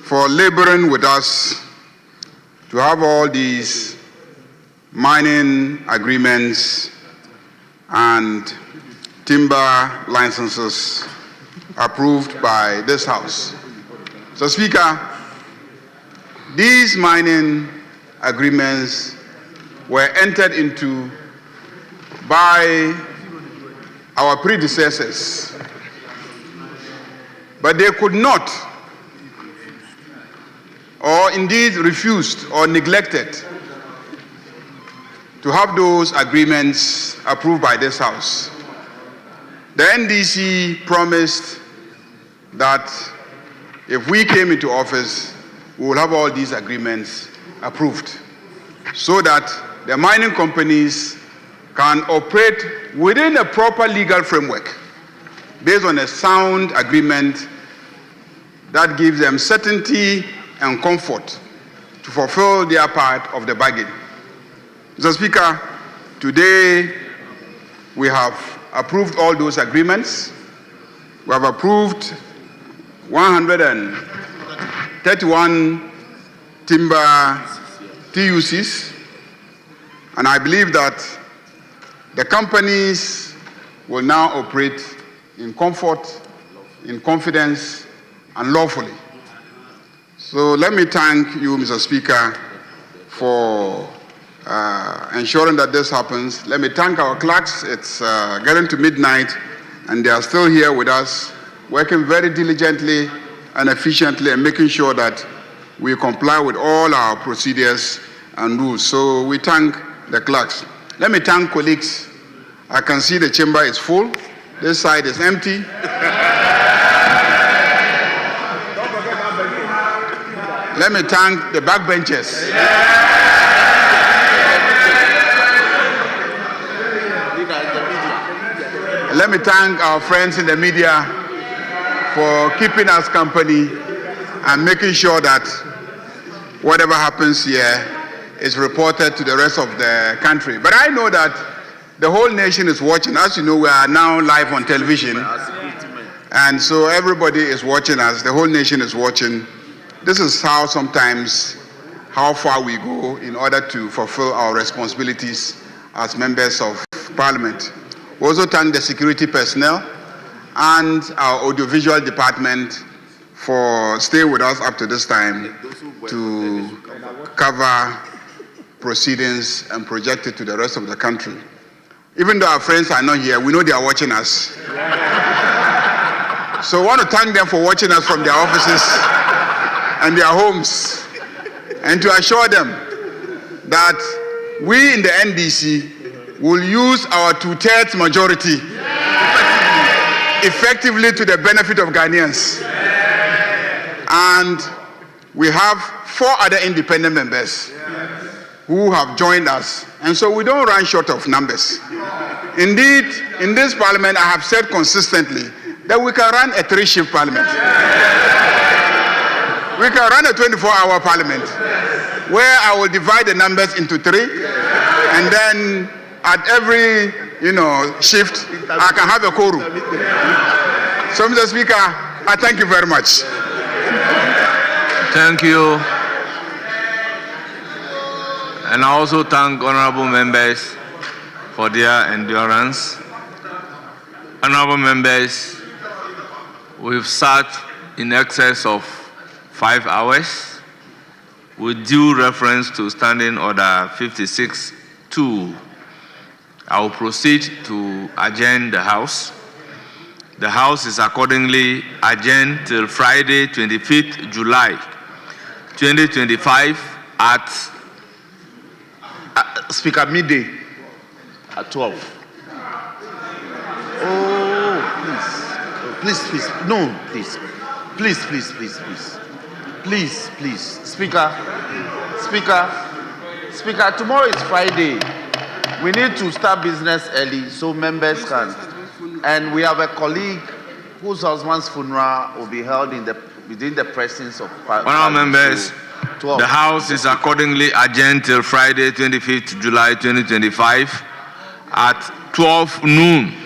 for laboring with us to have all these mining agreements and timber licenses approved by this House. So, Speaker, these mining agreements were entered into by our predecessors, but they could not, or indeed refused or neglected to have those agreements approved by this House. The NDC promised that if we came into office, we will have all these agreements approved so that the mining companies can operate within a proper legal framework based on a sound agreement that gives them certainty and comfort to fulfill their part of the bargain. Mr. Speaker, today we have approved all those agreements. We have approved 131 timber TUCs, and I believe that the companies will now operate in comfort, in confidence, and lawfully. So let me thank you, Mr. Speaker, for ensuring that this happens. Let me thank our clerks. It's getting to midnight, and they are still here with us, working very diligently and efficiently and making sure that we comply with all our procedures and rules. So we thank the clerks. Let me thank colleagues. I can see the chamber is full. This side is empty. Let me thank the backbenchers. Let me thank our friends in the media for keeping us company and making sure that whatever happens here is reported to the rest of the country. But I know that the whole nation is watching. As you know, we are now live on television. And so everybody is watching us. The whole nation is watching. This is how sometimes, how far we go in order to fulfill our responsibilities as members of Parliament. We also thank the security personnel and our audiovisual department for staying with us up to this time to cover proceedings and project it to the rest of the country. Even though our friends are not here, we know they are watching us. So I want to thank them for watching us from their offices and their homes, and to assure them that we in the NDC will use our 2/3 majority effectively to the benefit of Ghanaians. And we have 4 other independent members who have joined us, and so we don't run short of numbers. Indeed, in this parliament, I have said consistently that we can run a 3-shift parliament. We can run a 24-hour parliament where I will divide the numbers into 3, and then at every shift, I can have a quorum. So, Mr. Speaker, I thank you very much.
Thank you. And I also thank honorable members for their endurance. Honorable members, we've sat in excess of 5 hours with due reference to Standing Order 56-2. I will proceed to adjourn the House. The House is accordingly adjourned till Friday, 25th July, 2025 at
Speaker, midday at 12. Oh, please. No, please. Please. Speaker, tomorrow is Friday. We need to start business early so members can. And we have a colleague whose husband's funeral will be held within the presence of
Honourable members, the House is accordingly adjourned till Friday, 25th July 2025 at 12 noon.